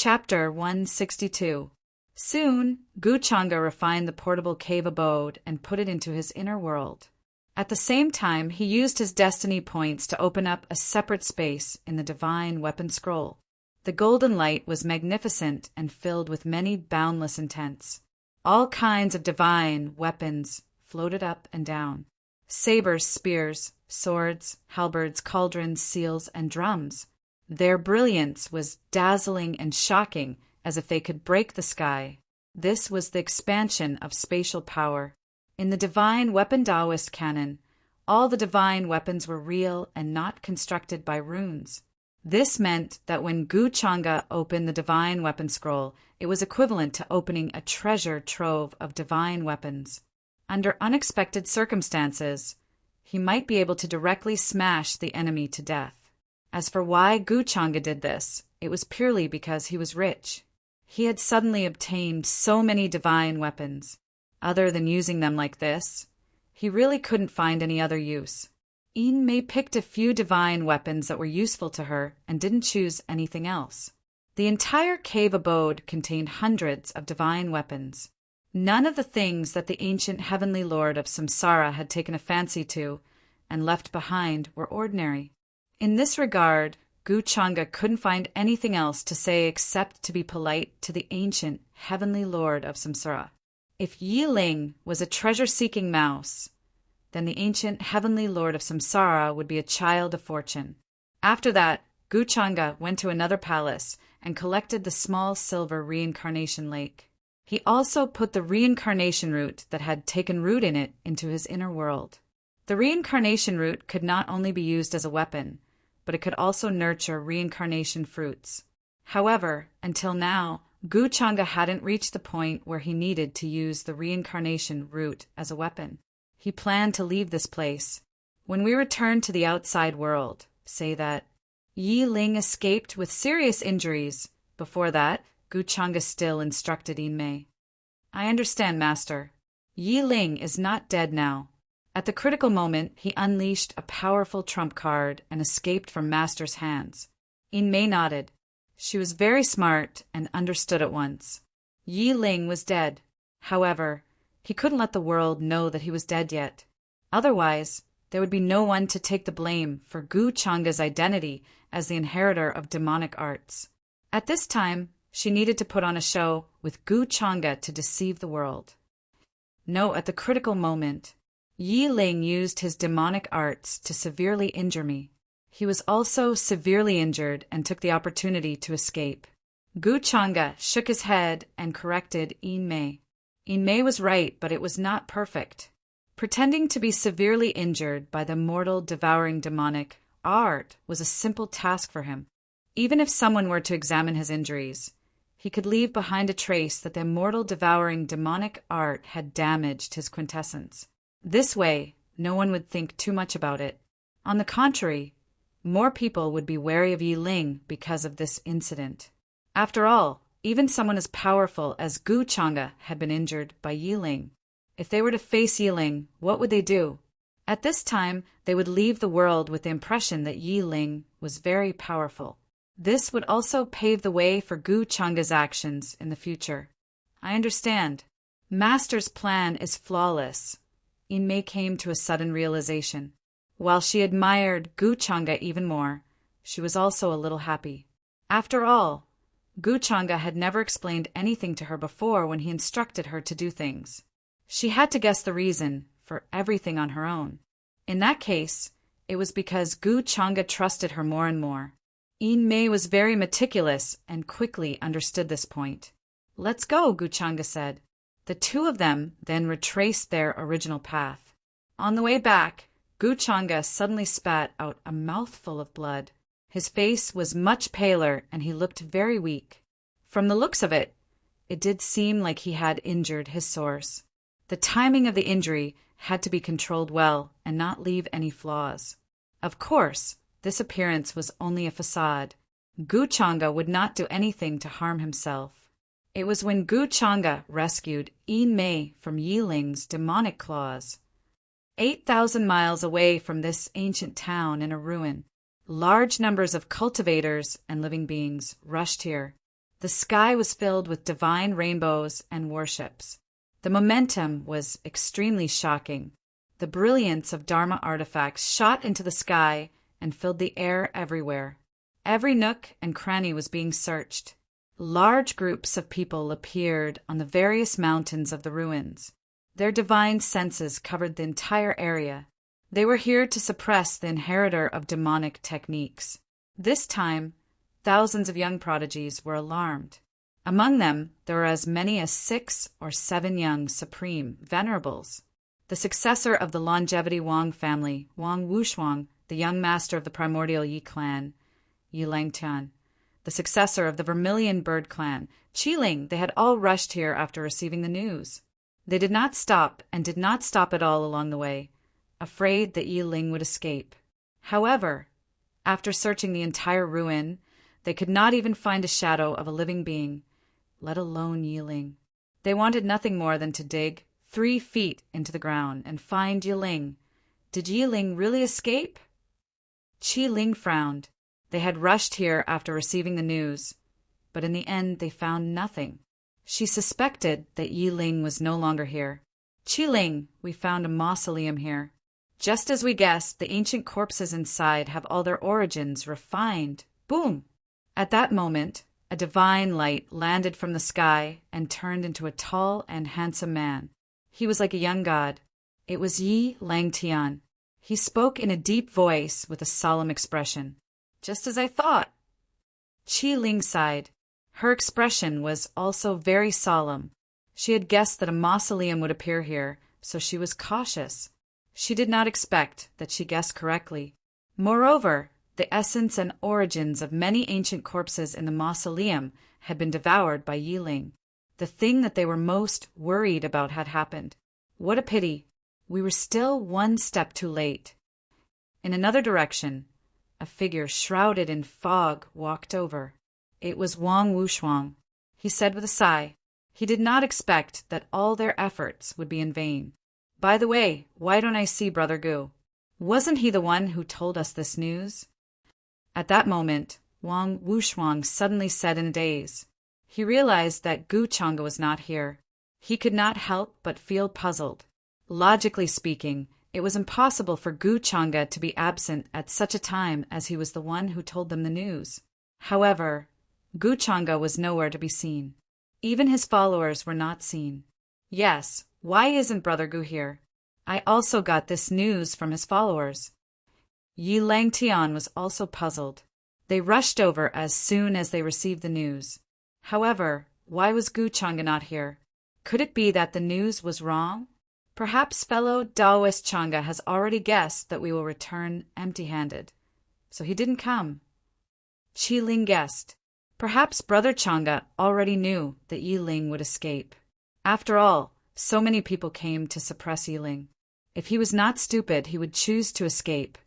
Chapter 162. Soon, Guchanga refined the portable cave abode and put it into his inner world. At the same time, he used his destiny points to open up a separate space in the divine weapon scroll. The golden light was magnificent and filled with many boundless intents. All kinds of divine weapons floated up and down. Sabers, spears, swords, halberds, cauldrons, seals, and drums. Their brilliance was dazzling and shocking, as if they could break the sky. This was the expansion of spatial power. In the divine weapon Taoist canon, all the divine weapons were real and not constructed by runes. This meant that when Guchanga opened the divine weapon scroll, it was equivalent to opening a treasure trove of divine weapons. Under unexpected circumstances, he might be able to directly smash the enemy to death. As for why Guchanga did this, it was purely because he was rich. He had suddenly obtained so many divine weapons. Other than using them like this, he really couldn't find any other use. Yin-mei picked a few divine weapons that were useful to her and didn't choose anything else. The entire cave abode contained hundreds of divine weapons. None of the things that the ancient heavenly lord of Samsara had taken a fancy to and left behind were ordinary. In this regard, Guchanga couldn't find anything else to say except to be polite to the ancient heavenly lord of Samsara. If Yi Ling was a treasure-seeking mouse, then the ancient heavenly lord of Samsara would be a child of fortune. After that, Guchanga went to another palace and collected the small silver reincarnation lake. He also put the reincarnation root that had taken root in it into his inner world. The reincarnation root could not only be used as a weapon, but it could also nurture reincarnation fruits. However, until now, Guchanga hadn't reached the point where he needed to use the reincarnation root as a weapon. He planned to leave this place. When we return to the outside world, say that Yi Ling escaped with serious injuries. Before that, Guchanga still instructed Yin-mei. I understand, Master. Yi Ling is not dead now. At the critical moment, he unleashed a powerful trump card and escaped from Master's hands. Yin-mei nodded. She was very smart and understood at once. Yi Ling was dead. However, he couldn't let the world know that he was dead yet. Otherwise, there would be no one to take the blame for Guchanga's identity as the inheritor of demonic arts. At this time, she needed to put on a show with Guchanga to deceive the world. No, at the critical moment, Yi Ling used his demonic arts to severely injure me. He was also severely injured and took the opportunity to escape. Guchanga shook his head and corrected Yin-mei. Yin-mei was right, but it was not perfect. Pretending to be severely injured by the mortal devouring demonic art was a simple task for him. Even if someone were to examine his injuries, he could leave behind a trace that the immortal devouring demonic art had damaged his quintessence. This way, no one would think too much about it. On the contrary, more people would be wary of Yi Ling because of this incident. After all, even someone as powerful as Guchanga had been injured by Yi Ling. If they were to face Yi Ling, what would they do? At this time, they would leave the world with the impression that Yi Ling was very powerful. This would also pave the way for Guchanga's actions in the future. I understand. Master's plan is flawless. Yin-mei came to a sudden realization. While she admired Guchanga even more, she was also a little happy. After all, Guchanga had never explained anything to her before when he instructed her to do things. She had to guess the reason for everything on her own. In that case, it was because Guchanga trusted her more and more. Yin-mei was very meticulous and quickly understood this point. Let's go, Guchanga said. The two of them then retraced their original path. On the way back, Guchanga suddenly spat out a mouthful of blood. His face was much paler and he looked very weak. From the looks of it, it did seem like he had injured his source. The timing of the injury had to be controlled well and not leave any flaws. Of course, this appearance was only a facade. Guchanga would not do anything to harm himself. It was when Guchanga rescued Yin-mei from Yi Ling's demonic claws. 8,000 miles away from this ancient town in a ruin, large numbers of cultivators and living beings rushed here. The sky was filled with divine rainbows and worships. The momentum was extremely shocking. The brilliance of Dharma artifacts shot into the sky and filled the air everywhere. Every nook and cranny was being searched. Large groups of people appeared on the various mountains of the ruins. Their divine senses covered the entire area. They were here to suppress the inheritor of demonic techniques. This time, thousands of young prodigies were alarmed. Among them, there were as many as 6 or 7 young supreme venerables. The successor of the longevity Wang family, Wang Wushuang, the young master of the primordial Yi clan, Yi Langtian, the successor of the Vermilion Bird clan, Qi Ling, they had all rushed here after receiving the news. They did not stop, and did not stop at all along the way, afraid that Yi Ling would escape. However, after searching the entire ruin, they could not even find a shadow of a living being, let alone Yi Ling. They wanted nothing more than to dig 3 feet into the ground and find Yi Ling. Did Yi Ling really escape? Qi Ling frowned. They had rushed here after receiving the news, but in the end they found nothing. She suspected that Yi Ling was no longer here. Qi Ling, we found a mausoleum here. Just as we guessed, the ancient corpses inside have all their origins refined. Boom! At that moment, a divine light landed from the sky and turned into a tall and handsome man. He was like a young god. It was Yi Langtian. He spoke in a deep voice with a solemn expression. Just as I thought. Qi Ling sighed. Her expression was also very solemn. She had guessed that a mausoleum would appear here, so she was cautious. She did not expect that she guessed correctly. Moreover, the essence and origins of many ancient corpses in the mausoleum had been devoured by Yi Ling. The thing that they were most worried about had happened. What a pity! We were still one step too late. In another direction, a figure shrouded in fog walked over. It was Wang Wushuang. He said with a sigh. He did not expect that all their efforts would be in vain. By the way, why don't I see Brother Gu? Wasn't he the one who told us this news? At that moment, Wang Wushuang suddenly said in a daze. He realized that Gu Chang'e was not here. He could not help but feel puzzled. Logically speaking, it was impossible for Gu Chang'e to be absent at such a time as he was the one who told them the news. However, Gu Chang'e was nowhere to be seen. Even his followers were not seen. Yes, why isn't Brother Gu here? I also got this news from his followers. Yi Langtian was also puzzled. They rushed over as soon as they received the news. However, why was Gu Chang'e not here? Could it be that the news was wrong? Perhaps fellow Taoist Chang'e has already guessed that we will return empty-handed, so he didn't come. Qi Ling guessed. Perhaps Brother Chang'e already knew that Yi Ling would escape. After all, so many people came to suppress Yi Ling. If he was not stupid, he would choose to escape.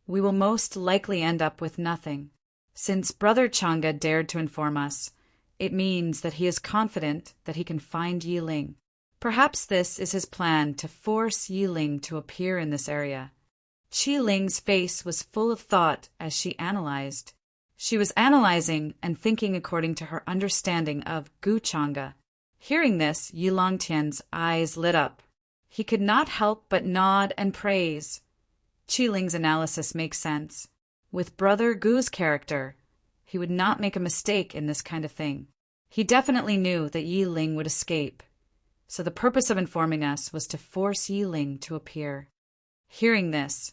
We will most likely end up with nothing. Since Brother Chang'e dared to inform us, it means that he is confident that he can find Yi Ling. Perhaps this is his plan to force Yi Ling to appear in this area. Qi Ling's face was full of thought as she analyzed. She was analyzing and thinking according to her understanding of Gu Chang'e. Hearing this, Yi Langtian's eyes lit up. He could not help but nod and praise. Qi Ling's analysis makes sense. With Brother Gu's character, he would not make a mistake in this kind of thing. He definitely knew that Yi Ling would escape. So the purpose of informing us was to force Yi Ling to appear. Hearing this,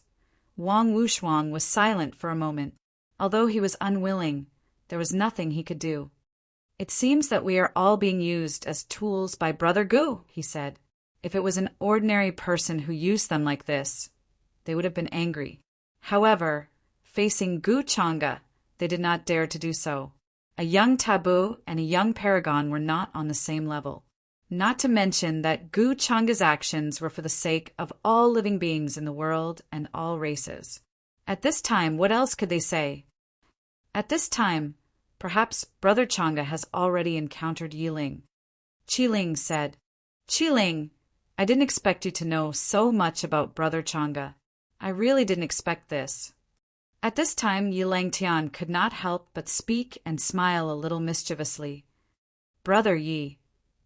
Wang Wushuang was silent for a moment. Although he was unwilling, there was nothing he could do. It seems that we are all being used as tools by Brother Gu, he said. If it was an ordinary person who used them like this, they would have been angry. However, facing Gu Chang'e, they did not dare to do so. A young taboo and a young paragon were not on the same level. Not to mention that Gu Chang'e's actions were for the sake of all living beings in the world and all races. At this time, what else could they say? At this time, perhaps Brother Chang'e has already encountered Yi Ling. Qi Ling said, Qi Ling, I didn't expect you to know so much about Brother Chang'e. I really didn't expect this. At this time, Yi Langtian could not help but speak and smile a little mischievously. "Brother Yi,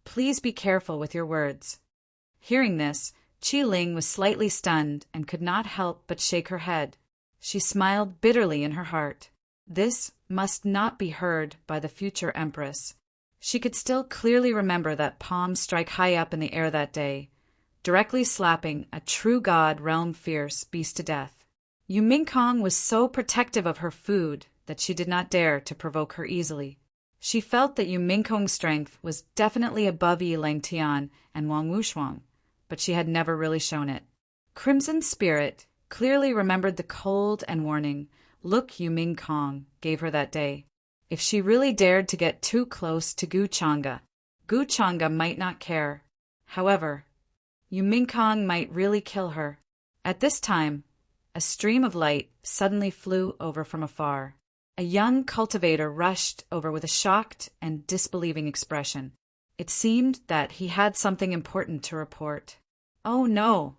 please be careful with your words." Hearing this, Qi Ling was slightly stunned and could not help but shake her head. She smiled bitterly in her heart. This must not be heard by the future empress. She could still clearly remember that palm strike high up in the air that day, directly slapping a true god realm fierce beast to death. Yu Mingkong was so protective of her food that she did not dare to provoke her easily. She felt that Yu Mingkong's strength was definitely above Yi Langtian and Wang Wushuang, but she had never really shown it. Crimson Spirit clearly remembered the cold and warning look Yu Mingkong gave her that day. If she really dared to get too close to Gu Chang'e might not care. However, Yu Mingkong might really kill her. At this time, a stream of light suddenly flew over from afar. A young cultivator rushed over with a shocked and disbelieving expression. It seemed that he had something important to report. "Oh no!"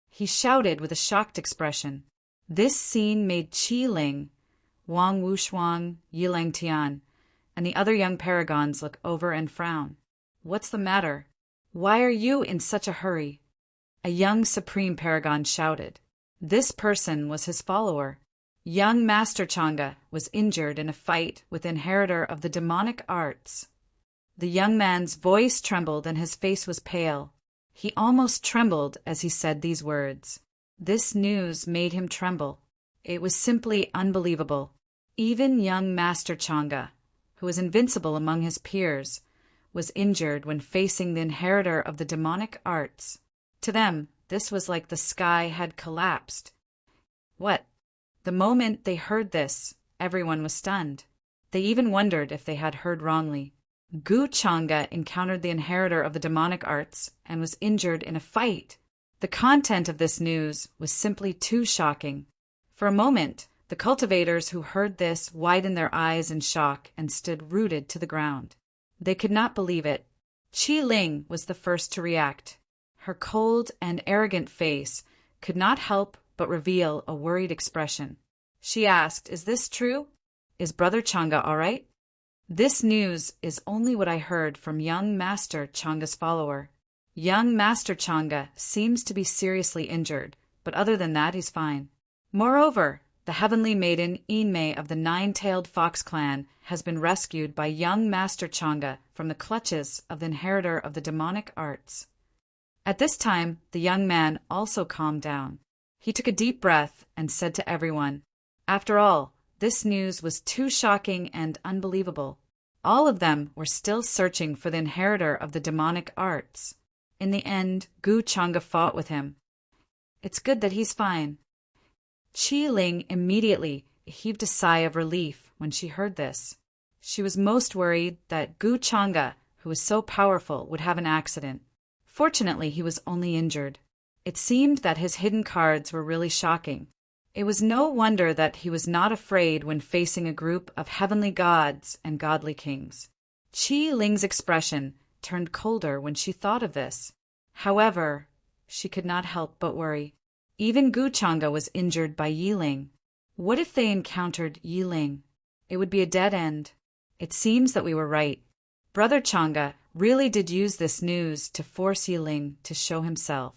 he shouted with a shocked expression. This scene made Qi Ling, Wang Wushuang, Yi Langtian, and the other young paragons look over and frown. "What's the matter? Why are you in such a hurry?" A young supreme paragon shouted. This person was his follower. Young Master Chang'e was injured in a fight with the inheritor of the demonic arts. The young man's voice trembled and his face was pale. He almost trembled as he said these words. This news made him tremble. It was simply unbelievable. Even young Master Chang'e, who was invincible among his peers, was injured when facing the inheritor of the demonic arts. To them, this was like the sky had collapsed. What? The moment they heard this, everyone was stunned. They even wondered if they had heard wrongly. Gu Chang'e encountered the inheritor of the demonic arts and was injured in a fight. The content of this news was simply too shocking. For a moment, the cultivators who heard this widened their eyes in shock and stood rooted to the ground. They could not believe it. Qi Ling was the first to react. Her cold and arrogant face could not help but reveal a worried expression. She asked, "Is this true? Is Brother Chang'e all right?" "This news is only what I heard from young Master Chang'e's follower. Young Master Chang'e seems to be seriously injured, but other than that he's fine. Moreover, the heavenly maiden Yinmei of the nine-tailed fox clan has been rescued by young Master Chang'e from the clutches of the inheritor of the demonic arts." At this time, the young man also calmed down. He took a deep breath and said to everyone, "After all, this news was too shocking and unbelievable." All of them were still searching for the inheritor of the demonic arts. In the end, Gu Chang'e fought with him. "It's good that he's fine." Qi Ling immediately heaved a sigh of relief when she heard this. She was most worried that Gu Chang'e, who was so powerful, would have an accident. Fortunately, he was only injured. It seemed that his hidden cards were really shocking. It was no wonder that he was not afraid when facing a group of heavenly gods and godly kings. Qi Ling's expression turned colder when she thought of this. However, she could not help but worry. Even Gu Chang'e was injured by Yi Ling. What if they encountered Yi Ling? It would be a dead end. It seems that we were right. Brother Chang'e really did use this news to force Yi Ling to show himself.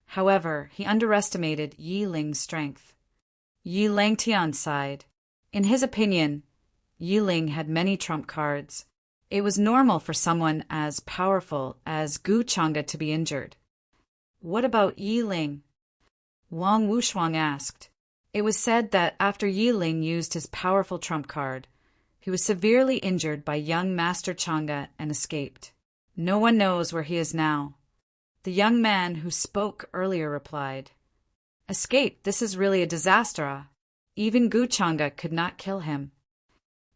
However, he underestimated Yi Ling's strength. Yi Langtian sighed. In his opinion, Yi Ling had many trump cards. It was normal for someone as powerful as Gu Chang'e to be injured. "What about Yi Ling?" Wang Wushuang asked. It was said that after Yi Ling used his powerful trump card, he was severely injured by young Master Chang'e and escaped. No one knows where he is now. The young man who spoke earlier replied, "Escape, this is really a disaster. Even Gu Chang'e could not kill him."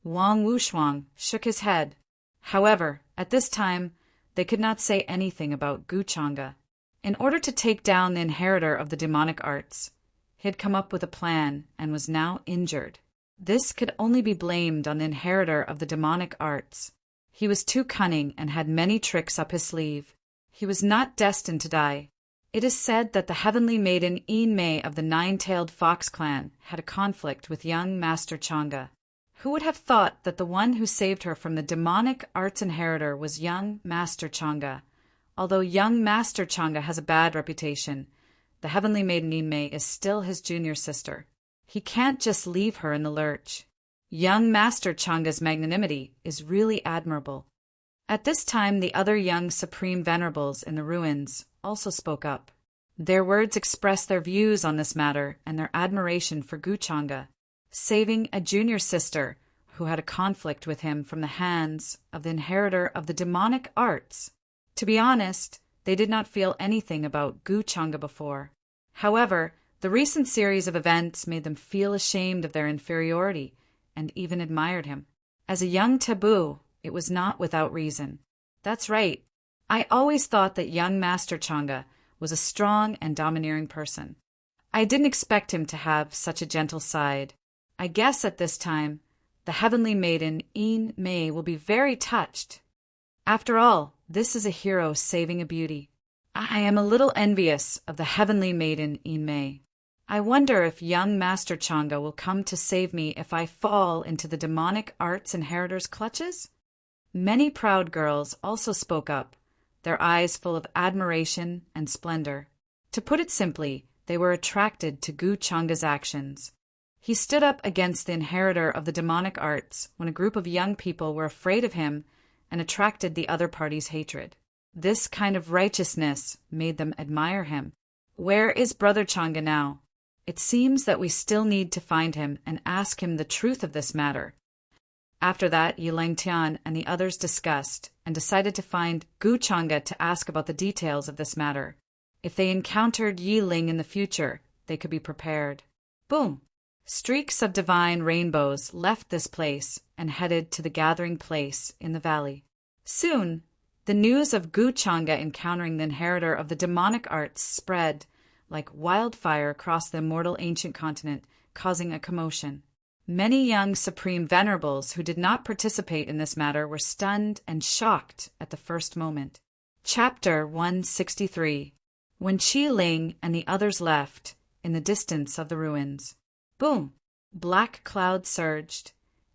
Wang Wushuang shook his head. However, at this time, they could not say anything about Gu Chang'e. In order to take down the inheritor of the demonic arts, he had come up with a plan and was now injured. This could only be blamed on the inheritor of the demonic arts. He was too cunning and had many tricks up his sleeve. He was not destined to die. It is said that the heavenly maiden Yin-mei of the Nine-Tailed Fox clan had a conflict with young Master Chang'e. Who would have thought that the one who saved her from the demonic arts inheritor was young Master Chang'e? Although young Master Chang'e has a bad reputation, the heavenly maiden Yin-mei is still his junior sister. He can't just leave her in the lurch. Young Master Chang'e's magnanimity is really admirable. At this time, the other young Supreme Venerables in the ruins also spoke up. Their words expressed their views on this matter and their admiration for Gu Chang'e, saving a junior sister who had a conflict with him from the hands of the inheritor of the demonic arts. To be honest, they did not feel anything about Gu Chang'e before. However, the recent series of events made them feel ashamed of their inferiority and even admired him. As a young taboo, it was not without reason. That's right. I always thought that young Master Chang'e was a strong and domineering person. I didn't expect him to have such a gentle side. I guess at this time, the heavenly maiden Yin-mei will be very touched. After all, this is a hero saving a beauty. I am a little envious of the heavenly maiden Yin-mei. I wonder if young Master Chang'e will come to save me if I fall into the demonic arts inheritor's clutches? Many proud girls also spoke up, their eyes full of admiration and splendor. To put it simply, they were attracted to Gu Chang'e's actions. He stood up against the inheritor of the demonic arts when a group of young people were afraid of him and attracted the other party's hatred. This kind of righteousness made them admire him. Where is Brother Chang'e now? It seems that we still need to find him and ask him the truth of this matter. After that, Yileng Tian and the others discussed and decided to find Gu Chang'e to ask about the details of this matter. If they encountered Yi Ling in the future, they could be prepared. Boom! Streaks of divine rainbows left this place and headed to the gathering place in the valley. Soon, the news of Gu Chang'e encountering the inheritor of the demonic arts spread like wildfire across the immortal ancient continent, causing a commotion. Many young Supreme Venerables who did not participate in this matter were stunned and shocked at the first moment. Chapter 163. When Qi Ling and the others left, in the distance of the ruins. Boom! Black clouds surged,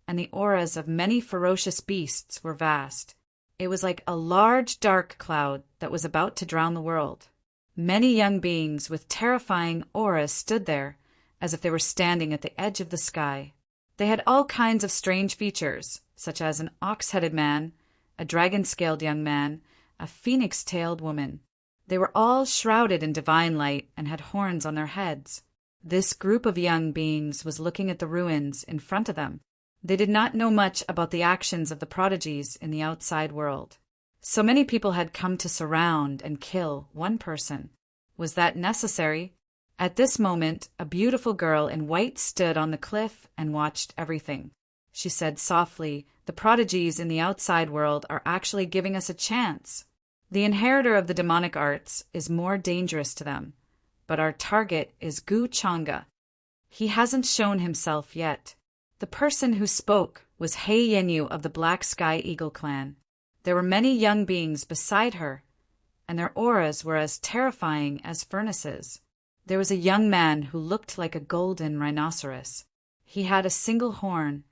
and the auras of many ferocious beasts were vast. It was like a large dark cloud that was about to drown the world. Many young beings with terrifying auras stood there, as if they were standing at the edge of the sky. They had all kinds of strange features, such as an ox-headed man, a dragon-scaled young man, a phoenix-tailed woman. They were all shrouded in divine light and had horns on their heads. This group of young beings was looking at the ruins in front of them. They did not know much about the actions of the prodigies in the outside world. So many people had come to surround and kill one person. Was that necessary? At this moment, a beautiful girl in white stood on the cliff and watched everything. She said softly, "The prodigies in the outside world are actually giving us a chance. The inheritor of the demonic arts is more dangerous to them, but our target is Gu Chang'e. He hasn't shown himself yet." The person who spoke was He Yenyu of the Black Sky Eagle clan. There were many young beings beside her, and their auras were as terrifying as furnaces. There was a young man who looked like a golden rhinoceros. He had a single horn,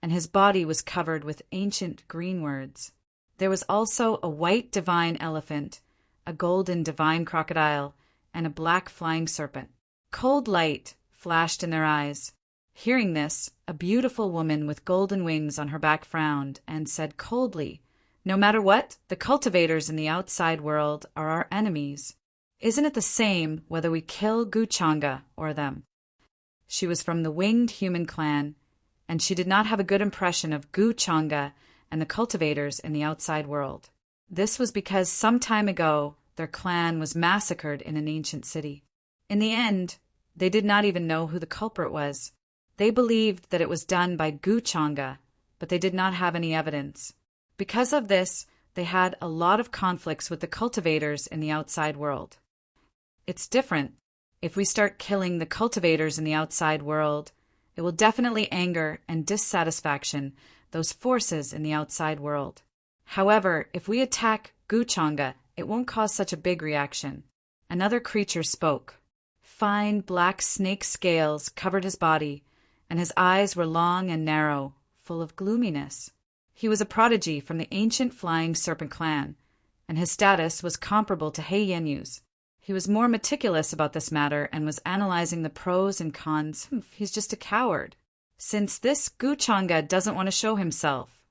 and his body was covered with ancient green words. There was also a white divine elephant, a golden divine crocodile, and a black flying serpent. Cold light flashed in their eyes. Hearing this, a beautiful woman with golden wings on her back frowned and said coldly, "No matter what, the cultivators in the outside world are our enemies. Isn't it the same whether we kill Gu Chang'e or them?" She was from the winged human clan, and she did not have a good impression of Gu Chang'e and the cultivators in the outside world. This was because some time ago their clan was massacred in an ancient city. In the end, they did not even know who the culprit was. They believed that it was done by Gu Chang'e, but they did not have any evidence. Because of this, they had a lot of conflicts with the cultivators in the outside world. It's different. If we start killing the cultivators in the outside world, it will definitely anger and dissatisfaction those forces in the outside world. However, if we attack Gu Chang'e, it won't cause such a big reaction. Another creature spoke. Fine black snake scales covered his body, and his eyes were long and narrow, full of gloominess. He was a prodigy from the ancient flying serpent clan, and his status was comparable to He Yenyu's. He was more meticulous about this matter and was analyzing the pros and cons. He's just a coward. Since this Guchanga doesn't want to show himself,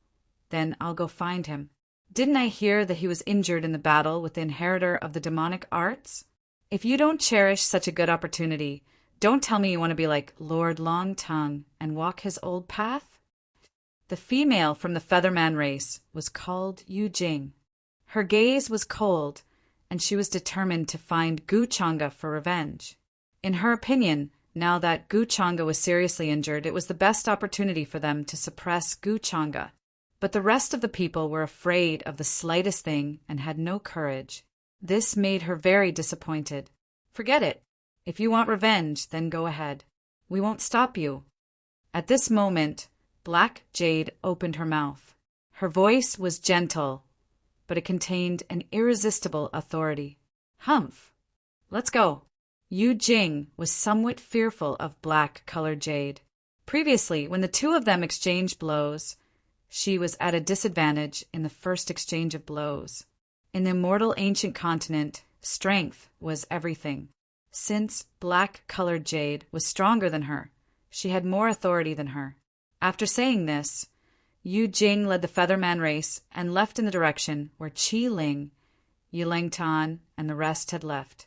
then I'll go find him. Didn't I hear that he was injured in the battle with the inheritor of the demonic arts? If you don't cherish such a good opportunity, don't tell me you want to be like Lord Longtongue and walk his old path. The female from the Featherman race was called Yu Jing. Her gaze was cold, and she was determined to find Guchanga for revenge. In her opinion, now that Guchanga was seriously injured, it was the best opportunity for them to suppress Guchanga. But the rest of the people were afraid of the slightest thing and had no courage. This made her very disappointed. Forget it. If you want revenge, then go ahead. We won't stop you. At this moment, Black Jade opened her mouth. Her voice was gentle, but it contained an irresistible authority. Humph! Let's go. Yu Jing was somewhat fearful of black-colored Jade. Previously, when the two of them exchanged blows, she was at a disadvantage in the first exchange of blows. In the immortal ancient continent, strength was everything. Since black-colored Jade was stronger than her, she had more authority than her. After saying this, Yu Jing led the Featherman race and left in the direction where Qi Ling, Yuleng Tan, and the rest had left.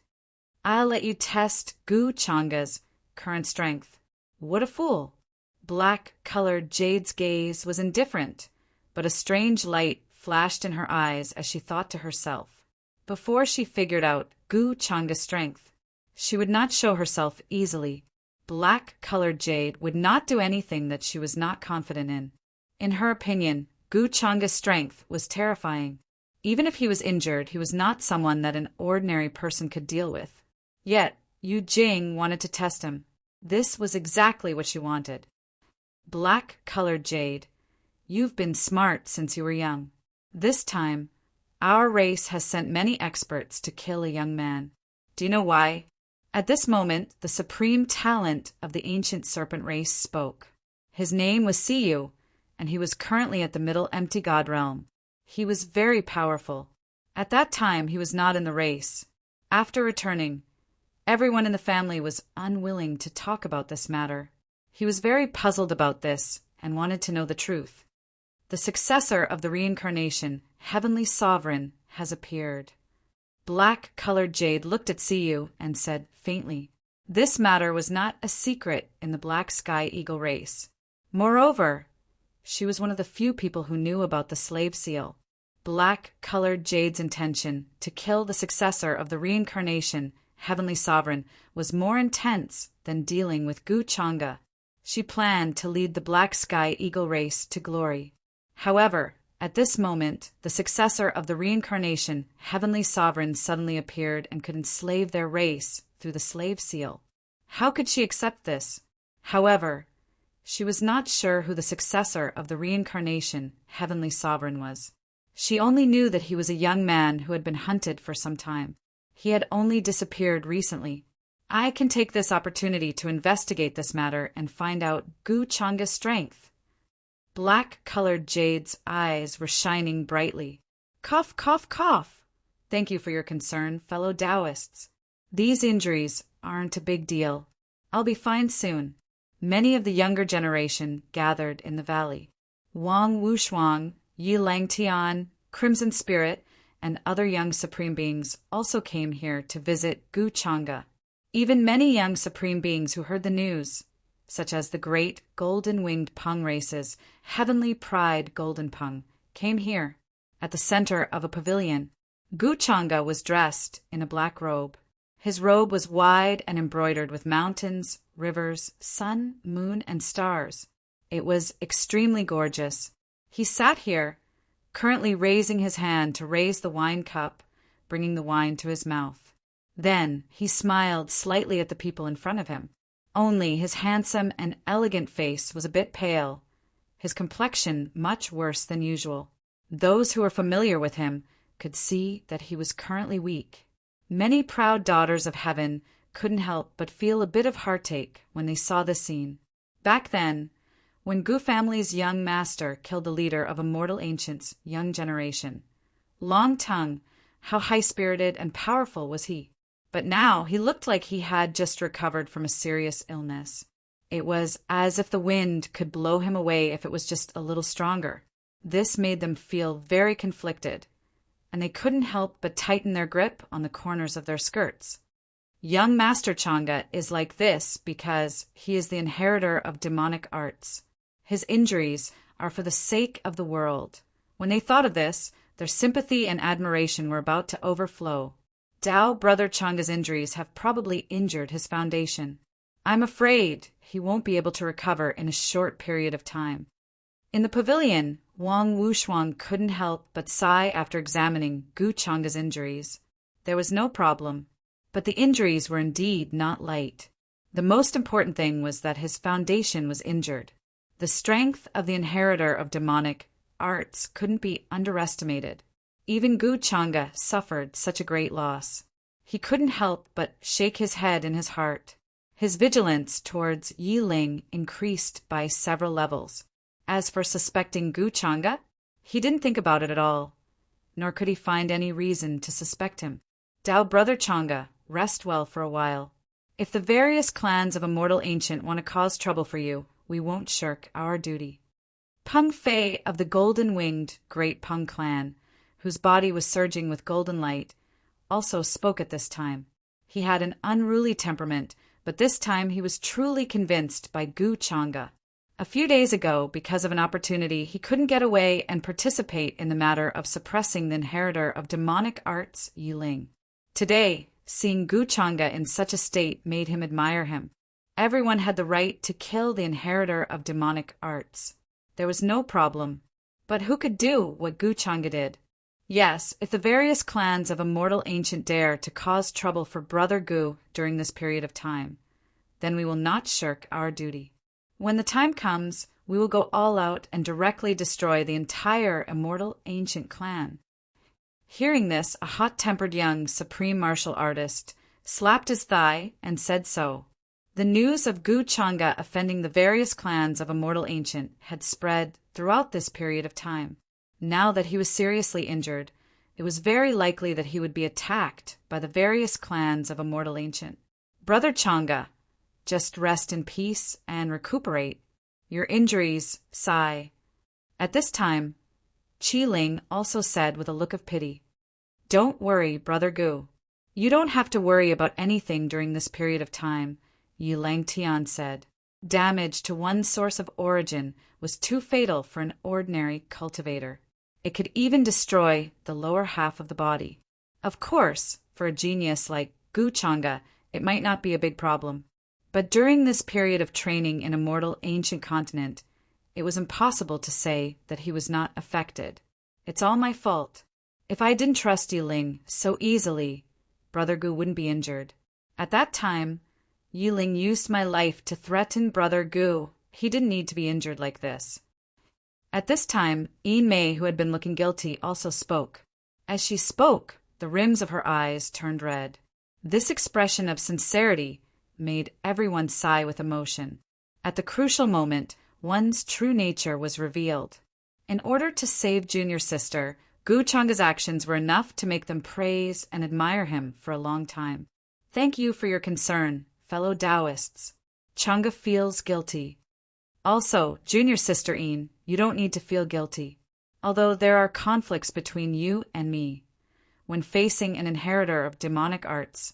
I'll let you test Gu Changa's current strength. What a fool! Black-colored Jade's gaze was indifferent, but a strange light flashed in her eyes as she thought to herself. Before she figured out Gu Changa's strength, she would not show herself easily. Black-colored Jade would not do anything that she was not confident in. In her opinion, Gu Changa's strength was terrifying. Even if he was injured, he was not someone that an ordinary person could deal with. Yet, Yu Jing wanted to test him. This was exactly what she wanted. Black-colored Jade, you've been smart since you were young. This time, our race has sent many experts to kill a young man. Do you know why? At this moment, the supreme talent of the ancient serpent race spoke. His name was Siyu, and he was currently at the Middle Empty God realm. He was very powerful. At that time, he was not in the race. After returning, everyone in the family was unwilling to talk about this matter. He was very puzzled about this and wanted to know the truth. The successor of the reincarnation, Heavenly Sovereign, has appeared. Black-colored Jade looked at Siyu and said faintly, this matter was not a secret in the Black Sky Eagle race. Moreover, she was one of the few people who knew about the slave seal. Black-colored Jade's intention to kill the successor of the reincarnation, Heavenly Sovereign, was more intense than dealing with Gu Changa. She planned to lead the Black Sky Eagle race to glory. However, at this moment, the successor of the reincarnation, Heavenly Sovereign, suddenly appeared and could enslave their race through the slave seal. How could she accept this? However, she was not sure who the successor of the reincarnation, Heavenly Sovereign, was. She only knew that he was a young man who had been hunted for some time. He had only disappeared recently. I can take this opportunity to investigate this matter and find out Gu Changa's strength. Black-colored Jade's eyes were shining brightly. Cough, cough, cough. Thank you for your concern, fellow Taoists. These injuries aren't a big deal. I'll be fine soon. Many of the younger generation gathered in the valley. Wang Wushuang, Yi Langtian, Crimson Spirit, and other young supreme beings also came here to visit Gu Changa. Even many young supreme beings who heard the news, such as the great golden-winged Peng races, Heavenly Pride Golden Peng, came here. At the center of a pavilion, Gu Changa was dressed in a black robe. His robe was wide and embroidered with mountains, rivers, sun, moon, and stars. It was extremely gorgeous. He sat here, currently raising his hand to raise the wine cup, bringing the wine to his mouth. Then he smiled slightly at the people in front of him. Only his handsome and elegant face was a bit pale, his complexion much worse than usual. Those who were familiar with him could see that he was currently weak. Many proud daughters of heaven couldn't help but feel a bit of heartache when they saw this scene. Back then, when Gu family's young master killed the leader of Immortal Ancient's young generation, Long Tongue, how high-spirited and powerful was he? But now he looked like he had just recovered from a serious illness. It was as if the wind could blow him away if it was just a little stronger. This made them feel very conflicted, and they couldn't help but tighten their grip on the corners of their skirts. Young Master Chang'e is like this because he is the inheritor of demonic arts. His injuries are for the sake of the world. When they thought of this, their sympathy and admiration were about to overflow. Dao Brother Chang'e's injuries have probably injured his foundation. I'm afraid he won't be able to recover in a short period of time. In the pavilion, Wang Wushuang couldn't help but sigh after examining Gu Chang'e's injuries. There was no problem, but the injuries were indeed not light. The most important thing was that his foundation was injured. The strength of the inheritor of demonic arts couldn't be underestimated. Even Gu Chang'e suffered such a great loss. He couldn't help but shake his head in his heart. His vigilance towards Yi Ling increased by several levels. As for suspecting Gu Chang'e, he didn't think about it at all, nor could he find any reason to suspect him. Dao Brother Chang'e, rest well for a while. If the various clans of Immortal Ancient want to cause trouble for you, we won't shirk our duty. Peng Fei of the golden-winged Great Peng clan, whose body was surging with golden light, also spoke at this time. He had an unruly temperament, but this time he was truly convinced by Gu Chang'e. A few days ago, because of an opportunity, he couldn't get away and participate in the matter of suppressing the inheritor of demonic arts, Yi Ling. Today, seeing Gu Chang'e in such a state made him admire him. Everyone had the right to kill the inheritor of demonic arts. There was no problem. But who could do what Gu Chang'e did? Yes, if the various clans of Immortal Ancient dare to cause trouble for Brother Gu during this period of time, then we will not shirk our duty. When the time comes, we will go all out and directly destroy the entire Immortal Ancient clan. Hearing this, a hot-tempered young supreme martial artist slapped his thigh and said so. The news of Gu Chang'e offending the various clans of Immortal Ancient had spread throughout this period of time. Now that he was seriously injured, it was very likely that he would be attacked by the various clans of Immortal Ancient. Brother Chang'e, just rest in peace and recuperate. Your injuries, sigh. At this time, Qi Ling also said with a look of pity, Don't worry, Brother Gu. You don't have to worry about anything during this period of time, Yi Lang Tian said. Damage to one source of origin was too fatal for an ordinary cultivator. It could even destroy the lower half of the body. Of course, for a genius like Gu Chang'e, it might not be a big problem. But during this period of training in Immortal Ancient Continent, it was impossible to say that he was not affected. It's all my fault. If I didn't trust Yi Ling so easily, Brother Gu wouldn't be injured. At that time, Yi Ling used my life to threaten Brother Gu. He didn't need to be injured like this. At this time, Yin Mei, who had been looking guilty, also spoke. As she spoke, the rims of her eyes turned red. This expression of sincerity made everyone sigh with emotion. At the crucial moment, one's true nature was revealed. In order to save Junior Sister, Gu Chang'e's actions were enough to make them praise and admire him for a long time. Thank you for your concern, fellow Taoists. Chang'e feels guilty. Also, Junior Sister Yin, you don't need to feel guilty. Although there are conflicts between you and me. When facing an inheritor of demonic arts,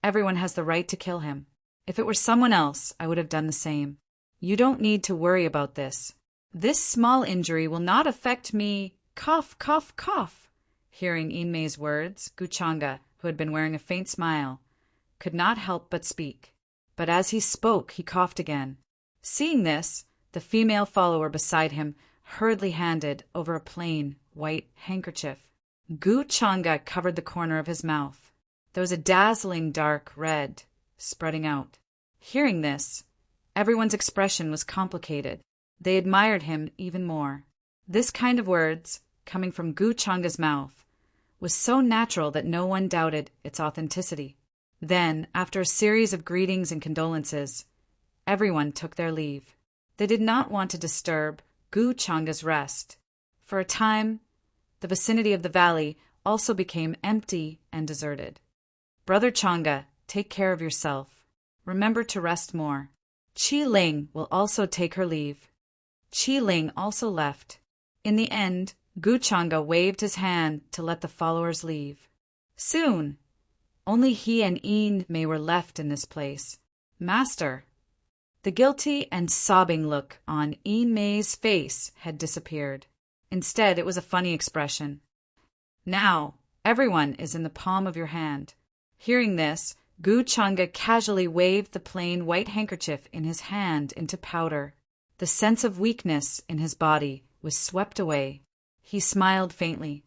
everyone has the right to kill him. If it were someone else, I would have done the same. You don't need to worry about this. This small injury will not affect me. Cough, cough, cough. Hearing Yin Mei's words, Gu Chang'e, who had been wearing a faint smile, could not help but speak. But as he spoke, he coughed again. Seeing this, the female follower beside him hurriedly handed over a plain, white handkerchief. Gu Chang'e covered the corner of his mouth. There was a dazzling dark red spreading out. Hearing this, everyone's expression was complicated. They admired him even more. This kind of words, coming from Gu Chang'e's mouth, was so natural that no one doubted its authenticity. Then, after a series of greetings and condolences, everyone took their leave. They did not want to disturb Gu Changa's rest. For a time, the vicinity of the valley also became empty and deserted. Brother Changa, take care of yourself. Remember to rest more. Qi Ling will also take her leave. Qi Ling also left. In the end, Gu Changa waved his hand to let the followers leave. Soon, only he and Yin Mei were left in this place. Master. The guilty and sobbing look on Yin Mei's face had disappeared. Instead, it was a funny expression. Now, everyone is in the palm of your hand. Hearing this, Gu Changa casually waved the plain white handkerchief in his hand into powder. The sense of weakness in his body was swept away. He smiled faintly.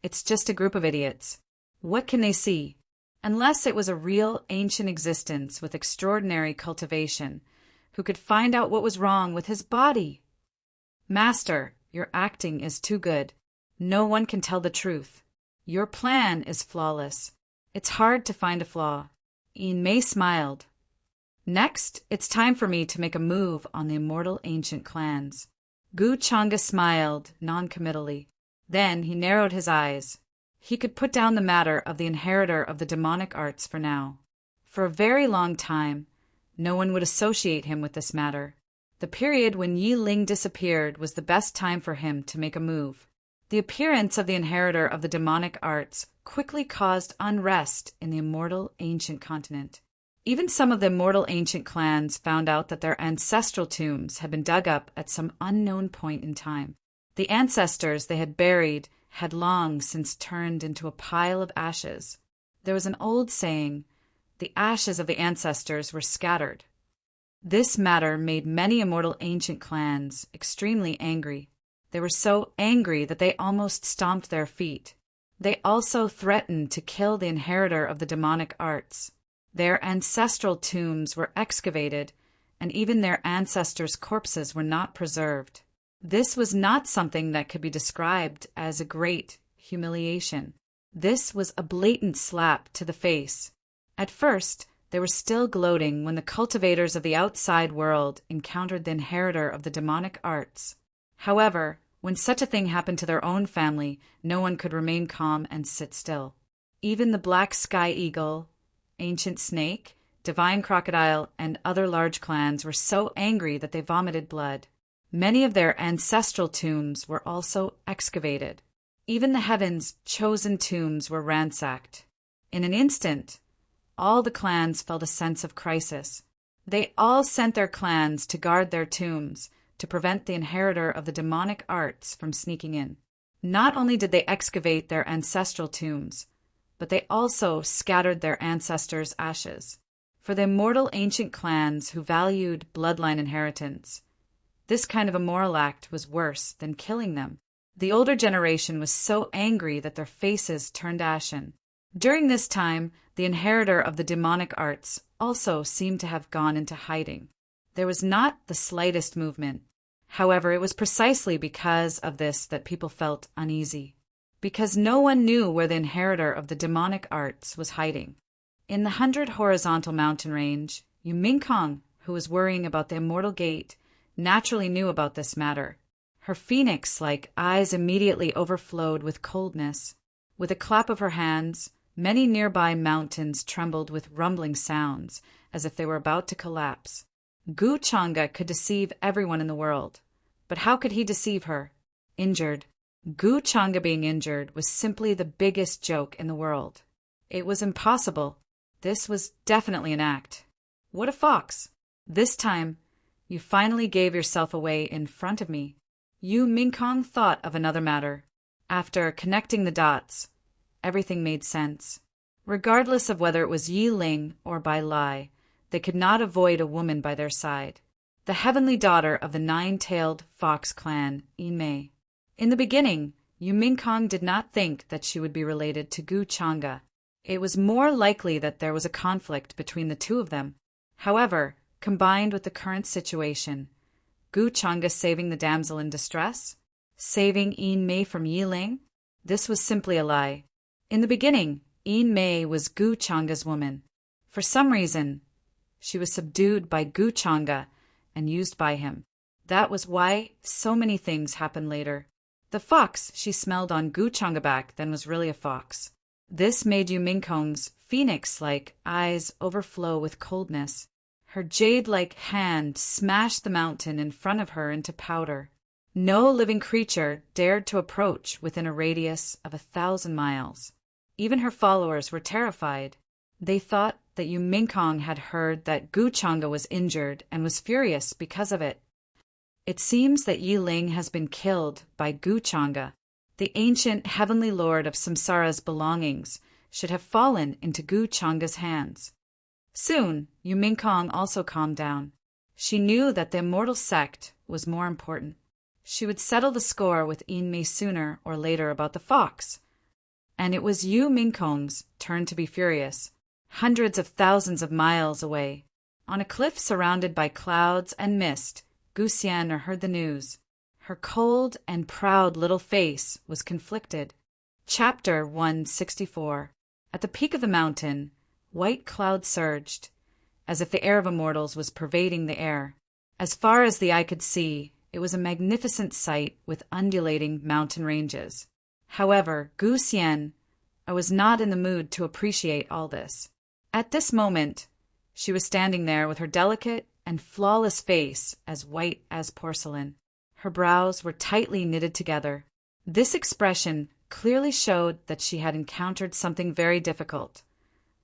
It's just a group of idiots. What can they see? Unless it was a real ancient existence with extraordinary cultivation, who could find out what was wrong with his body. Master, your acting is too good. No one can tell the truth. Your plan is flawless. It's hard to find a flaw. Yin Mei smiled. Next, it's time for me to make a move on the immortal ancient clans. Gu Changa smiled noncommittally. Then he narrowed his eyes. He could put down the matter of the inheritor of the demonic arts for now. For a very long time, no one would associate him with this matter. The period when Yi Ling disappeared was the best time for him to make a move. The appearance of the inheritor of the demonic arts quickly caused unrest in the immortal ancient continent. Even some of the immortal ancient clans found out that their ancestral tombs had been dug up at some unknown point in time. The ancestors they had buried had long since turned into a pile of ashes. There was an old saying, the ashes of the ancestors were scattered. This matter made many immortal ancient clans extremely angry. They were so angry that they almost stomped their feet. They also threatened to kill the inheritor of the demonic arts. Their ancestral tombs were excavated, and even their ancestors' corpses were not preserved. This was not something that could be described as a great humiliation. This was a blatant slap to the face. At first, they were still gloating when the cultivators of the outside world encountered the inheritor of the demonic arts. However, when such a thing happened to their own family, no one could remain calm and sit still. Even the black sky eagle, ancient snake, divine crocodile, and other large clans were so angry that they vomited blood. Many of their ancestral tombs were also excavated. Even the heaven's chosen tombs were ransacked. In an instant, all the clans felt a sense of crisis. They all sent their clans to guard their tombs, to prevent the inheritor of the demonic arts from sneaking in. Not only did they excavate their ancestral tombs, but they also scattered their ancestors' ashes. For the immortal ancient clans who valued bloodline inheritance, this kind of immoral act was worse than killing them. The older generation was so angry that their faces turned ashen. During this time, the inheritor of the demonic arts also seemed to have gone into hiding. There was not the slightest movement. However, it was precisely because of this that people felt uneasy, because no one knew where the inheritor of the demonic arts was hiding. In the 100 horizontal mountain range, Yu Mingkong, who was worrying about the immortal gate, naturally knew about this matter. Her phoenix-like eyes immediately overflowed with coldness. With a clap of her hands, many nearby mountains trembled with rumbling sounds, as if they were about to collapse. Gu Changa could deceive everyone in the world. But how could he deceive her? Injured. Gu Changa being injured was simply the biggest joke in the world. It was impossible. This was definitely an act. What a fox! This time, you finally gave yourself away in front of me. Yu Mingkong thought of another matter. After connecting the dots, everything made sense. Regardless of whether it was Yi Ling or by lie, they could not avoid a woman by their side. The heavenly daughter of the nine-tailed fox clan, Yin Mei. In the beginning, Yu Mingkong did not think that she would be related to Gu Changa. It was more likely that there was a conflict between the two of them. However, combined with the current situation, Gu Changa saving the damsel in distress, saving Yin Mei from Yi Ling, this was simply a lie. In the beginning, Yin Mei was Gu Changa's woman. For some reason, she was subdued by Gu Changa and used by him. That was why so many things happened later. The fox she smelled on Gu Changa back then was really a fox. This made Yu Mingkong's phoenix-like eyes overflow with coldness. Her jade-like hand smashed the mountain in front of her into powder. No living creature dared to approach within a radius of 1,000 miles. Even her followers were terrified. They thought that Yu Mingkong had heard that Gu Changa was injured and was furious because of it. It seems that Yi Ling has been killed by Gu Changa. The ancient heavenly lord of Samsara's belongings should have fallen into Gu Changa's hands. Soon, Yu Mingkong also calmed down. She knew that the immortal sect was more important. She would settle the score with Yin Mei sooner or later about the fox. And it was Yu Mingkong's turn to be furious, hundreds of thousands of miles away. On a cliff surrounded by clouds and mist, Gu Xian heard the news. Her cold and proud little face was conflicted. Chapter 164. At the peak of the mountain, white clouds surged, as if the air of immortals was pervading the air. As far as the eye could see, it was a magnificent sight with undulating mountain ranges. However, Gu Xian was not in the mood to appreciate all this. At this moment, she was standing there with her delicate and flawless face as white as porcelain. Her brows were tightly knitted together. This expression clearly showed that she had encountered something very difficult,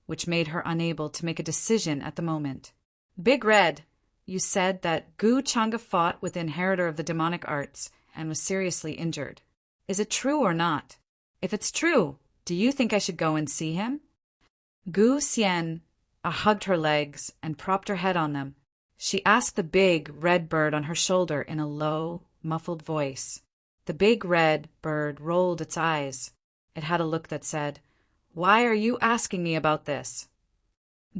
which made her unable to make a decision at the moment. Big Red, you said that Gu Changa fought with the inheritor of the demonic arts and was seriously injured. Is it true or not? If it's true, do you think I should go and see him? Gu Xian hugged her legs and propped her head on them. She asked the big red bird on her shoulder in a low, muffled voice. The big red bird rolled its eyes. It had a look that said, "Why are you asking me about this?"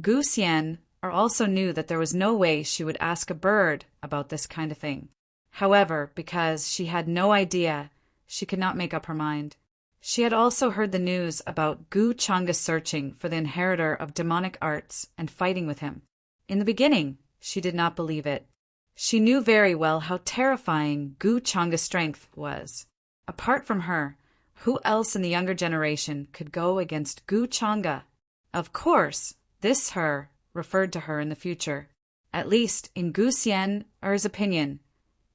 Gu Xian also knew that there was no way she would ask a bird about this kind of thing. However, because she had no idea, she could not make up her mind. She had also heard the news about Gu Changa searching for the inheritor of demonic arts and fighting with him. In the beginning, she did not believe it. She knew very well how terrifying Gu Changa's strength was. Apart from her, who else in the younger generation could go against Gu Changa? Of course, this her referred to her in the future. At least, in Gu Xian's opinion,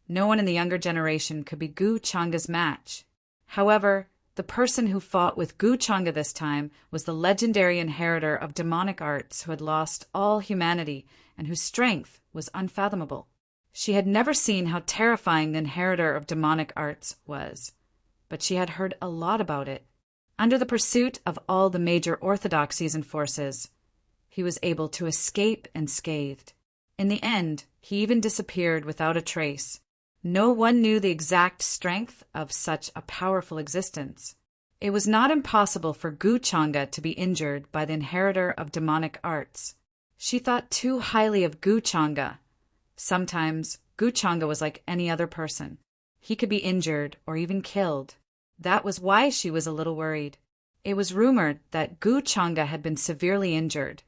no one in the younger generation could be Gu Changa's match. However, the person who fought with Gu Changa this time was the legendary inheritor of demonic arts who had lost all humanity and whose strength was unfathomable. She had never seen how terrifying the inheritor of demonic arts was, but she had heard a lot about it. Under the pursuit of all the major orthodoxies and forces, he was able to escape unscathed. In the end, he even disappeared without a trace. No one knew the exact strength of such a powerful existence. It was not impossible for Gu Changa to be injured by the inheritor of demonic arts. She thought too highly of Gu Changa. Sometimes, Gu Changa was like any other person. He could be injured or even killed. That was why she was a little worried. It was rumored that Gu Changa had been severely injured,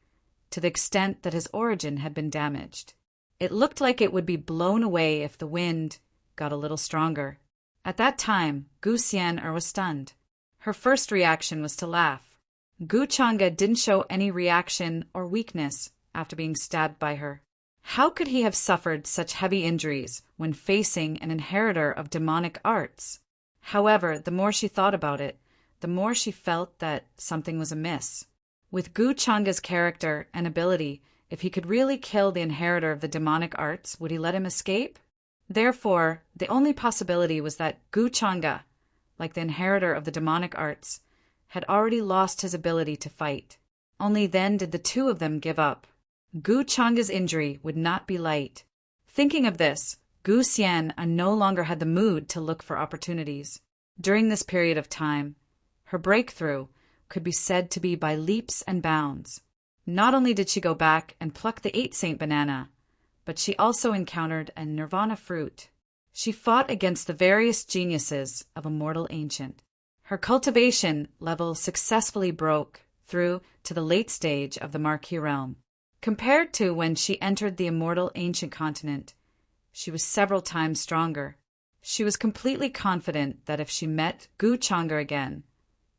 to the extent that his origin had been damaged. It looked like it would be blown away if the wind got a little stronger. At that time, Gu Xian was stunned. Her first reaction was to laugh. Gu Changa didn't show any reaction or weakness after being stabbed by her. How could he have suffered such heavy injuries when facing an inheritor of demonic arts? However, the more she thought about it, the more she felt that something was amiss. With Gu Changa's character and ability, if he could really kill the inheritor of the demonic arts, would he let him escape? Therefore, the only possibility was that Gu Changa, like the inheritor of the demonic arts, had already lost his ability to fight. Only then did the two of them give up. Gu Changa's injury would not be light. Thinking of this, Gu Xian no longer had the mood to look for opportunities. During this period of time, her breakthrough could be said to be by leaps and bounds. Not only did she go back and pluck the 8-saint banana, but she also encountered a nirvana fruit. She fought against the various geniuses of a mortal ancient. Her cultivation level successfully broke through to the late stage of the Marquis realm. Compared to when she entered the immortal ancient continent, she was several times stronger. She was completely confident that if she met Gu Changa again,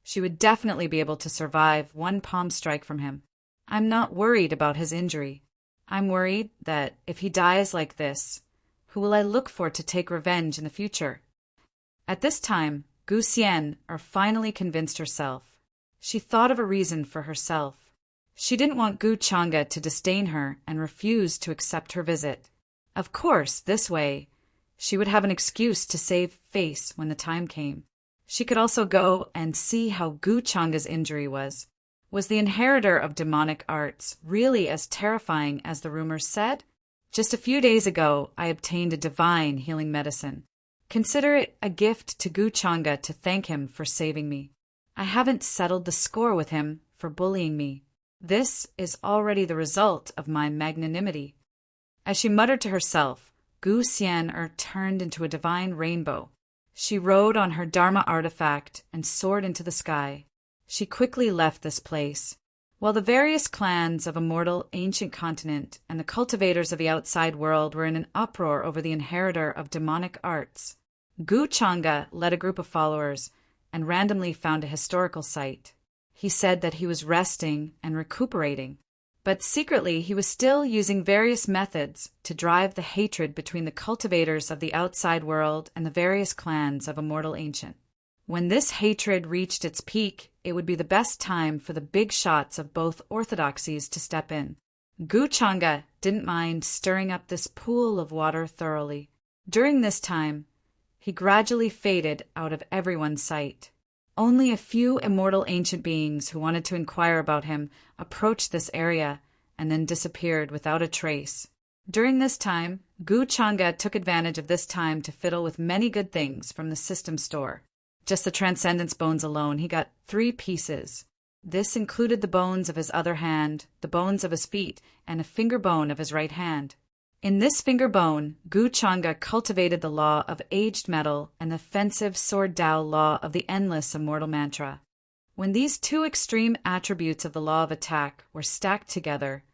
she would definitely be able to survive one palm strike from him. I'm not worried about his injury. I'm worried that if he dies like this, who will I look for to take revenge in the future? At this time, Gu Xian finally convinced herself. She thought of a reason for herself. She didn't want Gu Changa to disdain her and refuse to accept her visit. Of course, this way, she would have an excuse to save face when the time came. She could also go and see how Gu Changa's injury was. Was the inheritor of demonic arts really as terrifying as the rumors said? Just a few days ago, I obtained a divine healing medicine. Consider it a gift to Gu Changa to thank him for saving me. I haven't settled the score with him for bullying me. This is already the result of my magnanimity. As she muttered to herself, Gu Xian turned into a divine rainbow. She rode on her Dharma artifact and soared into the sky. She quickly left this place. While the various clans of immortal ancient continent and the cultivators of the outside world were in an uproar over the inheritor of demonic arts, Gu Changa led a group of followers and randomly found a historical site. He said that he was resting and recuperating, but secretly he was still using various methods to drive the hatred between the cultivators of the outside world and the various clans of immortal ancient. When this hatred reached its peak, it would be the best time for the big shots of both orthodoxies to step in. Gu Changa didn't mind stirring up this pool of water thoroughly. During this time, he gradually faded out of everyone's sight. Only a few immortal ancient beings who wanted to inquire about him approached this area and then disappeared without a trace. During this time, Gu Changa took advantage of this time to fiddle with many good things from the system store. Just the transcendence bones alone, he got 3 pieces. This included the bones of his other hand, the bones of his feet, and a finger bone of his right hand. In this finger bone, Gu Changa cultivated the law of aged metal and the offensive sword Dao law of the endless immortal mantra. When these 2 extreme attributes of the law of attack were stacked together,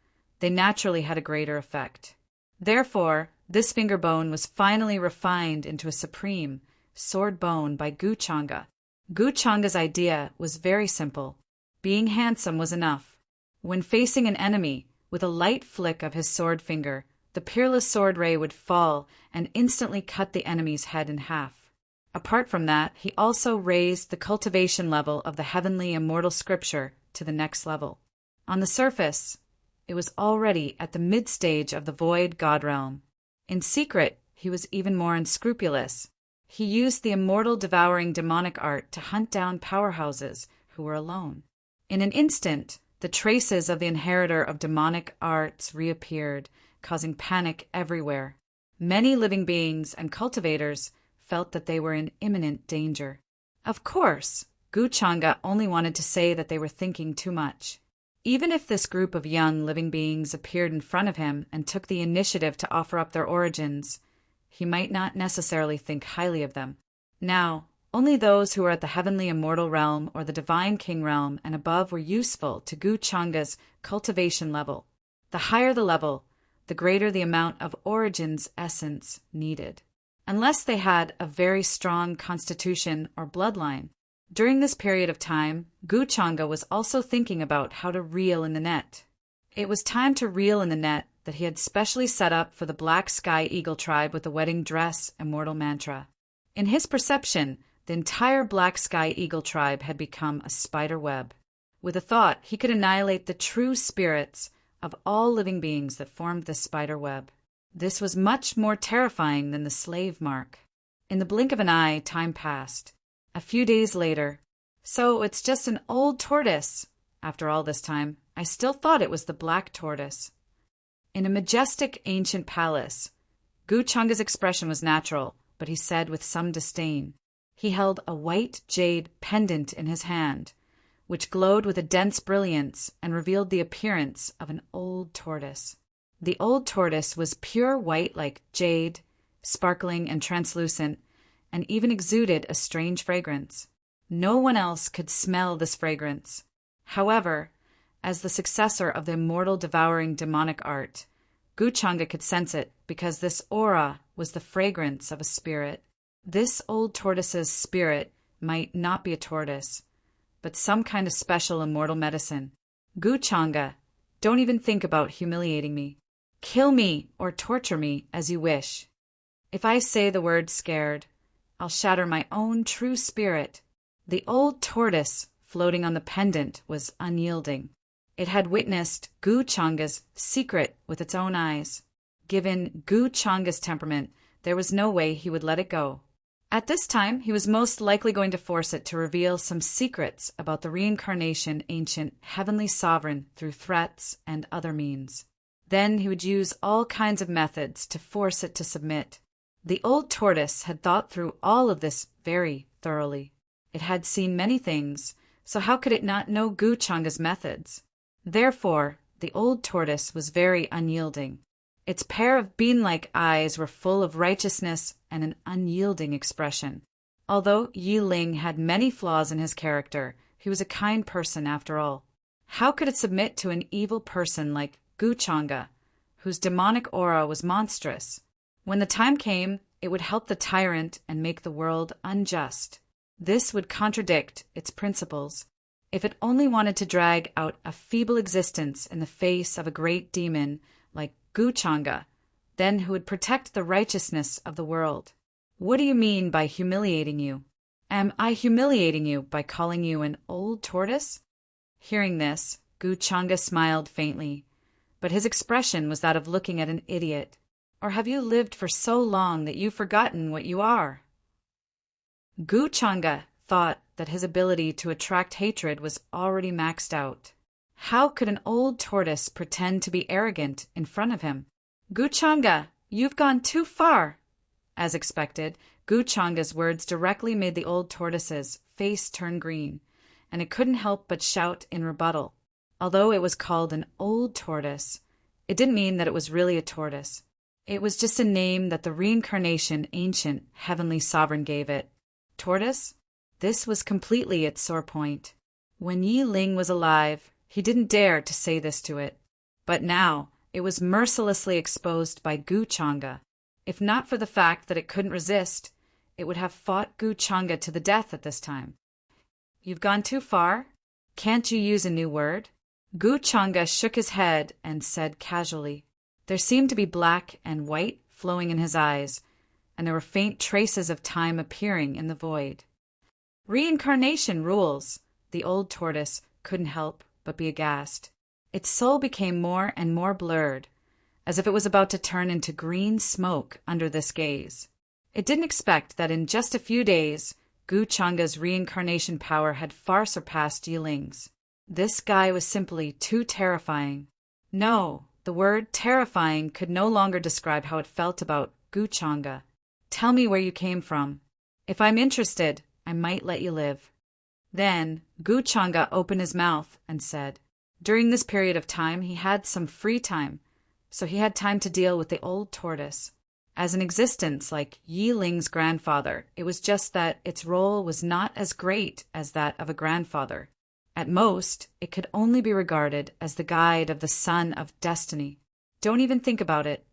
they naturally had a greater effect. Therefore, this finger bone was finally refined into a supreme sword bone by Gu Changa. Gu Changa's idea was very simple. Being handsome was enough. When facing an enemy, with a light flick of his sword finger, the peerless sword ray would fall and instantly cut the enemy's head in half. Apart from that, he also raised the cultivation level of the heavenly immortal scripture to the next level. On the surface, it was already at the mid-stage of the void god realm. In secret, he was even more unscrupulous. He used the immortal devouring demonic art to hunt down powerhouses who were alone. In an instant, the traces of the inheritor of demonic arts reappeared, causing panic everywhere. Many living beings and cultivators felt that they were in imminent danger. Of course, Gu Changa only wanted to say that they were thinking too much. Even if this group of young living beings appeared in front of him and took the initiative to offer up their origins, he might not necessarily think highly of them. Now, only those who were at the heavenly immortal realm or the divine king realm and above were useful to Gu Changa's cultivation level. The higher the level, the greater the amount of origins essence needed, unless they had a very strong constitution or bloodline. During this period of time, Gu Changa was also thinking about how to reel in the net. It was time to reel in the net that he had specially set up for the Black Sky Eagle tribe with the wedding dress immortal mantra. In his perception, the entire Black Sky Eagle tribe had become a spider web. With a thought, he could annihilate the true spirits of all living beings that formed this spider web. This was much more terrifying than the slave mark. In the blink of an eye, time passed. A few days later, so it's just an old tortoise. After all this time, I still thought it was the black tortoise. In a majestic ancient palace, Gu Changa's expression was natural, but he said with some disdain. He held a white jade pendant in his hand, which glowed with a dense brilliance and revealed the appearance of an old tortoise. The old tortoise was pure white like jade, sparkling and translucent, and even exuded a strange fragrance. No one else could smell this fragrance. However, as the successor of the immortal devouring demonic art, Guchanga could sense it because this aura was the fragrance of a spirit. This old tortoise's spirit might not be a tortoise, but some kind of special immortal medicine. Guchanga, don't even think about humiliating me. Kill me or torture me as you wish. If I say the word scared, I'll shatter my own true spirit. The old tortoise floating on the pendant was unyielding. It had witnessed Guchanga's secret with its own eyes. Given Guchanga's temperament, there was no way he would let it go. At this time, he was most likely going to force it to reveal some secrets about the reincarnation ancient heavenly sovereign through threats and other means. Then he would use all kinds of methods to force it to submit. The old tortoise had thought through all of this very thoroughly. It had seen many things, so how could it not know Guchanga's methods? Therefore, the old tortoise was very unyielding. Its pair of bean-like eyes were full of righteousness and an unyielding expression. Although Yi Ling had many flaws in his character, he was a kind person after all. How could it submit to an evil person like Guchanga, whose demonic aura was monstrous? When the time came, it would help the tyrant and make the world unjust. This would contradict its principles. If it only wanted to drag out a feeble existence in the face of a great demon like Guchanga, then who would protect the righteousness of the world? What do you mean by humiliating you? Am I humiliating you by calling you an old tortoise? Hearing this, Guchanga smiled faintly, but his expression was that of looking at an idiot. Or have you lived for so long that you've forgotten what you are? Guchanga thought that his ability to attract hatred was already maxed out. How could an old tortoise pretend to be arrogant in front of him? Guchanga, you've gone too far. As expected, Guchanga's words directly made the old tortoise's face turn green, and it couldn't help but shout in rebuttal. Although it was called an old tortoise, it didn't mean that it was really a tortoise. It was just a name that the reincarnation ancient heavenly sovereign gave it. Tortoise? This was completely its sore point. When Yi Ling was alive, he didn't dare to say this to it. But now, it was mercilessly exposed by Guchanga. If not for the fact that it couldn't resist, it would have fought Guchanga to the death at this time. You've gone too far? Can't you use a new word? Guchanga shook his head and said casually. There seemed to be black and white flowing in his eyes, and there were faint traces of time appearing in the void. Reincarnation rules. The old tortoise couldn't help but be aghast. Its soul became more and more blurred, as if it was about to turn into green smoke under this gaze. It didn't expect that in just a few days, Guchanga's reincarnation power had far surpassed Yiling's. This guy was simply too terrifying. No, the word terrifying could no longer describe how it felt about Guchanga. Tell me where you came from. If I'm interested, I might let you live. Then Guchanga opened his mouth and said, during this period of time he had some free time, so he had time to deal with the old tortoise. As an existence like Yi Ling's grandfather, it was just that its role was not as great as that of a grandfather. At most, it could only be regarded as the guide of the son of destiny. Don't even think about it.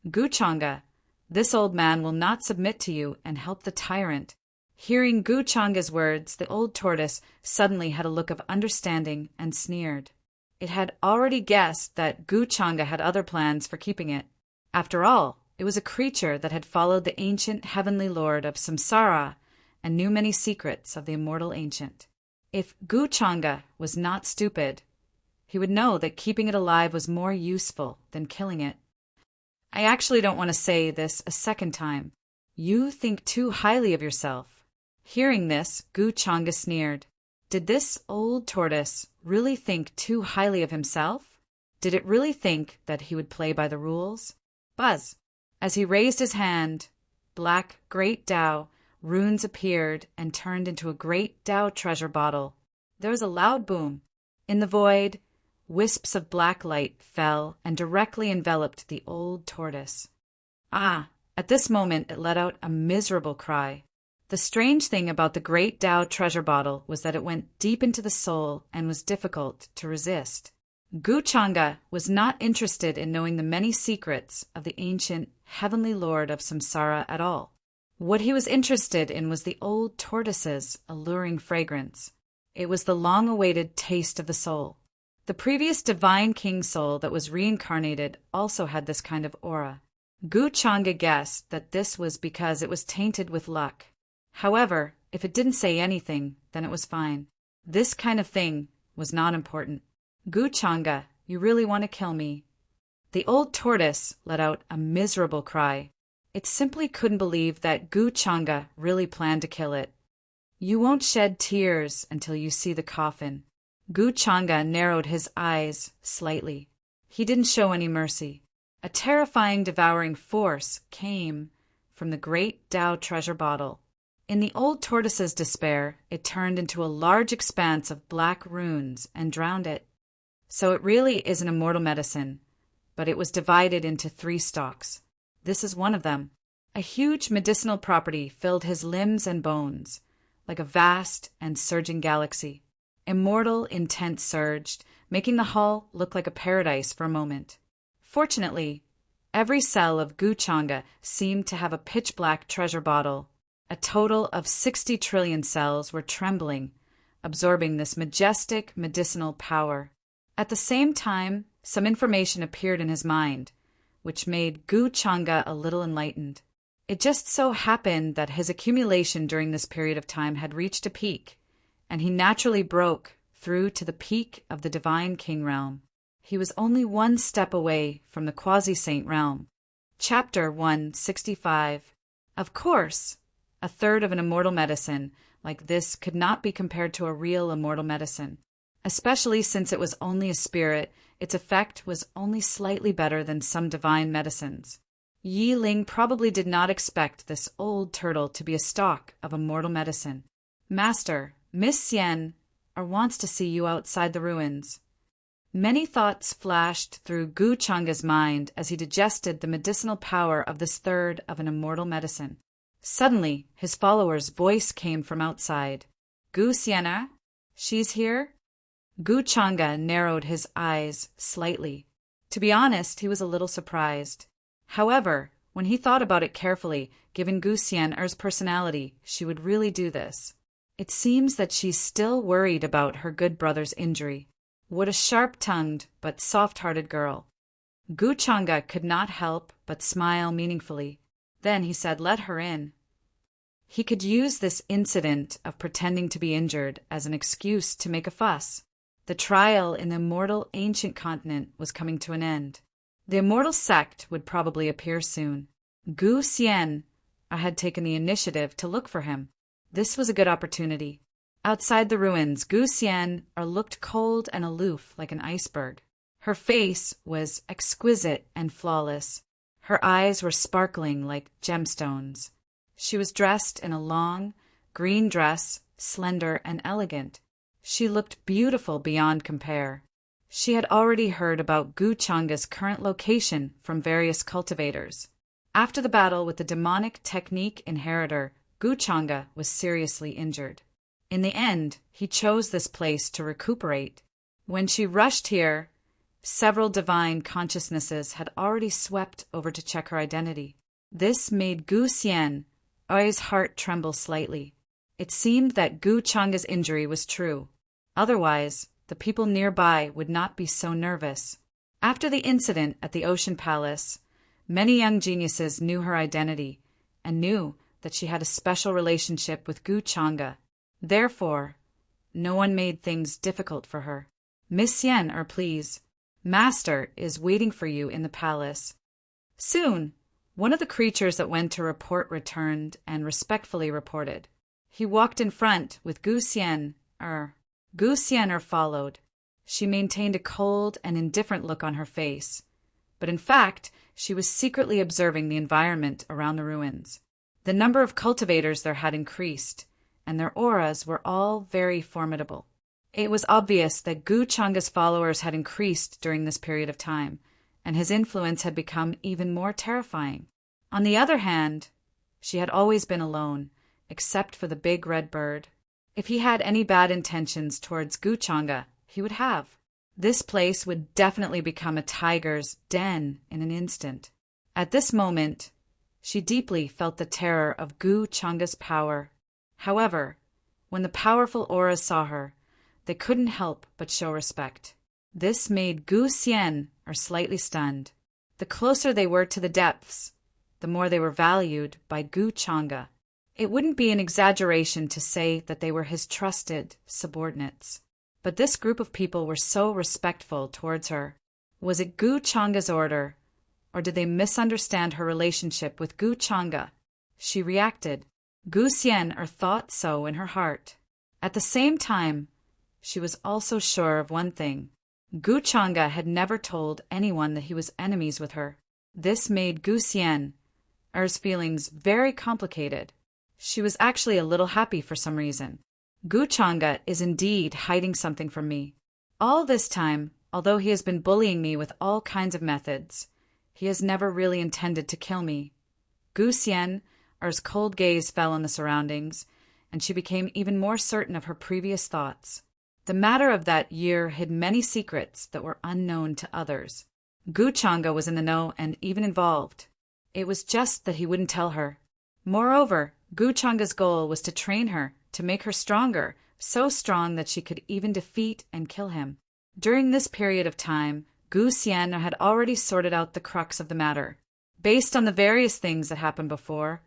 Guchanga, this old man will not submit to you and help the tyrant. Hearing Guchanga's words, the old tortoise suddenly had a look of understanding and sneered. It had already guessed that Guchanga had other plans for keeping it. After all, it was a creature that had followed the ancient heavenly lord of Samsara and knew many secrets of the immortal ancient. If Guchanga was not stupid, he would know that keeping it alive was more useful than killing it. I actually don't want to say this a second time. You think too highly of yourself. Hearing this, Guchanga sneered. Did this old tortoise really think too highly of himself? Did it really think that he would play by the rules? Buzz! As he raised his hand, black great Tao runes appeared and turned into a great Tao treasure bottle. There was a loud boom. In the void, wisps of black light fell and directly enveloped the old tortoise. Ah! At this moment it let out a miserable cry. The strange thing about the Great Tao treasure bottle was that it went deep into the soul and was difficult to resist. Gu Changa was not interested in knowing the many secrets of the ancient heavenly lord of samsara at all. What he was interested in was the old tortoise's alluring fragrance. It was the long-awaited taste of the soul. The previous divine king soul that was reincarnated also had this kind of aura. Gu Changa guessed that this was because it was tainted with luck. However, if it didn't say anything, then it was fine. This kind of thing was not important. Gu Changa, you really want to kill me? The old tortoise let out a miserable cry. It simply couldn't believe that Gu Changa really planned to kill it. You won't shed tears until you see the coffin. Gu Changa narrowed his eyes slightly. He didn't show any mercy. A terrifying, devouring force came from the Great Tao treasure bottle. In the old tortoise's despair, it turned into a large expanse of black runes and drowned it. So it really is an immortal medicine, but it was divided into 3 stalks. This is one of them. A huge medicinal property filled his limbs and bones, like a vast and surging galaxy. Immortal intent surged, making the hall look like a paradise for a moment. Fortunately, every cell of Gu Changa seemed to have a pitch-black treasure bottle. A total of 60 trillion cells were trembling, absorbing this majestic medicinal power. At the same time, some information appeared in his mind, which made Gu Changa a little enlightened. It just so happened that his accumulation during this period of time had reached a peak, and he naturally broke through to the peak of the Divine King realm. He was only 1 step away from the quasi-saint realm. Chapter 165. Of course, a third of an immortal medicine like this could not be compared to a real immortal medicine. Especially since it was only a spirit, its effect was only slightly better than some divine medicines. Yi Ling probably did not expect this old turtle to be a stalk of immortal medicine. Master, Miss Xian wants to see you outside the ruins. Many thoughts flashed through Gu Changa's mind as he digested the medicinal power of this third of an immortal medicine. Suddenly, his follower's voice came from outside. Gu Xian, she's here? Gu Changa narrowed his eyes slightly. To be honest, he was a little surprised. However, when he thought about it carefully, given Gu Xian's personality, she would really do this. It seems that she's still worried about her good brother's injury. What a sharp-tongued but soft-hearted girl. Gu Changa could not help but smile meaningfully. Then he said, "Let her in." He could use this incident of pretending to be injured as an excuse to make a fuss. The trial in the immortal ancient continent was coming to an end. The immortal sect would probably appear soon. Gu Xian had taken the initiative to look for him. This was a good opportunity. Outside the ruins, Gu Xian looked cold and aloof like an iceberg. Her face was exquisite and flawless. Her eyes were sparkling like gemstones. She was dressed in a long, green dress, slender and elegant. She looked beautiful beyond compare. She had already heard about Gu Changa's current location from various cultivators. After the battle with the demonic technique inheritor, Gu Changa was seriously injured. In the end, he chose this place to recuperate. When she rushed here, several divine consciousnesses had already swept over to check her identity. This made Gu Xian's heart tremble slightly. It seemed that Gu Changa's injury was true. Otherwise, the people nearby would not be so nervous. After the incident at the Ocean Palace, many young geniuses knew her identity and knew that she had a special relationship with Gu Changa. Therefore, no one made things difficult for her. Miss Xian, please. Master is waiting for you in the palace. Soon, one of the creatures that went to report returned and respectfully reported. He walked in front with Gu Xian. Gu Xian followed. She maintained a cold and indifferent look on her face, but in fact, she was secretly observing the environment around the ruins. The number of cultivators there had increased, and their auras were all very formidable. It was obvious that Gu Changa's followers had increased during this period of time, and his influence had become even more terrifying. On the other hand, she had always been alone, except for the big red bird. If he had any bad intentions towards Guchanga, he would have. This place would definitely become a tiger's den in an instant. At this moment, she deeply felt the terror of Guchanga's power. However, when the powerful auras saw her, they couldn't help but show respect. This made Gu Xian slightly stunned. The closer they were to the depths, the more they were valued by Guchanga. It wouldn't be an exaggeration to say that they were his trusted subordinates. But this group of people were so respectful towards her. Was it Guchanga's order, or did they misunderstand her relationship with Guchanga? She reacted. Gu Xian thought so in her heart. At the same time, she was also sure of one thing. Guchanga had never told anyone that he was enemies with her. This made Gu Xian's feelings very complicated. She was actually a little happy for some reason. Guchanga is indeed hiding something from me. All this time, although he has been bullying me with all kinds of methods, he has never really intended to kill me. Gu Xian's cold gaze fell on the surroundings, and she became even more certain of her previous thoughts. The matter of that year hid many secrets that were unknown to others. Guchanga was in the know and even involved. It was just that he wouldn't tell her. Moreover, Guchanga's goal was to train her, to make her stronger, so strong that she could even defeat and kill him. During this period of time, Gu Xian had already sorted out the crux of the matter. Based on the various things that happened before,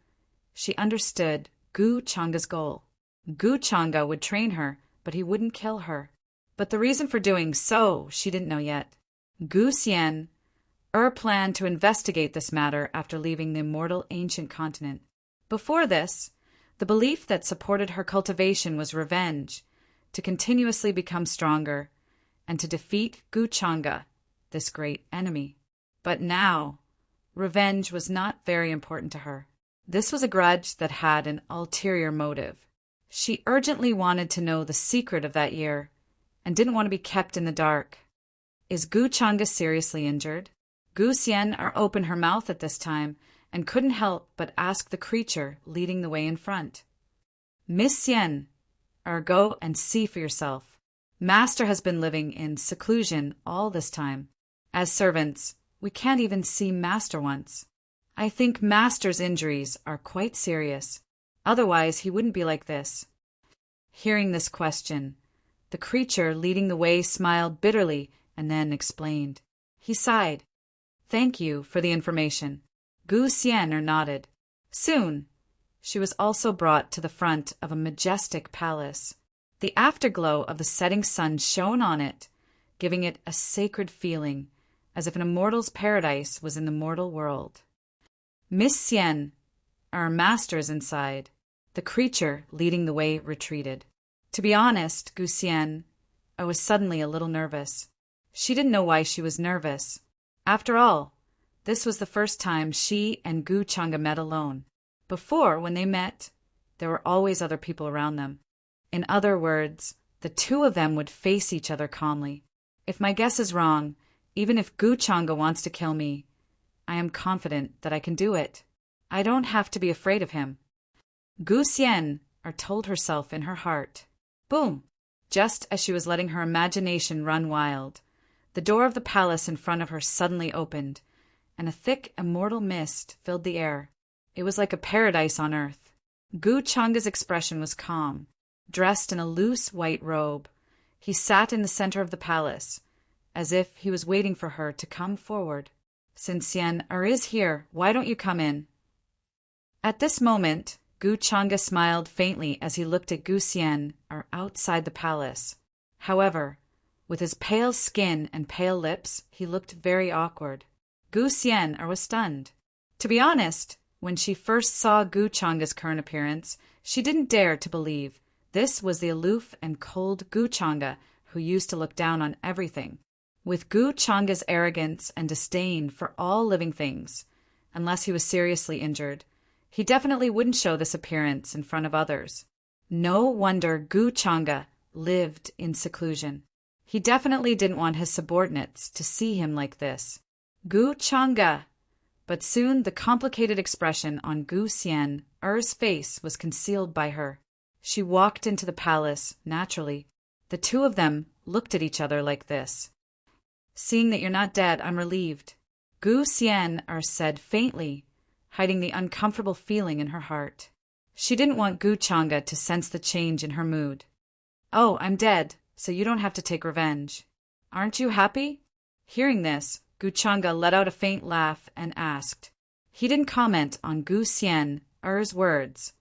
she understood Guchanga's goal. Guchanga would train her, but he wouldn't kill her. But the reason for doing so, she didn't know yet. Gu Xian planned to investigate this matter after leaving the immortal ancient continent. Before this, the belief that supported her cultivation was revenge, to continuously become stronger, and to defeat Guchanga, this great enemy. But now, revenge was not very important to her. This was a grudge that had an ulterior motive. She urgently wanted to know the secret of that year, and didn't want to be kept in the dark. Is Guchanga seriously injured? Gu Xian opened her mouth at this time, and couldn't help but ask the creature leading the way in front. Miss Xian, go and see for yourself. Master has been living in seclusion all this time. As servants, we can't even see Master once. I think Master's injuries are quite serious. Otherwise, he wouldn't be like this. Hearing this question, the creature leading the way smiled bitterly and then explained. He sighed. Thank you for the information. Gu Xian nodded. Soon, she was also brought to the front of a majestic palace. The afterglow of the setting sun shone on it, giving it a sacred feeling, as if an immortal's paradise was in the mortal world. Miss Xian, our master is inside. The creature leading the way retreated. To be honest, Gu Xian was suddenly a little nervous. She didn't know why she was nervous. After all, this was the first time she and Guchanga met alone. Before, when they met, there were always other people around them. In other words, the two of them would face each other calmly. If my guess is wrong, even if Guchanga wants to kill me, I am confident that I can do it. I don't have to be afraid of him. Gu Xian told herself in her heart. Boom! Just as she was letting her imagination run wild, the door of the palace in front of her suddenly opened, and a thick immortal mist filled the air. It was like a paradise on earth. Guchanga's expression was calm. Dressed in a loose white robe, he sat in the center of the palace, as if he was waiting for her to come forward. Since Xian is here, why don't you come in? At this moment, Guchanga smiled faintly as he looked at Gu Xian outside the palace. However, with his pale skin and pale lips, he looked very awkward. Gu Xian was stunned. To be honest, when she first saw Guchanga's current appearance, she didn't dare to believe this was the aloof and cold Guchanga who used to look down on everything. With Guchanga's arrogance and disdain for all living things, unless he was seriously injured, he definitely wouldn't show this appearance in front of others. No wonder Guchanga lived in seclusion. He definitely didn't want his subordinates to see him like this. Guchanga! But soon the complicated expression on Gu Xian's face was concealed by her. She walked into the palace, naturally. The two of them looked at each other like this. "Seeing that you're not dead, I'm relieved," Gu Xian said faintly, hiding the uncomfortable feeling in her heart. She didn't want Gu Changa to sense the change in her mood. "Oh, I'm dead, so you don't have to take revenge. Aren't you happy?" Hearing this, Gu Changa let out a faint laugh and asked. He didn't comment on Gu Xian's words.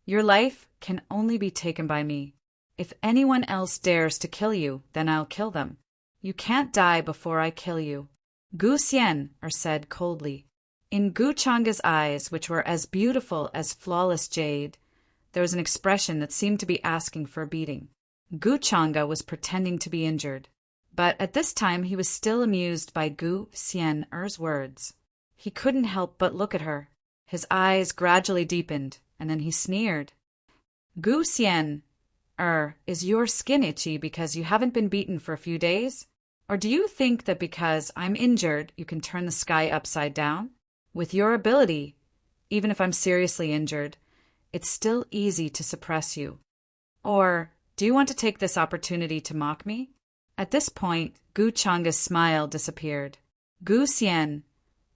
"Your life can only be taken by me. If anyone else dares to kill you, then I'll kill them. You can't die before I kill you," Gu Xian said coldly. In Gu Changa's eyes, which were as beautiful as flawless jade, there was an expression that seemed to be asking for a beating. Gu Changa was pretending to be injured, but at this time he was still amused by Gu Xian's words. He couldn't help but look at her. His eyes gradually deepened, and then he sneered. "Gu Xian, is your skin itchy because you haven't been beaten for a few days? Or do you think that because I'm injured, you can turn the sky upside down? With your ability, even if I'm seriously injured, it's still easy to suppress you. Or do you want to take this opportunity to mock me?" At this point, Gu Changa's smile disappeared. Gu Xian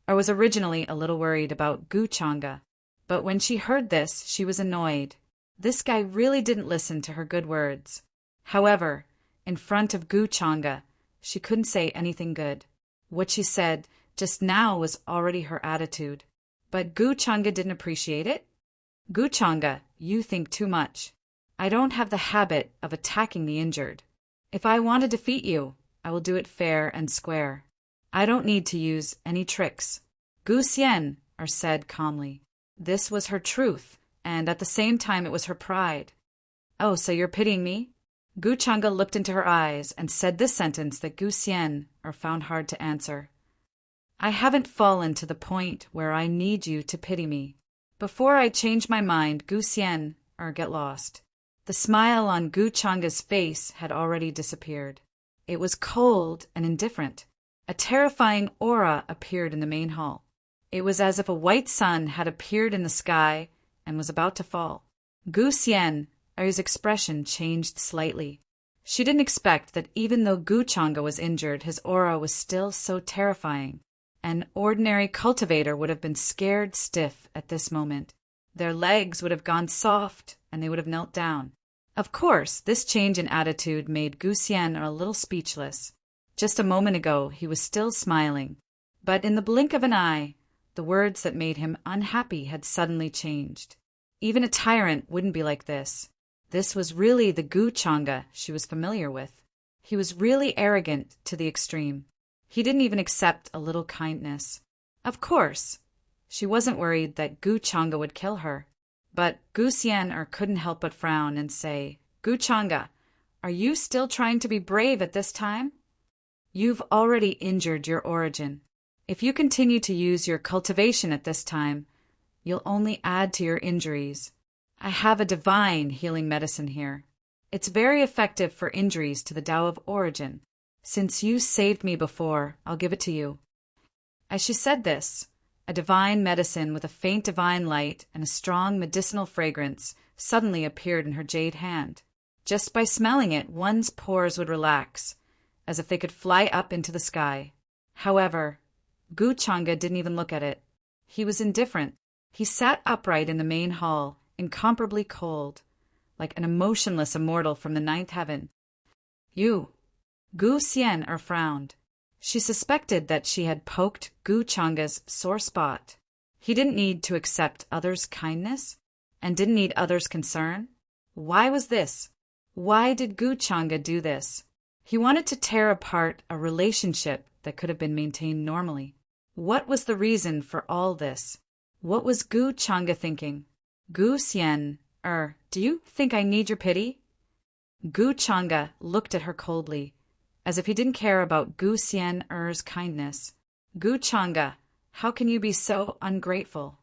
was originally a little worried about Gu Changa, but when she heard this, she was annoyed. This guy really didn't listen to her good words. However, in front of Gu Changa, she couldn't say anything good. What she said just now was already her attitude. But Gu Changa didn't appreciate it. "Gu Changa, you think too much. I don't have the habit of attacking the injured. If I want to defeat you, I will do it fair and square. I don't need to use any tricks," Gu Xian said calmly. This was her truth, and at the same time it was her pride. "Oh, so you're pitying me?" Gu Changa looked into her eyes and said this sentence that Gu Xian found hard to answer. "I haven't fallen to the point where I need you to pity me. Before I change my mind, Gu Xian, get lost." The smile on Gu Changa's face had already disappeared. It was cold and indifferent. A terrifying aura appeared in the main hall. It was as if a white sun had appeared in the sky and was about to fall. Gu Xian's expression changed slightly. She didn't expect that even though Gu Changa was injured, his aura was still so terrifying. An ordinary cultivator would have been scared stiff at this moment. Their legs would have gone soft, and they would have knelt down. Of course, this change in attitude made Gu Xian a little speechless. Just a moment ago, he was still smiling. But in the blink of an eye, the words that made him unhappy had suddenly changed. Even a tyrant wouldn't be like this. This was really the Gu Changa she was familiar with. He was really arrogant to the extreme. He didn't even accept a little kindness. Of course, she wasn't worried that Gu Changa would kill her. But Gu Xian couldn't help but frown and say, "Gu Changa, are you still trying to be brave at this time? You've already injured your origin. If you continue to use your cultivation at this time, you'll only add to your injuries. I have a divine healing medicine here. It's very effective for injuries to the Tao of origin. Since you saved me before, I'll give it to you." As she said this, a divine medicine with a faint divine light and a strong medicinal fragrance suddenly appeared in her jade hand. Just by smelling it, one's pores would relax, as if they could fly up into the sky. However, Gu Changa didn't even look at it. He was indifferent. He sat upright in the main hall, incomparably cold, like an emotionless immortal from the ninth heaven. "You." Gu Xian frowned. She suspected that she had poked Gu Changa's sore spot. He didn't need to accept others' kindness, and didn't need others' concern. Why was this? Why did Gu Changa do this? He wanted to tear apart a relationship that could have been maintained normally. What was the reason for all this? What was Gu Changa thinking? "Gu Xian, do you think I need your pity?" Gu Changa looked at her coldly, as if he didn't care about Gu Xian's kindness. "Gu Changa, how can you be so ungrateful?"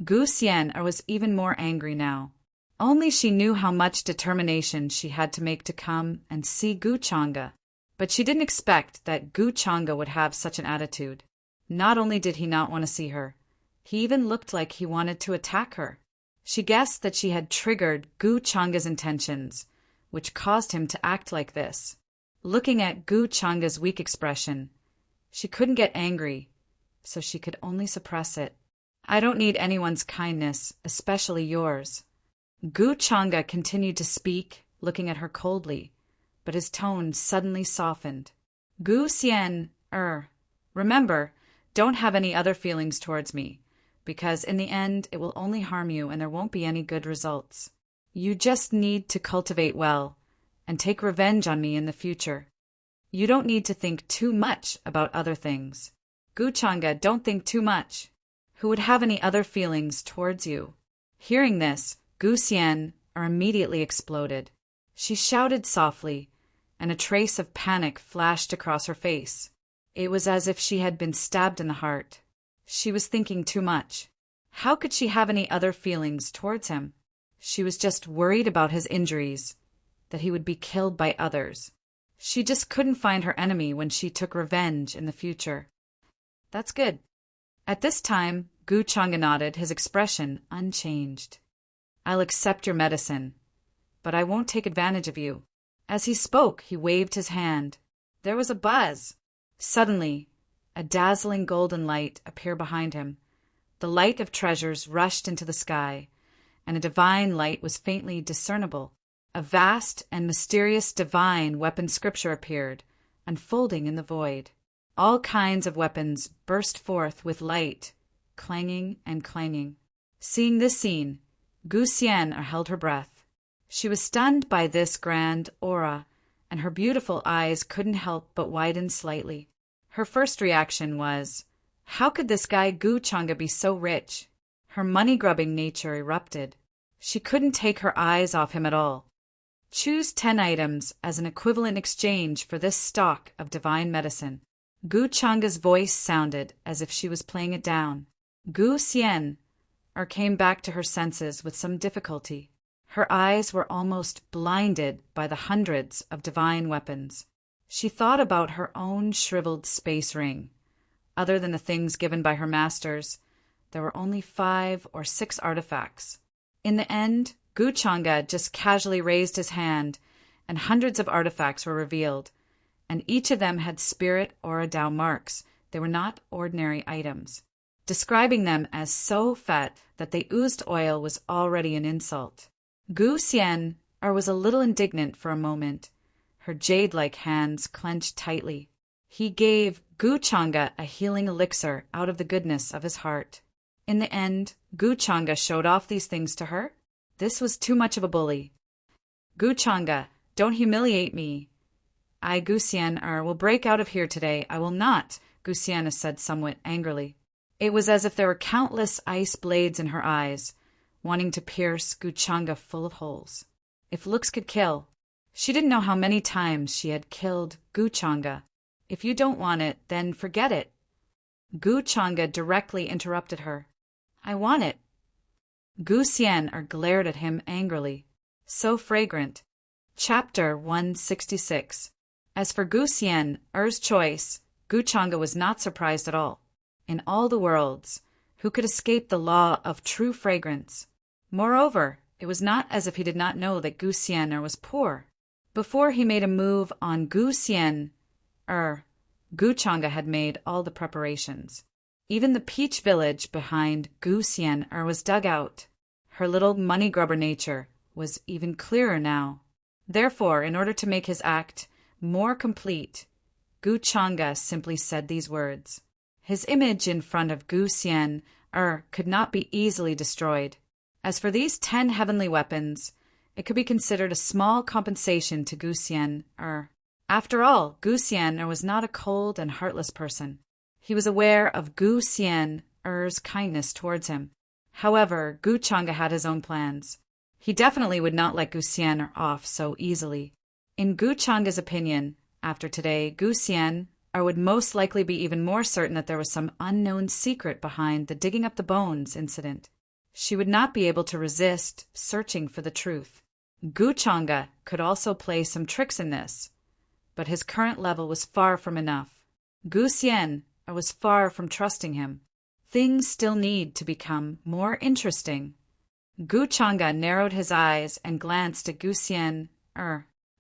Gu Xian was even more angry now. Only she knew how much determination she had to make to come and see Gu Changa, but she didn't expect that Gu Changa would have such an attitude. Not only did he not want to see her, he even looked like he wanted to attack her. She guessed that she had triggered Gu Changa's intentions, which caused him to act like this. Looking at Gu Changa's weak expression, she couldn't get angry, so she could only suppress it. I don't need anyone's kindness, especially yours. Gu Changa continued to speak, looking at her coldly, but his tone suddenly softened. Gu Xian, remember, don't have any other feelings towards me, because in the end it will only harm you and there won't be any good results. You just need to cultivate well and take revenge on me in the future. You don't need to think too much about other things. Gu Changa, don't think too much. Who would have any other feelings towards you? Hearing this, Gu Xian immediately exploded. She shouted softly, and a trace of panic flashed across her face. It was as if she had been stabbed in the heart. She was thinking too much. How could she have any other feelings towards him? She was just worried about his injuries, that he would be killed by others. She just couldn't find her enemy when she took revenge in the future. That's good. At this time, Gu Changa nodded, his expression unchanged. I'll accept your medicine, but I won't take advantage of you. As he spoke, he waved his hand. There was a buzz. Suddenly, a dazzling golden light appeared behind him. The light of treasures rushed into the sky, and a divine light was faintly discernible. A vast and mysterious divine weapon scripture appeared, unfolding in the void. All kinds of weapons burst forth with light, clanging and clanging. Seeing this scene, Gu Xian held her breath. She was stunned by this grand aura, and her beautiful eyes couldn't help but widen slightly. Her first reaction was, how could this guy Gu Changa be so rich? Her money-grubbing nature erupted. She couldn't take her eyes off him at all. Choose 10 items as an equivalent exchange for this stock of divine medicine. Gu Changa's voice sounded as if she was playing it down. Gu Xian came back to her senses with some difficulty. Her eyes were almost blinded by the hundreds of divine weapons. She thought about her own shriveled space ring. Other than the things given by her masters, there were only 5 or 6 artifacts. In the end, Gu Changa just casually raised his hand, and hundreds of artifacts were revealed, and each of them had spirit or Dao marks. They were not ordinary items. Describing them as so fat that they oozed oil was already an insult. Gu Xian was a little indignant for a moment. Her jade-like hands clenched tightly. He gave Gu Changa a healing elixir out of the goodness of his heart. In the end, Gu Changa showed off these things to her. This was too much of a bully. Gu Changa, don't humiliate me. I, Gu Xian, will break out of here today. I will not, Gu Xian said somewhat angrily. It was as if there were countless ice blades in her eyes, wanting to pierce Gu Changa full of holes. If looks could kill. She didn't know how many times she had killed Gu Changa. If you don't want it, then forget it. Gu Changa directly interrupted her. I want it. Gu Xian glared at him angrily. So fragrant. Chapter 166. As for Gu Xian's choice, Gu Changa was not surprised at all. In all the worlds, who could escape the law of true fragrance? Moreover, it was not as if he did not know that Gu Xian was poor. Before he made a move on Gu Xian, Gu Changa had made all the preparations. Even the peach village behind Gu Xian was dug out. Her little money-grubber nature was even clearer now. Therefore, in order to make his act more complete, Gu Changa simply said these words. His image in front of Gu Xian could not be easily destroyed. As for these 10 heavenly weapons, it could be considered a small compensation to Gu Xian. After all, Gu Xian was not a cold and heartless person. He was aware of Gu Xian's kindness towards him. However, Gu Changa had his own plans. He definitely would not let Gu Xian off so easily. In Gu Changa's opinion, after today, Gu Xian would most likely be even more certain that there was some unknown secret behind the digging up the bones incident. She would not be able to resist searching for the truth. Gu Changa could also play some tricks in this, but his current level was far from enough. Gu Xian was far from trusting him. Things still need to become more interesting. Gu Changa narrowed his eyes and glanced at Gu Xian.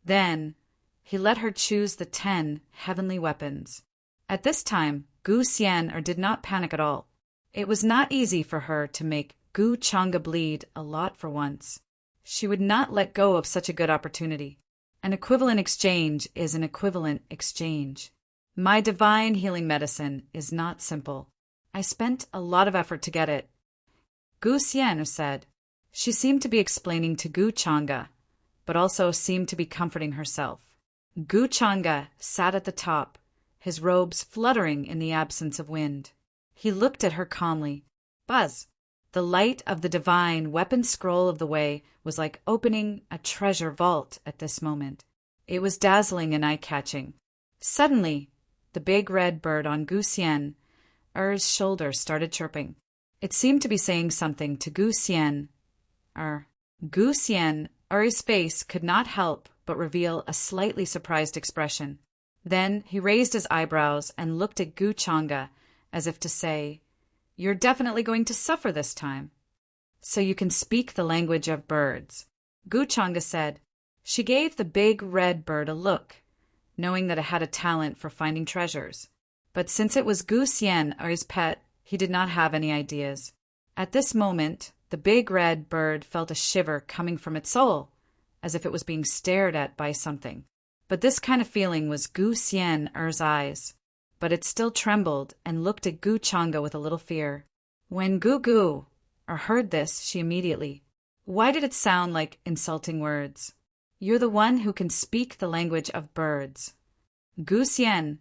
Then he let her choose the 10 heavenly weapons. At this time, Gu Xian did not panic at all. It was not easy for her to make Gu Changa bleed a lot for once. She would not let go of such a good opportunity. An equivalent exchange is an equivalent exchange. My divine healing medicine is not simple. I spent a lot of effort to get it. Gu Xian said. She seemed to be explaining to Gu Changa, but also seemed to be comforting herself. Gu Changa sat at the top, his robes fluttering in the absence of wind. He looked at her calmly. Buzz! The light of the divine weapon scroll of the way was like opening a treasure vault at this moment. It was dazzling and eye-catching. Suddenly, the big red bird on Gu Xian's shoulder started chirping. It seemed to be saying something to Gu Xian's face could not help but reveal a slightly surprised expression. Then he raised his eyebrows and looked at Gu Changa as if to say, "You're definitely going to suffer this time. So you can speak the language of birds." Gu Changa said. She gave the big red bird a look, knowing that it had a talent for finding treasures. But since it was Gu Xian's pet, he did not have any ideas. At this moment, the big red bird felt a shiver coming from its soul, as if it was being stared at by something. But this kind of feeling was Gu Xian's eyes. But it still trembled and looked at Gu Changa with a little fear. When Gu heard this, she immediately, "Why did it sound like insulting words? You're the one who can speak the language of birds." Gu Xian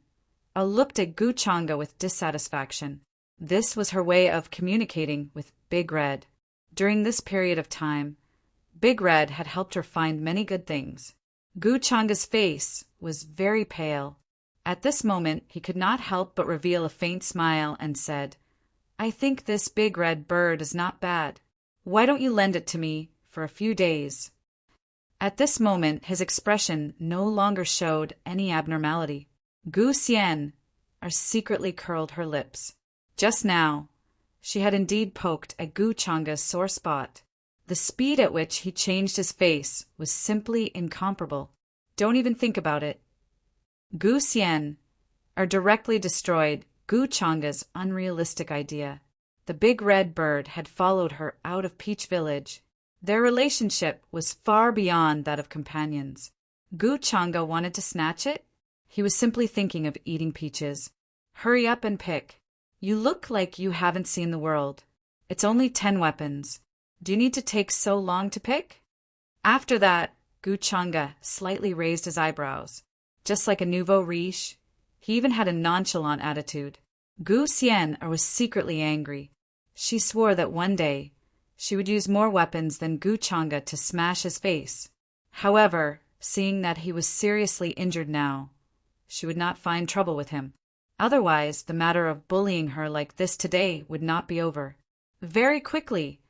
looked at Gu Changa with dissatisfaction. This was her way of communicating with Big Red. During this period of time, Big Red had helped her find many good things. Gu Changa's face was very pale. At this moment, he could not help but reveal a faint smile and said, "I think this big red bird is not bad. Why don't you lend it to me for a few days?" At this moment, his expression no longer showed any abnormality. Gu Xian secretly curled her lips. Just now, she had indeed poked at Gu Changa's sore spot. The speed at which he changed his face was simply incomparable. Don't even think about it. Gu Xian directly destroyed Gu Changa's unrealistic idea. The big red bird had followed her out of Peach Village. Their relationship was far beyond that of companions. Gu Changa wanted to snatch it. He was simply thinking of eating peaches. Hurry up and pick. You look like you haven't seen the world. It's only 10 weapons. Do you need to take so long to pick? After that, Gu Changa slightly raised his eyebrows. Just like a nouveau riche, he even had a nonchalant attitude. Gu Xian was secretly angry. She swore that one day she would use more weapons than Gu Changa to smash his face. However, seeing that he was seriously injured now, she would not find trouble with him. Otherwise, the matter of bullying her like this today would not be over. Very quickly,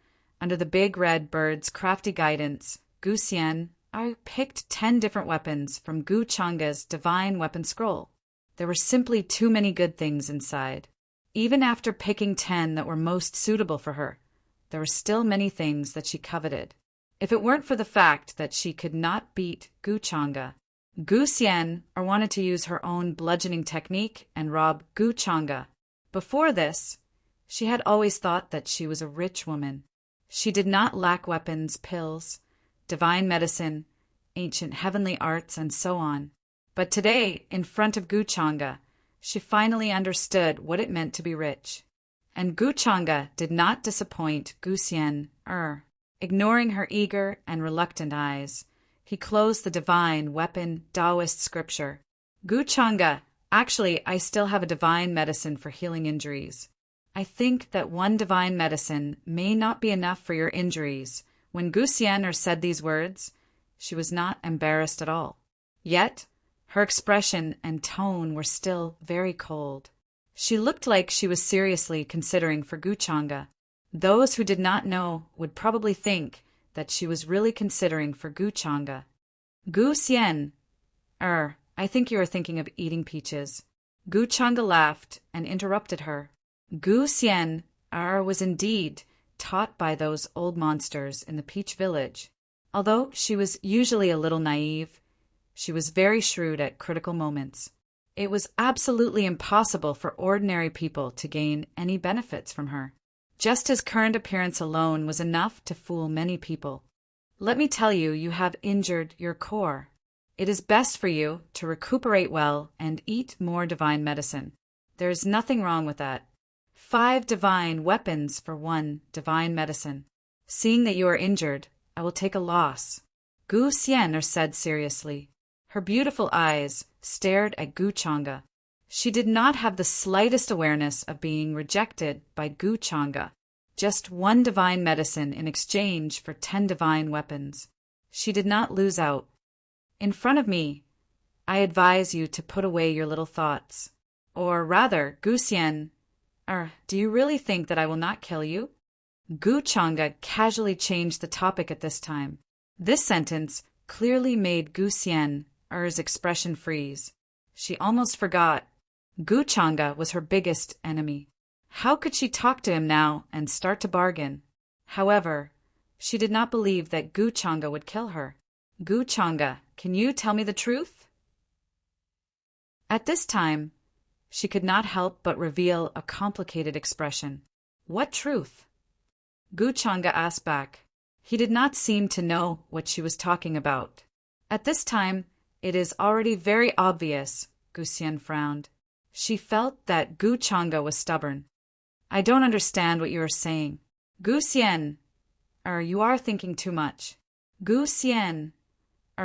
under the big red bird's crafty guidance, Gu Xian picked 10 different weapons from Gu Changa's divine weapon scroll. There were simply too many good things inside. Even after picking 10 that were most suitable for her, there were still many things that she coveted. If it weren't for the fact that she could not beat Gu Changa, Gu Xian wanted to use her own bludgeoning technique and rob Gu Changa. Before this, she had always thought that she was a rich woman. She did not lack weapons, pills, divine medicine, ancient heavenly arts, and so on. But today, in front of Gu Changa, she finally understood what it meant to be rich. And Gu Changa did not disappoint Gu Xian. Ignoring her eager and reluctant eyes, he closed the divine weapon Taoist scripture. Gu Changa, actually, I still have a divine medicine for healing injuries. I think that one divine medicine may not be enough for your injuries. When Gu Xian said these words, she was not embarrassed at all. Yet, her expression and tone were still very cold. She looked like she was seriously considering for Gu Changa. Those who did not know would probably think that she was really considering for Gu Changa. Gu Xian, I think you are thinking of eating peaches. Gu Changa laughed and interrupted her. Gu Xian was indeed taught by those old monsters in the Peach Village. Although she was usually a little naive, she was very shrewd at critical moments. It was absolutely impossible for ordinary people to gain any benefits from her. Just his current appearance alone was enough to fool many people. Let me tell you, you have injured your core. It is best for you to recuperate well and eat more divine medicine. There is nothing wrong with that. 5 divine weapons for 1 divine medicine. Seeing that you are injured, I will take a loss. Gu Xian said seriously. Her beautiful eyes stared at Gu Changa. She did not have the slightest awareness of being rejected by Gu Changa. Just 1 divine medicine in exchange for 10 divine weapons. She did not lose out. In front of me, I advise you to put away your little thoughts. Or rather, Gu Xian, do you really think that I will not kill you? Gu Changa casually changed the topic at this time. This sentence clearly made Gu Xian's expression freeze. She almost forgot. Gu Changa was her biggest enemy. How could she talk to him now and start to bargain? However, she did not believe that Gu Changa would kill her. Gu Changa, can you tell me the truth? At this time, she could not help but reveal a complicated expression. What truth? Gu Changa asked back. He did not seem to know what she was talking about. At this time, it is already very obvious, Gu Xian frowned. She felt that Gu Changa was stubborn. I don't understand what you are saying. Gu Xian, you are thinking too much. Gu Xian,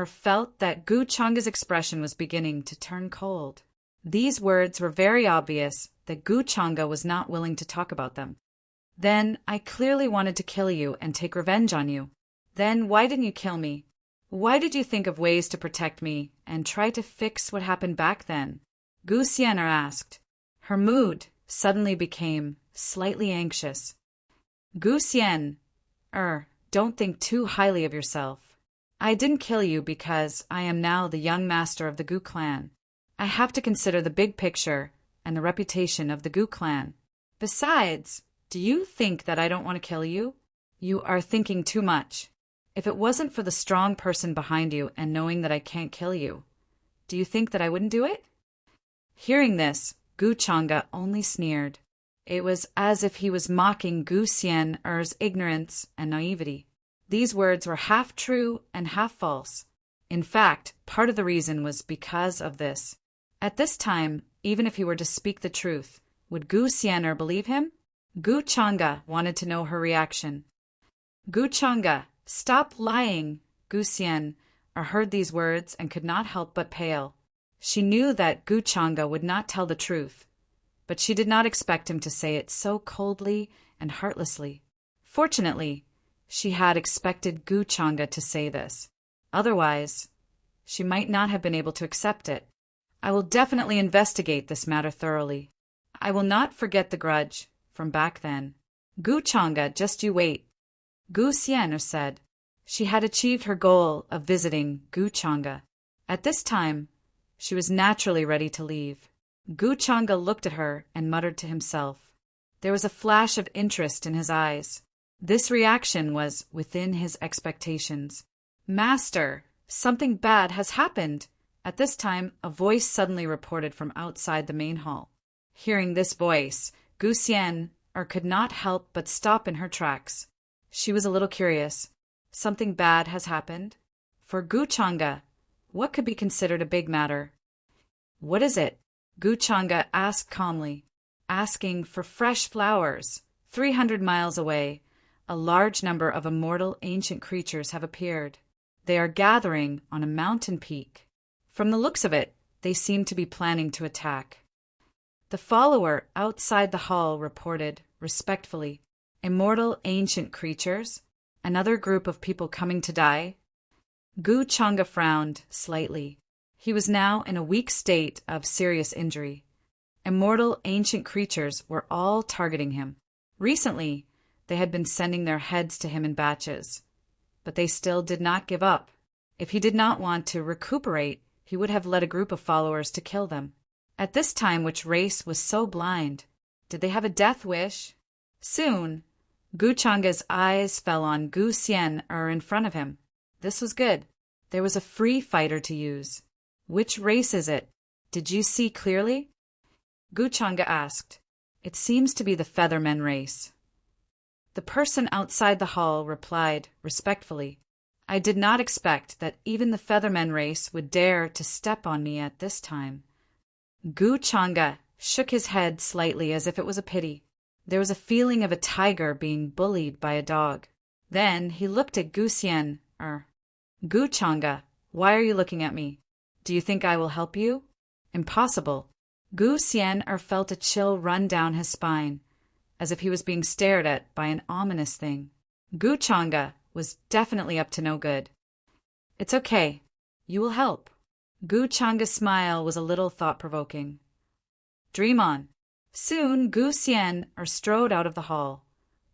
felt that Gu Changa's expression was beginning to turn cold. These words were very obvious that Gu Changa was not willing to talk about them. Then I clearly wanted to kill you and take revenge on you. Then why didn't you kill me? Why did you think of ways to protect me and try to fix what happened back then? Gu Xian asked. Her mood suddenly became slightly anxious. Gu Xian, don't think too highly of yourself. I didn't kill you because I am now the young master of the Gu clan. I have to consider the big picture and the reputation of the Gu clan. Besides, do you think that I don't want to kill you? You are thinking too much. If it wasn't for the strong person behind you and knowing that I can't kill you, do you think that I wouldn't do it? Hearing this, Gu Changa only sneered. It was as if he was mocking Gu Xian's ignorance and naivety. These words were half true and half false. In fact, part of the reason was because of this. At this time, even if he were to speak the truth, would Gu Xian believe him? Gu Changa wanted to know her reaction. Gu Changa, stop lying! Gu Xian heard these words and could not help but pale. She knew that Gu Changa would not tell the truth, but she did not expect him to say it so coldly and heartlessly. Fortunately, she had expected Gu Changa to say this. Otherwise, she might not have been able to accept it. I will definitely investigate this matter thoroughly. I will not forget the grudge from back then. Gu Changa, just you wait. Gu Xian said. She had achieved her goal of visiting Gu Changa. At this time, she was naturally ready to leave. Gu Changa looked at her and muttered to himself. There was a flash of interest in his eyes. This reaction was within his expectations. Master, something bad has happened. At this time, a voice suddenly reported from outside the main hall. Hearing this voice, Gu Xian could not help but stop in her tracks. She was a little curious. Something bad has happened? For Gu Changa, what could be considered a big matter? What is it? Gu Changa asked calmly. Asking for fresh flowers. 300 miles away, a large number of immortal ancient creatures have appeared. They are gathering on a mountain peak. From the looks of it, they seem to be planning to attack. The follower outside the hall reported, respectfully, immortal ancient creatures? Another group of people coming to die? Gu Changa frowned slightly. He was now in a weak state of serious injury. Immortal ancient creatures were all targeting him. Recently, they had been sending their heads to him in batches. But they still did not give up. If he did not want to recuperate, he would have led a group of followers to kill them. At this time, which race was so blind? Did they have a death wish? Soon, Gu Changa's eyes fell on Gu Xian in front of him. This was good. There was a free fighter to use. Which race is it? Did you see clearly? Gu Changa asked. It seems to be the Feathermen race. The person outside the hall replied respectfully. I did not expect that even the Feathermen race would dare to step on me at this time. Gu Changa shook his head slightly as if it was a pity. There was a feeling of a tiger being bullied by a dog. Then he looked at Gu Xian. Gu Changa, why are you looking at me? Do you think I will help you? Impossible. Gu Xian felt a chill run down his spine, as if he was being stared at by an ominous thing. Gu Changa was definitely up to no good. It's okay. You will help. Gu Changa's smile was a little thought-provoking. Dream on. Soon Gu Xian strode out of the hall,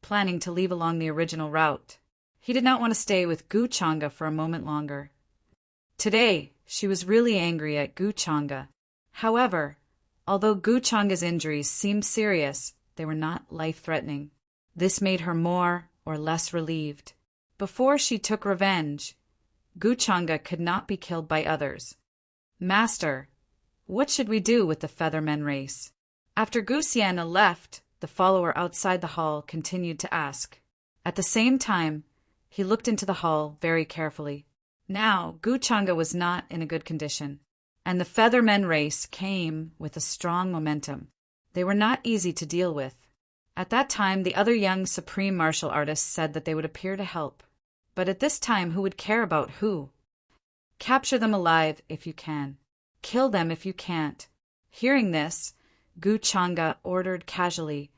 planning to leave along the original route. He did not want to stay with Gu Changa for a moment longer. Today, she was really angry at Gu Changa. However, although Gu Changa's injuries seemed serious, they were not life-threatening. This made her more or less relieved. Before she took revenge, Gu Changa could not be killed by others. Master, what should we do with the Feathermen race? After Gu Xian left, the follower outside the hall continued to ask. At the same time, he looked into the hall very carefully. Now, Gu Changa was not in a good condition, and the Feathermen race came with a strong momentum. They were not easy to deal with. At that time, the other young supreme martial artists said that they would appear to help. But at this time, who would care about who? Capture them alive if you can. Kill them if you can't. Hearing this, Gu Changa ordered casually,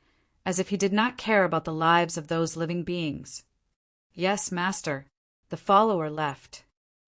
as if he did not care about the lives of those living beings. Yes, master. The follower left.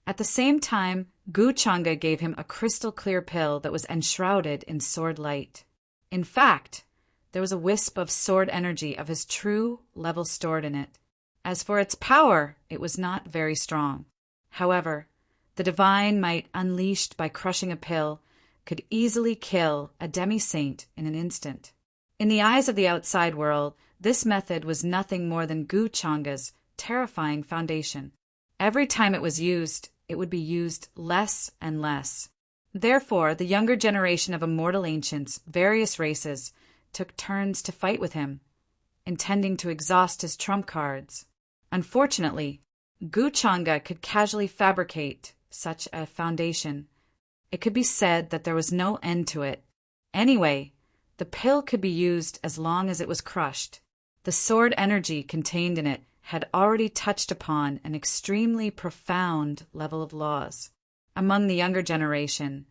At the same time, Gu Changa gave him a crystal-clear pill that was enshrouded in sword light. In fact, there was a wisp of sword energy of his true level stored in it. As for its power, it was not very strong. However, the divine might unleashed by crushing a pill could easily kill a demi-saint in an instant. In the eyes of the outside world, this method was nothing more than Gu Changa's terrifying foundation. Every time it was used, it would be used less and less. Therefore, the younger generation of immortal ancients, various races, took turns to fight with him, intending to exhaust his trump cards. Unfortunately, Gu Changa could casually fabricate such a foundation. It could be said that there was no end to it. Anyway, the pill could be used as long as it was crushed. The sword energy contained in it had already touched upon an extremely profound level of laws. Among the younger generation,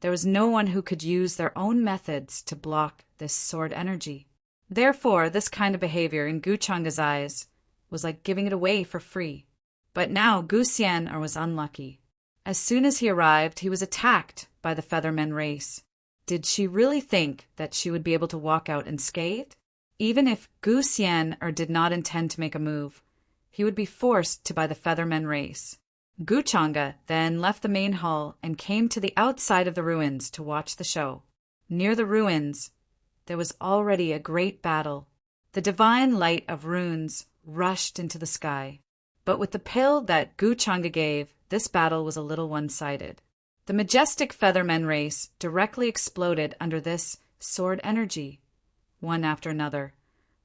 there was no one who could use their own methods to block this sword energy. Therefore, this kind of behavior in Gu Changa's eyes was like giving it away for free. But now Gu Xian was unlucky. As soon as he arrived, he was attacked by the Feathermen race. Did she really think that she would be able to walk out unscathed? Even if Gu Xian did not intend to make a move, he would be forced to by the Feathermen race. Gu Changa then left the main hall and came to the outside of the ruins to watch the show. Near the ruins, there was already a great battle. The divine light of runes rushed into the sky. But with the pill that Gu Changa gave, this battle was a little one-sided. The majestic Feathermen race directly exploded under this sword energy, one after another,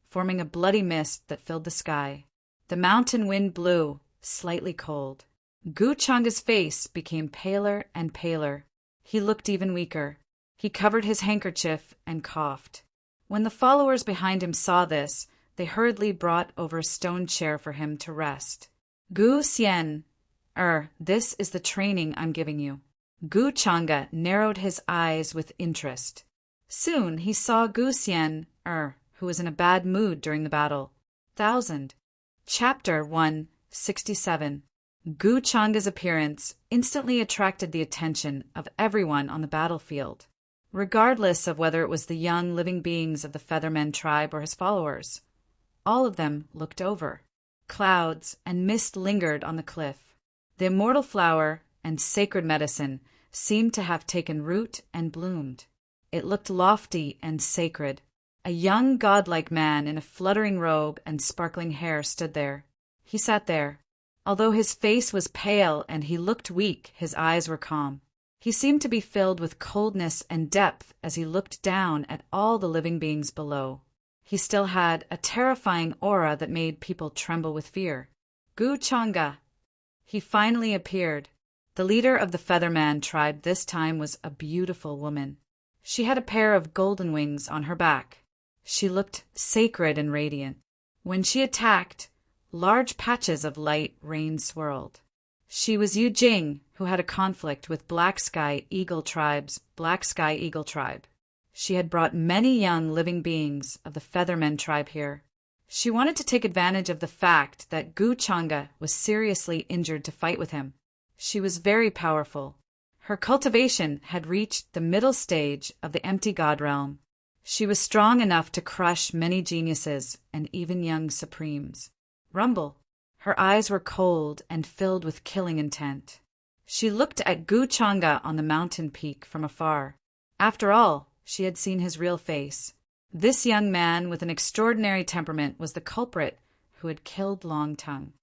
forming a bloody mist that filled the sky. The mountain wind blew, slightly cold. Gu Changa's face became paler and paler. He looked even weaker. He covered his handkerchief and coughed. When the followers behind him saw this, they hurriedly brought over a stone chair for him to rest. Gu Xian, this is the training I'm giving you. Gu Changa narrowed his eyes with interest. Soon he saw Gu Xian, who was in a bad mood during the battle. Chapter 167. Gu Changa's appearance instantly attracted the attention of everyone on the battlefield, regardless of whether it was the young living beings of the Feathermen tribe or his followers. All of them looked over. Clouds and mist lingered on the cliff. The immortal flower and sacred medicine seemed to have taken root and bloomed. It looked lofty and sacred. A young godlike man in a fluttering robe and sparkling hair stood there. He sat there. Although his face was pale and he looked weak, his eyes were calm. He seemed to be filled with coldness and depth as he looked down at all the living beings below. He still had a terrifying aura that made people tremble with fear. Gu Changa! He finally appeared. The leader of the Featherman tribe this time was a beautiful woman. She had a pair of golden wings on her back. She looked sacred and radiant. When she attacked, large patches of light rain swirled. She was Yu Jing, who had a conflict with Black Sky Eagle Tribe's Black Sky Eagle Tribe. She had brought many young living beings of the Feathermen tribe here. She wanted to take advantage of the fact that Gu Changa was seriously injured to fight with him. She was very powerful. Her cultivation had reached the middle stage of the empty god realm. She was strong enough to crush many geniuses and even young supremes. Rumble. Her eyes were cold and filled with killing intent. She looked at Gu Changa on the mountain peak from afar. After all, she had seen his real face. This young man with an extraordinary temperament was the culprit who had killed Long Tongue.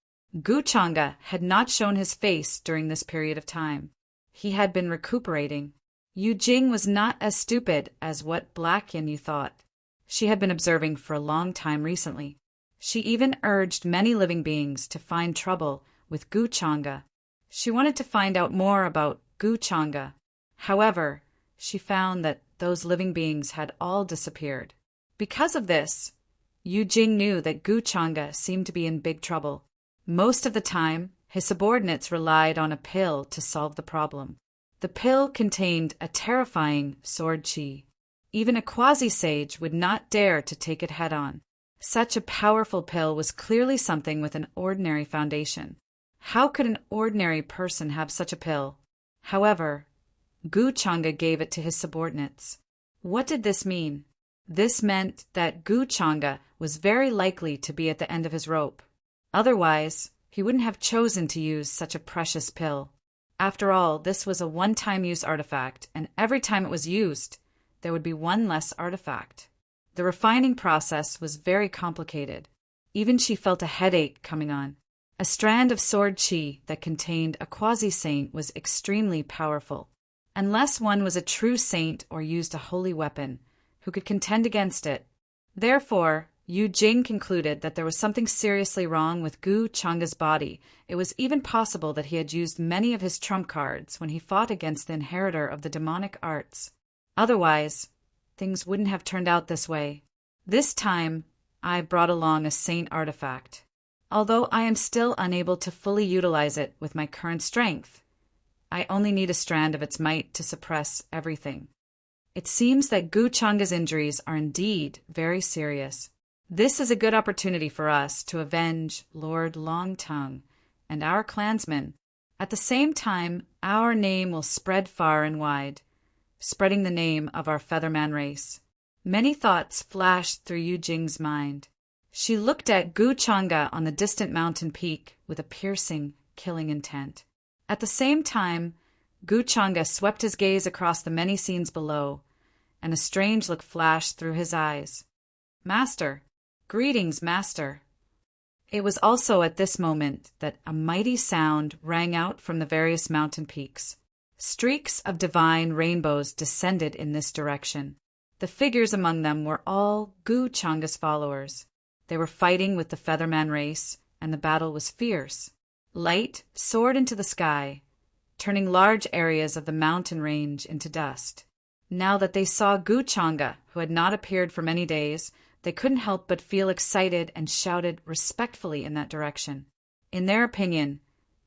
Gu Changa had not shown his face during this period of time. He had been recuperating. Yu Jing was not as stupid as what Black Yin Yu thought. She had been observing for a long time recently. She even urged many living beings to find trouble with Gu Changa. She wanted to find out more about Gu Changa. However, she found that those living beings had all disappeared. Because of this, Yu Jing knew that Gu Changa seemed to be in big trouble. Most of the time, his subordinates relied on a pill to solve the problem. The pill contained a terrifying sword chi. Even a quasi-sage would not dare to take it head-on. Such a powerful pill was clearly something with an ordinary foundation. How could an ordinary person have such a pill? However, Gu Changa gave it to his subordinates. What did this mean? This meant that Gu Changa was very likely to be at the end of his rope. Otherwise, he wouldn't have chosen to use such a precious pill. After all, this was a one-time use artifact, and every time it was used, there would be one less artifact. The refining process was very complicated. Even she felt a headache coming on. A strand of sword chi that contained a quasi-saint was extremely powerful. Unless one was a true saint or used a holy weapon, who could contend against it. Therefore, Yu Jing concluded that there was something seriously wrong with Gu Changa's body. It was even possible that he had used many of his trump cards when he fought against the inheritor of the demonic arts. Otherwise, things wouldn't have turned out this way. This time, I brought along a saint artifact. Although I am still unable to fully utilize it with my current strength, I only need a strand of its might to suppress everything. It seems that Gu Changa's injuries are indeed very serious. This is a good opportunity for us to avenge Lord Long Tongue and our clansmen. At the same time, our name will spread far and wide, spreading the name of our Featherman race. Many thoughts flashed through Yu Jing's mind. She looked at Gu Changa on the distant mountain peak with a piercing, killing intent. At the same time, Gu Changa swept his gaze across the many scenes below, and a strange look flashed through his eyes. Master! Greetings, Master! It was also at this moment that a mighty sound rang out from the various mountain peaks. Streaks of divine rainbows descended in this direction. The figures among them were all Gu Changa's followers. They were fighting with the Featherman race, and the battle was fierce. Light soared into the sky, turning large areas of the mountain range into dust. Now that they saw Gu Changa, who had not appeared for many days, they couldn't help but feel excited and shouted respectfully in that direction. In their opinion,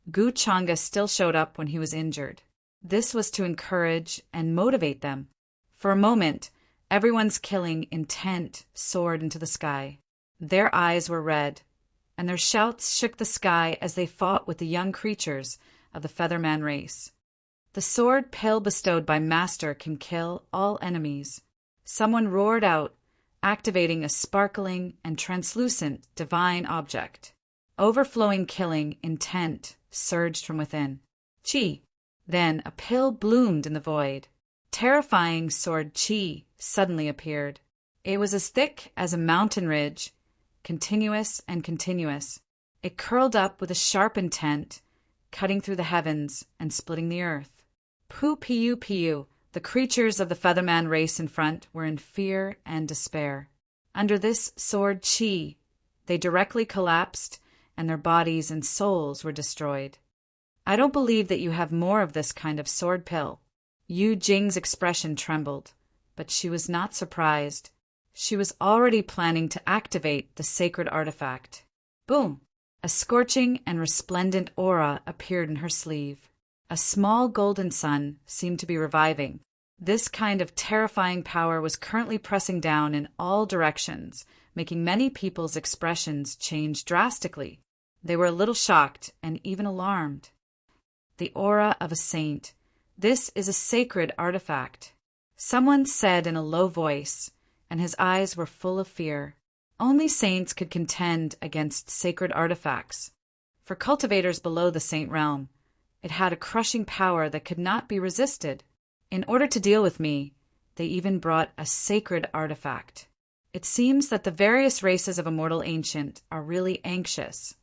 Gu Changa still showed up when he was injured. This was to encourage and motivate them. For a moment, everyone's killing intent soared into the sky. Their eyes were red, and their shouts shook the sky as they fought with the young creatures of the Featherman race. The sword pill bestowed by Master can kill all enemies. Someone roared out, activating a sparkling and translucent divine object. Overflowing killing intent surged from within. Chi! Then a pill bloomed in the void. terrifying sword Qi suddenly appeared. It was as thick as a mountain ridge, continuous and continuous. It curled up with a sharp intent, cutting through the heavens and splitting the earth. Pu. The creatures of the Featherman race in front were in fear and despair. Under this sword Qi, they directly collapsed, and their bodies and souls were destroyed. I don't believe that you have more of this kind of sword pill. Yu Jing's expression trembled, but she was not surprised. She was already planning to activate the sacred artifact. Boom! A scorching and resplendent aura appeared in her sleeve. A small golden sun seemed to be reviving. This kind of terrifying power was currently pressing down in all directions, making many people's expressions change drastically. They were a little shocked and even alarmed. The aura of a saint. This is a sacred artifact. Someone said in a low voice, and his eyes were full of fear. Only saints could contend against sacred artifacts. For cultivators below the saint realm, it had a crushing power that could not be resisted. In order to deal with me, they even brought a sacred artifact. It seems that the various races of Immortal Ancient are really anxious.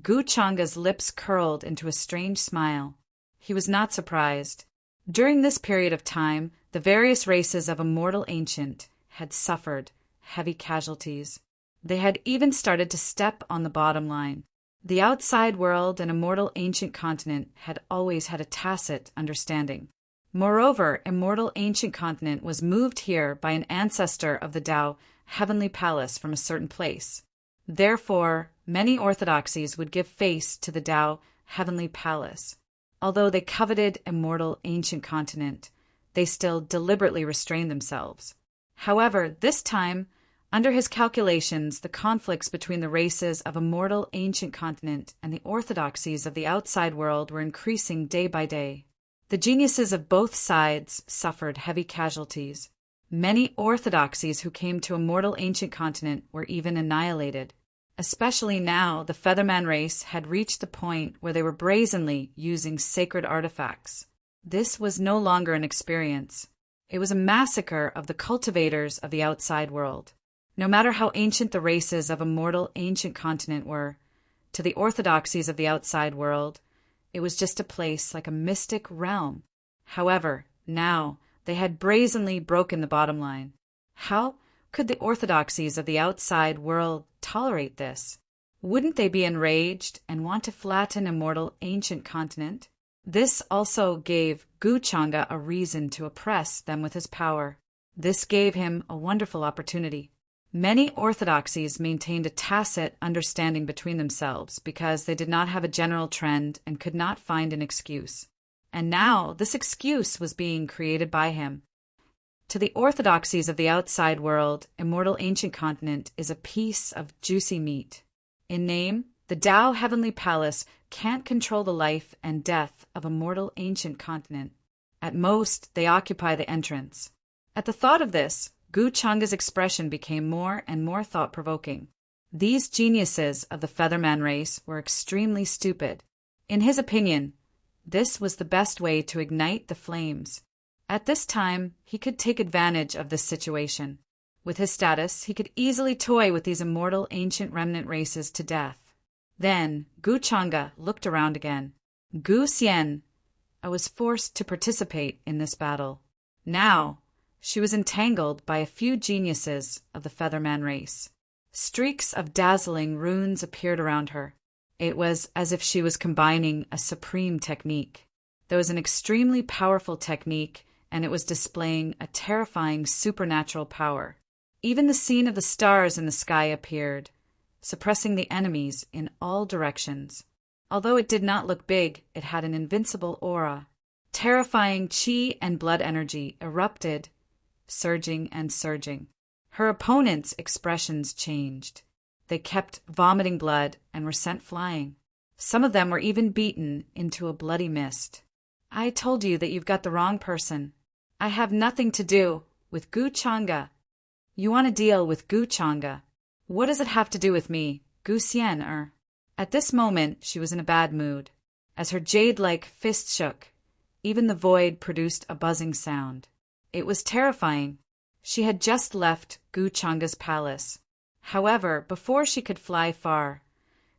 Gu Changa's lips curled into a strange smile. He was not surprised. During this period of time, the various races of Immortal Ancient had suffered heavy casualties. They had even started to step on the bottom line. The outside world and Immortal Ancient Continent had always had a tacit understanding. Moreover, Immortal Ancient Continent was moved here by an ancestor of the Tao Heavenly Palace from a certain place. Therefore, many orthodoxies would give face to the Tao Heavenly Palace. Although they coveted Immortal Ancient Continent, they still deliberately restrained themselves. However, this time, under his calculations, the conflicts between the races of Immortal Ancient Continent and the orthodoxies of the outside world were increasing day by day. The geniuses of both sides suffered heavy casualties. Many orthodoxies who came to Immortal Ancient Continent were even annihilated. Especially now, the Featherman race had reached the point where they were brazenly using sacred artifacts. This was no longer an experience. It was a massacre of the cultivators of the outside world. No matter how ancient the races of Immortal Ancient Continent were, to the orthodoxies of the outside world, it was just a place like a mystic realm. However, now they had brazenly broken the bottom line. How could the orthodoxies of the outside world tolerate this? Wouldn't they be enraged and want to flatten Immortal Ancient Continent? This also gave Gu Changa a reason to oppress them with his power. This gave him a wonderful opportunity. Many orthodoxies maintained a tacit understanding between themselves because they did not have a general trend and could not find an excuse. And now this excuse was being created by him. To the orthodoxies of the outside world, Immortal Ancient Continent is a piece of juicy meat. In name, the Tao Heavenly Palace can't control the life and death of Immortal Ancient Continent. At most, they occupy the entrance. At the thought of this, Gu Changa's expression became more and more thought-provoking. These geniuses of the Featherman race were extremely stupid. In his opinion, this was the best way to ignite the flames. At this time, he could take advantage of this situation. With his status, he could easily toy with these Immortal Ancient Remnant races to death. Then, Gu Changa looked around again. Gu Xian, I was forced to participate in this battle. Now, she was entangled by a few geniuses of the Featherman race. Streaks of dazzling runes appeared around her. It was as if she was combining a supreme technique. There was an extremely powerful technique, and it was displaying a terrifying supernatural power. Even the scene of the stars in the sky appeared, suppressing the enemies in all directions. Although it did not look big, it had an invincible aura. Terrifying chi and blood energy erupted, surging and surging. Her opponents' expressions changed. They kept vomiting blood and were sent flying. Some of them were even beaten into a bloody mist. I told you that you've got the wrong person. I have nothing to do with Gu Changa. You want to deal with Gu Changa. What does it have to do with me, Gu Xian? At this moment, she was in a bad mood. As her jade-like fist shook, Even the void produced a buzzing sound. It was terrifying. She had just left Gu Changa's palace. However, before she could fly far,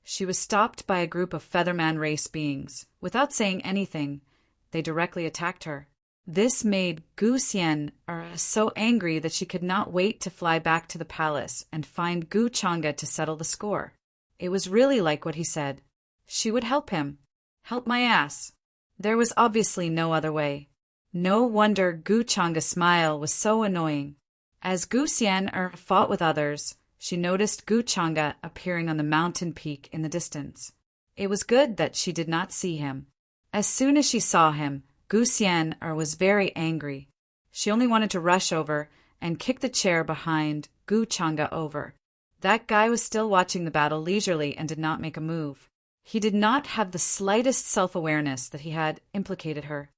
she was stopped by a group of Featherman race beings. Without saying anything, they directly attacked her. This made Gu Xian so angry that she could not wait to fly back to the palace and find Gu Changa to settle the score. It was really like what he said. She would help him. Help my ass. There was obviously no other way. No wonder Gu Changa's smile was so annoying. As Gu Xian fought with others, she noticed Gu Changa appearing on the mountain peak in the distance. It was good that she did not see him. As soon as she saw him, Gu Xian was very angry. She only wanted to rush over and kick the chair behind Gu Changa over. That guy was still watching the battle leisurely and did not make a move. He did not have the slightest self-awareness that he had implicated her.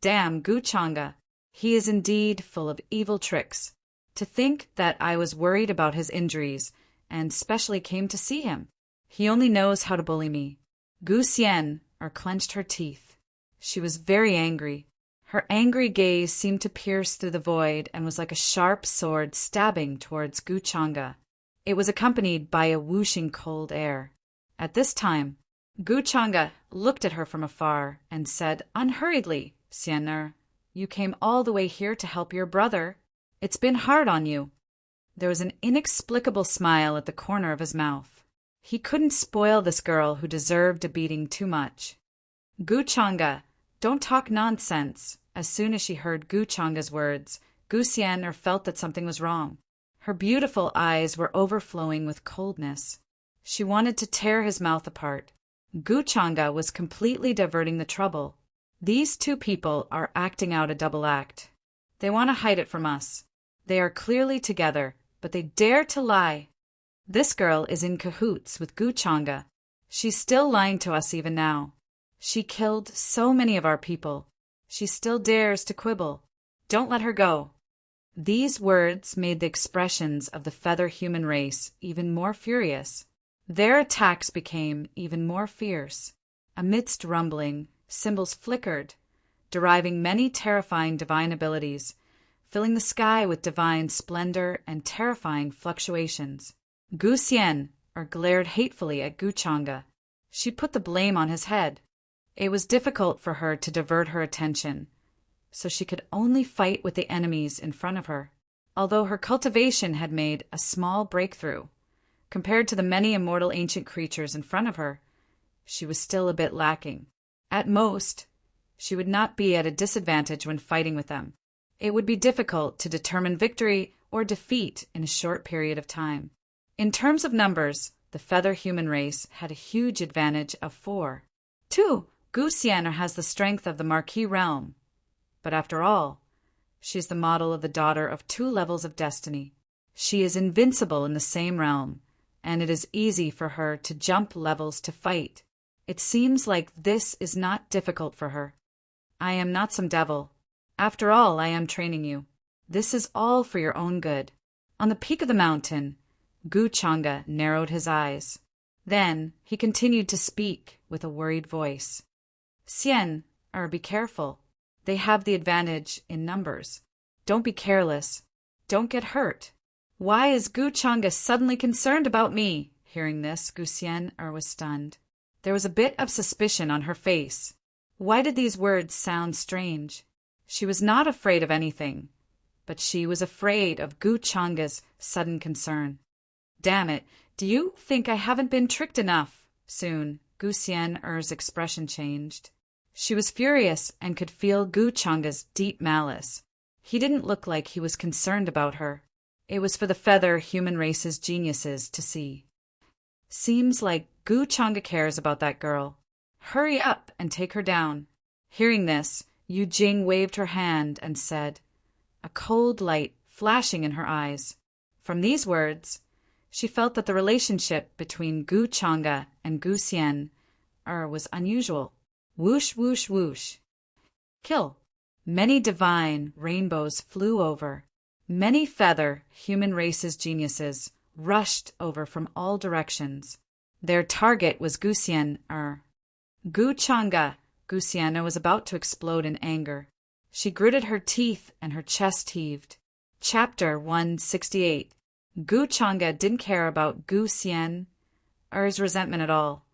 Damn Gu Changa. He is indeed full of evil tricks. To think that I was worried about his injuries and specially came to see him. He only knows how to bully me. Gu Xian clenched her teeth. She was very angry. Her angry gaze seemed to pierce through the void and was like a sharp sword stabbing towards Gu Changa. It was accompanied by a whooshing cold air. At this time, Gu Changa looked at her from afar and said unhurriedly, Xian, you came all the way here to help your brother. It's been hard on you. There was an inexplicable smile at the corner of his mouth. He couldn't spoil this girl who deserved a beating too much. Gu Changa, don't talk nonsense. As soon as she heard Gu Changa's words, Gu Xian felt that something was wrong. Her beautiful eyes were overflowing with coldness. She wanted to tear his mouth apart. Gu Changa was completely diverting the trouble. These two people are acting out a double act. They want to hide it from us. They are clearly together, but they dare to lie. This girl is in cahoots with Gu Changa. She's still lying to us even now. She killed so many of our people. She still dares to quibble. Don't let her go. These words made the expressions of the feather human race even more furious. Their attacks became even more fierce. Amidst rumbling, symbols flickered, deriving many terrifying divine abilities, filling the sky with divine splendor and terrifying fluctuations. Gu Xian glared hatefully at Gu Changa. She put the blame on his head. It was difficult for her to divert her attention, so she could only fight with the enemies in front of her. Although her cultivation had made a small breakthrough, compared to the many immortal ancient creatures in front of her, she was still a bit lacking. At most, she would not be at a disadvantage when fighting with them. It would be difficult to determine victory or defeat in a short period of time. In terms of numbers, the feather human race had a huge advantage of 4. 2. Gu Xian has the strength of the Marquis realm. But after all, she's the model of the daughter of 2 levels of destiny. She is invincible in the same realm, and it is easy for her to jump levels to fight. It seems like this is not difficult for her. I am not some devil. After all, I am training you. This is all for your own good. On the peak of the mountain, Gu Changa narrowed his eyes. Then he continued to speak with a worried voice. Xian, be careful. They have the advantage in numbers. Don't be careless. Don't get hurt. Why is Gu Changa suddenly concerned about me? Hearing this, Gu Xian was stunned. There was a bit of suspicion on her face. Why did these words sound strange? She was not afraid of anything, but she was afraid of Gu Changa's sudden concern. Damn it, do you think I haven't been tricked enough? Soon, Gu Xian's expression changed. She was furious and could feel Gu Changa's deep malice. He didn't look like he was concerned about her. It was for the feather human race's geniuses to see. Seems like Gu Changa cares about that girl. Hurry up and take her down. Hearing this, Yu Jing waved her hand and said, a cold light flashing in her eyes. From these words, she felt that the relationship between Gu Changa and Gu Xian was unusual. Whoosh, whoosh, whoosh. Kill. Many divine rainbows flew over. Many feather human race's geniuses rushed over from all directions. Their target was Gu Xian. Gu Changa Gu Xian'er was about to explode in anger. She gritted her teeth and her chest heaved. Chapter 168. Gu Chang'e didn't care about Gu Xian'er's resentment at all,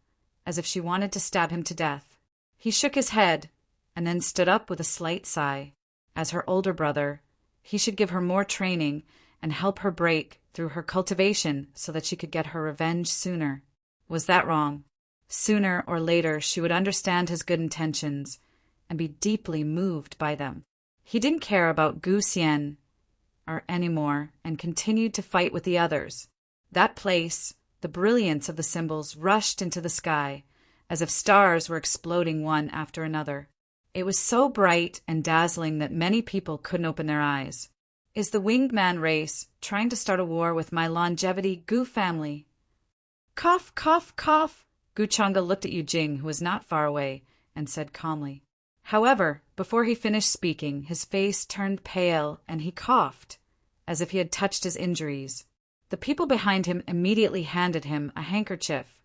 as if she wanted to stab him to death. He shook his head, and then stood up with a slight sigh. As her older brother, he should give her more training and help her break through her cultivation so that she could get her revenge sooner. Was that wrong? Sooner or later she would understand his good intentions and be deeply moved by them. He didn't care about Gu Xian'er anymore and continued to fight with the others. That place, the brilliance of the symbols rushed into the sky, as if stars were exploding one after another. It was so bright and dazzling that many people couldn't open their eyes. Is the winged man race trying to start a war with my longevity Gu family? Cough, cough, cough. Gu Chang'e looked at Yu Jing, who was not far away, and said calmly. However, before he finished speaking, his face turned pale and he coughed, as if he had touched his injuries. The people behind him immediately handed him a handkerchief,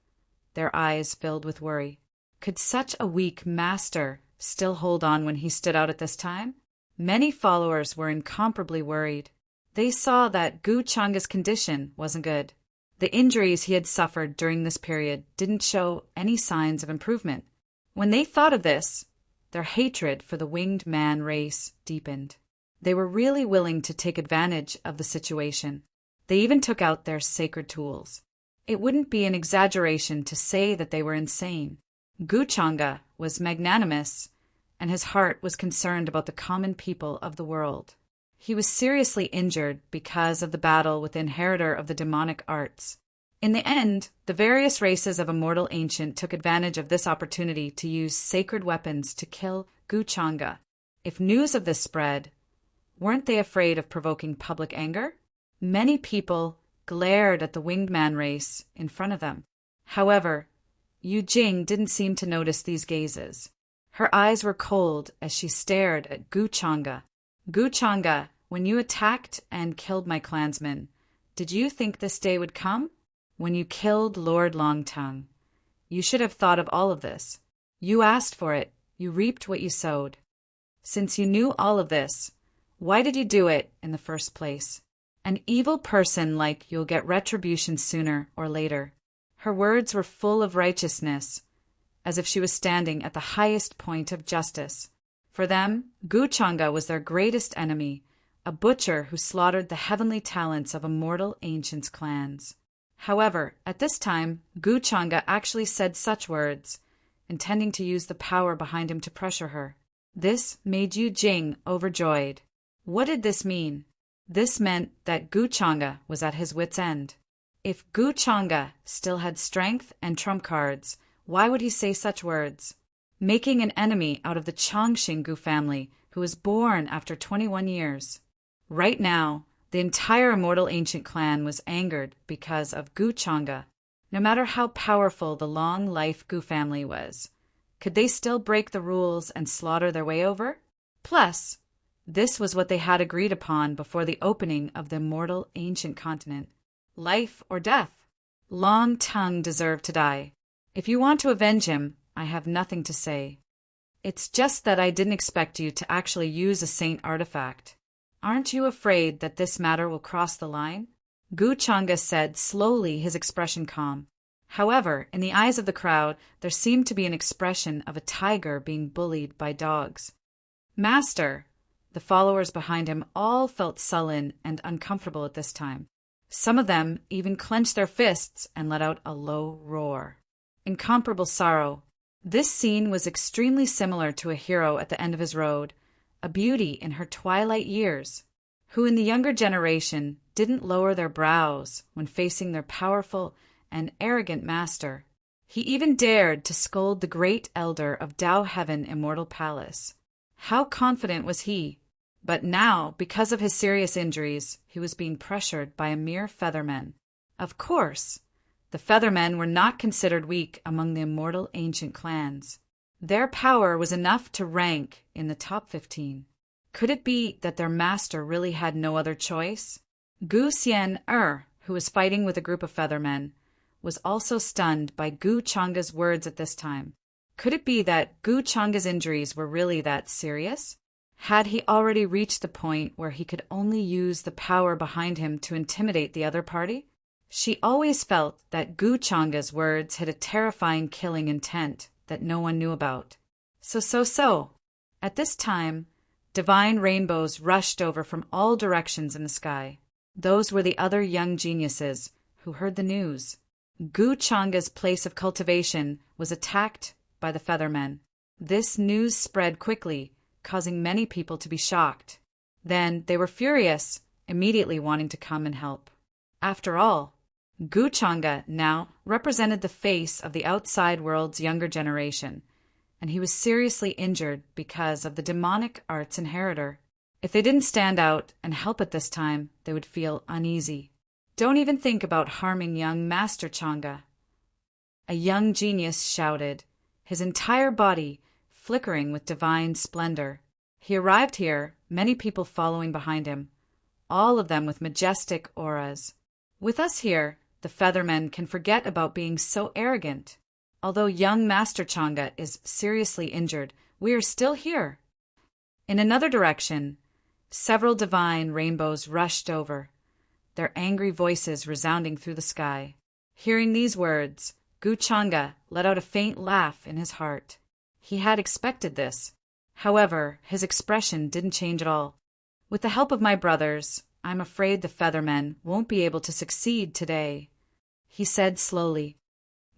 their eyes filled with worry. Could such a weak master still hold on when he stood out at this time? Many followers were incomparably worried. They saw that Gu Chang'e's condition wasn't good. The injuries he had suffered during this period didn't show any signs of improvement. When they thought of this, their hatred for the winged man race deepened. They were really willing to take advantage of the situation. They even took out their sacred tools. It wouldn't be an exaggeration to say that they were insane. Gu Chang'e was magnanimous, and his heart was concerned about the common people of the world. He was seriously injured because of the battle with the inheritor of the demonic arts. In the end, the various races of Immortal Ancient took advantage of this opportunity to use sacred weapons to kill Gu Chang'e. If news of this spread, weren't they afraid of provoking public anger? Many people glared at the winged man race in front of them. However, Yu Jing didn't seem to notice these gazes. Her eyes were cold as she stared at Gu Chang'e. Gu Chang'e, when you attacked and killed my clansmen, did you think this day would come? When you killed Lord Longtongue, you should have thought of all of this. You asked for it. You reaped what you sowed. Since you knew all of this, why did you do it in the first place? An evil person like you'll get retribution sooner or later. Her words were full of righteousness, as if she was standing at the highest point of justice. For them, Gu Chang'e was their greatest enemy, a butcher who slaughtered the heavenly talents of Immortal Ancients' clans. However, at this time, Gu Chang'e actually said such words, intending to use the power behind him to pressure her. This made Yu Jing overjoyed. What did this mean? This meant that Gu Chang'e was at his wit's end. If Gu Chang'e still had strength and trump cards, why would he say such words? Making an enemy out of the Changxing Gu family, who was born after 21 years. Right now, the entire Immortal Ancient clan was angered because of Gu Chang'e. No matter how powerful the long-life Gu family was, could they still break the rules and slaughter their way over? Plus, this was what they had agreed upon before the opening of the Immortal Ancient continent. Life or death. Long Tongue deserved to die. If you want to avenge him, I have nothing to say. It's just that I didn't expect you to actually use a saint artifact. Aren't you afraid that this matter will cross the line? Gu Chang'e said, slowly, his expression calm. However, in the eyes of the crowd, there seemed to be an expression of a tiger being bullied by dogs. Master! The followers behind him all felt sullen and uncomfortable at this time. Some of them even clenched their fists and let out a low roar. Incomparable sorrow. This scene was extremely similar to a hero at the end of his road, a beauty in her twilight years, who in the younger generation didn't lower their brows when facing their powerful and arrogant master. He even dared to scold the great elder of Dao Heaven Immortal Palace. How confident was he? But now, because of his serious injuries, he was being pressured by a mere featherman. Of course, the feathermen were not considered weak among the Immortal Ancient clans. Their power was enough to rank in the top 15. Could it be that their master really had no other choice? Gu Xian'er, who was fighting with a group of feathermen, was also stunned by Gu Chang'e's words at this time. Could it be that Gu Changa's injuries were really that serious? Had he already reached the point where he could only use the power behind him to intimidate the other party? She always felt that Gu Changa's words had a terrifying killing intent that no one knew about. So. At this time, divine rainbows rushed over from all directions in the sky. Those were the other young geniuses who heard the news. Gu Changa's place of cultivation was attacked by the Feathermen. This news spread quickly, causing many people to be shocked. Then they were furious, immediately wanting to come and help. After all, Gu Changa now represented the face of the outside world's younger generation, and he was seriously injured because of the demonic arts inheritor. If they didn't stand out and help at this time, they would feel uneasy. Don't even think about harming young Master Changa. A young genius shouted, his entire body flickering with divine splendor. He arrived here, many people following behind him, all of them with majestic auras. With us here, the Feathermen can forget about being so arrogant. Although young Master Changa is seriously injured, we are still here. In another direction, several divine rainbows rushed over, their angry voices resounding through the sky. Hearing these words, Gu Changa let out a faint laugh in his heart. He had expected this. However, his expression didn't change at all. With the help of my brothers, I'm afraid the Feathermen won't be able to succeed today, he said slowly.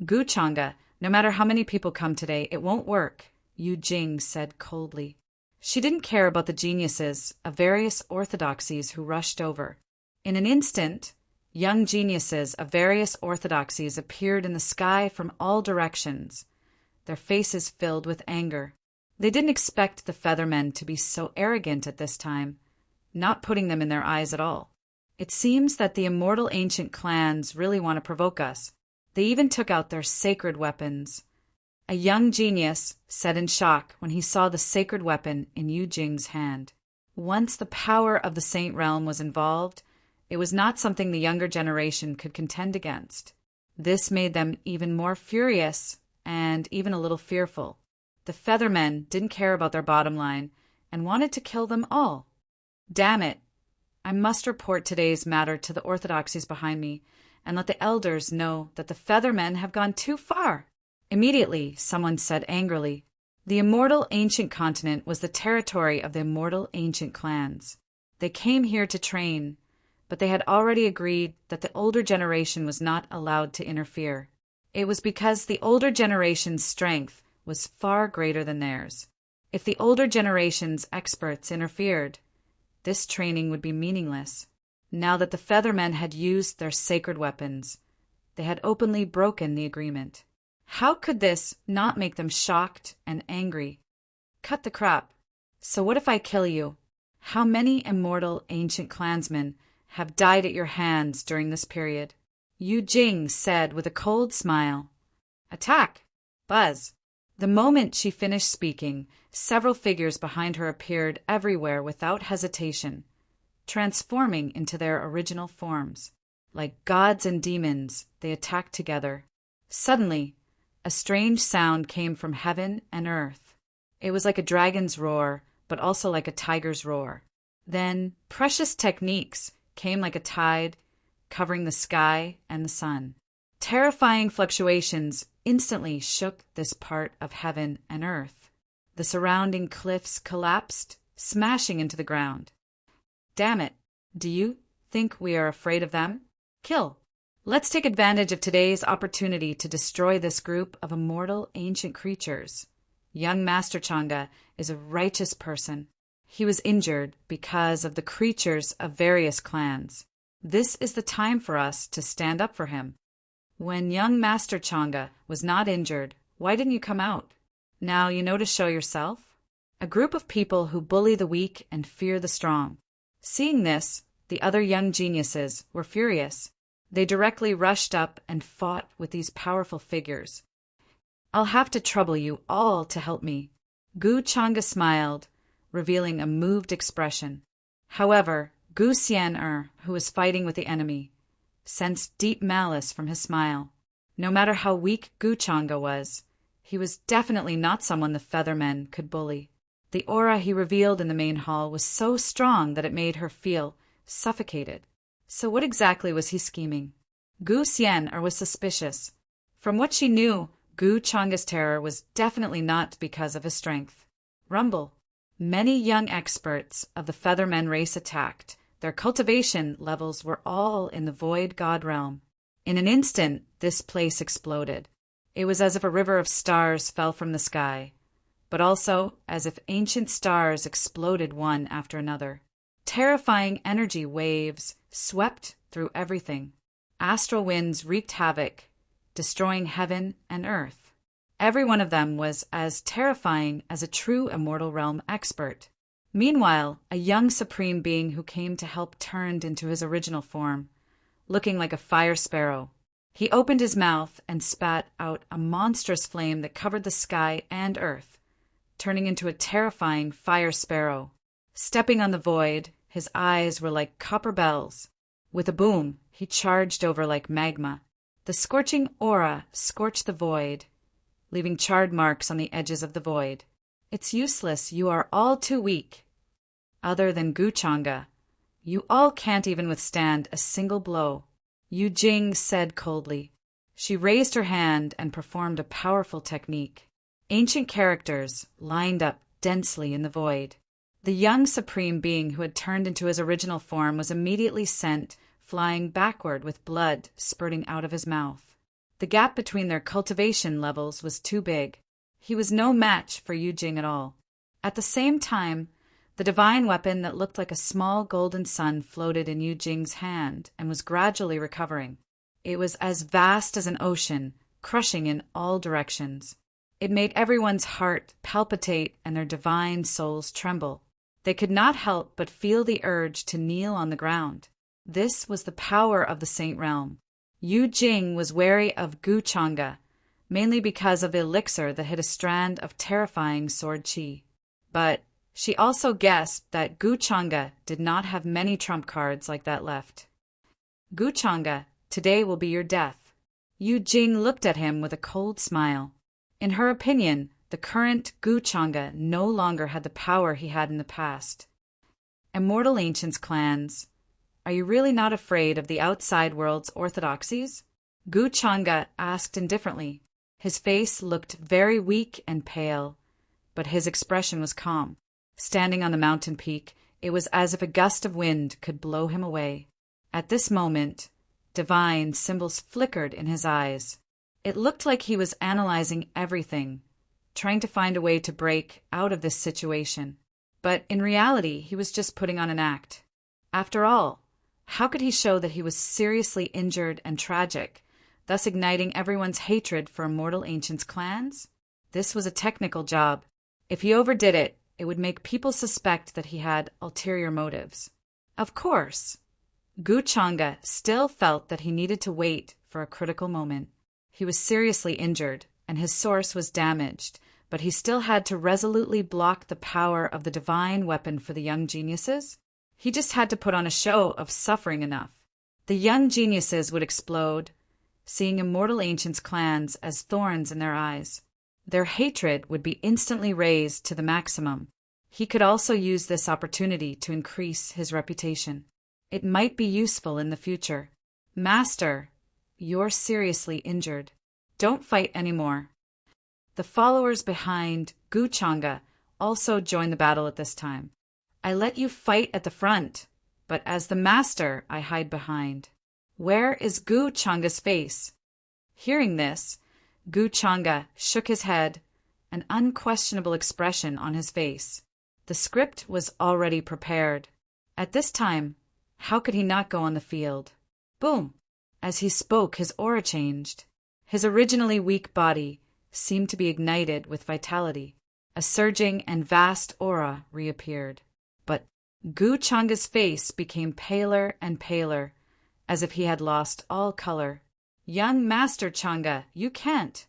Gu Changa, no matter how many people come today, it won't work, Yu Jing said coldly. She didn't care about the geniuses of various orthodoxies who rushed over. In an instant, young geniuses of various orthodoxies appeared in the sky from all directions, their faces filled with anger. They didn't expect the Feathermen to be so arrogant at this time, not putting them in their eyes at all. It seems that the immortal ancient clans really want to provoke us. They even took out their sacred weapons. A young genius said in shock when he saw the sacred weapon in Yu Jing's hand. Once the power of the Saint Realm was involved, it was not something the younger generation could contend against. This made them even more furious and even a little fearful. The Feathermen didn't care about their bottom line and wanted to kill them all. Damn it! I must report today's matter to the orthodoxies behind me and let the elders know that the Feathermen have gone too far. Immediately, someone said angrily, the immortal ancient continent was the territory of the immortal ancient clans. They came here to train, but they had already agreed that the older generation was not allowed to interfere. It was because the older generation's strength was far greater than theirs. If the older generation's experts interfered, this training would be meaningless. Now that the Feathermen had used their sacred weapons, they had openly broken the agreement. How could this not make them shocked and angry? Cut the crap. So what if I kill you? How many immortal ancient clansmen have died at your hands during this period? Yu Jing said with a cold smile. Attack! Buzz! The moment she finished speaking, several figures behind her appeared everywhere without hesitation, transforming into their original forms. Like gods and demons, they attacked together. Suddenly, a strange sound came from heaven and earth. It was like a dragon's roar, but also like a tiger's roar. Then, precious techniques came like a tide, covering the sky and the sun. Terrifying fluctuations instantly shook this part of heaven and earth. The surrounding cliffs collapsed, smashing into the ground. Damn it! Do you think we are afraid of them? Kill! Let's take advantage of today's opportunity to destroy this group of immortal ancient creatures. Young Master Changa is a righteous person. He was injured because of the creatures of various clans. This is the time for us to stand up for him. When young Master Changa was not injured, why didn't you come out? Now you know to show yourself? A group of people who bully the weak and fear the strong. Seeing this, the other young geniuses were furious. They directly rushed up and fought with these powerful figures. I'll have to trouble you all to help me. Gu Changa smiled, revealing a moved expression. However, Gu Xian, who was fighting with the enemy, sensed deep malice from his smile. No matter how weak Gu Changa was, He was definitely not someone the Feathermen could bully. The aura he revealed in the main hall was so strong that it made her feel suffocated. So what exactly was he scheming? Gu Xian was suspicious. From what she knew, Gu Changa's terror was definitely not because of his strength. Rumble. Many young experts of the Feathermen race attacked. Their cultivation levels were all in the Void God realm. In an instant, this place exploded. It was as if a river of stars fell from the sky, but also as if ancient stars exploded one after another. Terrifying energy waves swept through everything. Astral winds wreaked havoc, destroying heaven and earth. Every one of them was as terrifying as a true immortal realm expert. Meanwhile, a young supreme being who came to help turned into his original form, looking like a fire sparrow. He opened his mouth and spat out a monstrous flame that covered the sky and earth, turning into a terrifying fire sparrow. Stepping on the void, his eyes were like copper bells. With a boom, he charged over like magma. The scorching aura scorched the void, leaving charred marks on the edges of the void. It's useless, you are all too weak. Other than Gu Changa, you all can't even withstand a single blow, Yu Jing said coldly. She raised her hand and performed a powerful technique. Ancient characters lined up densely in the void. The young supreme being who had turned into his original form was immediately sent flying backward with blood spurting out of his mouth. The gap between their cultivation levels was too big. He was no match for Yu Jing at all. At the same time, the divine weapon that looked like a small golden sun floated in Yu Jing's hand and was gradually recovering. It was as vast as an ocean, crushing in all directions. It made everyone's heart palpitate and their divine souls tremble. They could not help but feel the urge to kneel on the ground. This was the power of the Saint Realm. Yu Jing was wary of Gu Changa, mainly because of the elixir that hid a strand of terrifying sword chi. But she also guessed that Gu Changa did not have many trump cards like that left. Gu Changa, today will be your death. Yu Jing looked at him with a cold smile. In her opinion, the current Gu Changa no longer had the power he had in the past. Immortal Ancients clans, are you really not afraid of the outside world's orthodoxies? Gu Changa asked indifferently. His face looked very weak and pale, but his expression was calm. Standing on the mountain peak, it was as if a gust of wind could blow him away. At this moment, divine symbols flickered in his eyes. It looked like he was analyzing everything, trying to find a way to break out of this situation. But in reality, he was just putting on an act. After all, how could he show that he was seriously injured and tragic, thus igniting everyone's hatred for Immortal Ancients clans? This was a technical job. If he overdid it, it would make people suspect that he had ulterior motives. Of course, Gu Changa still felt that he needed to wait for a critical moment. He was seriously injured, and his source was damaged, but he still had to resolutely block the power of the divine weapon for the young geniuses. He just had to put on a show of suffering enough. The young geniuses would explode, seeing Immortal Ancients clans as thorns in their eyes. Their hatred would be instantly raised to the maximum. He could also use this opportunity to increase his reputation. It might be useful in the future. Master, you're seriously injured. Don't fight anymore. The followers behind Gu Changa also joined the battle at this time. I let you fight at the front, but as the master, I hide behind. Where is Gu Changa's face? Hearing this, Gu Changa shook his head, an unquestionable expression on his face. The script was already prepared. At this time, how could he not go on the field? Boom! As he spoke, his aura changed. His originally weak body seemed to be ignited with vitality. A surging and vast aura reappeared. But Gu Changa's face became paler and paler, as if he had lost all color. Young Master Changa, you can't.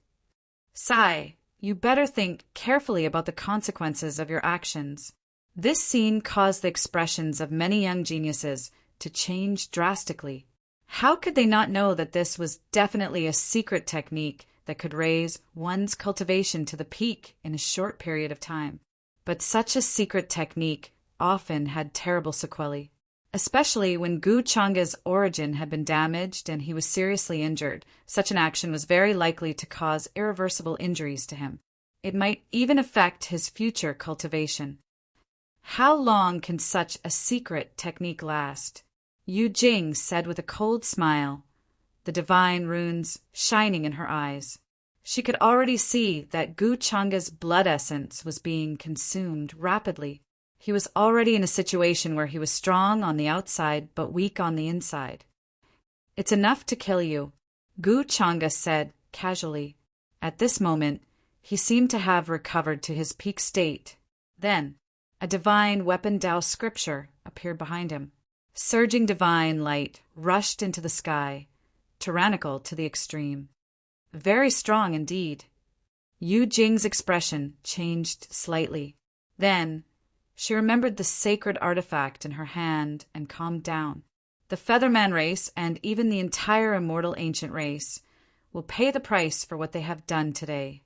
Sai, you better think carefully about the consequences of your actions. This scene caused the expressions of many young geniuses to change drastically. How could they not know that this was definitely a secret technique that could raise one's cultivation to the peak in a short period of time. But such a secret technique often had terrible sequelae, especially when Gu Changa's origin had been damaged and he was seriously injured. Such an action was very likely to cause irreversible injuries to him. It might even affect his future cultivation. How long can such a secret technique last? Yu Jing said with a cold smile, the divine runes shining in her eyes. She could already see that Gu Changa's blood essence was being consumed rapidly. He was already in a situation where he was strong on the outside but weak on the inside. It's enough to kill you, Gu Changa said casually. At this moment, he seemed to have recovered to his peak state. Then, a divine weapon Dao scripture appeared behind him. Surging divine light rushed into the sky, tyrannical to the extreme. Very strong indeed. Yu Jing's expression changed slightly. Then, she remembered the sacred artifact in her hand and calmed down. The Featherman race, and even the entire immortal ancient race, will pay the price for what they have done today.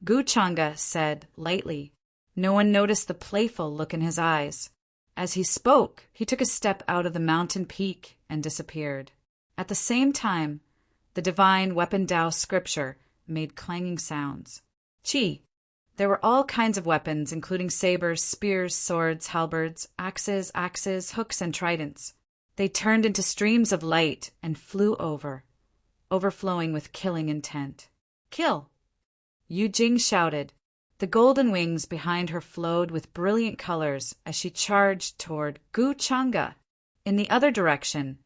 Gu Changa said lightly. No one noticed the playful look in his eyes. As he spoke, he took a step out of the mountain peak and disappeared. At the same time, the divine weapon Dao scripture made clanging sounds. Chi. There were all kinds of weapons, including sabers, spears, swords, halberds, axes, hooks, and tridents. They turned into streams of light and flew over, overflowing with killing intent. Kill! Yu Jing shouted. The golden wings behind her flowed with brilliant colors as she charged toward Gu Changa. In the other direction,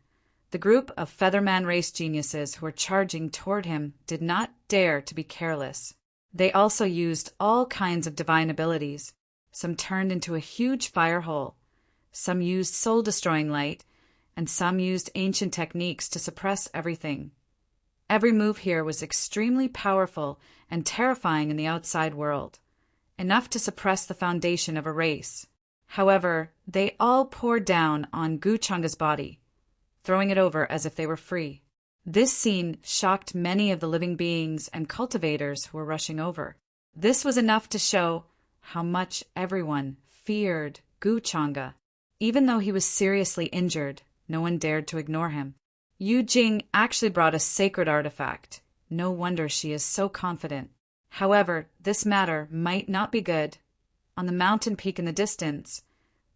the group of Featherman race geniuses who were charging toward him did not dare to be careless. They also used all kinds of divine abilities. Some turned into a huge fire hole, some used soul-destroying light, and some used ancient techniques to suppress everything. Every move here was extremely powerful and terrifying in the outside world, enough to suppress the foundation of a race. However, they all poured down on Gu Changa's body, throwing it over as if they were free. This scene shocked many of the living beings and cultivators who were rushing over. This was enough to show how much everyone feared Gu Changa. Even though he was seriously injured, no one dared to ignore him. Yu Jing actually brought a sacred artifact. No wonder she is so confident. However, this matter might not be good. On the mountain peak in the distance,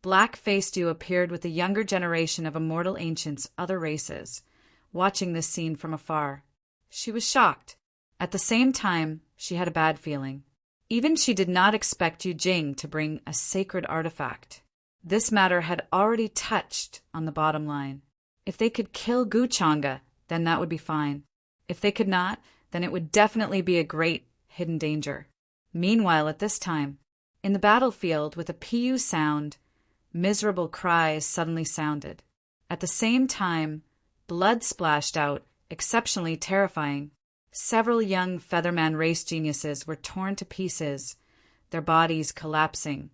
black-faced Yu appeared with the younger generation of immortal ancients' other races, watching this scene from afar. She was shocked. At the same time, she had a bad feeling. Even she did not expect Yu Jing to bring a sacred artifact. This matter had already touched on the bottom line. If they could kill Gu Changa, then that would be fine. If they could not, then it would definitely be a great hidden danger. Meanwhile, at this time, in the battlefield with a PU sound, miserable cries suddenly sounded. At the same time, blood splashed out, exceptionally terrifying. Several young Featherman race geniuses were torn to pieces, their bodies collapsing,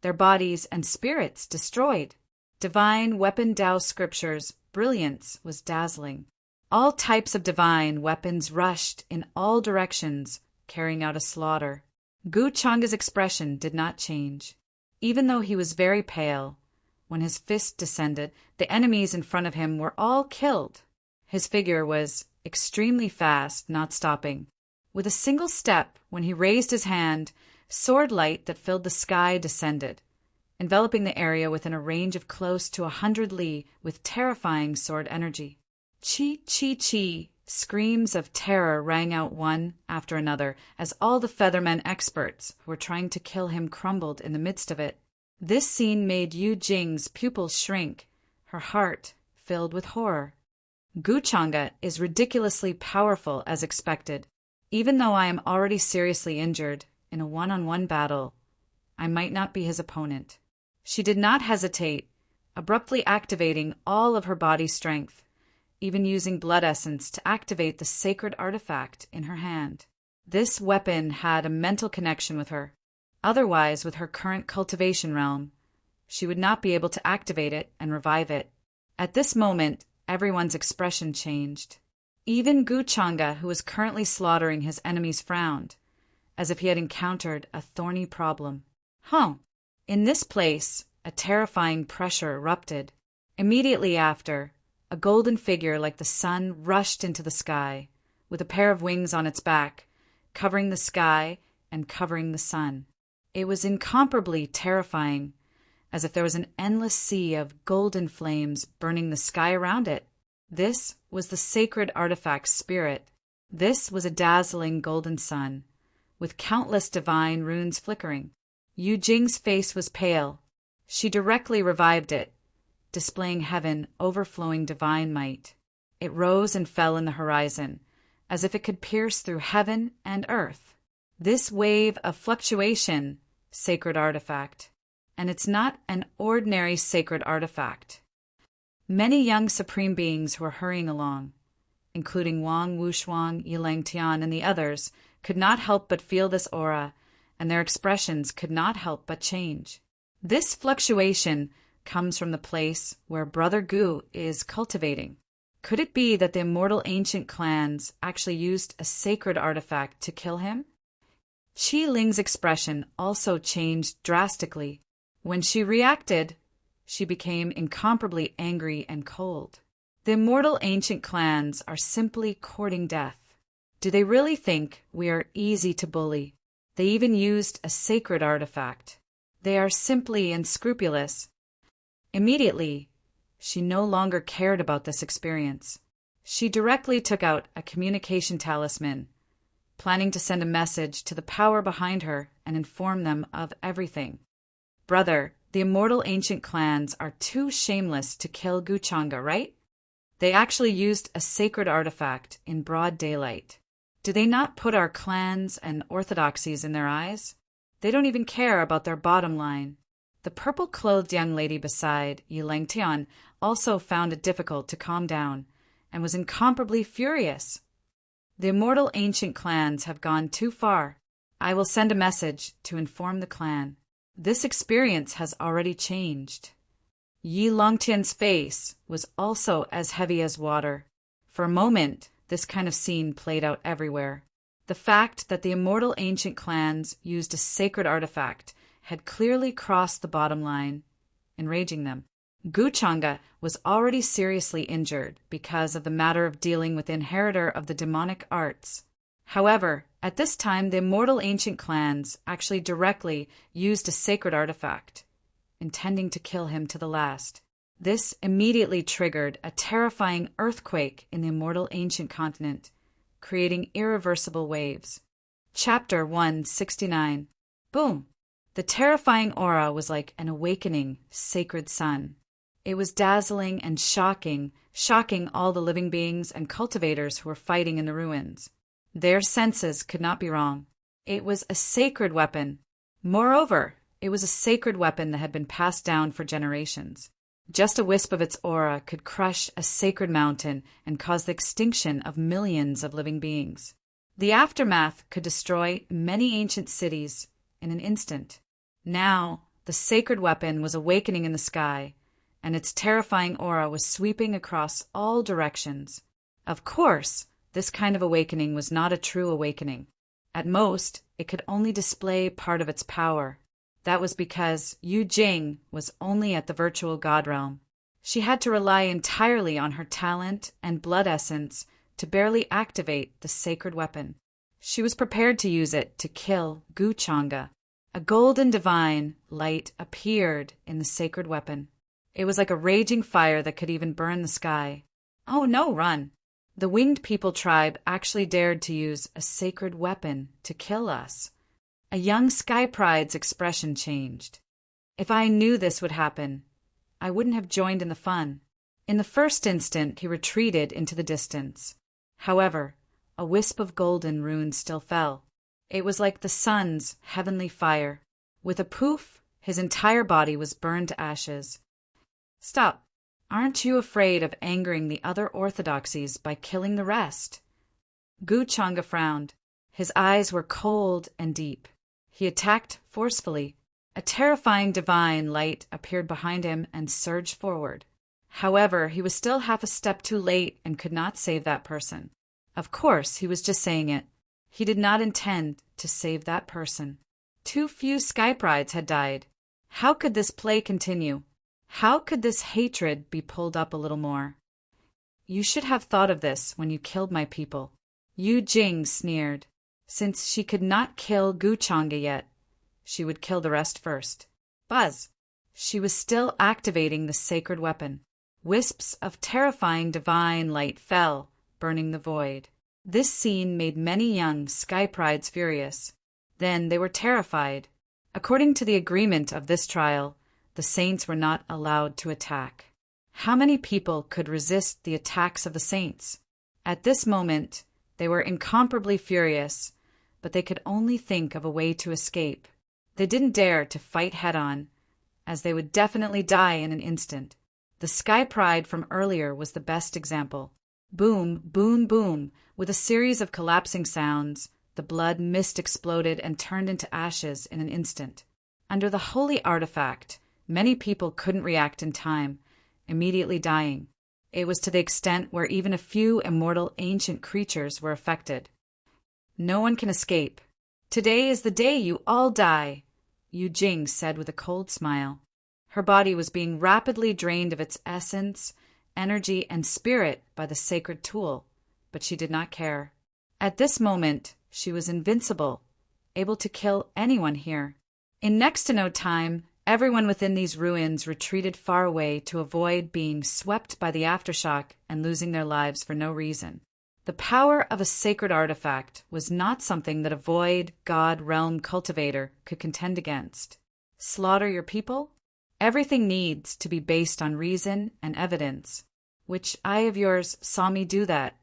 their bodies and spirits destroyed. Divine weapon Dao scriptures' brilliance was dazzling. All types of divine weapons rushed in all directions, carrying out a slaughter. Gu Changa's expression did not change. Even though he was very pale, when his fist descended, the enemies in front of him were all killed. His figure was extremely fast, not stopping. With a single step, when he raised his hand, sword light that filled the sky descended, enveloping the area within a range of close to 100 li with terrifying sword energy. Chi, chi, chi! Screams of terror rang out one after another as all the Feathermen experts who were trying to kill him crumbled in the midst of it. This scene made Yu Jing's pupils shrink, her heart filled with horror. Gu Changa is ridiculously powerful as expected. Even though I am already seriously injured in a one-on-one battle, I might not be his opponent. She did not hesitate, abruptly activating all of her body strength, even using blood essence to activate the sacred artifact in her hand. This weapon had a mental connection with her. Otherwise, with her current cultivation realm, she would not be able to activate it and revive it. At this moment, everyone's expression changed. Even Guchanga, who was currently slaughtering his enemies, frowned, as if he had encountered a thorny problem. In this place, a terrifying pressure erupted. Immediately after, a golden figure like the sun rushed into the sky, with a pair of wings on its back, covering the sky and covering the sun. It was incomparably terrifying, as if there was an endless sea of golden flames burning the sky around it. This was the sacred artifact's spirit. This was a dazzling golden sun, with countless divine runes flickering. Yu Jing's face was pale. She directly revived it, displaying heaven overflowing divine might. It rose and fell in the horizon, as if it could pierce through heaven and earth. This wave of fluctuation, sacred artifact. And it's not an ordinary sacred artifact. Many young supreme beings who were hurrying along, including Wang Wushuang, Yilang Tian, and the others, could not help but feel this aura, and their expressions could not help but change. This fluctuation comes from the place where Brother Gu is cultivating. Could it be that the immortal ancient clans actually used a sacred artifact to kill him? Qi Ling's expression also changed drastically. When she reacted, she became incomparably angry and cold. The immortal ancient clans are simply courting death. Do they really think we are easy to bully? They even used a sacred artifact. They are simply unscrupulous. Immediately, she no longer cared about this experience. She directly took out a communication talisman, planning to send a message to the power behind her and inform them of everything. Brother, the immortal ancient clans are too shameless to kill Guchanga, right? They actually used a sacred artifact in broad daylight. Do they not put our clans and orthodoxies in their eyes? They don't even care about their bottom line. The purple-clothed young lady beside Yilang Tian also found it difficult to calm down and was incomparably furious. The immortal ancient clans have gone too far. I will send a message to inform the clan. This experience has already changed. Yi Longtian's face was also as heavy as water. For a moment, this kind of scene played out everywhere. The fact that the immortal ancient clans used a sacred artifact had clearly crossed the bottom line, enraging them. Guchanga was already seriously injured because of the matter of dealing with the inheritor of the demonic arts. However, at this time the immortal ancient clans actually directly used a sacred artifact, intending to kill him to the last. This immediately triggered a terrifying earthquake in the immortal ancient continent, creating irreversible waves. Chapter 169. Boom! The terrifying aura was like an awakening, sacred sun. It was dazzling and shocking all the living beings and cultivators who were fighting in the ruins. Their senses could not be wrong. It was a sacred weapon. Moreover, it was a sacred weapon that had been passed down for generations. Just a wisp of its aura could crush a sacred mountain and cause the extinction of millions of living beings. The aftermath could destroy many ancient cities in an instant. Now, the sacred weapon was awakening in the sky, and its terrifying aura was sweeping across all directions. Of course, this kind of awakening was not a true awakening. At most, it could only display part of its power. That was because Yu Jing was only at the virtual god realm. She had to rely entirely on her talent and blood essence to barely activate the sacred weapon. She was prepared to use it to kill Guchanga. A golden divine light appeared in the sacred weapon. It was like a raging fire that could even burn the sky. Oh no, run! The winged people tribe actually dared to use a sacred weapon to kill us. A young Sky Pride's expression changed. If I knew this would happen, I wouldn't have joined in the fun. In the first instant, he retreated into the distance. However, a wisp of golden runes still fell. It was like the sun's heavenly fire. With a poof, his entire body was burned to ashes. Stop. Aren't you afraid of angering the other orthodoxies by killing the rest? Guchanga frowned. His eyes were cold and deep. He attacked forcefully. A terrifying divine light appeared behind him and surged forward. However, he was still half a step too late and could not save that person. Of course, he was just saying it. He did not intend to save that person. Too few sky brides had died. How could this play continue? How could this hatred be pulled up a little more? You should have thought of this when you killed my people. Yu Jing sneered. Since she could not kill Guchanga yet, she would kill the rest first. Buzz! She was still activating the sacred weapon. Wisps of terrifying divine light fell, burning the void. This scene made many young sky prides furious. Then they were terrified. According to the agreement of this trial, the saints were not allowed to attack. How many people could resist the attacks of the saints? At this moment, they were incomparably furious, but they could only think of a way to escape. They didn't dare to fight head-on, as they would definitely die in an instant. The sky pride from earlier was the best example. Boom, boom, boom, with a series of collapsing sounds, the blood mist exploded and turned into ashes in an instant. Under the holy artifact, many people couldn't react in time, immediately dying. It was to the extent where even a few immortal ancient creatures were affected. No one can escape. Today is the day you all die, Yu Jing said with a cold smile. Her body was being rapidly drained of its essence, energy, and spirit by the sacred tool, but she did not care. At this moment, she was invincible, able to kill anyone here. In next to no time, everyone within these ruins retreated far away to avoid being swept by the aftershock and losing their lives for no reason. The power of a sacred artifact was not something that a void god realm cultivator could contend against. Slaughter your people? Everything needs to be based on reason and evidence. Which eye of yours saw me do that?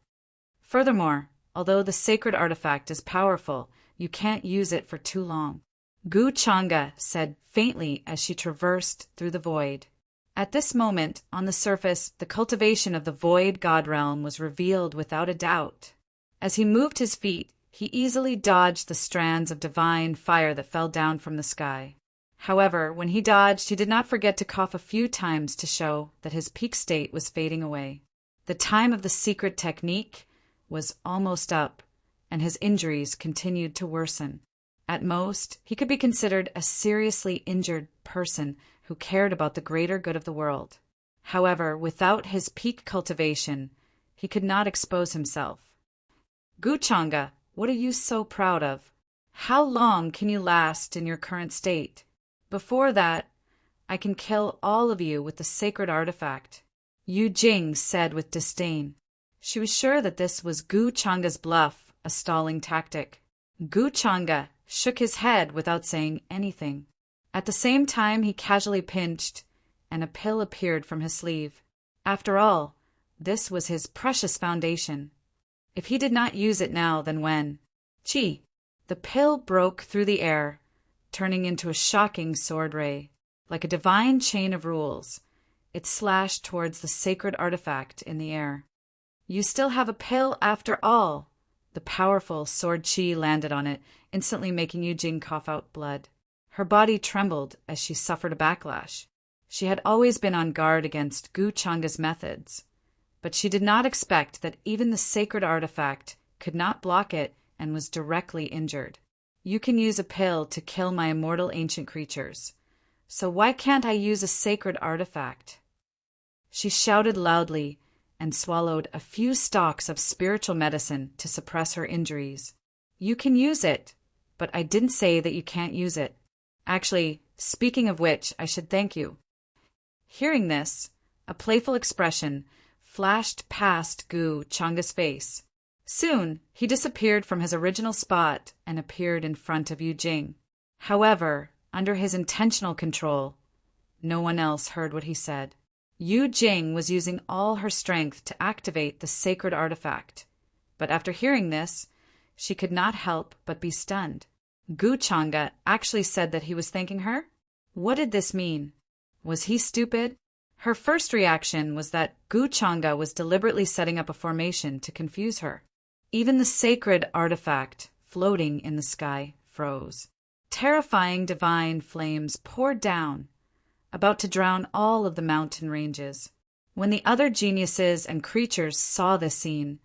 Furthermore, although the sacred artifact is powerful, you can't use it for too long, Guchanga said faintly as she traversed through the void. At this moment, on the surface, the cultivation of the void god realm was revealed without a doubt. As he moved his feet, he easily dodged the strands of divine fire that fell down from the sky. However, when he dodged, he did not forget to cough a few times to show that his peak state was fading away. The time of the secret technique was almost up, and his injuries continued to worsen. At most, he could be considered a seriously injured person who cared about the greater good of the world. However, without his peak cultivation, he could not expose himself. Guchanga, what are you so proud of? How long can you last in your current state? Before that, I can kill all of you with the sacred artifact, Yu Jing said with disdain. She was sure that this was Guchanga's bluff, a stalling tactic. Guchanga shook his head without saying anything. At the same time, he casually pinched, and a pill appeared from his sleeve. After all, this was his precious foundation. If he did not use it now, then when? Chi! The pill broke through the air, turning into a shocking sword ray. Like a divine chain of rules, it slashed towards the sacred artifact in the air. You still have a pill after all. The powerful sword chi landed on it, instantly making Yu Jing cough out blood. Her body trembled as she suffered a backlash. She had always been on guard against Guchanga's methods, but she did not expect that even the sacred artifact could not block it and was directly injured. You can use a pill to kill my immortal ancient creatures, so why can't I use a sacred artifact? She shouted loudly and swallowed a few stalks of spiritual medicine to suppress her injuries. You can use it, but I didn't say that you can't use it. Actually, speaking of which, I should thank you. Hearing this, a playful expression flashed past Guchanga's face. Soon, he disappeared from his original spot and appeared in front of Yu Jing. However, under his intentional control, no one else heard what he said. Yu Jing was using all her strength to activate the sacred artifact, but after hearing this, she could not help but be stunned. Guchanga actually said that he was thanking her? What did this mean? Was he stupid? Her first reaction was that Guchanga was deliberately setting up a formation to confuse her. Even the sacred artifact, floating in the sky, froze. Terrifying divine flames poured down, about to drown all of the mountain ranges. When the other geniuses and creatures saw this scene,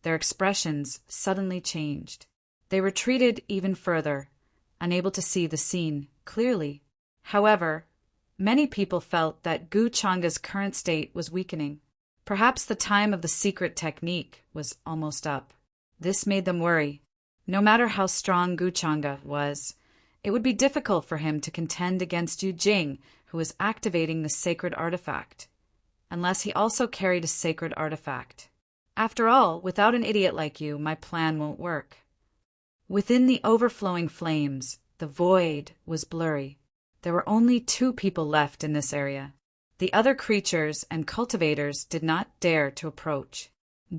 their expressions suddenly changed. They retreated even further, unable to see the scene clearly. However, many people felt that Gu Changa's current state was weakening. Perhaps the time of the secret technique was almost up. This made them worry. No matter how strong Gu Changa was, it would be difficult for him to contend against Yu Jing, who was activating the sacred artifact, unless he also carried a sacred artifact. After all, without an idiot like you, my plan won't work. Within the overflowing flames, the void was blurry. There were only 2 people left in this area. The other creatures and cultivators did not dare to approach.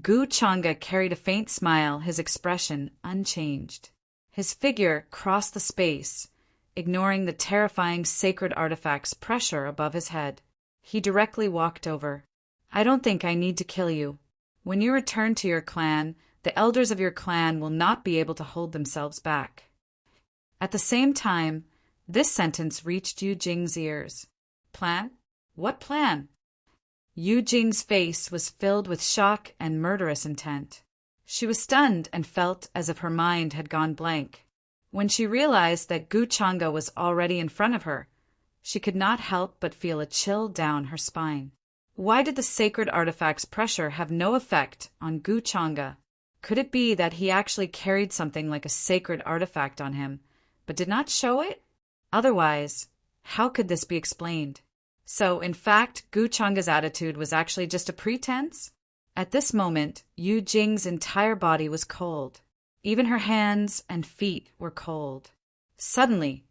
Gu Changa carried a faint smile, his expression unchanged. His figure crossed the space, ignoring the terrifying sacred artifact's pressure above his head. He directly walked over. I don't think I need to kill you. When you return to your clan, the elders of your clan will not be able to hold themselves back. At the same time, this sentence reached Yu Jing's ears. Plan? What plan? Yu Jing's face was filled with shock and murderous intent. She was stunned and felt as if her mind had gone blank. When she realized that Gu Changa was already in front of her, she could not help but feel a chill down her spine. Why did the sacred artifact's pressure have no effect on Gu Changa? Could it be that he actually carried something like a sacred artifact on him, but did not show it? Otherwise, how could this be explained? So, in fact, Gu Changa's attitude was actually just a pretense? At this moment, Yu Jing's entire body was cold. Even her hands and feet were cold. Suddenly,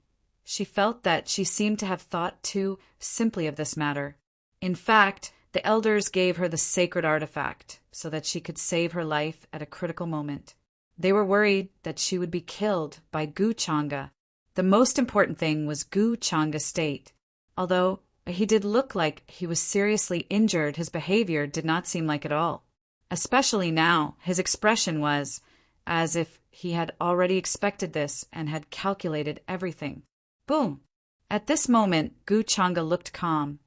she felt that she seemed to have thought too simply of this matter. In fact, the elders gave her the sacred artifact so that she could save her life at a critical moment. They were worried that she would be killed by Gu Changa. The most important thing was Gu Changa's state. Although he did look like he was seriously injured, his behavior did not seem like it all. Especially now, his expression was as if he had already expected this and had calculated everything. Boom! At this moment, Gu Changa looked calm,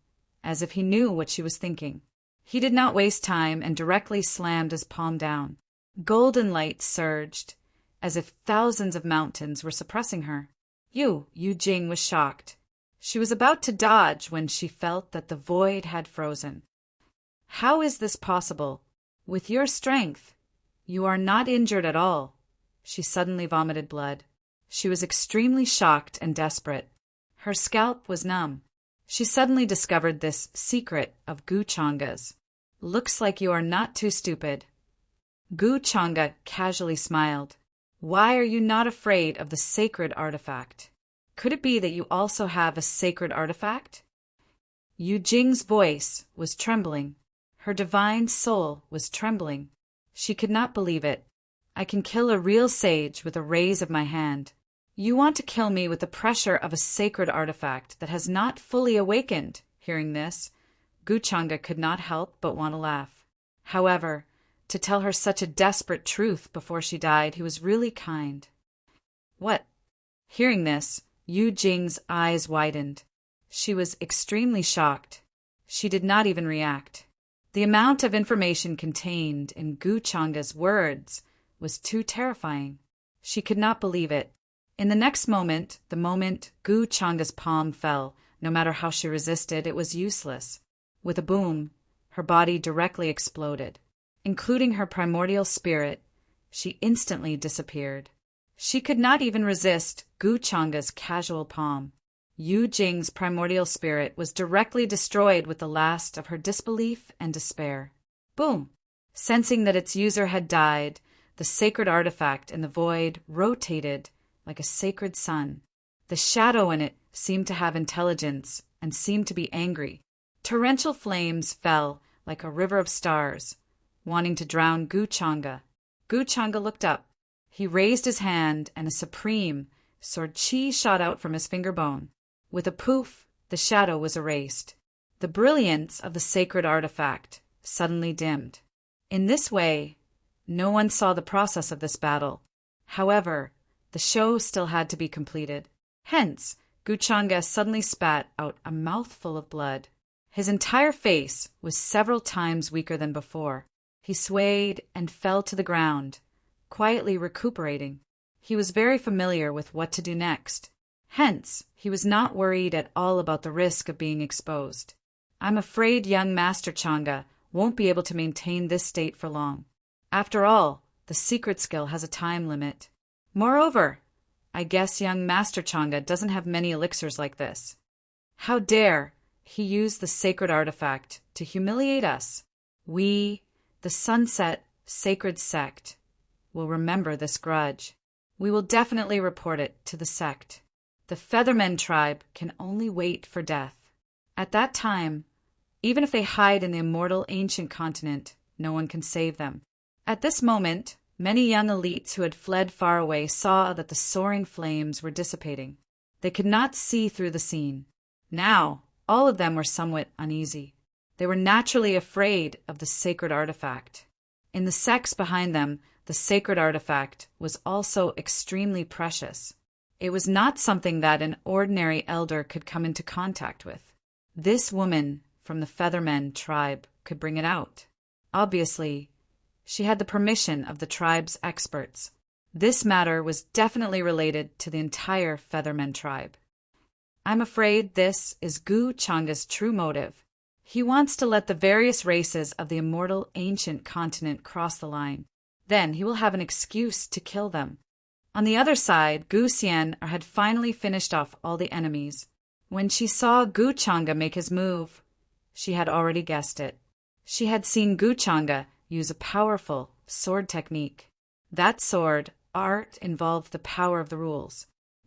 as if he knew what she was thinking. He did not waste time and directly slammed his palm down. Golden light surged, as if thousands of mountains were suppressing her. Yu Jing was shocked. She was about to dodge when she felt that the void had frozen. How is this possible? With your strength, you are not injured at all. She suddenly vomited blood. She was extremely shocked and desperate. Her scalp was numb. She suddenly discovered this secret of Gu Changa's. Looks like you are not too stupid. Gu Changa casually smiled. Why are you not afraid of the sacred artifact? Could it be that you also have a sacred artifact? Yu Jing's voice was trembling. Her divine soul was trembling. She could not believe it. I can kill a real sage with a raise of my hand. You want to kill me with the pressure of a sacred artifact that has not fully awakened. Hearing this, Gu Changa could not help but want to laugh. However, to tell her such a desperate truth before she died, he was really kind. What? Hearing this, Yu Jing's eyes widened. She was extremely shocked. She did not even react. The amount of information contained in Gu Changa's words was too terrifying. She could not believe it. In the next moment, the moment Gu Changa's palm fell, no matter how she resisted, it was useless. With a boom, her body directly exploded. Including her primordial spirit, she instantly disappeared. She could not even resist Gu Changa's casual palm. Yu Jing's primordial spirit was directly destroyed with the last of her disbelief and despair. Boom! Sensing that its user had died, the sacred artifact in the void rotated like a sacred sun. The shadow in it seemed to have intelligence and seemed to be angry. Torrential flames fell like a river of stars, wanting to drown Gu Changa. Gu Changa looked up. He raised his hand, and a supreme sword chi shot out from his finger bone. With a poof, the shadow was erased. The brilliance of the sacred artifact suddenly dimmed. In this way, no one saw the process of this battle. However, the show still had to be completed. Hence, Gu Changa suddenly spat out a mouthful of blood. His entire face was several times weaker than before. He swayed and fell to the ground, quietly recuperating. He was very familiar with what to do next. Hence, he was not worried at all about the risk of being exposed. I'm afraid young Master Changa won't be able to maintain this state for long. After all, the secret skill has a time limit. Moreover, I guess young Master Changa doesn't have many elixirs like this. How dare he use the sacred artifact to humiliate us? We, the Sunset Sacred Sect, will remember this grudge. We will definitely report it to the sect. The Feathermen tribe can only wait for death. At that time, even if they hide in the immortal ancient continent, no one can save them. At this moment, many young elites who had fled far away saw that the soaring flames were dissipating. They could not see through the scene. Now, all of them were somewhat uneasy. They were naturally afraid of the sacred artifact. In the sects behind them, the sacred artifact was also extremely precious. It was not something that an ordinary elder could come into contact with. This woman from the Feathermen tribe could bring it out. Obviously, she had the permission of the tribe's experts. This matter was definitely related to the entire Feathermen tribe. I'm afraid this is Gu Changa's true motive. He wants to let the various races of the immortal ancient continent cross the line. Then he will have an excuse to kill them. On the other side, Gu Xian had finally finished off all the enemies. When she saw Gu Changa make his move, she had already guessed it. She had seen Gu Changa use a powerful sword technique. That sword art involved the power of the rules.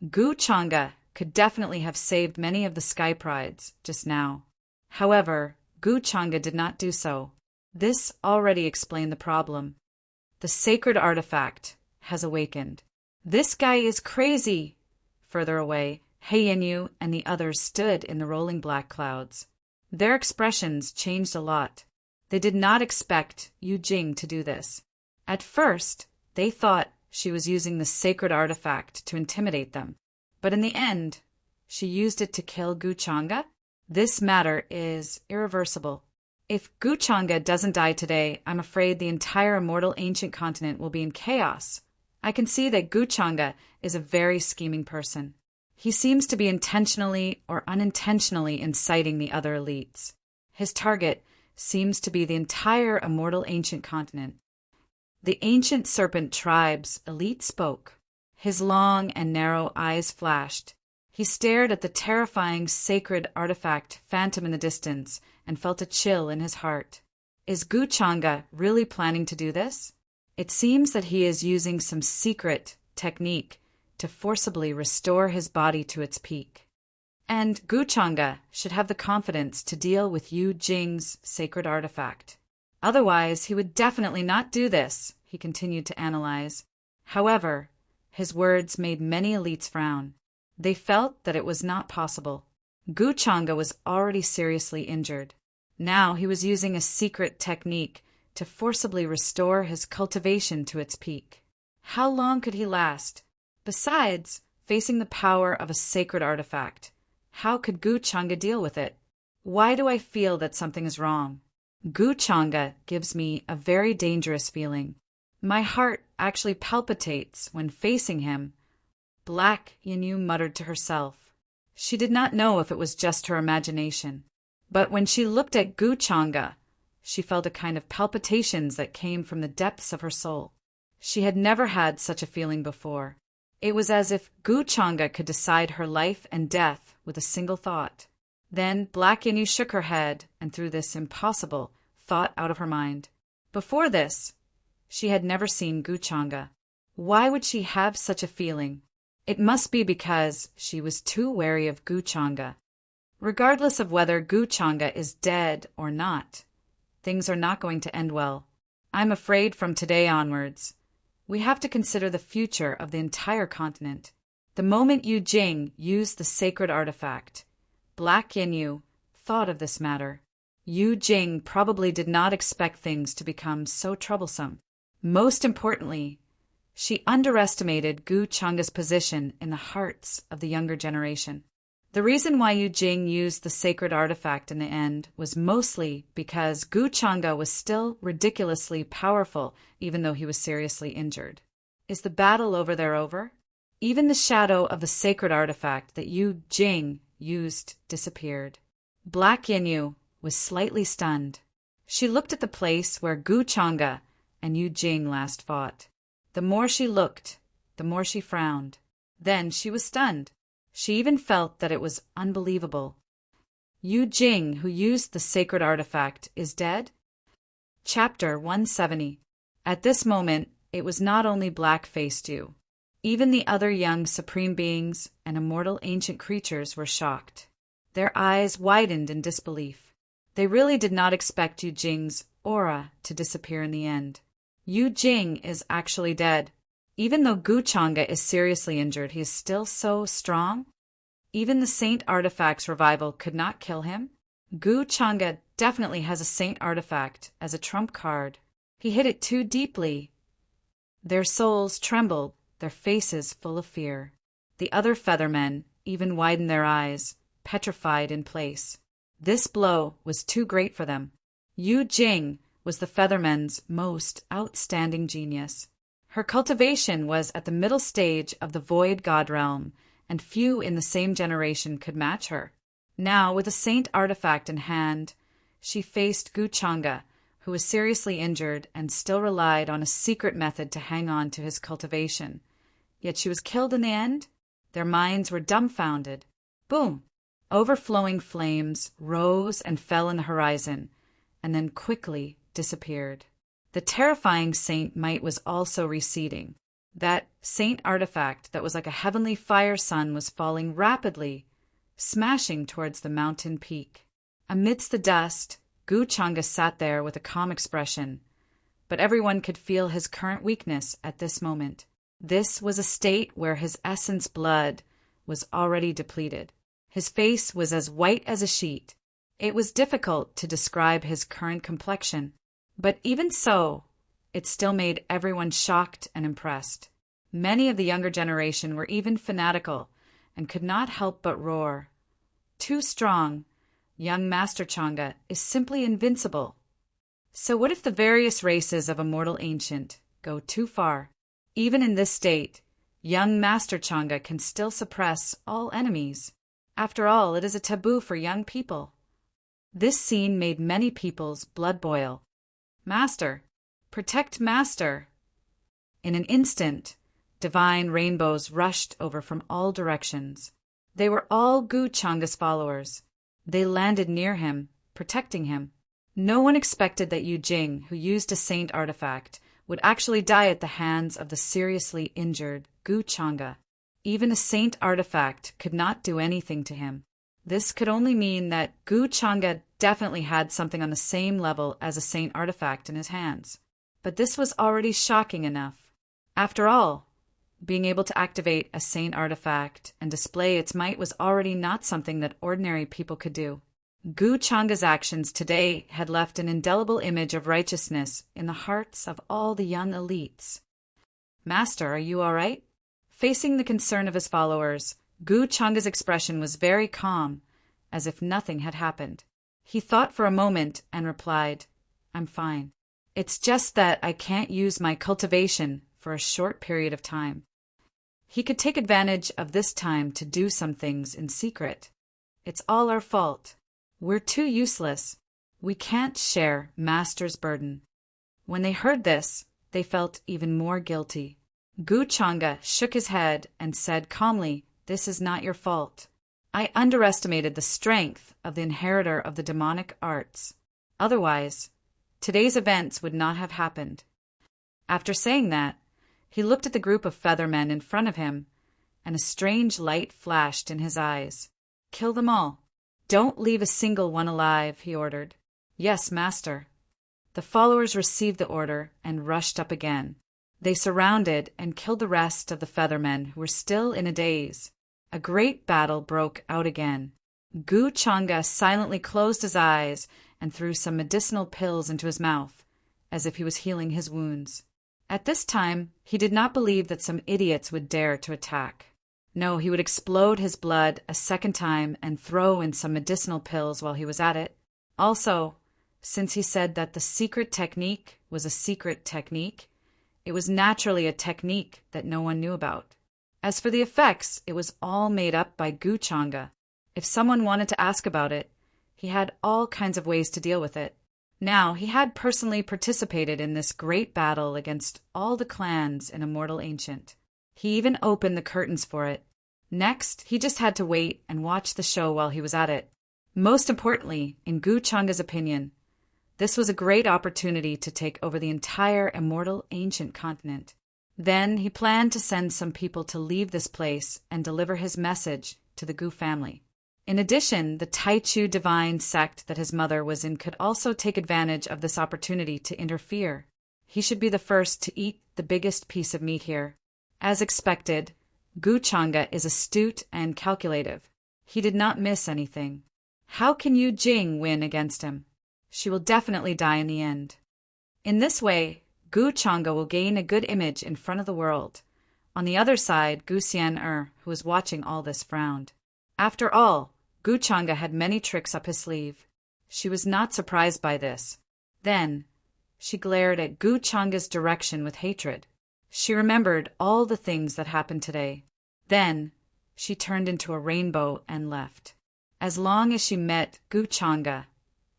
Gu Changa could definitely have saved many of the Sky Prides just now. However, Gu Changa did not do so. This already explained the problem. The sacred artifact has awakened. This guy is crazy! Further away, He Yanyu and the others stood in the rolling black clouds. Their expressions changed a lot. They did not expect Yu Jing to do this. At first, they thought she was using the sacred artifact to intimidate them. But in the end, she used it to kill Gu Changa? This matter is irreversible. If Gu Changa doesn't die today, I'm afraid the entire immortal ancient continent will be in chaos. I can see that Gu Changa is a very scheming person. He seems to be intentionally or unintentionally inciting the other elites. His target seems to be the entire immortal ancient continent. The ancient serpent tribe's elite spoke. His long and narrow eyes flashed. He stared at the terrifying sacred artifact phantom in the distance and felt a chill in his heart. Is Gu Changa really planning to do this? It seems that he is using some secret technique to forcibly restore his body to its peak. And Gu Changa should have the confidence to deal with Yu Jing's sacred artifact. Otherwise, he would definitely not do this, he continued to analyze. However, his words made many elites frown. They felt that it was not possible. Gu Changa was already seriously injured. Now he was using a secret technique to forcibly restore his cultivation to its peak. How long could he last? Besides, facing the power of a sacred artifact, how could Gu Changa deal with it? Why do I feel that something is wrong? Gu Changa gives me a very dangerous feeling. My heart actually palpitates when facing him. Black Yanyu muttered to herself. She did not know if it was just her imagination. But when she looked at Gu Changa, she felt a kind of palpitations that came from the depths of her soul. She had never had such a feeling before. It was as if Gu Changa could decide her life and death with a single thought. Then Black Yanyu shook her head and threw this impossible thought out of her mind. Before this, she had never seen Gu Changa. Why would she have such a feeling? It must be because she was too wary of Gu Changa. Regardless of whether Gu Changa is dead or not, things are not going to end well. I'm afraid from today onwards, we have to consider the future of the entire continent. The moment Yu Jing used the sacred artifact, Black Yanyu thought of this matter. Yu Jing probably did not expect things to become so troublesome. Most importantly, she underestimated Gu Changa's position in the hearts of the younger generation. The reason why Yu Jing used the sacred artifact in the end was mostly because Gu Changa was still ridiculously powerful, even though he was seriously injured. Is the battle over? Even the shadow of the sacred artifact that Yu Jing used disappeared. Black Yanyu was slightly stunned. She looked at the place where Gu Changa and Yu Jing last fought. The more she looked, the more she frowned. Then she was stunned. She even felt that it was unbelievable. Yu Jing, who used the sacred artifact, is dead? Chapter 170. At this moment, it was not only black-faced Yu. Even the other young supreme beings and immortal ancient creatures were shocked. Their eyes widened in disbelief. They really did not expect Yu Jing's aura to disappear in the end. Yu Jing is actually dead. Even though Gu Changa is seriously injured, he is still so strong. Even the Saint Artifact's revival could not kill him. Gu Changa definitely has a Saint Artifact as a trump card. He hit it too deeply. Their souls trembled, their faces full of fear. The other Feathermen even widened their eyes, petrified in place. This blow was too great for them. Yu Jing was the Feathermen's most outstanding genius. Her cultivation was at the middle stage of the Void God realm, and few in the same generation could match her. Now, with a Saint Artifact in hand, she faced Gu Changa, who was seriously injured and still relied on a secret method to hang on to his cultivation. Yet she was killed in the end? Their minds were dumbfounded. Boom! Overflowing flames rose and fell in the horizon, and then quickly disappeared. The terrifying Saint Might was also receding. That Saint Artifact that was like a heavenly fire sun was falling rapidly, smashing towards the mountain peak. Amidst the dust, Gu Changa sat there with a calm expression, but everyone could feel his current weakness at this moment. This was a state where his essence blood was already depleted. His face was as white as a sheet. It was difficult to describe his current complexion, but even so, it still made everyone shocked and impressed. Many of the younger generation were even fanatical and could not help but roar. Too strong, young Master Changa is simply invincible. So what if the various races of Immortal Ancient go too far? Even in this state, young Master Changa can still suppress all enemies. After all, it is a taboo for young people. This scene made many people's blood boil. Master! Protect Master! In an instant, divine rainbows rushed over from all directions. They were all Gu Changa's followers. They landed near him, protecting him. No one expected that Yu Jing, who used a Saint Artifact, would actually die at the hands of the seriously injured Gu Changa. Even a Saint Artifact could not do anything to him. This could only mean that Gu Changa definitely had something on the same level as a Saint Artifact in his hands. But this was already shocking enough. After all, being able to activate a Saint Artifact and display its might was already not something that ordinary people could do. Gu Changa's actions today had left an indelible image of righteousness in the hearts of all the young elites. Master, are you all right? Facing the concern of his followers, Gu Changa's expression was very calm, as if nothing had happened. He thought for a moment and replied, I'm fine. It's just that I can't use my cultivation for a short period of time. He could take advantage of this time to do some things in secret. It's all our fault. We're too useless. We can't share Master's burden. When they heard this, they felt even more guilty. Gu Changa shook his head and said calmly, This is not your fault. I underestimated the strength of the inheritor of the demonic arts. Otherwise, today's events would not have happened. After saying that, he looked at the group of Feathermen in front of him, and a strange light flashed in his eyes. Kill them all. Don't leave a single one alive, he ordered. Yes, Master. The followers received the order and rushed up again. They surrounded and killed the rest of the Feathermen who were still in a daze. A great battle broke out again. Gu Changa silently closed his eyes and threw some medicinal pills into his mouth, as if he was healing his wounds. At this time, he did not believe that some idiots would dare to attack. No, he would explode his blood a second time and throw in some medicinal pills while he was at it. Also, since he said that the secret technique was a secret technique, it was naturally a technique that no one knew about. As for the effects, it was all made up by Gu Changa. If someone wanted to ask about it, he had all kinds of ways to deal with it. Now, he had personally participated in this great battle against all the clans in Immortal Ancient. He even opened the curtains for it. Next, he just had to wait and watch the show while he was at it. Most importantly, in Gu Changa's opinion, this was a great opportunity to take over the entire Immortal Ancient continent. Then he planned to send some people to leave this place and deliver his message to the Gu family. In addition, the Taichu divine sect that his mother was in could also take advantage of this opportunity to interfere. He should be the first to eat the biggest piece of meat here. As expected, Gu Changa is astute and calculative. He did not miss anything. How can Yu Jing win against him? She will definitely die in the end. In this way, Gu Changa will gain a good image in front of the world. On the other side, Gu Xian who was watching all this, frowned. After all, Gu Changa had many tricks up his sleeve. She was not surprised by this. Then, she glared at Gu Changa's direction with hatred. She remembered all the things that happened today. Then, she turned into a rainbow and left. As long as she met Gu Changa,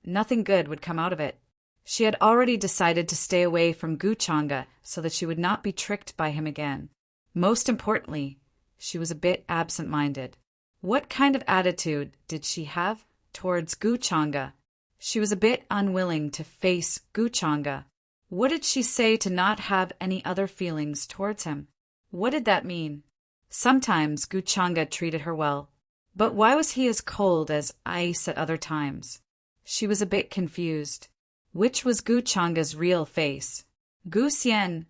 nothing good would come out of it. She had already decided to stay away from Gu Changa so that she would not be tricked by him again. Most importantly, she was a bit absent-minded. What kind of attitude did she have towards Gu Changa? She was a bit unwilling to face Gu Changa. What did she say to not have any other feelings towards him? What did that mean? Sometimes Gu Changa treated her well, but why was he as cold as ice at other times? She was a bit confused. Which was Gu Changa's real face? Gu Xian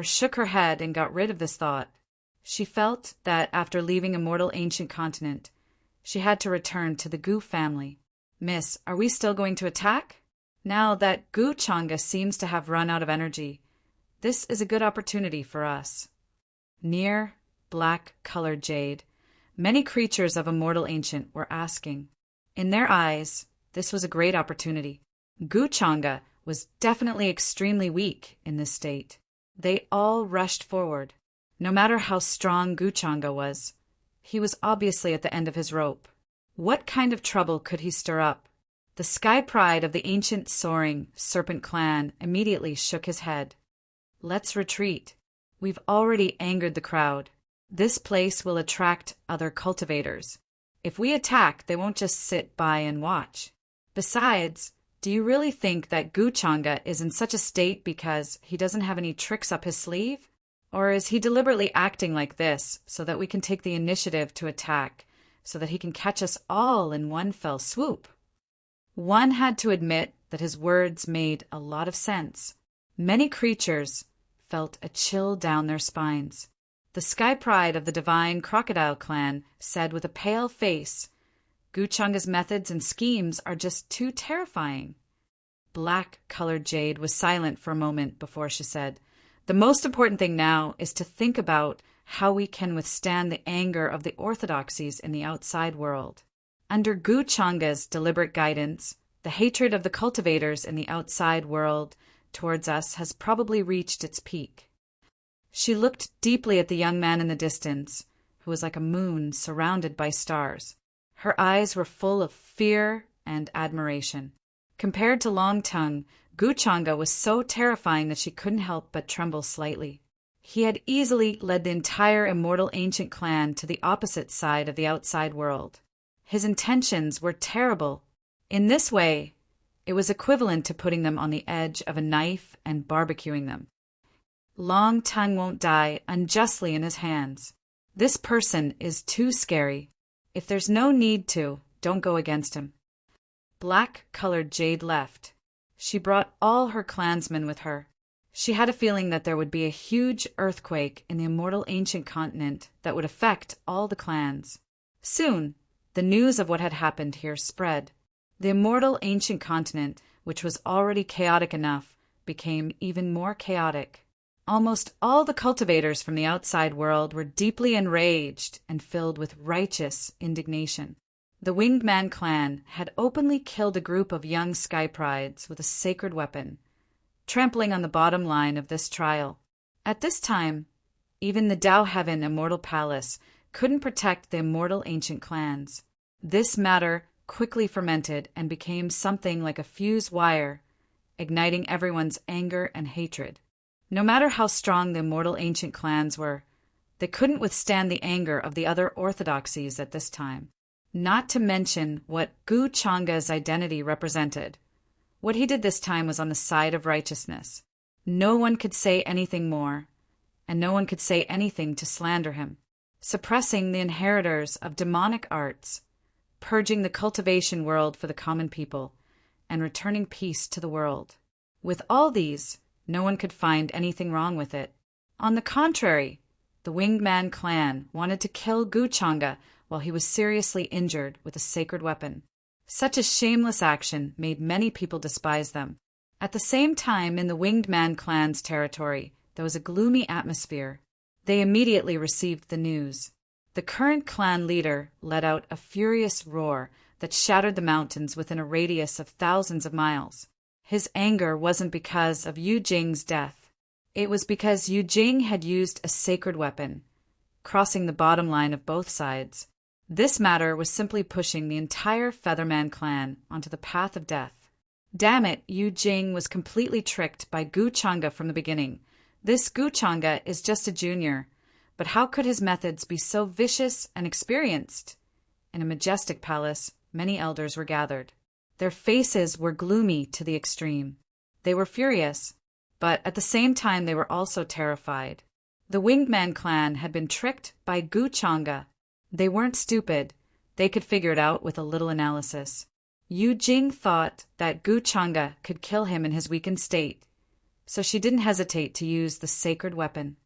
shook her head and got rid of this thought. She felt that after leaving Immortal Ancient Continent, she had to return to the Gu family. Miss, are we still going to attack? Now that Gu Changa seems to have run out of energy, this is a good opportunity for us. Near black-colored jade, many creatures of Immortal Ancient were asking. In their eyes, this was a great opportunity. Gu Changa was definitely extremely weak in this state. They all rushed forward. No matter how strong Gu Changa was, he was obviously at the end of his rope. What kind of trouble could he stir up? The sky pride of the ancient soaring serpent clan immediately shook his head. Let's retreat. We've already angered the crowd. This place will attract other cultivators. If we attack, they won't just sit by and watch. Besides, do you really think that Gu Changa is in such a state because he doesn't have any tricks up his sleeve? Or is he deliberately acting like this so that we can take the initiative to attack, so that he can catch us all in one fell swoop? One had to admit that his words made a lot of sense. Many creatures felt a chill down their spines. The sky pride of the divine crocodile clan said with a pale face, Gu Changa's methods and schemes are just too terrifying. Black-colored jade was silent for a moment before she said, the most important thing now is to think about how we can withstand the anger of the orthodoxies in the outside world. Under Gu Changa's deliberate guidance, the hatred of the cultivators in the outside world towards us has probably reached its peak. She looked deeply at the young man in the distance, who was like a moon surrounded by stars. Her eyes were full of fear and admiration. Compared to Long Tongue, Gu Changa was so terrifying that she couldn't help but tremble slightly. He had easily led the entire Immortal Ancient clan to the opposite side of the outside world. His intentions were terrible. In this way, it was equivalent to putting them on the edge of a knife and barbecuing them. Long Tongue won't die unjustly in his hands. This person is too scary. If there's no need to, don't go against him. Black-colored jade left. She brought all her clansmen with her. She had a feeling that there would be a huge earthquake in the Immortal Ancient Continent that would affect all the clans. Soon, the news of what had happened here spread. The Immortal Ancient Continent, which was already chaotic enough, became even more chaotic. Almost all the cultivators from the outside world were deeply enraged and filled with righteous indignation. The Winged Man clan had openly killed a group of young sky prides with a sacred weapon, trampling on the bottom line of this trial. At this time, even the Dao Heaven Immortal Palace couldn't protect the immortal ancient clans. This matter quickly fermented and became something like a fused wire, igniting everyone's anger and hatred. No matter how strong the immortal ancient clans were, they couldn't withstand the anger of the other orthodoxies at this time. Not to mention what Gu Changa's identity represented. What he did this time was on the side of righteousness. No one could say anything more, and no one could say anything to slander him. Suppressing the inheritors of demonic arts, purging the cultivation world for the common people, and returning peace to the world. With all these, no one could find anything wrong with it. On the contrary, the Winged Man clan wanted to kill Gu Changa while he was seriously injured with a sacred weapon. Such a shameless action made many people despise them. At the same time, in the Winged Man clan's territory, there was a gloomy atmosphere. They immediately received the news. The current clan leader let out a furious roar that shattered the mountains within a radius of thousands of miles. His anger wasn't because of Yu Jing's death. It was because Yu Jing had used a sacred weapon, crossing the bottom line of both sides. This matter was simply pushing the entire Featherman clan onto the path of death. Damn it, Yu Jing was completely tricked by Gu Changa from the beginning. This Gu Changa is just a junior, but how could his methods be so vicious and experienced? In a majestic palace, many elders were gathered. Their faces were gloomy to the extreme. They were furious, but at the same time they were also terrified. The Winged Man clan had been tricked by Gu Changa. They weren't stupid. They could figure it out with a little analysis. Yu Jing thought that Gu Changa could kill him in his weakened state, so she didn't hesitate to use the sacred weapon.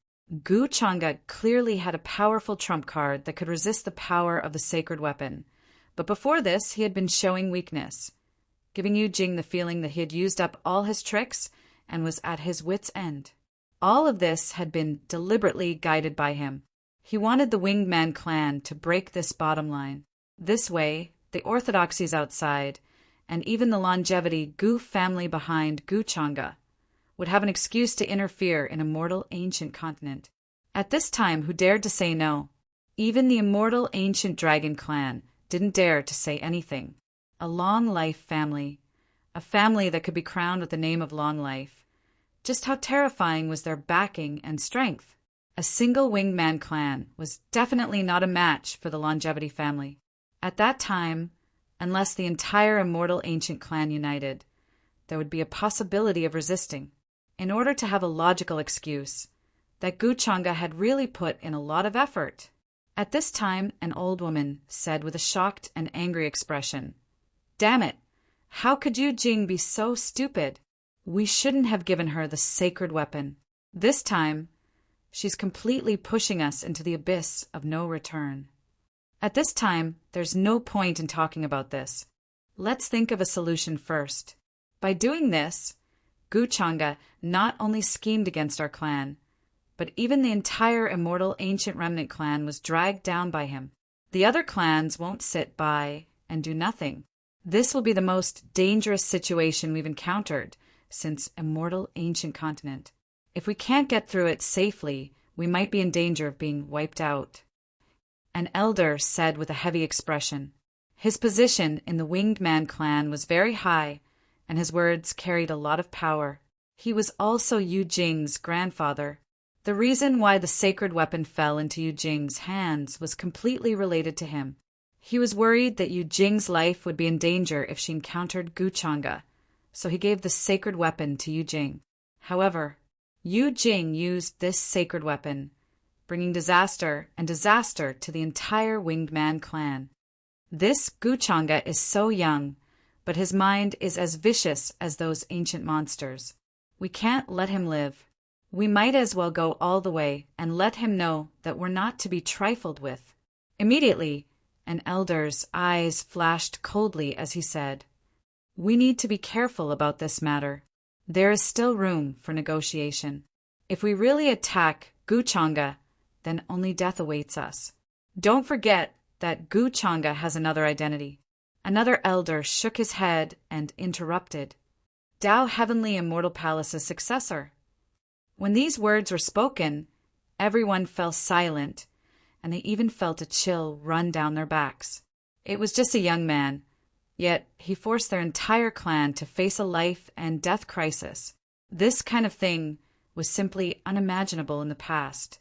Gu Changa clearly had a powerful trump card that could resist the power of the sacred weapon, but before this he had been showing weakness, giving Yu Jing the feeling that he had used up all his tricks and was at his wit's end. All of this had been deliberately guided by him. He wanted the Winged Man clan to break this bottom line. This way, the orthodoxies outside, and even the longevity Gu family behind Gu Changa, would have an excuse to interfere in a mortal ancient continent. At this time, who dared to say no? Even the immortal ancient dragon clan didn't dare to say anything. A long life family, a family that could be crowned with the name of long life. Just how terrifying was their backing and strength? A single Winged Man clan was definitely not a match for the longevity family. At that time, unless the entire immortal ancient clan united, there would be a possibility of resisting. In order to have a logical excuse, that Gu Changa had really put in a lot of effort. At this time, an old woman said with a shocked and angry expression, "Damn it, how could Yu Jing be so stupid? We shouldn't have given her the sacred weapon. This time, she's completely pushing us into the abyss of no return." At this time, there's no point in talking about this. Let's think of a solution first. By doing this, Gu Changa not only schemed against our clan, but even the entire immortal ancient remnant clan was dragged down by him. The other clans won't sit by and do nothing. This will be the most dangerous situation we've encountered since immortal ancient continent. If we can't get through it safely, we might be in danger of being wiped out. An elder said with a heavy expression. His position in the Winged Man clan was very high, and his words carried a lot of power. He was also Yu Jing's grandfather. The reason why the sacred weapon fell into Yu Jing's hands was completely related to him. He was worried that Yu Jing's life would be in danger if she encountered Gu Changa, so he gave the sacred weapon to Yu Jing. However, Yu Jing used this sacred weapon, bringing disaster to the entire Winged Man clan. This Gu Changa is so young, but his mind is as vicious as those ancient monsters. We can't let him live. We might as well go all the way and let him know that we're not to be trifled with. Immediately, an elder's eyes flashed coldly as he said, "We need to be careful about this matter. There is still room for negotiation." If we really attack Guchanga, then only death awaits us. Don't forget that Guchanga has another identity. Another elder shook his head and interrupted. Tao Heavenly Immortal Palace's successor. When these words were spoken, everyone fell silent, and they even felt a chill run down their backs. It was just a young man, yet he forced their entire clan to face a life and death crisis. This kind of thing was simply unimaginable in the past.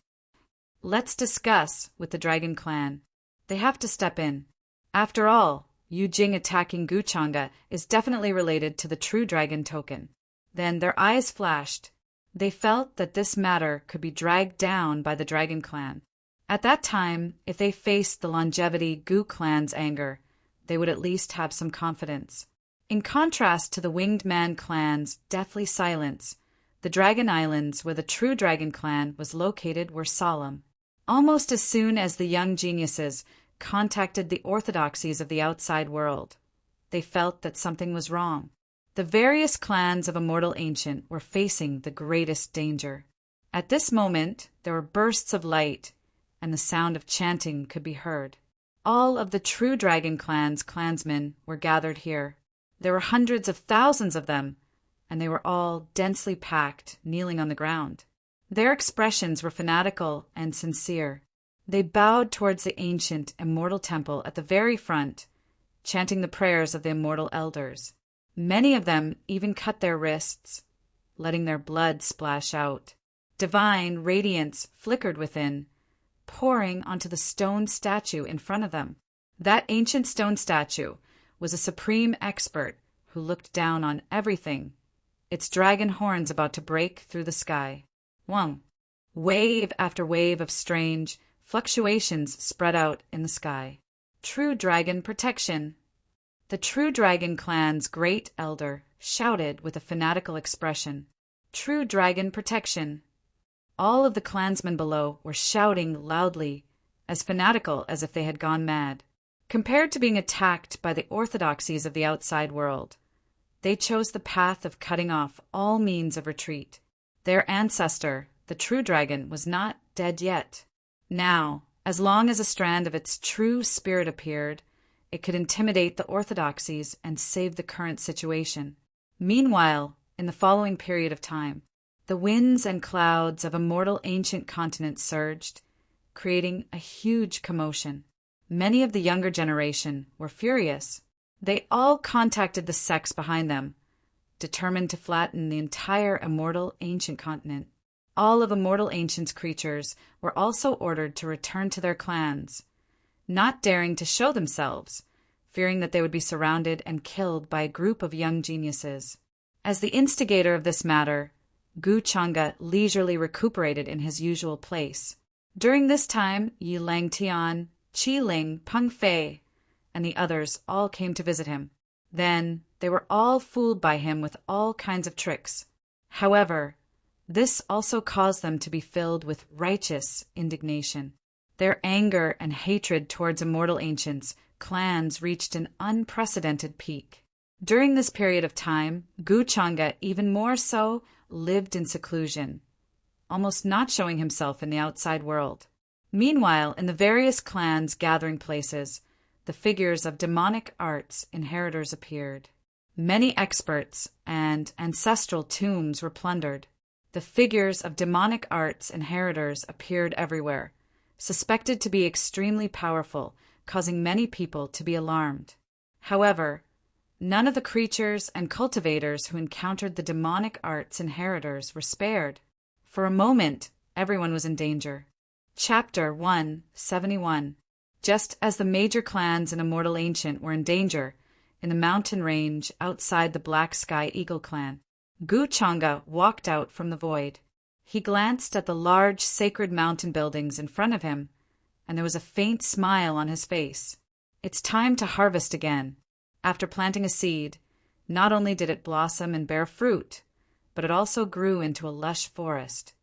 Let's discuss with the Dragon Clan. They have to step in. After all, Yu Jing attacking Guchanga is definitely related to the True Dragon token. Then their eyes flashed. They felt that this matter could be dragged down by the Dragon Clan. At that time, if they faced the longevity Gu Clan's anger, they would at least have some confidence. In contrast to the Winged Man Clan's deathly silence, the Dragon Islands where the True Dragon Clan was located were solemn. Almost as soon as the young geniuses contacted the orthodoxies of the outside world, they felt that something was wrong. The various clans of Immortal Ancient were facing the greatest danger. At this moment, there were bursts of light, and the sound of chanting could be heard. All of the True Dragon Clan's clansmen were gathered here. There were hundreds of thousands of them, and they were all densely packed, kneeling on the ground. Their expressions were fanatical and sincere. They bowed towards the ancient, immortal temple at the very front, chanting the prayers of the immortal elders. Many of them even cut their wrists, letting their blood splash out. Divine radiance flickered within, pouring onto the stone statue in front of them. That ancient stone statue was a supreme expert who looked down on everything, its dragon horns about to break through the sky. Wave after wave of strange fluctuations spread out in the sky. True Dragon Protection. The True Dragon Clan's great elder shouted with a fanatical expression, "True Dragon Protection." All of the clansmen below were shouting loudly, as fanatical as if they had gone mad. Compared to being attacked by the orthodoxies of the outside world, they chose the path of cutting off all means of retreat. Their ancestor, the True Dragon, was not dead yet. Now, as long as a strand of its true spirit appeared, it could intimidate the orthodoxies and save the current situation. Meanwhile, in the following period of time, the winds and clouds of immortal ancient continents surged, creating a huge commotion. Many of the younger generation were furious. They all contacted the sects behind them, determined to flatten the entire immortal ancient continent. All of Immortal Ancient's creatures were also ordered to return to their clans, not daring to show themselves, fearing that they would be surrounded and killed by a group of young geniuses. As the instigator of this matter, Guchanga leisurely recuperated in his usual place. During this time, Yi Langtian, Qi Ling, Peng Fei, and the others all came to visit him. Then they were all fooled by him with all kinds of tricks. However, this also caused them to be filled with righteous indignation. Their anger and hatred towards Immortal Ancients' clans reached an unprecedented peak. During this period of time, Guchanga even more so lived in seclusion, almost not showing himself in the outside world. Meanwhile, in the various clans' gathering places, the figures of demonic arts inheritors appeared. Many experts and ancestral tombs were plundered. The figures of demonic arts inheritors appeared everywhere, suspected to be extremely powerful, causing many people to be alarmed. However, none of the creatures and cultivators who encountered the demonic arts inheritors were spared. For a moment, everyone was in danger. Chapter 171. Just as the major clans in Immortal Ancient were in danger, in the mountain range outside the Black Sky Eagle clan, Guchanga walked out from the void. He glanced at the large sacred mountain buildings in front of him, and there was a faint smile on his face. It's time to harvest again. After planting a seed, not only did it blossom and bear fruit, but it also grew into a lush forest.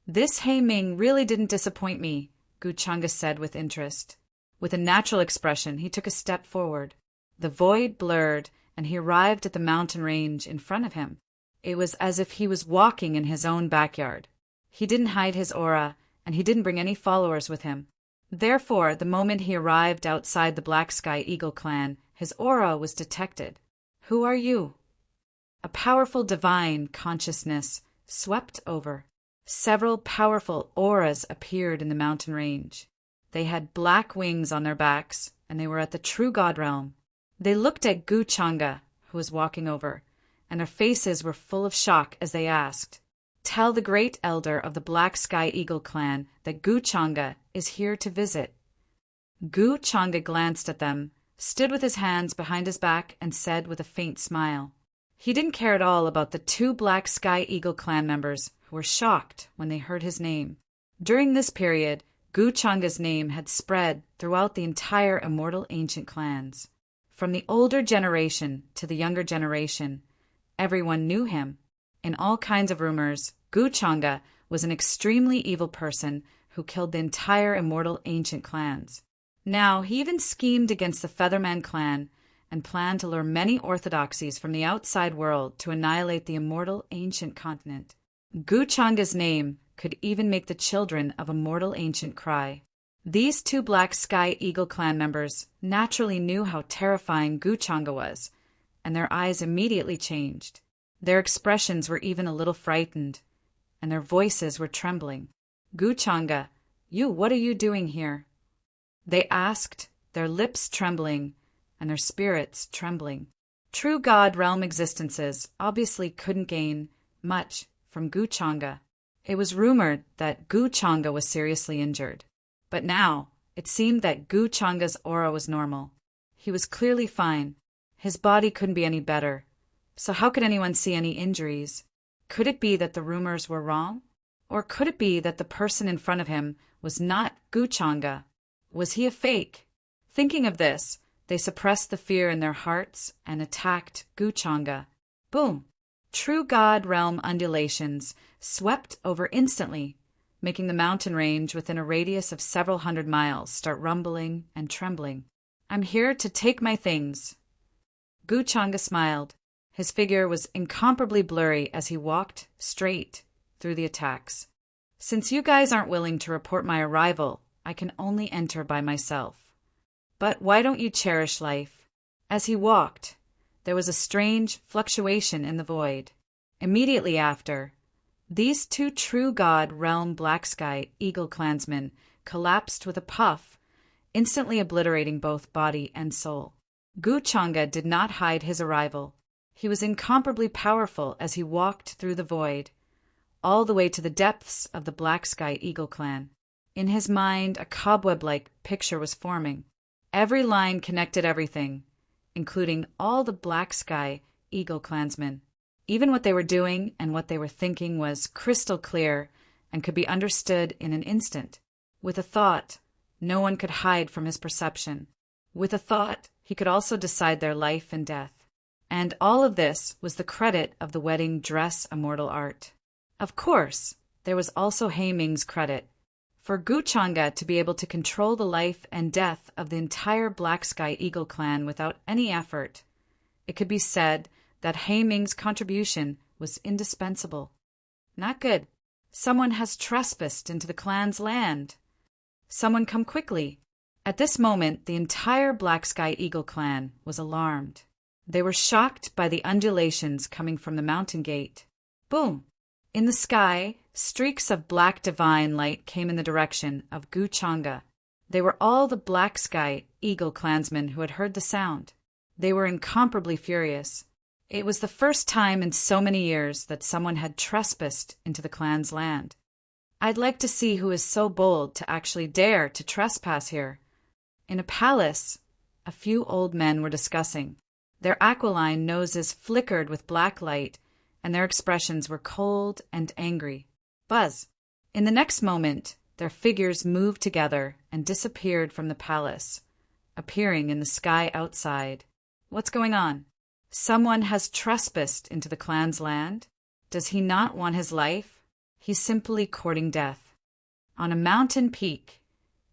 This Heiming really didn't disappoint me, Guchanga said with interest. With a natural expression, he took a step forward. The void blurred, and he arrived at the mountain range in front of him. It was as if he was walking in his own backyard. He didn't hide his aura, and he didn't bring any followers with him. Therefore, the moment he arrived outside the Black Sky Eagle clan, his aura was detected. Who are you? A powerful divine consciousness swept over. Several powerful auras appeared in the mountain range. They had black wings on their backs, and they were at the true God realm. They looked at Gu Changa, who was walking over, and their faces were full of shock as they asked, "Tell the great elder of the Black Sky Eagle clan that Gu Changa is here to visit." Gu Changa glanced at them, stood with his hands behind his back, and said with a faint smile. He didn't care at all about the two Black Sky Eagle clan members who were shocked when they heard his name. During this period, Gu Changa's name had spread throughout the entire immortal ancient clans. From the older generation to the younger generation, everyone knew him. In all kinds of rumors, Gu Changa was an extremely evil person who killed the entire immortal ancient clans. Now, he even schemed against the Featherman clan and planned to lure many orthodoxies from the outside world to annihilate the immortal ancient continent. Gu Changa's name could even make the children of immortal ancient cry. These two Black Sky Eagle clan members naturally knew how terrifying Gu Changa was, and their eyes immediately changed. Their expressions were even a little frightened, and their voices were trembling. "Gu Changa, what are you doing here?" they asked, their lips trembling and their spirits trembling. True God realm existences obviously couldn't gain much from Gu Changa. It was rumored that Gu Changa was seriously injured. But now, it seemed that Gu Changa's aura was normal. He was clearly fine. His body couldn't be any better. So how could anyone see any injuries? Could it be that the rumors were wrong? Or could it be that the person in front of him was not Gu Changa? Was he a fake? Thinking of this, they suppressed the fear in their hearts and attacked Gu Changa. Boom! True God realm undulations swept over instantly, making the mountain range within a radius of several hundred miles start rumbling and trembling. "I'm here to take my things." Gu Changa smiled. His figure was incomparably blurry as he walked straight through the attacks. "Since you guys aren't willing to report my arrival, I can only enter by myself. But why don't you cherish life?" As he walked, there was a strange fluctuation in the void. Immediately after, these two true God realm Black Sky Eagle clansmen collapsed with a puff, instantly obliterating both body and soul. Gu Changa did not hide his arrival. He was incomparably powerful as he walked through the void, all the way to the depths of the Black Sky Eagle clan. In his mind, a cobweb-like picture was forming. Every line connected everything, including all the Black Sky Eagle clansmen. Even what they were doing and what they were thinking was crystal clear and could be understood in an instant. With a thought, no one could hide from his perception. With a thought, he could also decide their life and death. And all of this was the credit of the wedding dress immortal art. Of course, there was also Haiming's credit. For Gu Changa to be able to control the life and death of the entire Black Sky Eagle clan without any effort, it could be said that Haiming's contribution was indispensable. Not good. Someone has trespassed into the clan's land. Someone come quickly. At this moment, the entire Black Sky Eagle clan was alarmed. They were shocked by the undulations coming from the mountain gate. Boom! In the sky, streaks of black divine light came in the direction of Gu Changa. They were all the Black Sky Eagle clansmen who had heard the sound. They were incomparably furious. It was the first time in so many years that someone had trespassed into the clan's land. "I'd like to see who is so bold to actually dare to trespass here." In a palace, a few old men were discussing. Their aquiline noses flickered with black light, and their expressions were cold and angry. Buzz! In the next moment, their figures moved together and disappeared from the palace, appearing in the sky outside. What's going on? Someone has trespassed into the clan's land? Does he not want his life? He's simply courting death. On a mountain peak,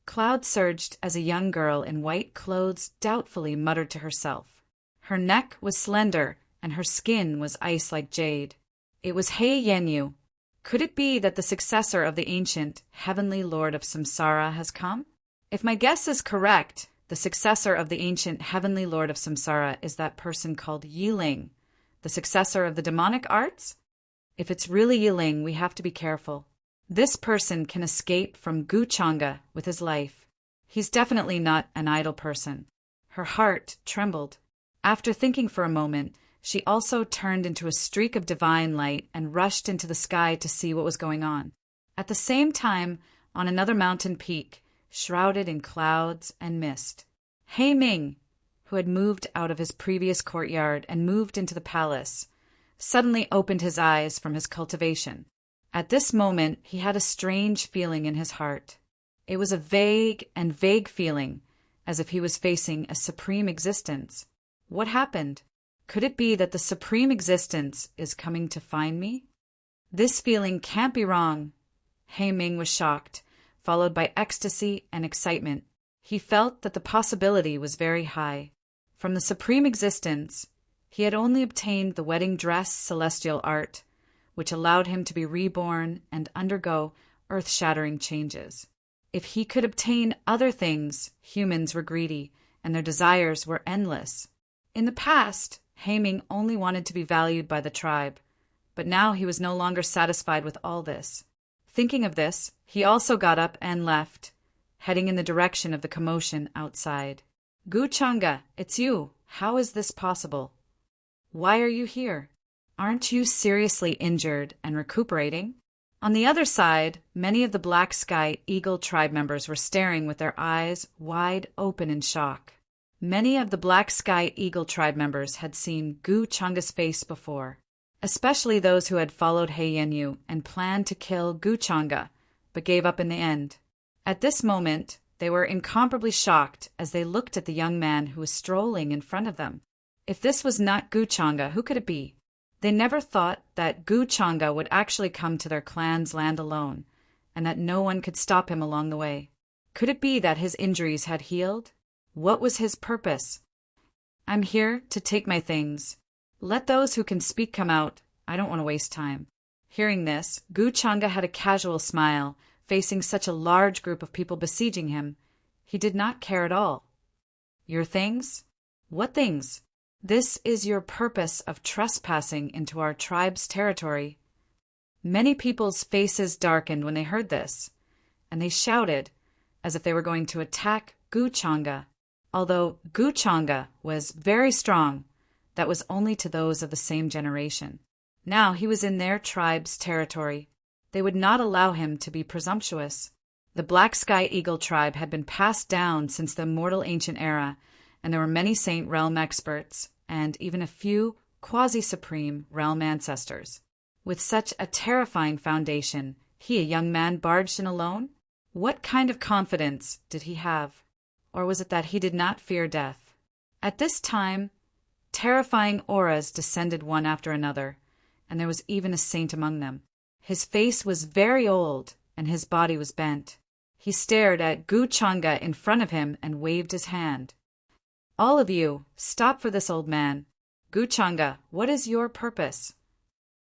Cloud surged as a young girl in white clothes doubtfully muttered to herself. Her neck was slender, and her skin was ice like jade. It was He Yenyu. Could it be that the successor of the ancient, heavenly lord of Samsara has come? If my guess is correct, the successor of the ancient, heavenly lord of Samsara is that person called Yiling, the successor of the demonic arts? If it's really Yiling, we have to be careful. This person can escape from Guchanga with his life. He's definitely not an idle person. Her heart trembled. After thinking for a moment, she also turned into a streak of divine light and rushed into the sky to see what was going on. At the same time, on another mountain peak, shrouded in clouds and mist, He Ming, who had moved out of his previous courtyard and moved into the palace, suddenly opened his eyes from his cultivation. At this moment, he had a strange feeling in his heart. It was a vague feeling, as if he was facing a supreme existence. What happened? Could it be that the supreme existence is coming to find me? This feeling can't be wrong. He Ming was shocked, followed by ecstasy and excitement. He felt that the possibility was very high. From the supreme existence, he had only obtained the wedding dress celestial art, which allowed him to be reborn and undergo earth-shattering changes. If he could obtain other things, humans were greedy, and their desires were endless. In the past, He Ming only wanted to be valued by the tribe, but now he was no longer satisfied with all this. Thinking of this, he also got up and left, heading in the direction of the commotion outside. Guchanga, it's you. How is this possible? Why are you here? Aren't you seriously injured and recuperating? On the other side, many of the Black Sky Eagle tribe members were staring with their eyes wide open in shock. Many of the Black Sky Eagle tribe members had seen Guchanga's face before, especially those who had followed He Yenyu and planned to kill Guchanga, but gave up in the end. At this moment, they were incomparably shocked as they looked at the young man who was strolling in front of them. If this was not Guchanga, who could it be? They never thought that Guchanga would actually come to their clan's land alone, and that no one could stop him along the way. Could it be that his injuries had healed? What was his purpose? I'm here to take my things. Let those who can speak come out. I don't want to waste time. Hearing this, Guchanga had a casual smile, facing such a large group of people besieging him. He did not care at all. Your things? What things? This is your purpose of trespassing into our tribe's territory. Many people's faces darkened when they heard this, and they shouted as if they were going to attack Guchanga. Although Guchanga was very strong, that was only to those of the same generation. Now he was in their tribe's territory. They would not allow him to be presumptuous. The Black Sky Eagle tribe had been passed down since the immortal ancient era, and there were many Saint Realm experts, and even a few quasi-supreme realm ancestors. With such a terrifying foundation, he, a young man, barged in alone? What kind of confidence did he have? Or was it that he did not fear death? At this time, terrifying auras descended one after another, and there was even a saint among them. His face was very old, and his body was bent. He stared at Guchanga in front of him and waved his hand. All of you, stop for this old man. Guchanga, what is your purpose?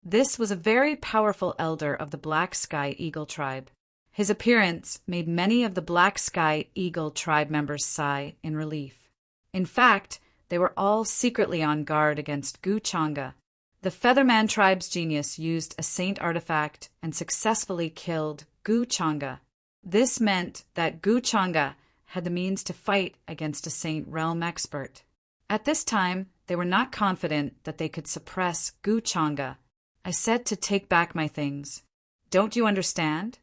This was a very powerful elder of the Black Sky Eagle tribe. His appearance made many of the Black Sky Eagle tribe members sigh in relief. In fact, they were all secretly on guard against Guchanga. The Featherman tribe's genius used a saint artifact and successfully killed Guchanga. This meant that Guchanga had the means to fight against a Saint Realm expert. At this time, they were not confident that they could suppress Guchanga. I said to take back my things. Don't you understand?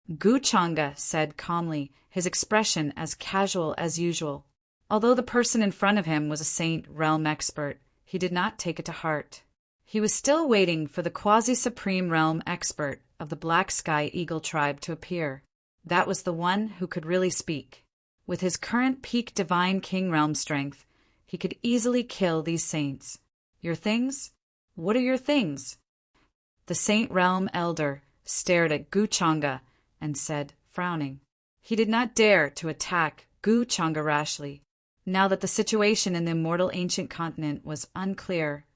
Guchanga said calmly, his expression as casual as usual. Although the person in front of him was a Saint Realm expert, he did not take it to heart. He was still waiting for the quasi-supreme realm expert of the Black Sky Eagle tribe to appear. That was the one who could really speak. With his current peak divine king realm strength, he could easily kill these saints. Your things? What are your things? The Saint Realm elder stared at Guchanga and said, frowning. He did not dare to attack Guchanga rashly. Now that the situation in the immortal ancient continent was unclear,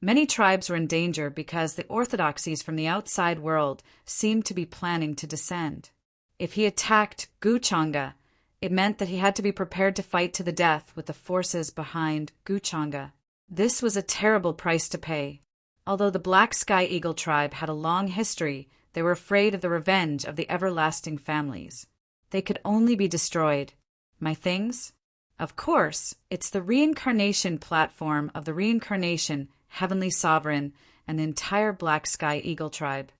Many tribes were in danger because the orthodoxies from the outside world seemed to be planning to descend. If he attacked Guchanga, it meant that he had to be prepared to fight to the death with the forces behind Guchanga. This was a terrible price to pay. Although the Black Sky Eagle tribe had a long history, they were afraid of the revenge of the everlasting families. They could only be destroyed. My things? Of course, it's the reincarnation platform of the reincarnation, Heavenly Sovereign, and the entire Black Sky Eagle tribe.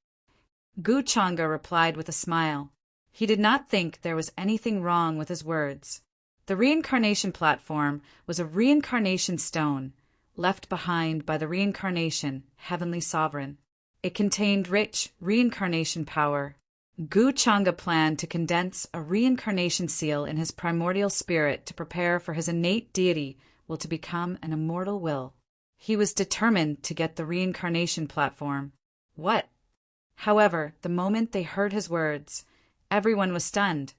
Guchanga replied with a smile. He did not think there was anything wrong with his words. The reincarnation platform was a reincarnation stone, left behind by the reincarnation, Heavenly Sovereign. It contained rich reincarnation power. Guchanga planned to condense a reincarnation seal in his primordial spirit to prepare for his innate deity will to become an immortal will. He was determined to get the reincarnation platform. What? However, the moment they heard his words, everyone was stunned,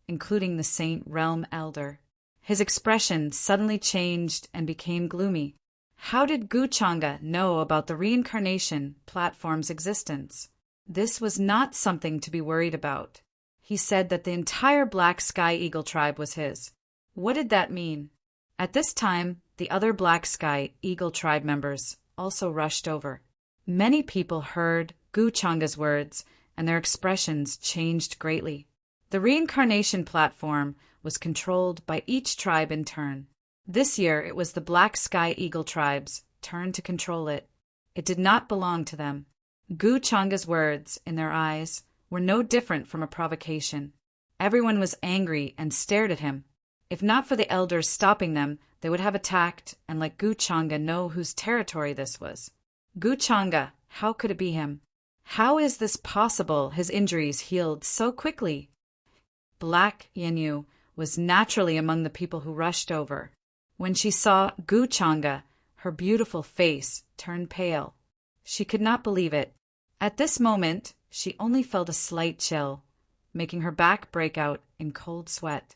including the Saint Realm Elder. His expression suddenly changed and became gloomy. How did Guchanga know about the reincarnation platform's existence? This was not something to be worried about. He said that the entire Black Sky Eagle tribe was his. What did that mean? At this time, the other Black Sky Eagle tribe members also rushed over. Many people heard Guchanga's words, and their expressions changed greatly. The reincarnation platform was controlled by each tribe in turn. This year it was the Black Sky Eagle tribe's turn to control it. It did not belong to them. Guchanga's words, in their eyes, were no different from a provocation. Everyone was angry and stared at him. If not for the elders stopping them, they would have attacked and let Guchanga know whose territory this was. Guchanga, how could it be him? How is this possible? His injuries healed so quickly. Black Yenu was naturally among the people who rushed over. When she saw Guchanga, her beautiful face turned pale. She could not believe it. At this moment, she only felt a slight chill, making her back break out in cold sweat.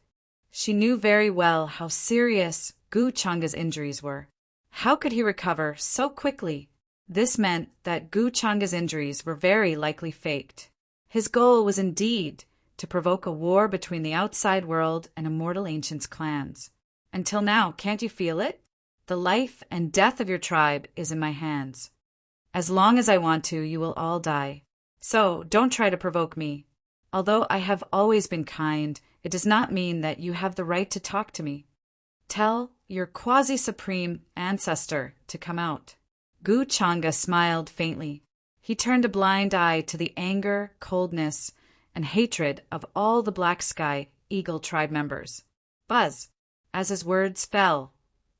She knew very well how serious Guchanga's injuries were. How could he recover so quickly? This meant that Guchanga's injuries were very likely faked. His goal was indeed to provoke a war between the outside world and Immortal Ancients' clans. Until now, can't you feel it? The life and death of your tribe is in my hands. As long as I want to, you will all die. So don't try to provoke me. Although I have always been kind, it does not mean that you have the right to talk to me. Tell your quasi-supreme ancestor to come out. Guchanga smiled faintly. He turned a blind eye to the anger, coldness, and hatred of all the Black Sky Eagle tribe members. Buzz! As his words fell,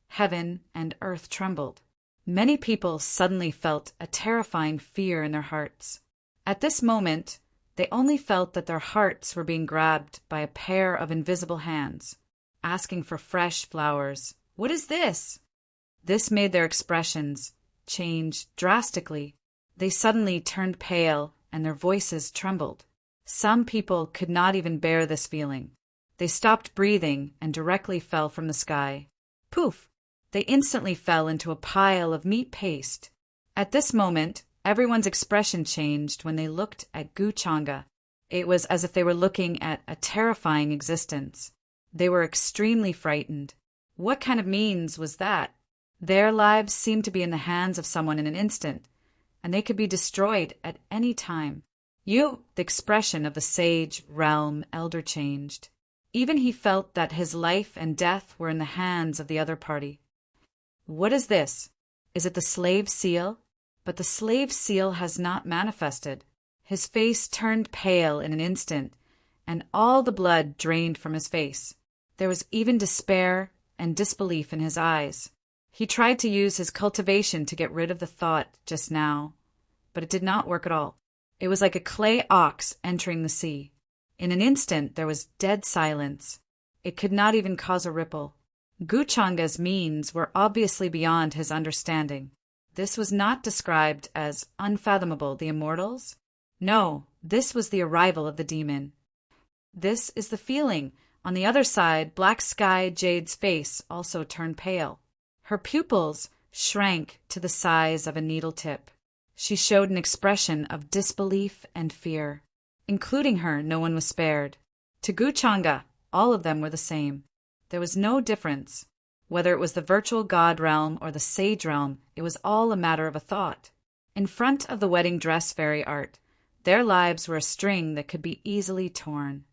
heaven and earth trembled. Many people suddenly felt a terrifying fear in their hearts. At this moment, they only felt that their hearts were being grabbed by a pair of invisible hands, asking for fresh flowers. What is this? This made their expressions change drastically. They suddenly turned pale and their voices trembled. Some people could not even bear this feeling. They stopped breathing and directly fell from the sky. Poof! They instantly fell into a pile of meat paste. At this moment, everyone's expression changed when they looked at Guchanga. It was as if they were looking at a terrifying existence. They were extremely frightened. What kind of means was that? Their lives seemed to be in the hands of someone in an instant, and they could be destroyed at any time. The expression of the sage realm elder changed. Even he felt that his life and death were in the hands of the other party. What is this? Is it the slave seal? But the slave seal has not manifested. His face turned pale in an instant, and all the blood drained from his face. There was even despair and disbelief in his eyes. He tried to use his cultivation to get rid of the thought just now, but it did not work at all. It was like a clay ox entering the sea. In an instant, there was dead silence. It could not even cause a ripple. Guchanga's means were obviously beyond his understanding. This was not described as unfathomable, the immortals. No, this was the arrival of the demon. This is the feeling. On the other side, Black Sky Jade's face also turned pale. Her pupils shrank to the size of a needle tip. She showed an expression of disbelief and fear. Including her, no one was spared. To Guchanga, all of them were the same. There was no difference. Whether it was the virtual god realm or the sage realm, it was all a matter of a thought. In front of the wedding dress fairy art, their lives were a string that could be easily torn.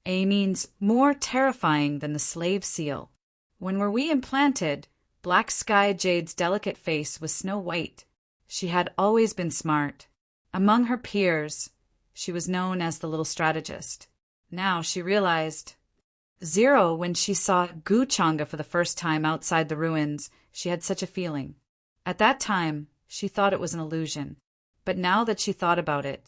A means more terrifying than the slave seal. When were we implanted, Black Sky Jade's delicate face was snow white. She had always been smart. Among her peers, she was known as the little strategist. Now she realized. Zero, when she saw Guchanga for the first time outside the ruins, she had such a feeling. At that time, she thought it was an illusion. But now that she thought about it,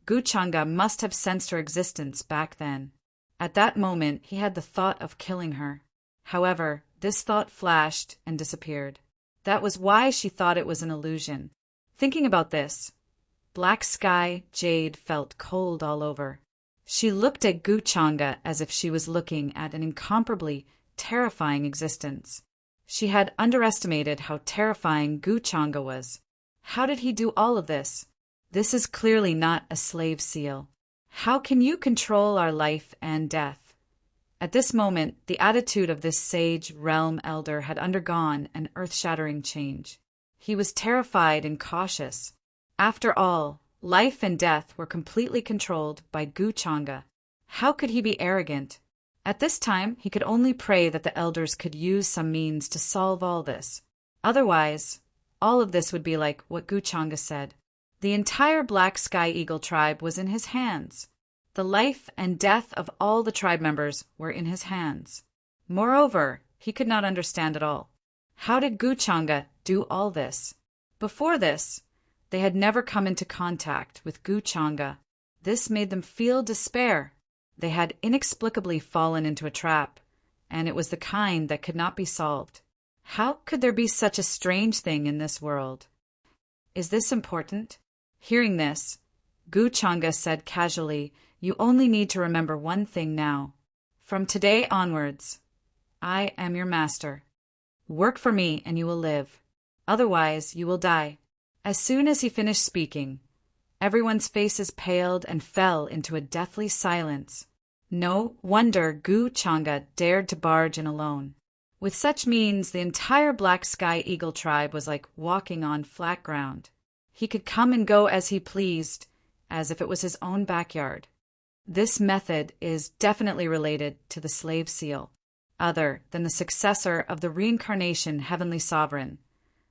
Guchanga must have sensed her existence back then. At that moment, he had the thought of killing her. However, this thought flashed and disappeared. That was why she thought it was an illusion. Thinking about this, Black Sky Jade felt cold all over. She looked at Guchanga as if she was looking at an incomparably terrifying existence. She had underestimated how terrifying Guchanga was. How did he do all of this? This is clearly not a slave seal. How can you control our life and death? At this moment, the attitude of this sage realm elder had undergone an earth-shattering change. He was terrified and cautious. After all, life and death were completely controlled by Guchanga. How could he be arrogant? At this time, he could only pray that the elders could use some means to solve all this. Otherwise, all of this would be like what Guchanga said. The entire Black Sky Eagle tribe was in his hands. The life and death of all the tribe members were in his hands. Moreover, he could not understand at all. How did Guchanga do all this? Before this, they had never come into contact with Guchanga. This made them feel despair. They had inexplicably fallen into a trap, and it was the kind that could not be solved. How could there be such a strange thing in this world? Is this important? Hearing this, Guchanga said casually, "You only need to remember one thing now. From today onwards, I am your master. Work for me and you will live. Otherwise, you will die." As soon as he finished speaking, everyone's faces paled and fell into a deathly silence. No wonder Guchanga dared to barge in alone. With such means, the entire Black Sky Eagle tribe was like walking on flat ground. He could come and go as he pleased, as if it was his own backyard. This method is definitely related to the slave seal, other than the successor of the reincarnation Heavenly Sovereign.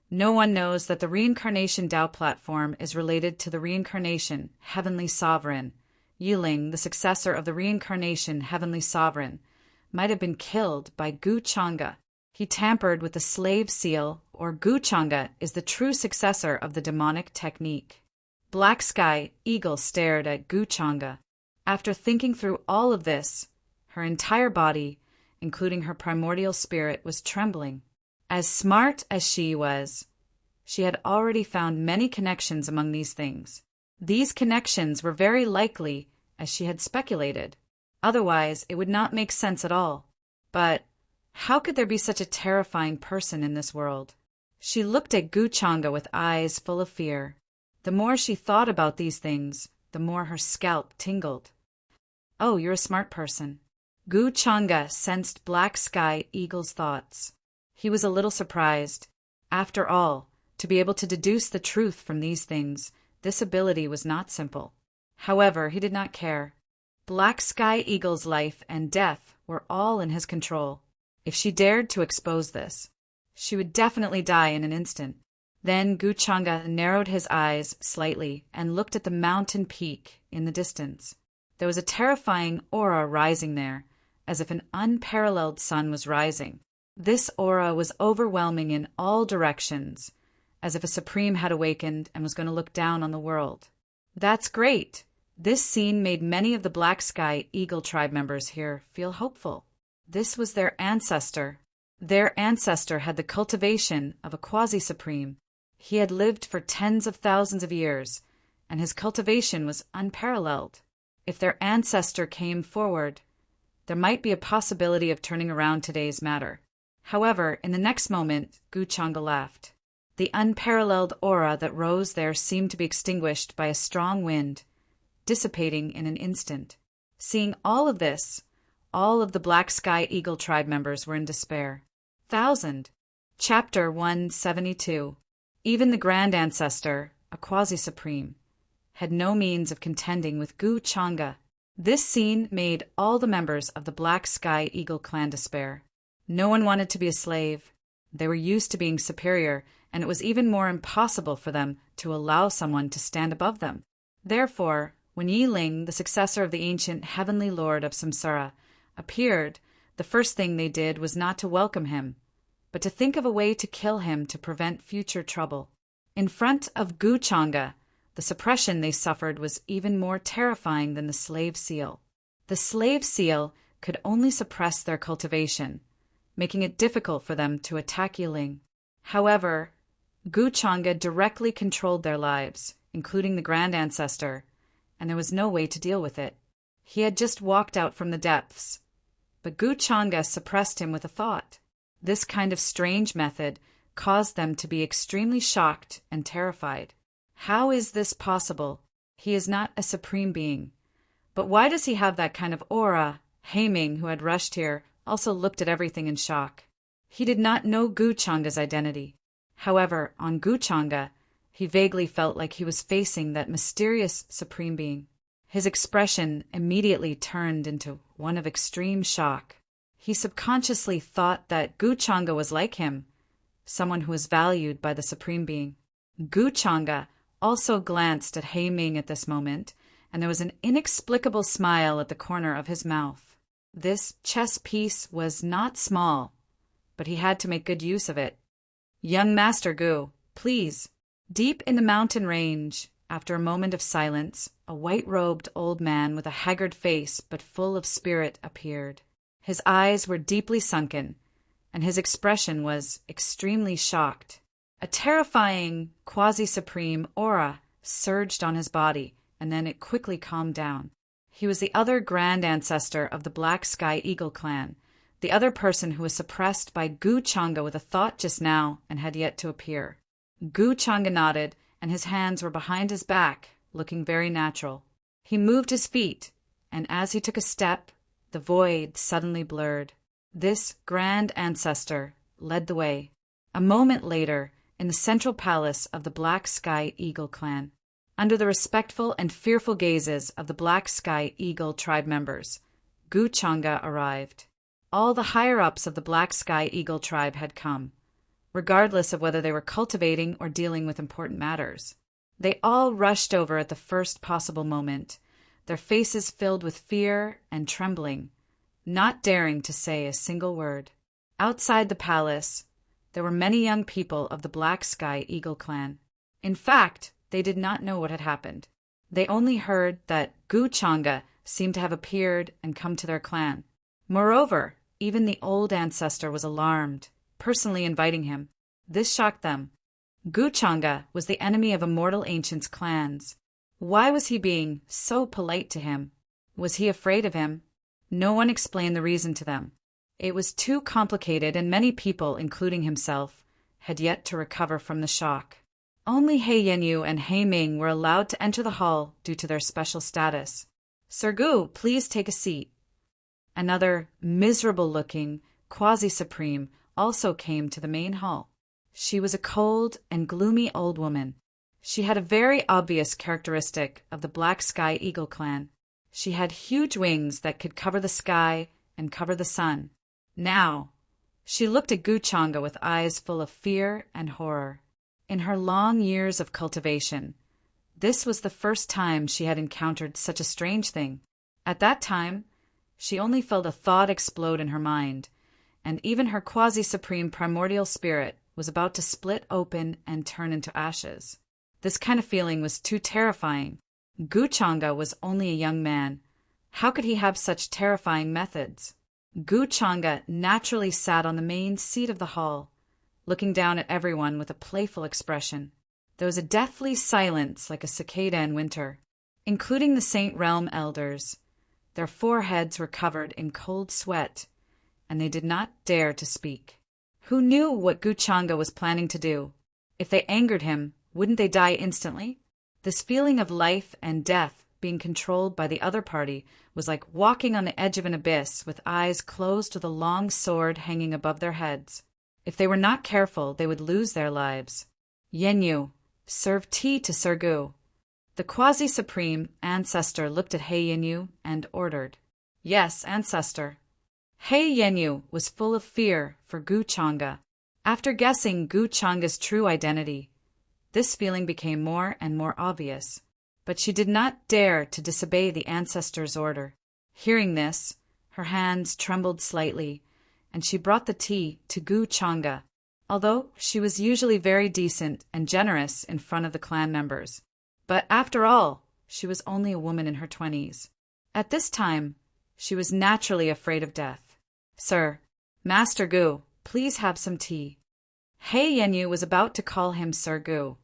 No one knows that the reincarnation Tao platform is related to the reincarnation Heavenly Sovereign. Yiling, the successor of the reincarnation Heavenly Sovereign, might have been killed by Guchanga. He tampered with the slave seal, or Guchanga is the true successor of the demonic technique. Black Sky Eagle stared at Guchanga. After thinking through all of this, her entire body, including her primordial spirit, was trembling. As smart as she was, she had already found many connections among these things. These connections were very likely, as she had speculated. Otherwise, it would not make sense at all. But how could there be such a terrifying person in this world? She looked at Guchanga with eyes full of fear. The more she thought about these things, the more her scalp tingled. "Oh, you're a smart person." Guchanga sensed Black Sky Eagle's thoughts. He was a little surprised. After all, to be able to deduce the truth from these things, this ability was not simple. However, he did not care. Black Sky Eagle's life and death were all in his control. If she dared to expose this, she would definitely die in an instant. Then Guchanga narrowed his eyes slightly and looked at the mountain peak in the distance. There was a terrifying aura rising there, as if an unparalleled sun was rising. This aura was overwhelming in all directions, as if a supreme had awakened and was going to look down on the world. That's great. This scene made many of the Black Sky Eagle tribe members here feel hopeful. This was their ancestor. Their ancestor had the cultivation of a quasi-supreme. He had lived for tens of thousands of years, and his cultivation was unparalleled. If their ancestor came forward, there might be a possibility of turning around today's matter. However, in the next moment, Guchanga laughed. The unparalleled aura that rose there seemed to be extinguished by a strong wind, dissipating in an instant. Seeing all of this, all of the Black Sky Eagle tribe members were in despair. Chapter 172. Even the Grand Ancestor, a quasi-supreme, had no means of contending with Gu Changa. This scene made all the members of the Black Sky Eagle clan despair. No one wanted to be a slave. They were used to being superior, and it was even more impossible for them to allow someone to stand above them. Therefore, when Yi Ling, the successor of the ancient heavenly lord of Samsara, appeared, the first thing they did was not to welcome him, but to think of a way to kill him to prevent future trouble. In front of Gu Changa, the suppression they suffered was even more terrifying than the slave seal. The slave seal could only suppress their cultivation, making it difficult for them to attack Yi Ling. However, Gu Changa directly controlled their lives, including the Grand Ancestor, and there was no way to deal with it. He had just walked out from the depths, but Gu Changa suppressed him with a thought. This kind of strange method caused them to be extremely shocked and terrified. How is this possible? He is not a supreme being. But why does he have that kind of aura? Haiming, who had rushed here, also looked at everything in shock. He did not know Gu Changa's identity. However, on Gu Changa, he vaguely felt like he was facing that mysterious supreme being. His expression immediately turned into one of extreme shock. He subconsciously thought that Gu Changa was like him, someone who was valued by the supreme being. Gu Changa also glanced at Haiming at this moment, and there was an inexplicable smile at the corner of his mouth. This chess piece was not small, but he had to make good use of it. "Young Master Gu, please." Deep in the mountain range, after a moment of silence, a white-robed old man with a haggard face but full of spirit appeared. His eyes were deeply sunken, and his expression was extremely shocked. A terrifying, quasi-supreme aura surged on his body, and then it quickly calmed down. He was the other Grand Ancestor of the Black Sky Eagle clan, the other person who was suppressed by Gu Changa with a thought just now and had yet to appear. Gu Changa nodded, and his hands were behind his back, looking very natural. He moved his feet, and as he took a step, the void suddenly blurred. This Grand Ancestor led the way. A moment later, in the central palace of the Black Sky Eagle clan, under the respectful and fearful gazes of the Black Sky Eagle tribe members, Gu Changa arrived. All the higher-ups of the Black Sky Eagle tribe had come, regardless of whether they were cultivating or dealing with important matters. They all rushed over at the first possible moment, their faces filled with fear and trembling, not daring to say a single word. Outside the palace, there were many young people of the Black Sky Eagle clan. In fact, they did not know what had happened. They only heard that Gu Changa seemed to have appeared and come to their clan. Moreover, even the old ancestor was alarmed, personally inviting him. This shocked them. Gu Changa was the enemy of Immortal Ancient's clans. Why was he being so polite to him? Was he afraid of him? No one explained the reason to them. It was too complicated, and many people, including himself, had yet to recover from the shock. Only He Yenyu and He Ming were allowed to enter the hall due to their special status. "Sir Gu, please take a seat." Another miserable-looking, quasi-supreme also came to the main hall. She was a cold and gloomy old woman. She had a very obvious characteristic of the Black Sky Eagle clan. She had huge wings that could cover the sky and cover the sun. Now, she looked at Gu Changa with eyes full of fear and horror. In her long years of cultivation, this was the first time she had encountered such a strange thing. At that time, she only felt a thought explode in her mind, and even her quasi-supreme primordial spirit was about to split open and turn into ashes. This kind of feeling was too terrifying. Gu Changa was only a young man. How could he have such terrifying methods? Gu Changa naturally sat on the main seat of the hall, looking down at everyone with a playful expression. There was a deathly silence like a cicada in winter, including the Saint Realm elders. Their foreheads were covered in cold sweat, and they did not dare to speak. Who knew what Gu Changa was planning to do? If they angered him, wouldn't they die instantly? This feeling of life and death being controlled by the other party was like walking on the edge of an abyss with eyes closed with a long sword hanging above their heads. If they were not careful, they would lose their lives. Yenyu, serve tea to Sir Gu. The quasi-supreme ancestor looked at He Yenyu and ordered. Yes, ancestor. He Yenyu was full of fear for Gu Changa. After guessing Gu Changa's true identity, this feeling became more and more obvious. But she did not dare to disobey the ancestor's order. Hearing this, her hands trembled slightly, and she brought the tea to Gu Changa, although she was usually very decent and generous in front of the clan members. But after all, she was only a woman in her 20s. At this time, she was naturally afraid of death. Sir, Master Gu, please have some tea. He Yenyu was about to call him Sir Gu,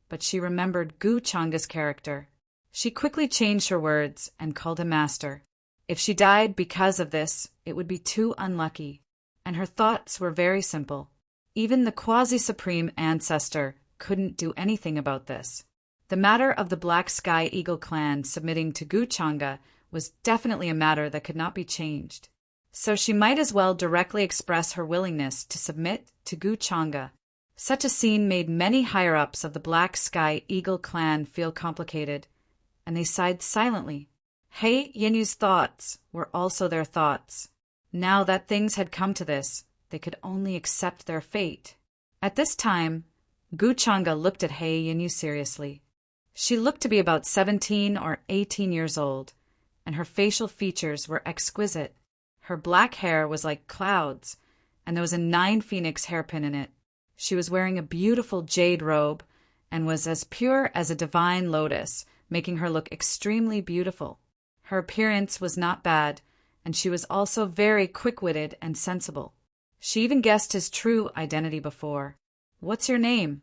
but she remembered Gu Changa's character. She quickly changed her words and called him Master. If she died because of this, it would be too unlucky, and her thoughts were very simple. Even the quasi-supreme ancestor couldn't do anything about this. The matter of the Black Sky Eagle clan submitting to Gu Changa was definitely a matter that could not be changed. So she might as well directly express her willingness to submit to Gu Changa. Such a scene made many higher-ups of the Black Sky Eagle clan feel complicated, and they sighed silently. He Yenyu's thoughts were also their thoughts. Now that things had come to this, they could only accept their fate. At this time, Gu Changa looked at He Yenyu seriously. She looked to be about 17 or 18 years old, and her facial features were exquisite. Her black hair was like clouds, and there was a 9 phoenix hairpin in it. She was wearing a beautiful jade robe and was as pure as a divine lotus, making her look extremely beautiful. Her appearance was not bad, and she was also very quick-witted and sensible. She even guessed his true identity before. What's your name?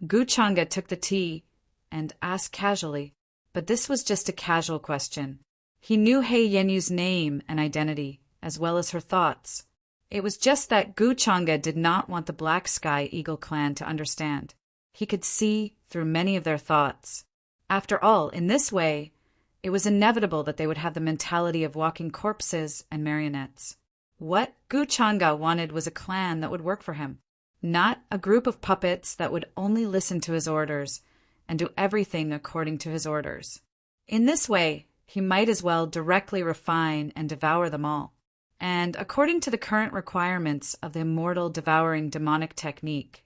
Gu Changa took the tea and asked casually, but this was just a casual question. He knew He Yenyu's name and identity, as well as her thoughts. It was just that Gu Changa did not want the Black Sky Eagle clan to understand. He could see through many of their thoughts. After all, in this way, it was inevitable that they would have the mentality of walking corpses and marionettes. What Gu Changa wanted was a clan that would work for him, not a group of puppets that would only listen to his orders and do everything according to his orders. In this way, he might as well directly refine and devour them all. And according to the current requirements of the immortal devouring demonic technique,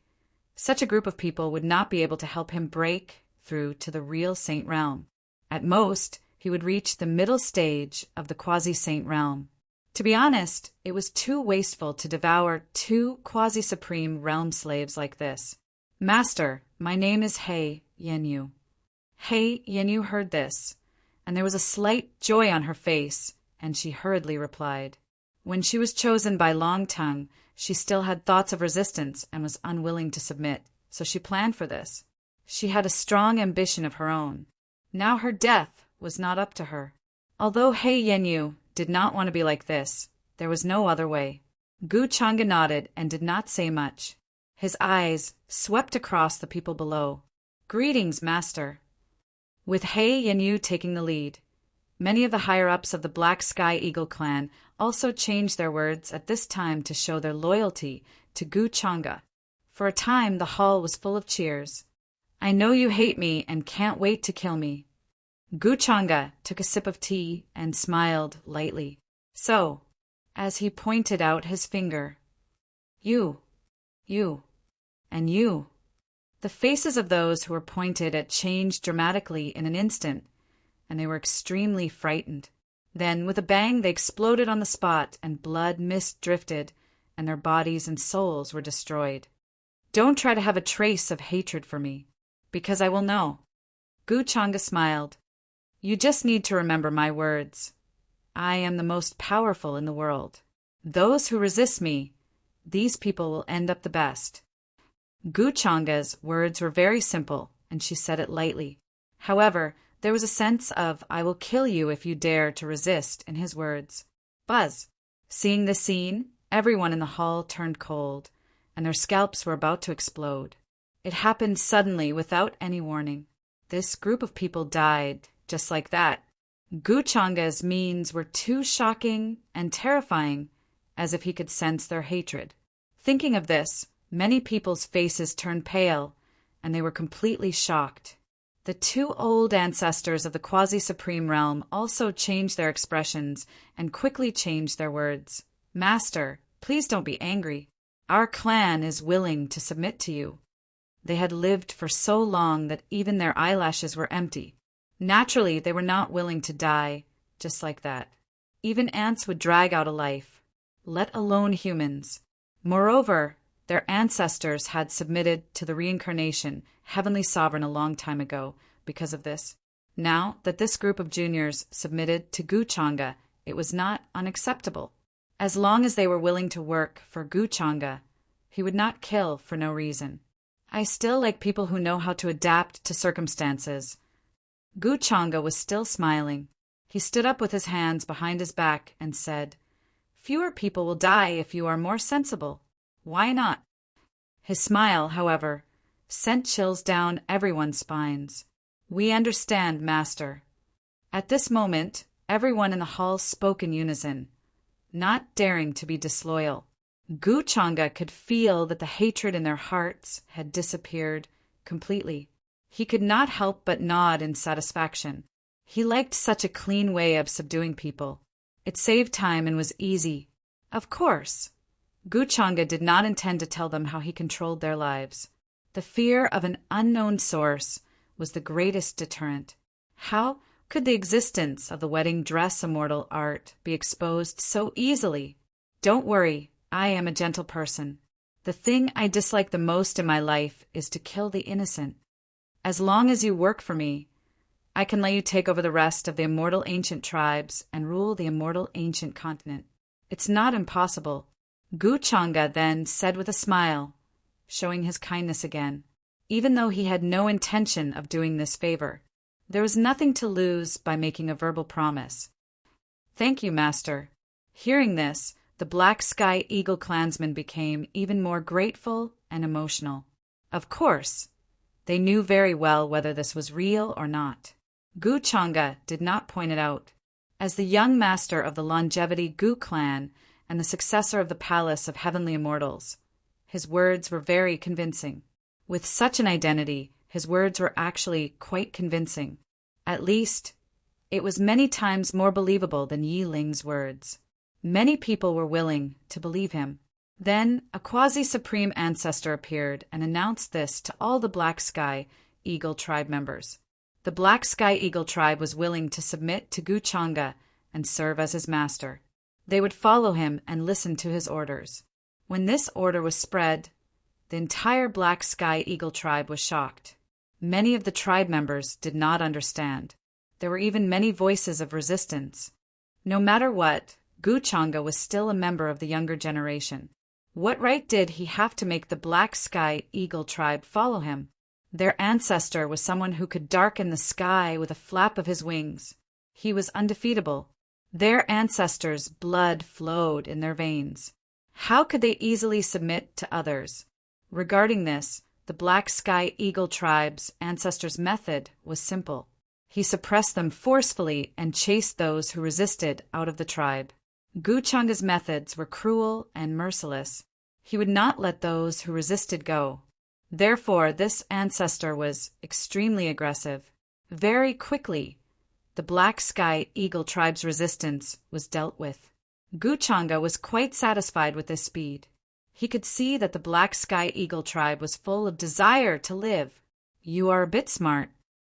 such a group of people would not be able to help him break through to the real saint realm. At most, he would reach the middle stage of the quasi-saint realm. To be honest, it was too wasteful to devour 2 quasi-supreme realm slaves like this. Master, my name is He Yenyu. He Yenyu heard this, and there was a slight joy on her face, and she hurriedly replied. When she was chosen by Long Tongue, she still had thoughts of resistance and was unwilling to submit, so she planned for this. She had a strong ambition of her own. Now her death was not up to her. Although He Yenyu did not want to be like this, there was no other way. Gu Changa nodded and did not say much. His eyes swept across the people below. Greetings, Master. With He Yenyu taking the lead, many of the higher-ups of the Black Sky Eagle clan also changed their words at this time to show their loyalty to Gu Changa. For a time, the hall was full of cheers. I know you hate me and can't wait to kill me. Gu Changa took a sip of tea and smiled lightly. So, as he pointed out his finger, you, and you. The faces of those who were pointed at changed dramatically in an instant, and they were extremely frightened. Then, with a bang, they exploded on the spot, and blood mist drifted, and their bodies and souls were destroyed. Don't try to have a trace of hatred for me, because I will know. Gu Changa smiled. You just need to remember my words. I am the most powerful in the world. Those who resist me, these people will end up the best. Gu Changa's words were very simple, and she said it lightly. However, there was a sense of, I will kill you if you dare to resist, in his words. Buzz. Seeing this scene, everyone in the hall turned cold, and their scalps were about to explode. It happened suddenly without any warning. This group of people died, just like that. Guchanga's means were too shocking and terrifying, as if he could sense their hatred. Thinking of this, many people's faces turned pale, and they were completely shocked. The two old ancestors of the quasi-supreme realm also changed their expressions and quickly changed their words. Master, please don't be angry. Our clan is willing to submit to you. They had lived for so long that even their eyelashes were empty. Naturally, they were not willing to die, just like that. Even ants would drag out a life, let alone humans. Moreover, their ancestors had submitted to the reincarnation, heavenly sovereign, a long time ago because of this. Now that this group of juniors submitted to Guchanga, it was not unacceptable. As long as they were willing to work for Guchanga, he would not kill for no reason. I still like people who know how to adapt to circumstances. Guchanga was still smiling. He stood up with his hands behind his back and said, "Fewer people will die if you are more sensible. Why not?" His smile, however, sent chills down everyone's spines. "We understand, Master." At this moment, everyone in the hall spoke in unison, not daring to be disloyal. Guchanga could feel that the hatred in their hearts had disappeared completely. He could not help but nod in satisfaction. He liked such a clean way of subduing people. It saved time and was easy. Of course, Guchanga did not intend to tell them how he controlled their lives. The fear of an unknown source was the greatest deterrent. How could the existence of the wedding dress immortal art be exposed so easily? Don't worry, I am a gentle person. The thing I dislike the most in my life is to kill the innocent. As long as you work for me, I can let you take over the rest of the immortal ancient tribes and rule the immortal ancient continent. It's not impossible. Guchanga then said with a smile, showing his kindness again, even though he had no intention of doing this favor. There was nothing to lose by making a verbal promise. "Thank you, Master." Hearing this, the Black Sky Eagle clansmen became even more grateful and emotional. Of course, they knew very well whether this was real or not. Guchanga did not point it out. As the young master of the Longevity Gu clan and the successor of the Palace of Heavenly Immortals, his words were very convincing. With such an identity, his words were actually quite convincing. At least, it was many times more believable than Yi Ling's words. Many people were willing to believe him. Then a quasi-supreme ancestor appeared and announced this to all the Black Sky Eagle tribe members. The Black Sky Eagle tribe was willing to submit to Guchanga and serve as his master. They would follow him and listen to his orders. When this order was spread, the entire Black Sky Eagle tribe was shocked. Many of the tribe members did not understand. There were even many voices of resistance. No matter what, Guchanga was still a member of the younger generation. What right did he have to make the Black Sky Eagle tribe follow him? Their ancestor was someone who could darken the sky with a flap of his wings. He was undefeatable. Their ancestors' blood flowed in their veins. How could they easily submit to others? Regarding this, the Black Sky Eagle tribe's ancestors' method was simple. He suppressed them forcefully and chased those who resisted out of the tribe. Guchanga's methods were cruel and merciless. He would not let those who resisted go. Therefore, this ancestor was extremely aggressive. Very quickly, the Black Sky Eagle tribe's resistance was dealt with. Guchanga was quite satisfied with this speed. He could see that the Black Sky Eagle tribe was full of desire to live. "You are a bit smart.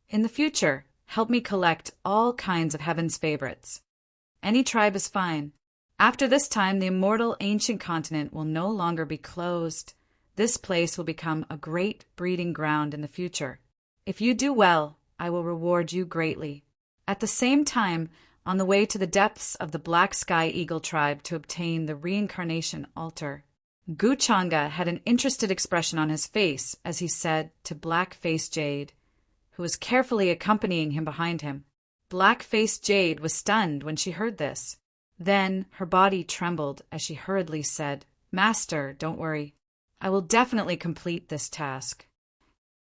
In the future, help me collect all kinds of heaven's favorites. Any tribe is fine. After this time, the immortal ancient continent will no longer be closed. This place will become a great breeding ground in the future. If you do well, I will reward you greatly." At the same time, on the way to the depths of the Black Sky Eagle tribe to obtain the reincarnation altar, Guchanga had an interested expression on his face as he said to Black-Faced Jade, who was carefully accompanying him behind him. Black-Faced Jade was stunned when she heard this. Then her body trembled as she hurriedly said, "Master, don't worry. I will definitely complete this task."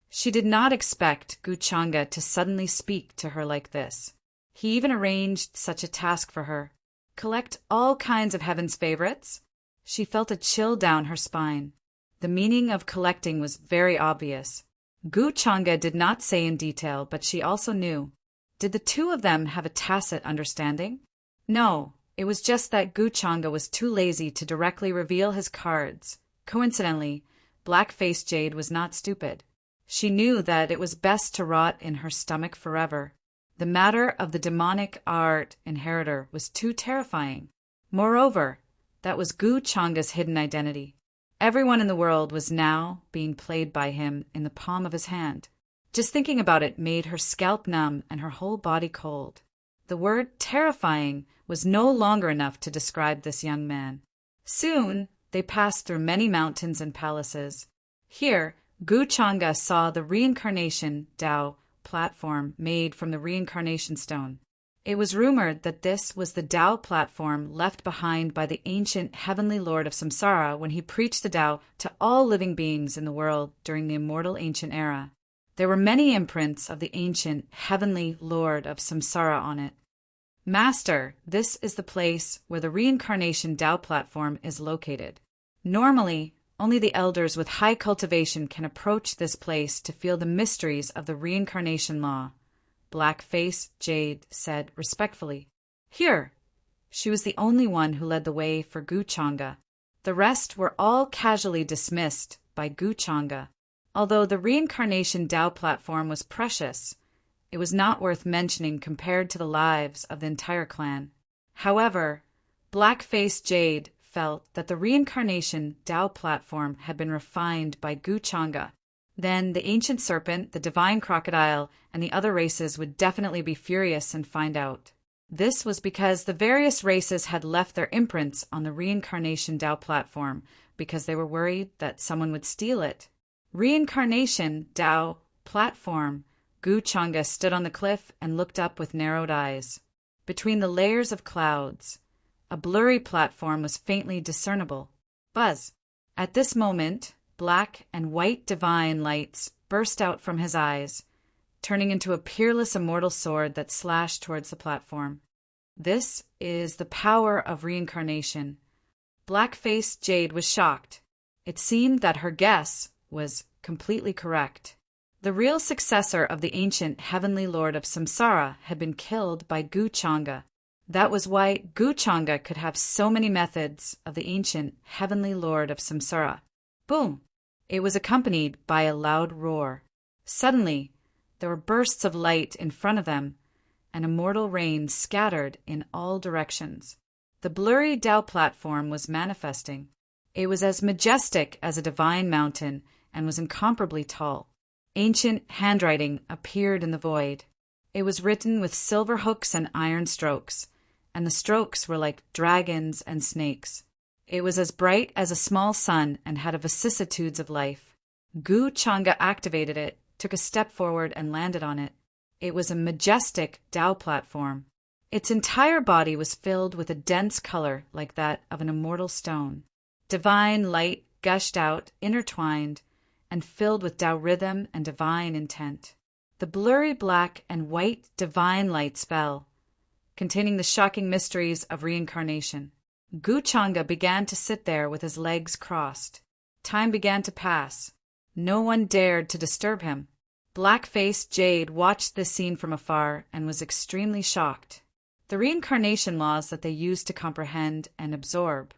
She did not expect Guchanga to suddenly speak to her like this. He even arranged such a task for her. Collect all kinds of heaven's favorites? She felt a chill down her spine. The meaning of collecting was very obvious. Guchanga did not say in detail, but she also knew. Did the two of them have a tacit understanding? No, it was just that Guchanga was too lazy to directly reveal his cards. Coincidentally, Black-Faced Jade was not stupid. She knew that it was best to rot in her stomach forever. The matter of the demonic art inheritor was too terrifying. Moreover, that was Guchanga's hidden identity. Everyone in the world was now being played by him in the palm of his hand. Just thinking about it made her scalp numb and her whole body cold. The word terrifying was no longer enough to describe this young man. Soon, they passed through many mountains and palaces. Here, Guchanga saw the reincarnation Tao platform made from the reincarnation stone. It was rumored that this was the Tao platform left behind by the ancient heavenly lord of Samsara when he preached the Tao to all living beings in the world during the immortal ancient era. There were many imprints of the ancient heavenly lord of Samsara on it. Master, this is the place where the reincarnation Tao platform is located. Normally, only the elders with high cultivation can approach this place to feel the mysteries of the reincarnation law, Black-Faced Jade said respectfully. Here! She was the only one who led the way for Guchanga. The rest were all casually dismissed by Guchanga. Although the reincarnation Tao platform was precious, it was not worth mentioning compared to the lives of the entire clan. However, Black-Faced Jade felt that the reincarnation Tao platform had been refined by Guchanga. Then the ancient serpent, the divine crocodile, and the other races would definitely be furious and find out. This was because the various races had left their imprints on the reincarnation Tao platform because they were worried that someone would steal it. Reincarnation Tao platform. Guchanga stood on the cliff and looked up with narrowed eyes. Between the layers of clouds, a blurry platform was faintly discernible. Buzz. At this moment, black and white divine lights burst out from his eyes, turning into a peerless immortal sword that slashed towards the platform. This is the power of reincarnation. Black-Faced Jade was shocked. It seemed that her guess was completely correct. The real successor of the ancient heavenly lord of Samsara had been killed by Guchanga. That was why Guchanga could have so many methods of the ancient heavenly lord of Samsara. Boom! It was accompanied by a loud roar. Suddenly, there were bursts of light in front of them, and immortal rain scattered in all directions. The blurry Tao platform was manifesting. It was as majestic as a divine mountain and was incomparably tall. Ancient handwriting appeared in the void. It was written with silver hooks and iron strokes, and the strokes were like dragons and snakes. It was as bright as a small sun and had vicissitudes of life. Guchanga activated it, took a step forward, and landed on it. It was a majestic Tao platform. Its entire body was filled with a dense color like that of an immortal stone. Divine light gushed out, intertwined, and filled with Tao rhythm and divine intent. The blurry black and white divine lights fell, containing the shocking mysteries of reincarnation. Guchanga began to sit there with his legs crossed. Time began to pass. No one dared to disturb him. Black-Faced Jade watched this scene from afar and was extremely shocked. The reincarnation laws that they used to comprehend and absorb.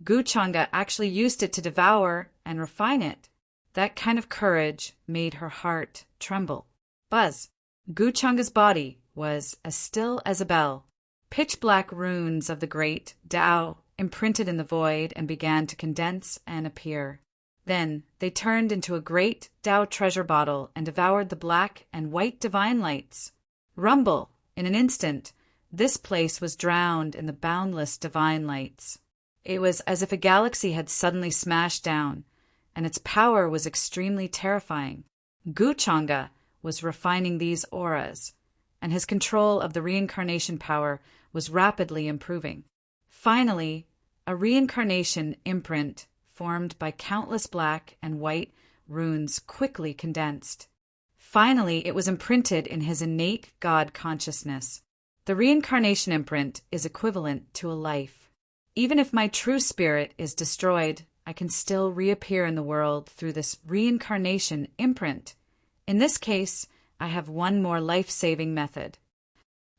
Guchanga actually used it to devour and refine it. That kind of courage made her heart tremble. Buzz. Guchanga's body was as still as a bell. Pitch-black runes of the great Tao imprinted in the void and began to condense and appear. Then they turned into a great Tao treasure bottle and devoured the black and white divine lights. Rumble! In an instant, this place was drowned in the boundless divine lights. It was as if a galaxy had suddenly smashed down, and its power was extremely terrifying. Guchanga was refining these auras, and his control of the reincarnation power was rapidly improving. Finally, a reincarnation imprint formed by countless black and white runes quickly condensed. Finally, it was imprinted in his innate God consciousness. The reincarnation imprint is equivalent to a life. Even if my true spirit is destroyed, I can still reappear in the world through this reincarnation imprint. In this case, I have one more life-saving method.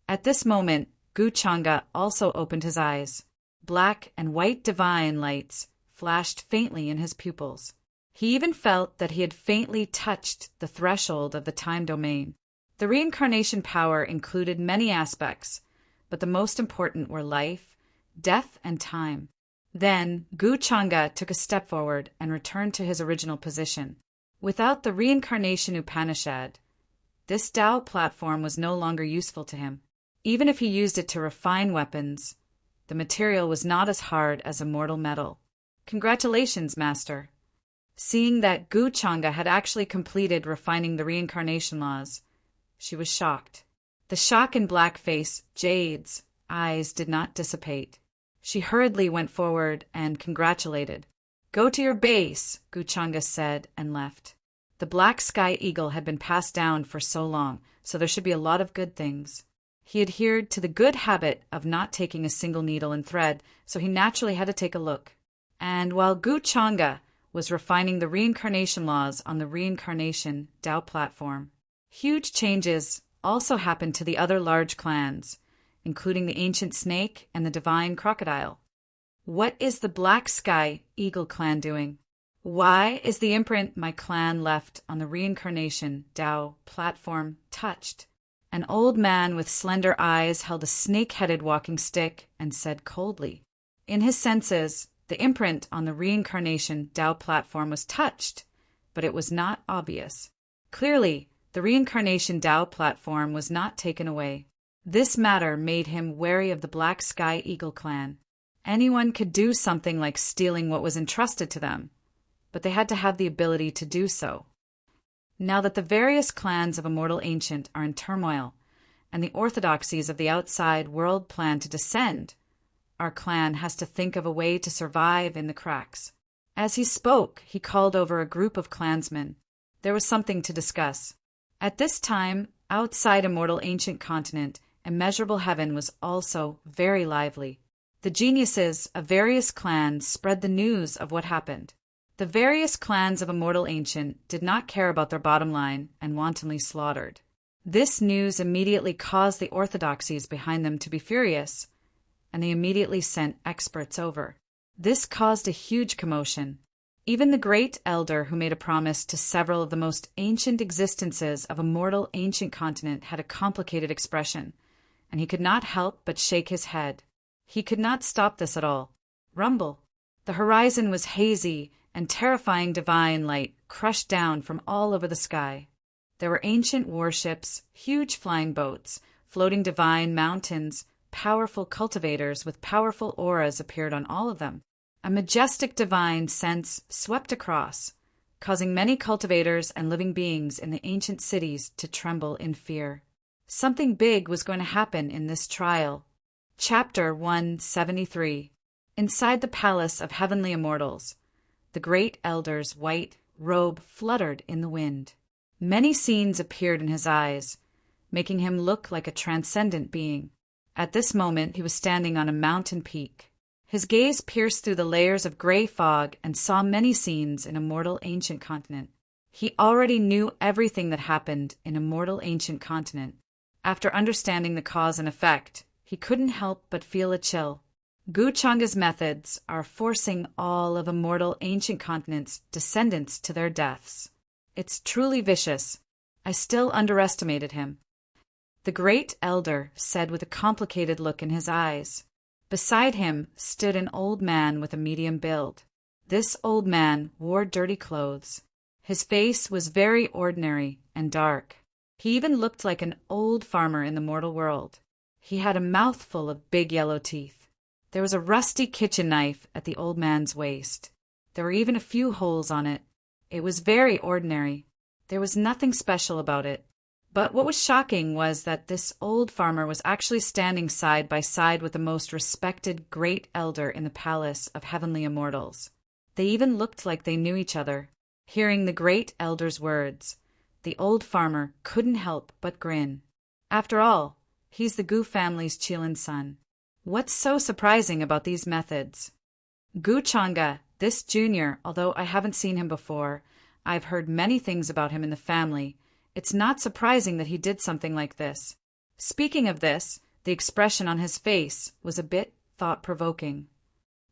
At this moment, Guchanga also opened his eyes. Black and white divine lights flashed faintly in his pupils. He even felt that he had faintly touched the threshold of the time domain. The reincarnation power included many aspects, but the most important were life, death, and time. Then, Guchanga took a step forward and returned to his original position. Without the reincarnation Upanishad, this Tao platform was no longer useful to him. Even if he used it to refine weapons, the material was not as hard as a mortal metal. Congratulations, Master. Seeing that Guchanga had actually completed refining the reincarnation laws, she was shocked. The shock in Blackface Jade's eyes did not dissipate. She hurriedly went forward and congratulated. Go to your base, Guchanga said and left. The Black Sky Eagle had been passed down for so long, so there should be a lot of good things. He adhered to the good habit of not taking a single needle and thread, so he naturally had to take a look. And while Guchanga was refining the reincarnation laws on the reincarnation Tao platform, huge changes also happened to the other large clans, including the Ancient Snake and the Divine Crocodile. What is the Black Sky Eagle clan doing? Why is the imprint my clan left on the reincarnation Tao platform touched? An old man with slender eyes held a snake-headed walking stick and said coldly. In his senses, the imprint on the reincarnation Tao platform was touched, but it was not obvious. Clearly, the reincarnation Tao platform was not taken away. This matter made him wary of the Black Sky Eagle clan. Anyone could do something like stealing what was entrusted to them, but they had to have the ability to do so. Now that the various clans of Immortal Ancient are in turmoil, and the orthodoxies of the outside world plan to descend, our clan has to think of a way to survive in the cracks. As he spoke, he called over a group of clansmen. There was something to discuss. At this time, outside Immortal Ancient continent, Immeasurable Heaven was also very lively. The geniuses of various clans spread the news of what happened. The various clans of Immortal Ancient did not care about their bottom line and wantonly slaughtered. This news immediately caused the orthodoxies behind them to be furious, and they immediately sent experts over. This caused a huge commotion. Even the great elder who made a promise to several of the most ancient existences of Immortal Ancient continent had a complicated expression, and he could not help but shake his head. He could not stop this at all. Rumble. The horizon was hazy, and terrifying divine light crushed down from all over the sky. There were ancient warships, huge flying boats, floating divine mountains, powerful cultivators with powerful auras appeared on all of them. A majestic divine sense swept across, causing many cultivators and living beings in the ancient cities to tremble in fear. Something big was going to happen in this trial. Chapter 173. Inside the Palace of Heavenly Immortals, the great elder's white robe fluttered in the wind. Many scenes appeared in his eyes, making him look like a transcendent being. At this moment, he was standing on a mountain peak. His gaze pierced through the layers of gray fog and saw many scenes in Immortal Ancient continent. He already knew everything that happened in Immortal Ancient continent. After understanding the cause and effect, he couldn't help but feel a chill. Guchanga's methods are forcing all of Immortal Ancient continent's descendants to their deaths. It's truly vicious. I still underestimated him. The great elder said with a complicated look in his eyes. Beside him stood an old man with a medium build. This old man wore dirty clothes. His face was very ordinary and dark. He even looked like an old farmer in the mortal world. He had a mouthful of big yellow teeth. There was a rusty kitchen knife at the old man's waist. There were even a few holes on it. It was very ordinary. There was nothing special about it. But what was shocking was that this old farmer was actually standing side by side with the most respected great elder in the Palace of Heavenly Immortals. They even looked like they knew each other. Hearing the great elder's words, the old farmer couldn't help but grin. After all, he's the Gu family's Chilean son. What's so surprising about these methods? Gu Changa, this junior, although I haven't seen him before, I've heard many things about him in the family. It's not surprising that he did something like this. Speaking of this, the expression on his face was a bit thought-provoking.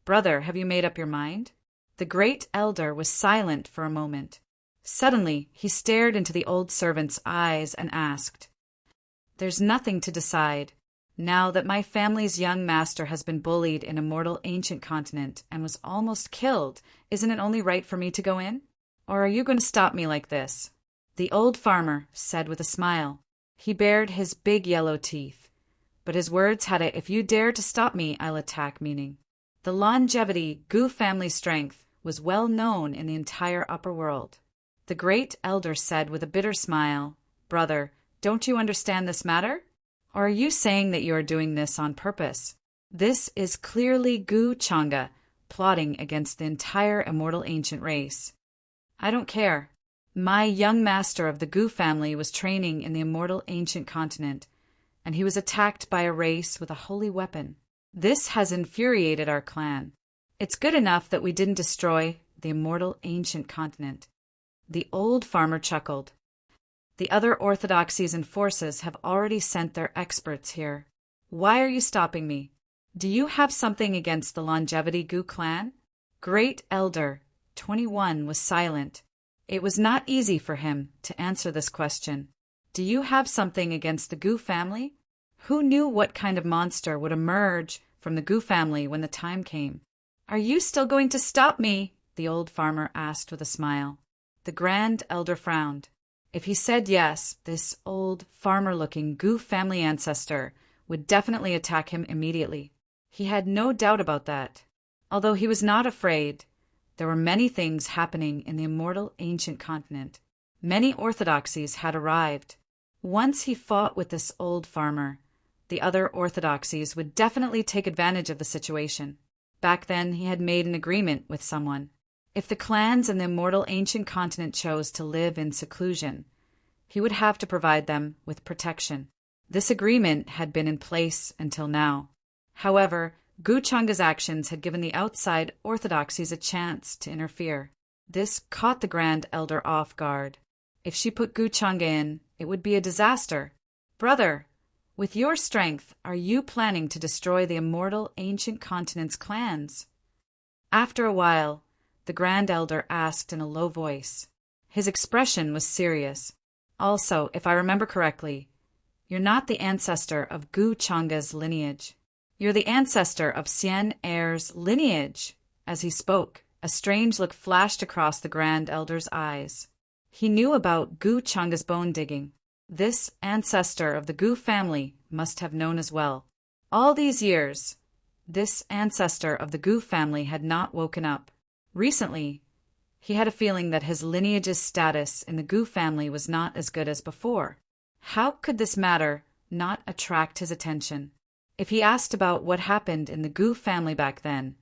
Brother, have you made up your mind? The great elder was silent for a moment. Suddenly, he stared into the old servant's eyes and asked, There's nothing to decide. Now that my family's young master has been bullied in a mortal ancient continent and was almost killed, isn't it only right for me to go in? Or are you going to stop me like this? The old farmer said with a smile. He bared his big yellow teeth. But his words had a "if you dare to stop me, I'll attack" meaning. The longevity Gu family strength was well known in the entire upper world. The great elder said with a bitter smile, Brother, don't you understand this matter? Or are you saying that you are doing this on purpose? This is clearly Gu Changa, plotting against the entire immortal ancient race. I don't care. My young master of the Gu family was training in the immortal ancient continent, and he was attacked by a race with a holy weapon. This has infuriated our clan. It's good enough that we didn't destroy the immortal ancient continent. The old farmer chuckled. The other orthodoxies and forces have already sent their experts here. Why are you stopping me? Do you have something against the longevity Gu clan? Great Elder 21 was silent. It was not easy for him to answer this question. Do you have something against the Gu family? Who knew what kind of monster would emerge from the Gu family when the time came? Are you still going to stop me? The old farmer asked with a smile. The grand elder frowned. If he said yes, this old farmer-looking Gu family ancestor would definitely attack him immediately. He had no doubt about that. Although he was not afraid, there were many things happening in the immortal ancient continent. Many orthodoxies had arrived. Once he fought with this old farmer, the other orthodoxies would definitely take advantage of the situation. Back then, he had made an agreement with someone. If the clans in the immortal ancient continent chose to live in seclusion, he would have to provide them with protection. This agreement had been in place until now. However, Gu Changa's actions had given the outside orthodoxies a chance to interfere. This caught the Grand Elder off guard. If she put Gu Changa in, it would be a disaster. Brother, with your strength, are you planning to destroy the immortal ancient continent's clans? After a while, the Grand Elder asked in a low voice. His expression was serious. Also, if I remember correctly, you're not the ancestor of Gu Changa's lineage. You're the ancestor of Xian Er's lineage. As he spoke, a strange look flashed across the Grand Elder's eyes. He knew about Gu Changa's bone digging. This ancestor of the Gu family must have known as well. All these years, this ancestor of the Gu family had not woken up. Recently, he had a feeling that his lineage's status in the Gu family was not as good as before. How could this matter not attract his attention? If he asked about what happened in the Gu family back then,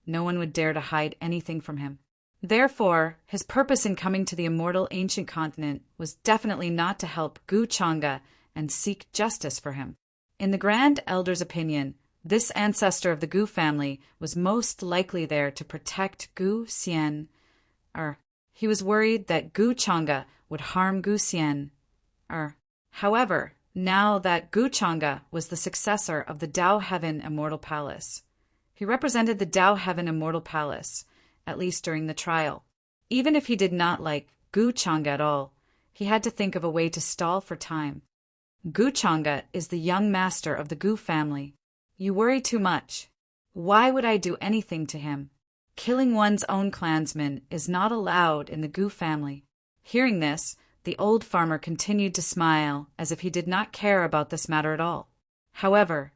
no one would dare to hide anything from him. Therefore, his purpose in coming to the immortal ancient continent was definitely not to help Gu Changa and seek justice for him. In the Grand Elder's opinion, this ancestor of the Gu family was most likely there to protect Gu Xian. He was worried that Gu Changa would harm Gu Xian. However, now that Gu Changa was the successor of the Dao Heaven Immortal Palace, he represented the Dao Heaven Immortal Palace, at least during the trial. Even if he did not like Gu Changa at all, he had to think of a way to stall for time. Gu Changa is the young master of the Gu family. You worry too much. Why would I do anything to him? Killing one's own clansmen is not allowed in the Gu family. Hearing this, the old farmer continued to smile as if he did not care about this matter at all. However,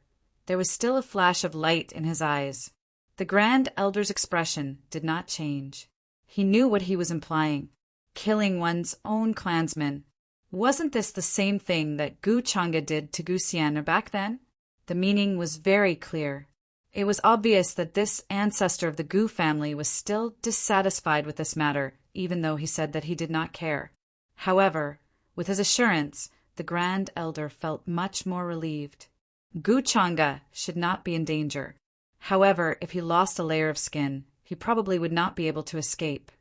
there was still a flash of light in his eyes. The Grand Elder's expression did not change. He knew what he was implying. Killing one's own clansmen. Wasn't this the same thing that Gu Changa did to Gu Xian back then? The meaning was very clear. It was obvious that this ancestor of the Gu family was still dissatisfied with this matter, even though he said that he did not care. However, with his assurance, the Grand Elder felt much more relieved. Guchanga should not be in danger. However, if he lost a layer of skin, he probably would not be able to escape.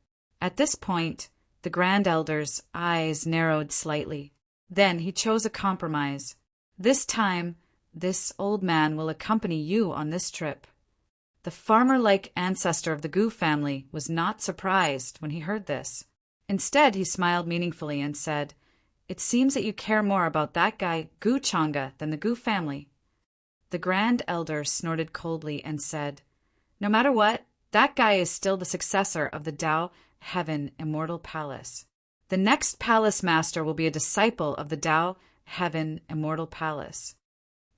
At this point, the Grand Elder's eyes narrowed slightly. Then he chose a compromise. This time, this old man will accompany you on this trip. The farmer-like ancestor of the Gu family was not surprised when he heard this. Instead, he smiled meaningfully and said, "It seems that you care more about that guy Guchanga than the Gu family." The Grand Elder snorted coldly and said, "No matter what, that guy is still the successor of the Tao Heaven Immortal Palace. The next palace master will be a disciple of the Tao Heaven Immortal Palace."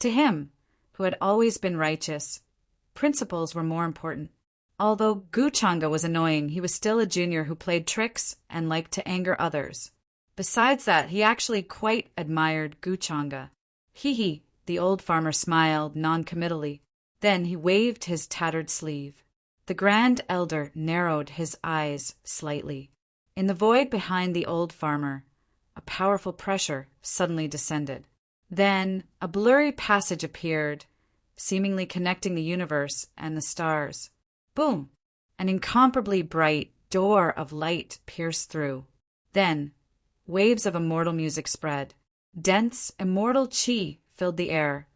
To him, who had always been righteous, principles were more important. Although Guchanga was annoying, he was still a junior who played tricks and liked to anger others. Besides that, he actually quite admired Guchanga. Hee, the old farmer smiled noncommittally. Then he waved his tattered sleeve. The Grand Elder narrowed his eyes slightly. In the void behind the old farmer, a powerful pressure suddenly descended. Then a blurry passage appeared, seemingly connecting the universe and the stars. Boom! An incomparably bright door of light pierced through. Then, waves of immortal music spread. Dense, immortal chi filled the air,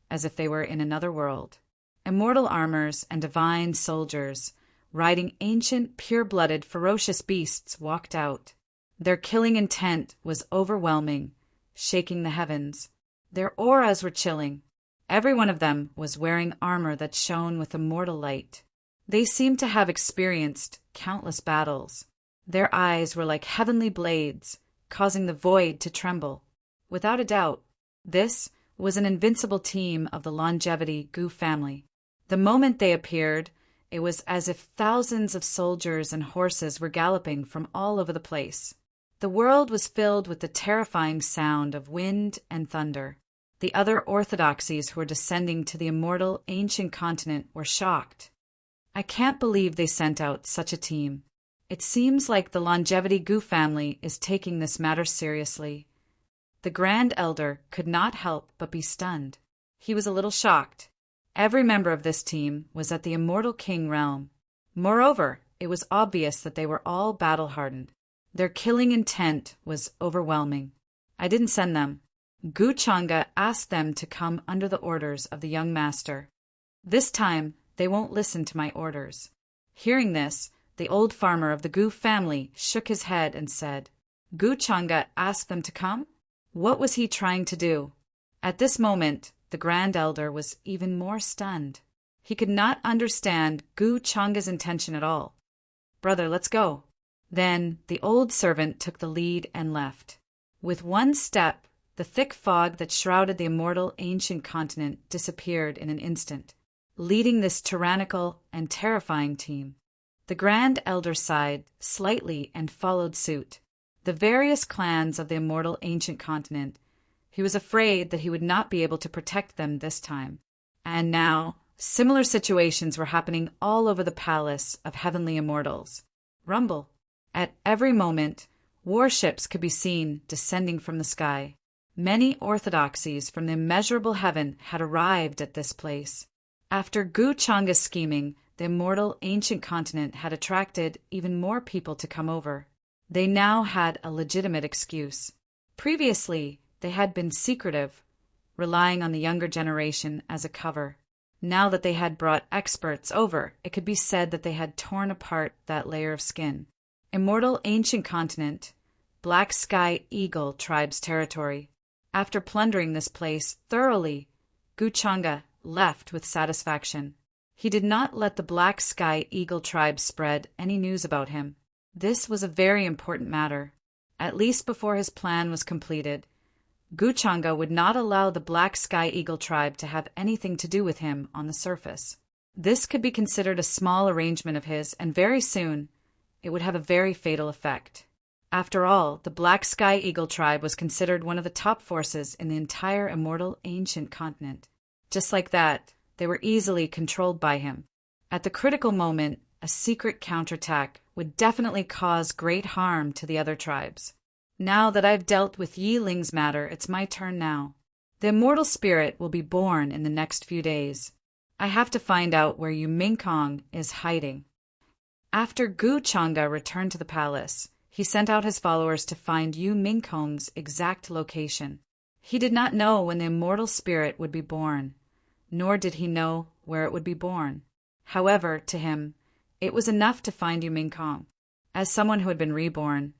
as if they were in another world. Immortal armors and divine soldiers, riding ancient, pure-blooded, ferocious beasts, walked out. Their killing intent was overwhelming, shaking the heavens. Their auras were chilling. Every one of them was wearing armor that shone with immortal light. They seemed to have experienced countless battles. Their eyes were like heavenly blades, causing the void to tremble. Without a doubt, this was an invincible team of the Longevity Gu family. The moment they appeared, it was as if thousands of soldiers and horses were galloping from all over the place. The world was filled with the terrifying sound of wind and thunder. The other orthodoxies who were descending to the immortal ancient continent were shocked. "I can't believe they sent out such a team. It seems like the Longevity Gu family is taking this matter seriously." The Grand Elder could not help but be stunned. He was a little shocked. Every member of this team was at the Immortal King realm. Moreover, it was obvious that they were all battle-hardened. Their killing intent was overwhelming. "I didn't send them. Guchanga asked them to come under the orders of the young master. This time, they won't listen to my orders." Hearing this, the old farmer of the Gu family shook his head and said, "Guchanga asked them to come? What was he trying to do?" At this moment, the Grand Elder was even more stunned. He could not understand Guchanga's intention at all. "Brother, let's go." Then the old servant took the lead and left. With one step, the thick fog that shrouded the immortal ancient continent disappeared in an instant, leading this tyrannical and terrifying team. The Grand Elder sighed slightly and followed suit. The various clans of the immortal ancient continent, he was afraid that he would not be able to protect them this time. And now, similar situations were happening all over the palace of heavenly immortals. Rumble. At every moment, warships could be seen descending from the sky. Many orthodoxies from the immeasurable heaven had arrived at this place. After Guchanga's scheming, the immortal ancient continent had attracted even more people to come over. They now had a legitimate excuse. Previously, they had been secretive, relying on the younger generation as a cover. Now that they had brought experts over, it could be said that they had torn apart that layer of skin. Immortal ancient continent, Black Sky Eagle tribe's territory. After plundering this place thoroughly, Guchanga left with satisfaction. He did not let the Black Sky Eagle tribe spread any news about him. This was a very important matter. At least before his plan was completed, Guchanga would not allow the Black Sky Eagle tribe to have anything to do with him on the surface. This could be considered a small arrangement of his, and very soon it would have a very fatal effect. After all, the Black Sky Eagle tribe was considered one of the top forces in the entire immortal ancient continent. Just like that, they were easily controlled by him. At the critical moment, a secret counterattack would definitely cause great harm to the other tribes. Now that I've dealt with Yi Ling's matter, it's my turn now. The immortal spirit will be born in the next few days. I have to find out where Yu Mingkong is hiding. After Gu Chang'e returned to the palace, he sent out his followers to find Yu Mingkong's exact location. He did not know when the immortal spirit would be born, nor did he know where it would be born. However, to him, it was enough to find Yu Mingkong. As someone who had been reborn,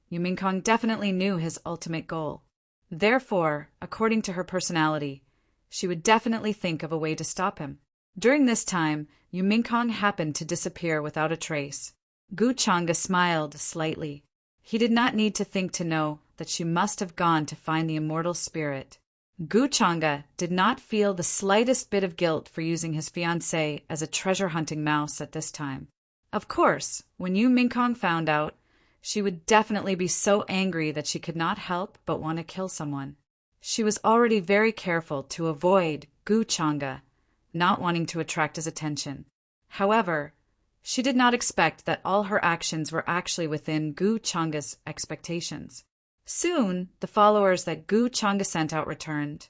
Yu Mingkong definitely knew his ultimate goal. Therefore, according to her personality, she would definitely think of a way to stop him. During this time, Yu Mingkong happened to disappear without a trace. Gu Chang'e smiled slightly. He did not need to think to know that she must have gone to find the immortal spirit. Gu Chang'e did not feel the slightest bit of guilt for using his fiancée as a treasure-hunting mouse at this time. Of course, when Yu Mingkong found out, she would definitely be so angry that she could not help but want to kill someone. She was already very careful to avoid Gu Chang'e, not wanting to attract his attention. However, she did not expect that all her actions were actually within Gu Chang'e's expectations. Soon, the followers that Gu Chang'e sent out returned,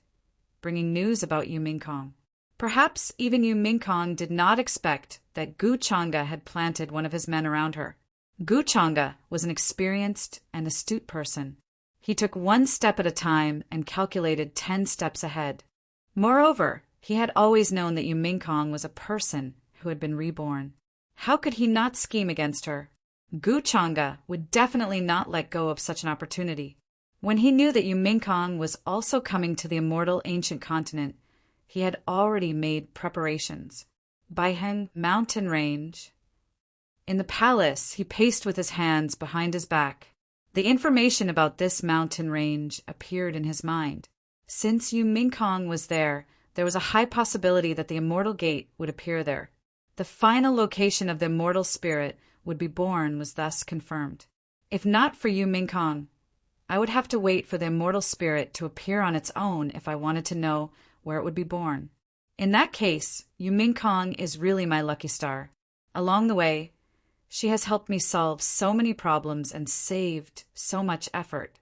bringing news about Yu Mingkong. Perhaps even Yu Mingkong did not expect that Gu Chang'e had planted one of his men around her. Gu Chang'e was an experienced and astute person. He took one step at a time and calculated 10 steps ahead. Moreover, he had always known that Yu Mingkong was a person who had been reborn. How could he not scheme against her? Gu Chang'e would definitely not let go of such an opportunity. When he knew that Yu Mingkong was also coming to the immortal ancient continent, he had already made preparations. Baiheng mountain range. In the palace, he paced with his hands behind his back. The information about this mountain range appeared in his mind. Since Yu Mingkong was there was a high possibility that the immortal gate would appear there. The final location of the immortal spirit would be born was thus confirmed. If not for Yu Mingkong, I would have to wait for the immortal spirit to appear on its own if I wanted to know where it would be born. In that case, Yu Mingkong is really my lucky star. Along the way, she has helped me solve so many problems and saved so much effort.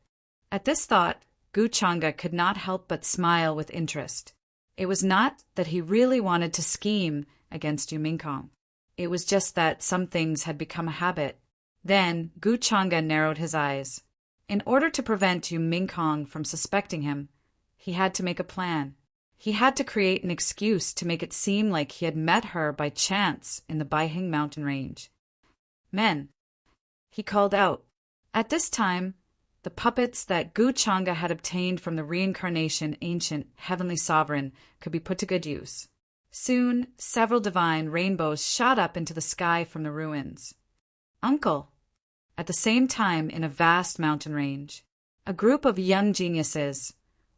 At this thought, Gu Chang'e could not help but smile with interest. It was not that he really wanted to scheme against Yu Mingkong. It was just that some things had become a habit. Then Gu Chang'e narrowed his eyes. In order to prevent Yu Mingkong from suspecting him, he had to make a plan. He had to create an excuse to make it seem like he had met her by chance in the Baiheng mountain range. Men, he called out. At this time, the puppets that Gu Chang'e had obtained from the reincarnation ancient heavenly sovereign could be put to good use. Soon, several divine rainbows shot up into the sky from the ruins. Uncle! At the same time, in a vast mountain range, a group of young geniuses,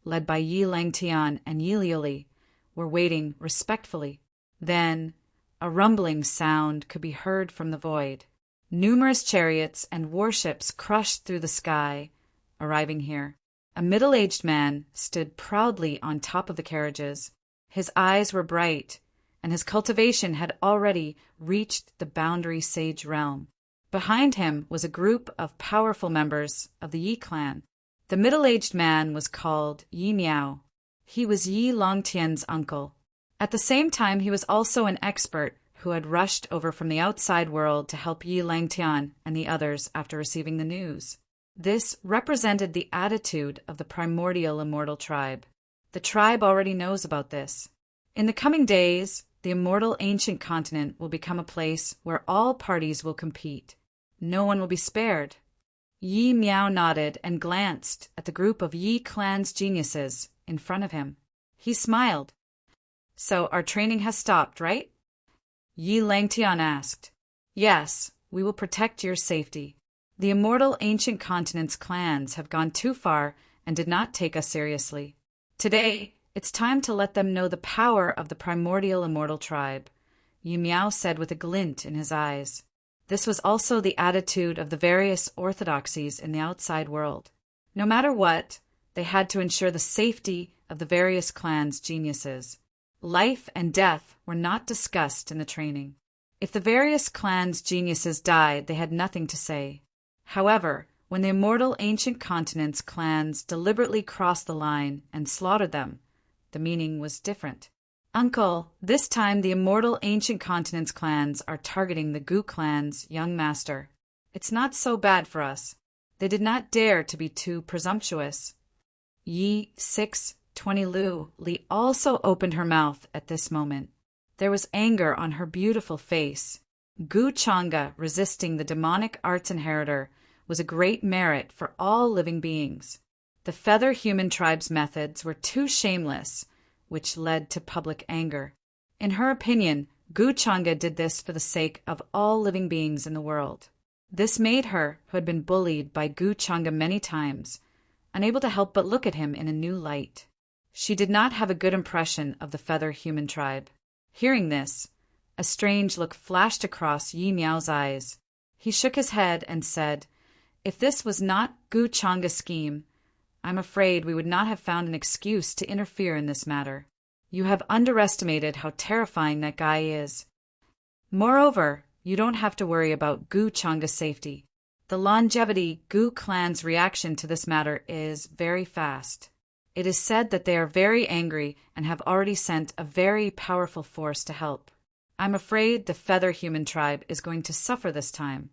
led by Yi Langtian and Yi Liuli, were waiting respectfully. Then, a rumbling sound could be heard from the void. Numerous chariots and warships crushed through the sky, arriving here. A middle-aged man stood proudly on top of the carriages. His eyes were bright, and his cultivation had already reached the boundary sage realm. Behind him was a group of powerful members of the Yi clan. The middle-aged man was called Yi Miao. He was Yi Longtian's uncle. At the same time, he was also an expert who had rushed over from the outside world to help Yi Langtian and the others after receiving the news. This represented the attitude of the primordial immortal tribe. The tribe already knows about this. In the coming days, the immortal ancient continent will become a place where all parties will compete. No one will be spared. Yi Miao nodded and glanced at the group of Yi clan's geniuses in front of him. He smiled. So our training has stopped, right? Yi Langtian asked. Yes, we will protect your safety. The immortal ancient continent's clans have gone too far and did not take us seriously. Today, it's time to let them know the power of the primordial immortal tribe, Yi Miao said with a glint in his eyes. This was also the attitude of the various orthodoxies in the outside world. No matter what, they had to ensure the safety of the various clans' geniuses. Life and death were not discussed in the training. If the various clans' geniuses died, they had nothing to say. However, when the immortal ancient continent's clans deliberately crossed the line and slaughtered them, the meaning was different. Uncle, this time the immortal ancient continent's clans are targeting the Gu clan's young master. It's not so bad for us. They did not dare to be too presumptuous. Yi 6:20 Lu Li also opened her mouth at this moment. There was anger on her beautiful face. Gu Changa resisting the demonic arts inheritor was a great merit for all living beings. The feather human tribe's methods were too shameless, which led to public anger. In her opinion, Gu Changa did this for the sake of all living beings in the world. This made her, who had been bullied by Gu Changa many times, unable to help but look at him in a new light. She did not have a good impression of the feather human tribe. Hearing this, a strange look flashed across Yi Miao's eyes. He shook his head and said, "If this was not Gu Changa's scheme, I'm afraid we would not have found an excuse to interfere in this matter. You have underestimated how terrifying that guy is. Moreover, you don't have to worry about Gu Changa's safety. The longevity Gu clan's reaction to this matter is very fast. It is said that they are very angry and have already sent a very powerful force to help. I'm afraid the feather human tribe is going to suffer this time."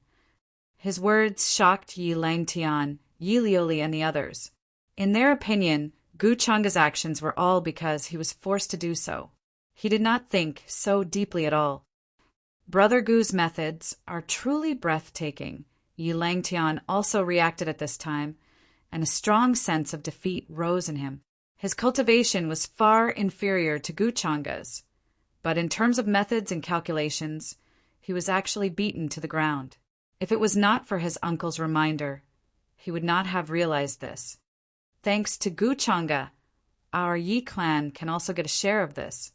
His words shocked Yi Langtian, Yi Lioli, and the others. In their opinion, Gu Changa's actions were all because he was forced to do so. He did not think so deeply at all. Brother Gu's methods are truly breathtaking. Yi Langtian also reacted at this time, and a strong sense of defeat rose in him. His cultivation was far inferior to Gu Changa's, but in terms of methods and calculations, he was actually beaten to the ground. If it was not for his uncle's reminder, he would not have realized this. Thanks to Gu Changa, our Yi clan can also get a share of this,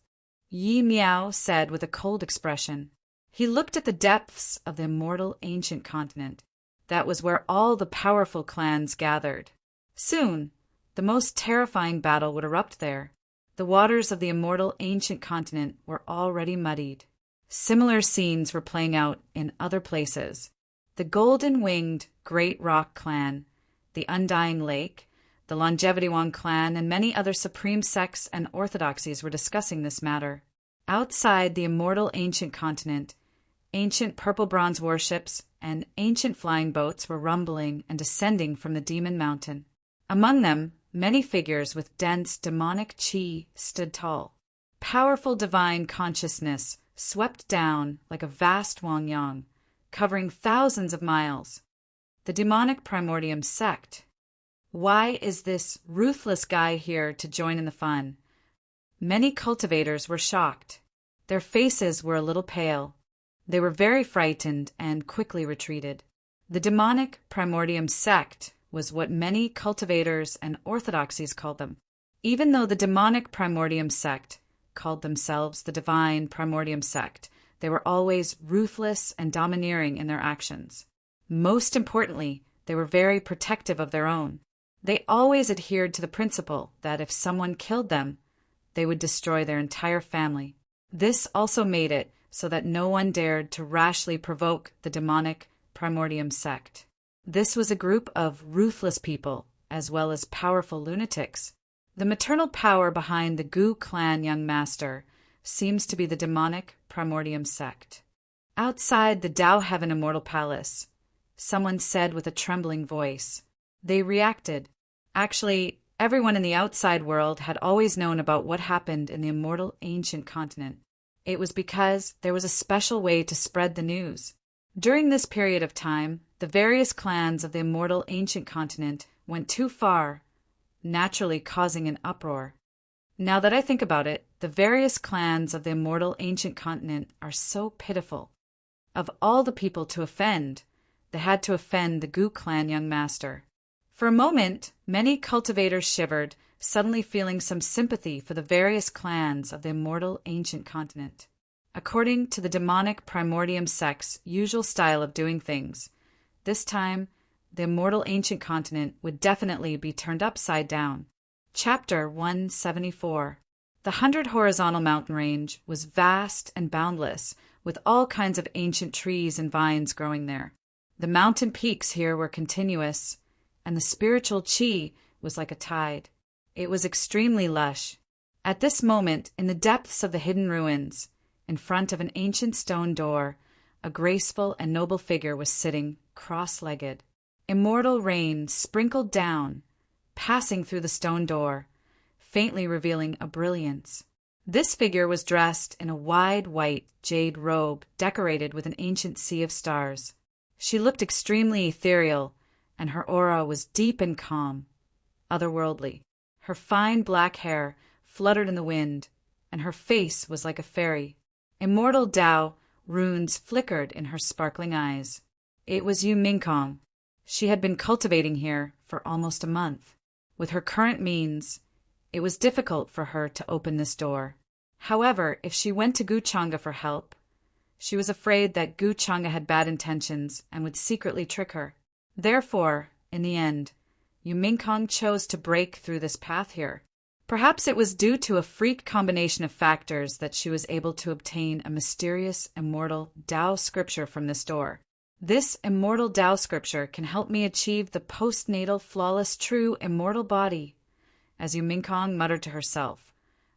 Yi Miao said with a cold expression. He looked at the depths of the immortal ancient continent. That was where all the powerful clans gathered. Soon, the most terrifying battle would erupt there. The waters of the immortal ancient continent were already muddied. Similar scenes were playing out in other places. The golden-winged Great Rock clan, the Undying Lake, the Longevity Wang clan, and many other supreme sects and orthodoxies were discussing this matter. Outside the immortal ancient continent, ancient purple-bronze warships and ancient flying boats were rumbling and descending from the demon mountain. Among them, many figures with dense demonic qi stood tall. Powerful divine consciousness swept down like a vast Wangyang, covering thousands of miles. The demonic primordium sect. Why is this ruthless guy here to join in the fun? Many cultivators were shocked. Their faces were a little pale. They were very frightened and quickly retreated. The demonic primordium sect was what many cultivators and orthodoxies called them. Even though the demonic primordium sect called themselves the divine primordium sect, they were always ruthless and domineering in their actions. Most importantly, they were very protective of their own. They always adhered to the principle that if someone killed them, they would destroy their entire family. This also made it so that no one dared to rashly provoke the demonic primordium sect. This was a group of ruthless people, as well as powerful lunatics. The maternal power behind the Gu clan young master seems to be the demonic primordium sect. Outside the Tao Heaven Immortal Palace, someone said with a trembling voice. They reacted. Actually, everyone in the outside world had always known about what happened in the immortal ancient continent. It was because there was a special way to spread the news. During this period of time, the various clans of the immortal ancient continent went too far, naturally causing an uproar. Now that I think about it, the various clans of the immortal ancient continent are so pitiful. Of all the people to offend, they had to offend the Gu clan young master. For a moment, many cultivators shivered, suddenly feeling some sympathy for the various clans of the immortal ancient continent. According to the demonic primordium sect's usual style of doing things, this time the immortal ancient continent would definitely be turned upside down. Chapter 174. The 100 Horizontal Mountain Range was vast and boundless, with all kinds of ancient trees and vines growing there. The mountain peaks here were continuous, and the spiritual chi was like a tide. It was extremely lush. At this moment, in the depths of the hidden ruins, in front of an ancient stone door, a graceful and noble figure was sitting, cross-legged. Immortal rain sprinkled down, passing through the stone door, faintly revealing a brilliance. This figure was dressed in a wide white jade robe decorated with an ancient sea of stars. She looked extremely ethereal, and her aura was deep and calm, otherworldly. Her fine black hair fluttered in the wind, and her face was like a fairy. Immortal Tao runes flickered in her sparkling eyes. It was Yu Mingkong. She had been cultivating here for almost a month. With her current means, it was difficult for her to open this door. However, if she went to Guchanga for help, she was afraid that Guchanga had bad intentions and would secretly trick her. Therefore, in the end, Yu Mingkong chose to break through this path here. Perhaps it was due to a freak combination of factors that she was able to obtain a mysterious, immortal Tao scripture from this door. This immortal Tao scripture can help me achieve the postnatal, flawless, true, immortal body. As Yu Mingkong muttered to herself,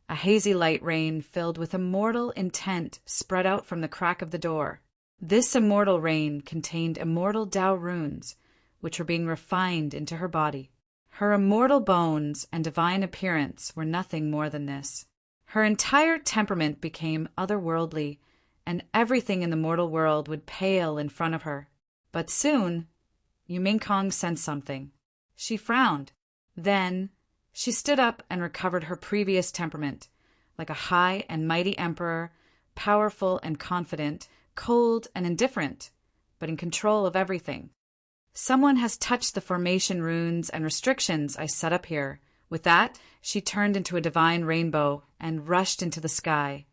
a hazy light rain filled with immortal intent spread out from the crack of the door. This immortal rain contained immortal Tao runes, which were being refined into her body. Her immortal bones and divine appearance were nothing more than this. Her entire temperament became otherworldly, and everything in the mortal world would pale in front of her. But soon, Yu Mingkong sensed something. She frowned. Then, she stood up and recovered her previous temperament, like a high and mighty emperor, powerful and confident, cold and indifferent, but in control of everything. Someone has touched the formation runes and restrictions I set up here. With that, she turned into a divine rainbow and rushed into the sky,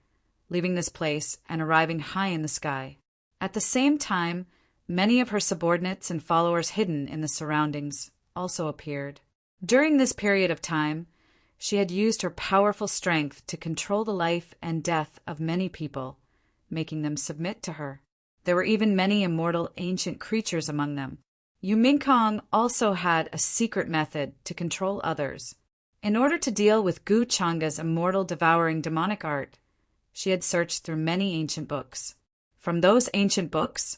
leaving this place and arriving high in the sky. At the same time, many of her subordinates and followers hidden in the surroundings also appeared. During this period of time, she had used her powerful strength to control the life and death of many people, making them submit to her. There were even many immortal ancient creatures among them. Yu Mingkong also had a secret method to control others. In order to deal with Guchanga's immortal devouring demonic art, she had searched through many ancient books. From those ancient books,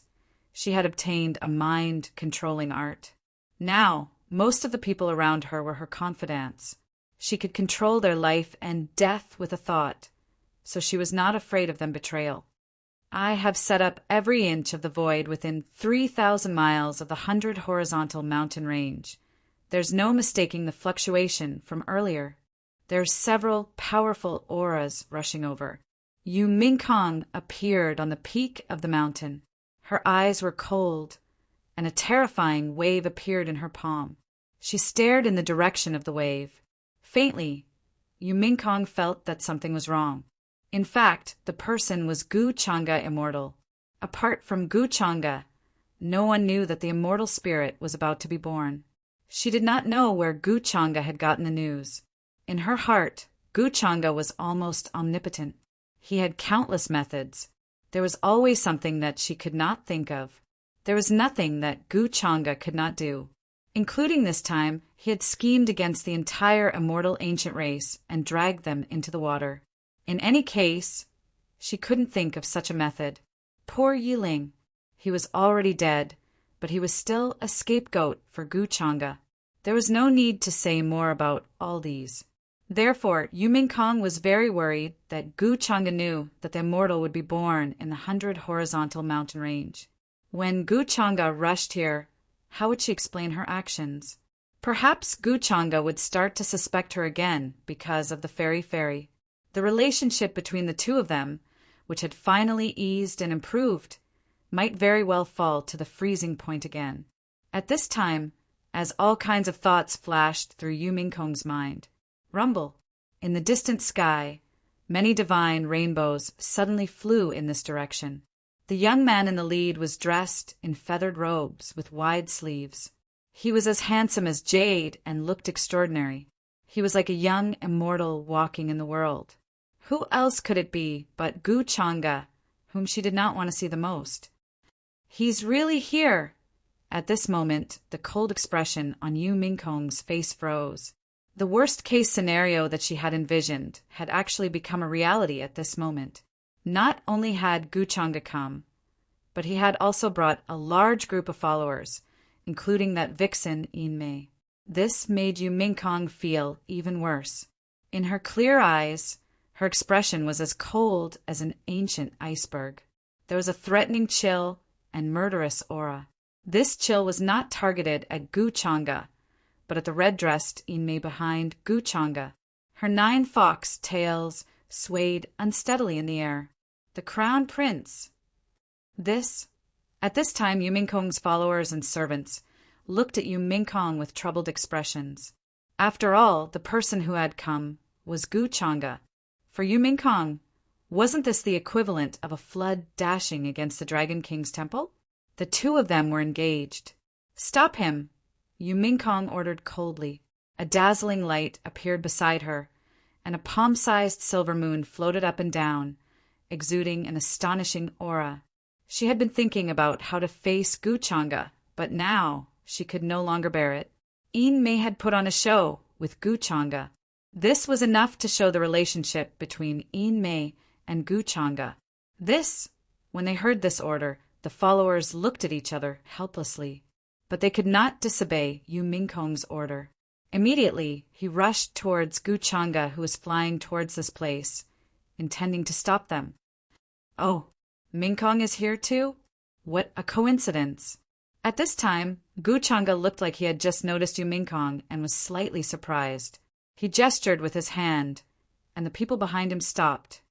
she had obtained a mind-controlling art. Now, most of the people around her were her confidants. She could control their life and death with a thought, so she was not afraid of them betrayal. I have set up every inch of the void within 3,000 miles of the 100 Horizontal Mountain Range. There's no mistaking the fluctuation from earlier. There are several powerful auras rushing over. Yu Mingkong appeared on the peak of the mountain. Her eyes were cold, and a terrifying wave appeared in her palm. She stared in the direction of the wave. Faintly, Yu Mingkong felt that something was wrong. In fact, the person was Guchanga Immortal. Apart from Guchanga, no one knew that the immortal spirit was about to be born. She did not know where Guchanga had gotten the news. In her heart, Guchanga was almost omnipotent. He had countless methods. There was always something that she could not think of. There was nothing that Guchanga could not do. Including this time, he had schemed against the entire immortal ancient race and dragged them into the water. In any case, she couldn't think of such a method. Poor Yiling. He was already dead, but he was still a scapegoat for Guchanga. There was no need to say more about all these. Therefore, Yu Mingkong was very worried that Guchanga knew that the immortal would be born in the 100 Horizontal Mountain Range. When Guchanga rushed here, how would she explain her actions? Perhaps Guchanga would start to suspect her again because of the fairy. The relationship between the two of them, which had finally eased and improved, might very well fall to the freezing point again. At this time, as all kinds of thoughts flashed through Yu Mingkong's mind, rumble! In the distant sky, many divine rainbows suddenly flew in this direction. The young man in the lead was dressed in feathered robes with wide sleeves. He was as handsome as jade and looked extraordinary. He was like a young immortal walking in the world. Who else could it be but Gu Changa, whom she did not want to see the most? He's really here! At this moment, the cold expression on Yu Mingkong's face froze. The worst-case scenario that she had envisioned had actually become a reality at this moment. Not only had Gu Changa come, but he had also brought a large group of followers, including that vixen Yin Mei. This made Yu Mingkong feel even worse. In her clear eyes, her expression was as cold as an ancient iceberg. There was a threatening chill and murderous aura. This chill was not targeted at Gu Changa, but at the red-dressed Yin Mei behind Gu Changa. Her 9 fox tails swayed unsteadily in the air. The crown prince. At this time, Yu Mingkong's followers and servants looked at Yu Mingkong with troubled expressions. After all, the person who had come was Gu Changa. For Yu Mingkong, wasn't this the equivalent of a flood dashing against the Dragon King's temple? The two of them were engaged. "Stop him!" Yu Mingkong ordered coldly. A dazzling light appeared beside her, and a palm-sized silver moon floated up and down, exuding an astonishing aura. She had been thinking about how to face Gu Changa, but now she could no longer bear it. Yin Mei had put on a show with Gu Changa. This was enough to show the relationship between Yin Mei and Gu Changa. When they heard this order, the followers looked at each other helplessly. But they could not disobey Yu Mingkong's order. Immediately, he rushed towards Gu Changa, who was flying towards this place, intending to stop them. "Oh, Mingkong is here too? What a coincidence!" At this time, Gu Changa looked like he had just noticed Yu Mingkong and was slightly surprised. He gestured with his hand, and the people behind him stopped.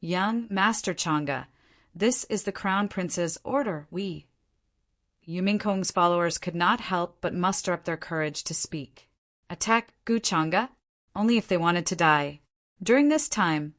"Young Master Changa, this is the Crown Prince's order, Yu Mingkong's followers could not help but muster up their courage to speak. Attack Gu Changa? Only if they wanted to die. During this time,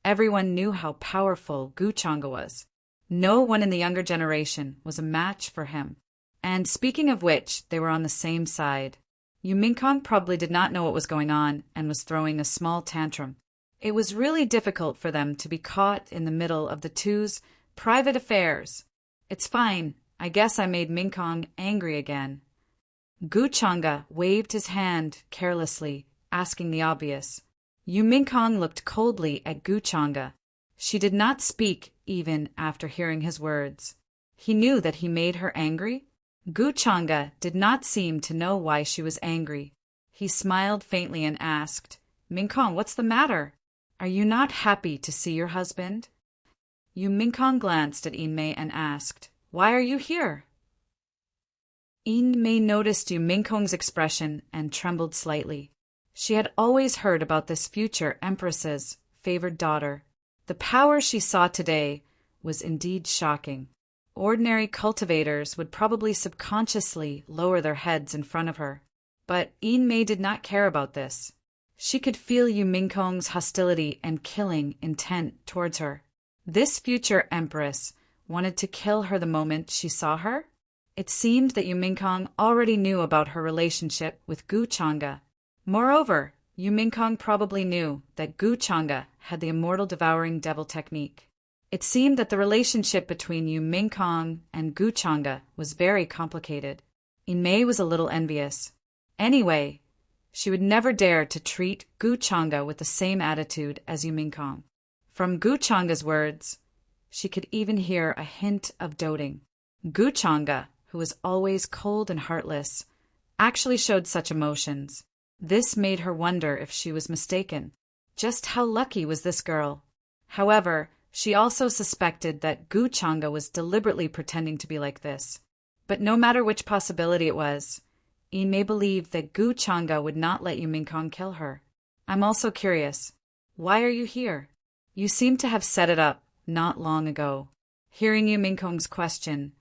everyone knew how powerful Gu Changa was. No one in the younger generation was a match for him. And speaking of which, they were on the same side. Yu Mingkong probably did not know what was going on and was throwing a small tantrum. It was really difficult for them to be caught in the middle of the two's private affairs. "It's fine. I guess I made Mingkong angry again." Gu Changa waved his hand carelessly, asking the obvious. Yu Mingkong looked coldly at Gu Changa. She did not speak even after hearing his words. He knew that he made her angry. Gu Changa did not seem to know why she was angry. He smiled faintly and asked, "Mingkong, what's the matter? Are you not happy to see your husband?" Yu Mingkong glanced at Yin Mei and asked, "Why are you here?" Yin Mei noticed Yu Mingkong's expression and trembled slightly. She had always heard about this future empress's favored daughter. The power she saw today was indeed shocking. Ordinary cultivators would probably subconsciously lower their heads in front of her. But Yin Mei did not care about this. She could feel Yu Mingkong's hostility and killing intent towards her. This future empress wanted to kill her the moment she saw her? It seemed that Yu Mingkong already knew about her relationship with Gu Changa. Moreover, Yu Mingkong probably knew that Gu Changa had the immortal devouring devil technique. It seemed that the relationship between Yu Mingkong and Gu Changa was very complicated. Yin Mei was a little envious. Anyway, she would never dare to treat Gu Changa with the same attitude as Yu Mingkong. From Gu Changa's words, she could even hear a hint of doting. Gu Changa, who was always cold and heartless, actually showed such emotions. This made her wonder if she was mistaken. Just how lucky was this girl? However, she also suspected that Gu Changa was deliberately pretending to be like this. But no matter which possibility it was, Yin Mei believed that Gu Changa would not let Yu Mingkong kill her. "I'm also curious. Why are you here? You seem to have set it up not long ago." Hearing Yu Mingkong's question,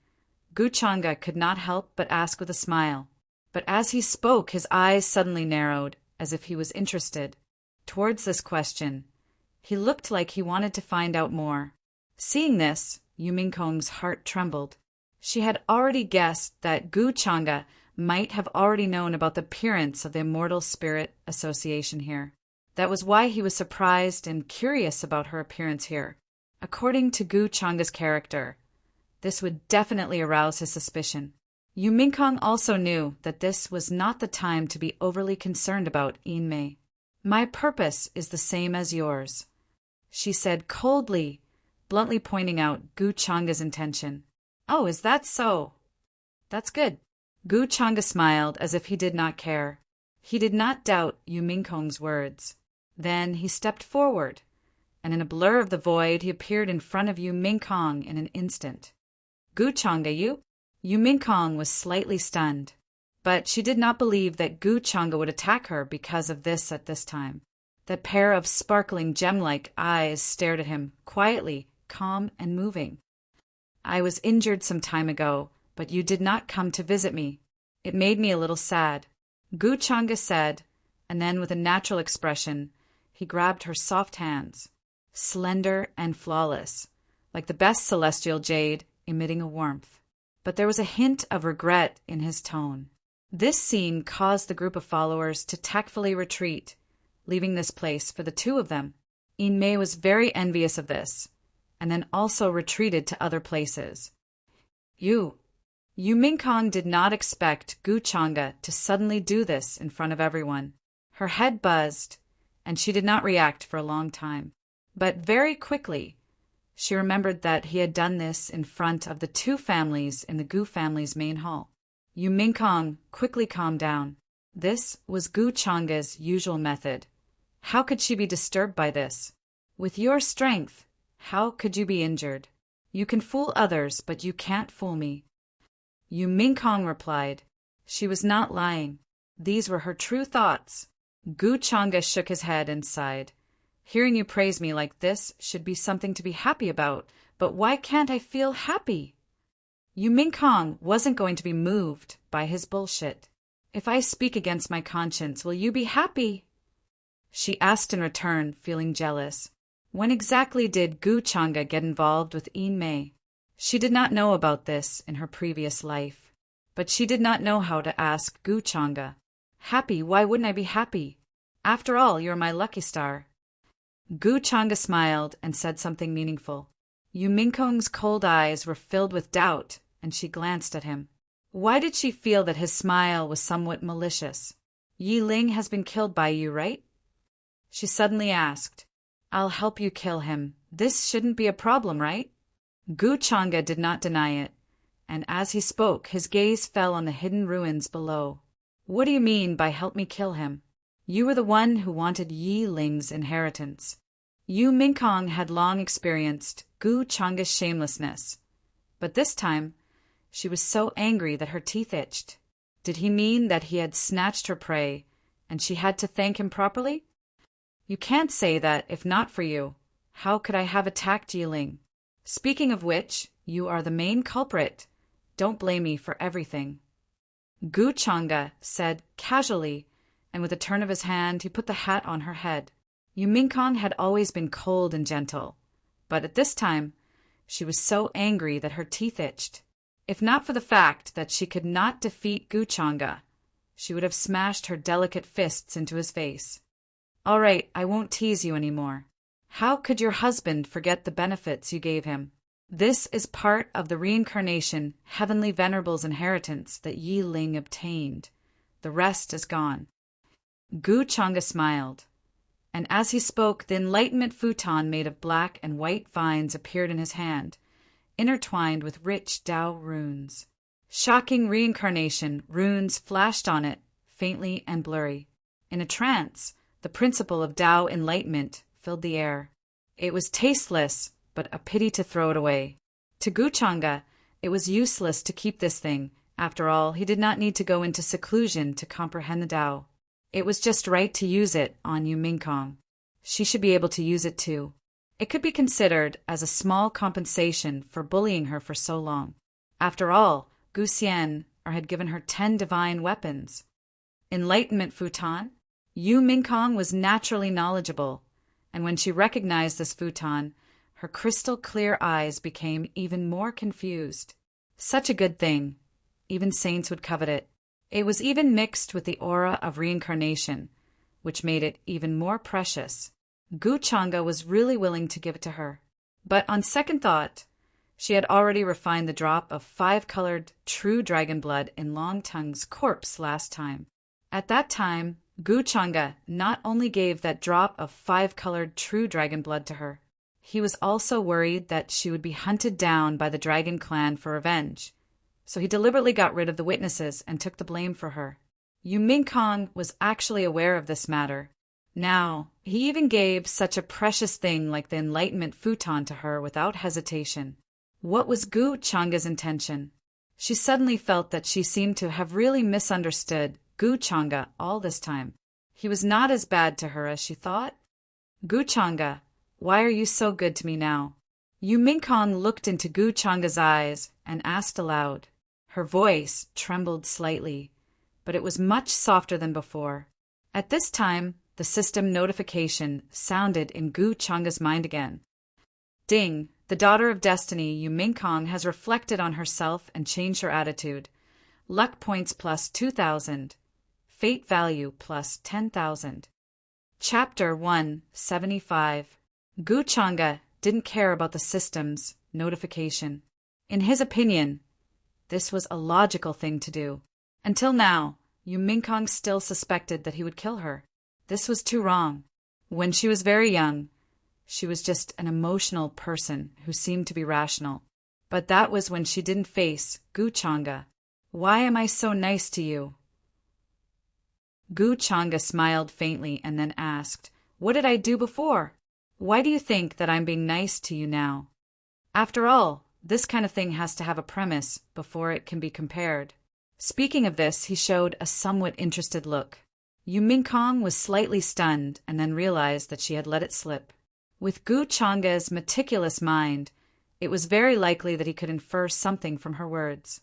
Gu Changa could not help but ask with a smile. But as he spoke, his eyes suddenly narrowed, as if he was interested. Towards this question, he looked like he wanted to find out more. Seeing this, Yu Mingkong's heart trembled. She had already guessed that Gu Changa might have already known about the appearance of the immortal spirit association here. That was why he was surprised and curious about her appearance here. According to Gu Changa's character, this would definitely arouse his suspicion. Yu Mingkong also knew that this was not the time to be overly concerned about Yin Mei. My purpose is the same as yours, she said coldly, bluntly pointing out Gu Changa's intention. Oh, is that so? That's good. Gu Changa smiled as if he did not care. He did not doubt Yu Mingkong's words. Then he stepped forward, and in a blur of the void he appeared in front of Yu Mingkong in an instant. Gu Changa, you? Yu Mingkong was slightly stunned, but she did not believe that Gu Changa would attack her because of this at this time. That pair of sparkling gem-like eyes stared at him, quietly, calm and moving. I was injured some time ago, but you did not come to visit me. It made me a little sad, Gu Changa said, and then with a natural expression, he grabbed her soft hands, slender and flawless, like the best celestial jade, emitting a warmth. But there was a hint of regret in his tone. This scene caused the group of followers to tactfully retreat, leaving this place for the two of them. Yin Mei was very envious of this, and then also retreated to other places. Yu Mingkong did not expect Gu Changa to suddenly do this in front of everyone. Her head buzzed, and she did not react for a long time. But very quickly, she remembered that he had done this in front of the two families in the Gu family's main hall. Yu Mingkong quickly calmed down. This was Gu Changa's usual method. How could she be disturbed by this? With your strength, how could you be injured? You can fool others, but you can't fool me. Yu Mingkong replied. She was not lying. These were her true thoughts. Gu Changa shook his head and sighed. Hearing you praise me like this should be something to be happy about, but why can't I feel happy? Yu Mingkong wasn't going to be moved by his bullshit. If I speak against my conscience, will you be happy? She asked in return, feeling jealous. When exactly did Gu Changa get involved with Yin Mei? She did not know about this in her previous life, but she did not know how to ask Gu Changa. Happy? Why wouldn't I be happy? After all, you're my lucky star. Gu Changa smiled and said something meaningful. Yu Mingkong's cold eyes were filled with doubt, and she glanced at him. Why did she feel that his smile was somewhat malicious? Yi Ling has been killed by you, right? She suddenly asked. I'll help you kill him. This shouldn't be a problem, right? Gu Changa did not deny it, and as he spoke, his gaze fell on the hidden ruins below. What do you mean by help me kill him? You were the one who wanted Yi Ling's inheritance. Yu Mingkong had long experienced Gu Changa's shamelessness, but this time she was so angry that her teeth itched. Did he mean that he had snatched her prey, and she had to thank him properly? You can't say that if not for you. How could I have attacked Yi Ling? Speaking of which, you are the main culprit. Don't blame me for everything. Gu Changa said casually, and with a turn of his hand he put the hat on her head. Yu Mingkong had always been cold and gentle, but at this time she was so angry that her teeth itched. If not for the fact that she could not defeat Gu Changa, she would have smashed her delicate fists into his face. All right, I won't tease you anymore. How could your husband forget the benefits you gave him? This is part of the reincarnation Heavenly Venerable's inheritance that Yi Ling obtained. The rest is gone. Gu Changa smiled, and as he spoke, the enlightenment futon made of black and white vines appeared in his hand, intertwined with rich Tao runes. Shocking reincarnation runes flashed on it, faintly and blurry. In a trance, the principle of Tao enlightenment filled the air. It was tasteless, but a pity to throw it away. To Gu Changa, it was useless to keep this thing. After all, he did not need to go into seclusion to comprehend the Tao. It was just right to use it on Yu Mingkong. She should be able to use it too. It could be considered as a small compensation for bullying her for so long. After all, Gu Xian had given her 10 divine weapons. Enlightenment futon? Yu Mingkong was naturally knowledgeable, and when she recognized this futon, her crystal-clear eyes became even more confused. Such a good thing. Even saints would covet it. It was even mixed with the aura of reincarnation, which made it even more precious. Gu Changa was really willing to give it to her. But on second thought, she had already refined the drop of 5-colored true dragon blood in Long Tongue's corpse last time. At that time, Gu Changa not only gave that drop of 5-colored true dragon blood to her, he was also worried that she would be hunted down by the dragon clan for revenge. So he deliberately got rid of the witnesses and took the blame for her. Yu Mingkong was actually aware of this matter. Now, he even gave such a precious thing like the Enlightenment futon to her without hesitation. What was Gu Changa's intention? She suddenly felt that she seemed to have really misunderstood Gu Changa all this time. He was not as bad to her as she thought. Gu Changa, why are you so good to me now? Yu Mingkong looked into Gu Changa's eyes and asked aloud. Her voice trembled slightly, but it was much softer than before. At this time, the system notification sounded in Gu Changa's mind again. Ding, the daughter of destiny Yu Mingkong has reflected on herself and changed her attitude. Luck points plus 2,000. Fate value plus 10,000. Chapter 175. Gu Changa didn't care about the system's notification. In his opinion, this was a logical thing to do. Until now, Yu Mingkong still suspected that he would kill her. This was too wrong. When she was very young, she was just an emotional person who seemed to be rational. But that was when she didn't face Gu Changa. Why am I so nice to you? Gu Changa smiled faintly and then asked, What did I do before? Why do you think that I'm being nice to you now? After all, this kind of thing has to have a premise before it can be compared. Speaking of this, he showed a somewhat interested look. Yu Mingkong was slightly stunned and then realized that she had let it slip. With Gu Changa's meticulous mind, it was very likely that he could infer something from her words.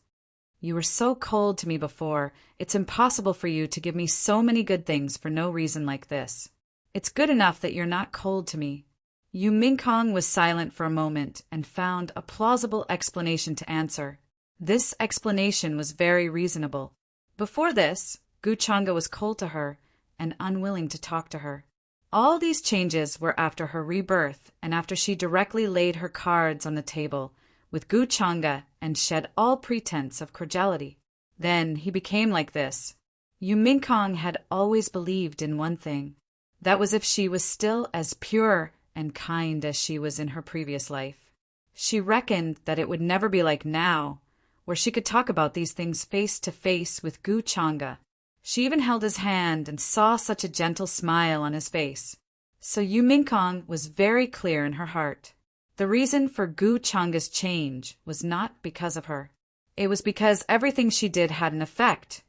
You were so cold to me before, it's impossible for you to give me so many good things for no reason like this. It's good enough that you're not cold to me. Yu Mingkong was silent for a moment and found a plausible explanation to answer. This explanation was very reasonable. Before this, Gu Changa was cold to her and unwilling to talk to her. All these changes were after her rebirth and after she directly laid her cards on the table with Gu Changa and shed all pretense of cordiality. Then he became like this. Yu Mingkong had always believed in one thing. That was if she was still as pure and kind as she was in her previous life. She reckoned that it would never be like now, where she could talk about these things face to face with Gu Changa. She even held his hand and saw such a gentle smile on his face. So Yu Mingkong was very clear in her heart. The reason for Gu Changa's change was not because of her. It was because everything she did had an effect,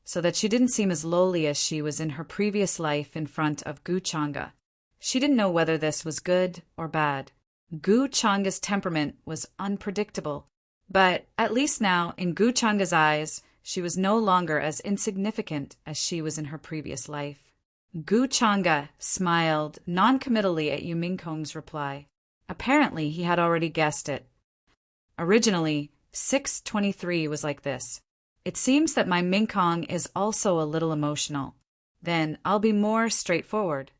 so that she didn't seem as lowly as she was in her previous life in front of Gu Changa. She didn't know whether this was good or bad. Gu Changa's temperament was unpredictable, but at least now, in Gu Changa's eyes, she was no longer as insignificant as she was in her previous life. Gu Changa smiled non-committally at Yu Mingkong's reply. Apparently, he had already guessed it. Originally, 623 was like this. It seems that my Mingkong is also a little emotional. Then I'll be more straightforward.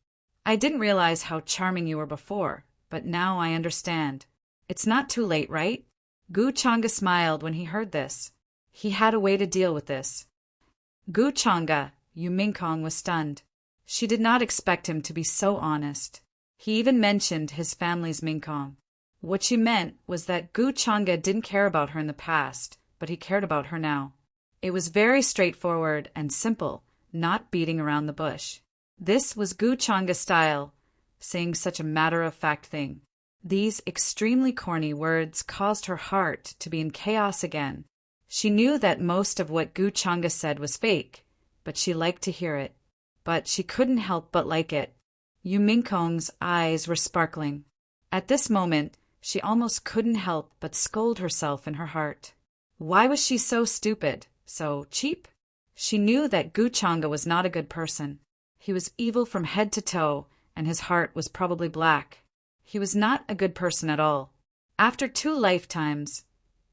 I didn't realize how charming you were before, but now I understand. It's not too late, right? Gu Changa smiled when he heard this. He had a way to deal with this. Gu Changa, Yu Mingkong was stunned. She did not expect him to be so honest. He even mentioned his family's Mingkong. What she meant was that Gu Changa didn't care about her in the past, but he cared about her now. It was very straightforward and simple, not beating around the bush. This was Gu Changa's style, saying such a matter-of-fact thing. These extremely corny words caused her heart to be in chaos again. She knew that most of what Gu Changa said was fake, but she liked to hear it. But she couldn't help but like it. Yu Mingkong's eyes were sparkling. At this moment, she almost couldn't help but scold herself in her heart. Why was she so stupid, so cheap? She knew that Gu Changa was not a good person. He was evil from head to toe, and his heart was probably black. He was not a good person at all. After 2 lifetimes,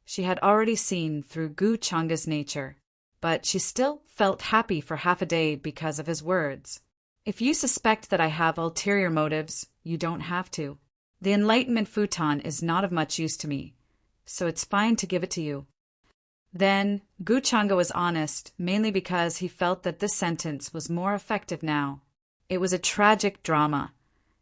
she had already seen through Gu Changa's nature, but she still felt happy for half a day because of his words. If you suspect that I have ulterior motives, you don't have to. The Enlightenment futon is not of much use to me, so it's fine to give it to you. Then, Gu Changa was honest, mainly because he felt that this sentence was more effective now. It was a tragic drama,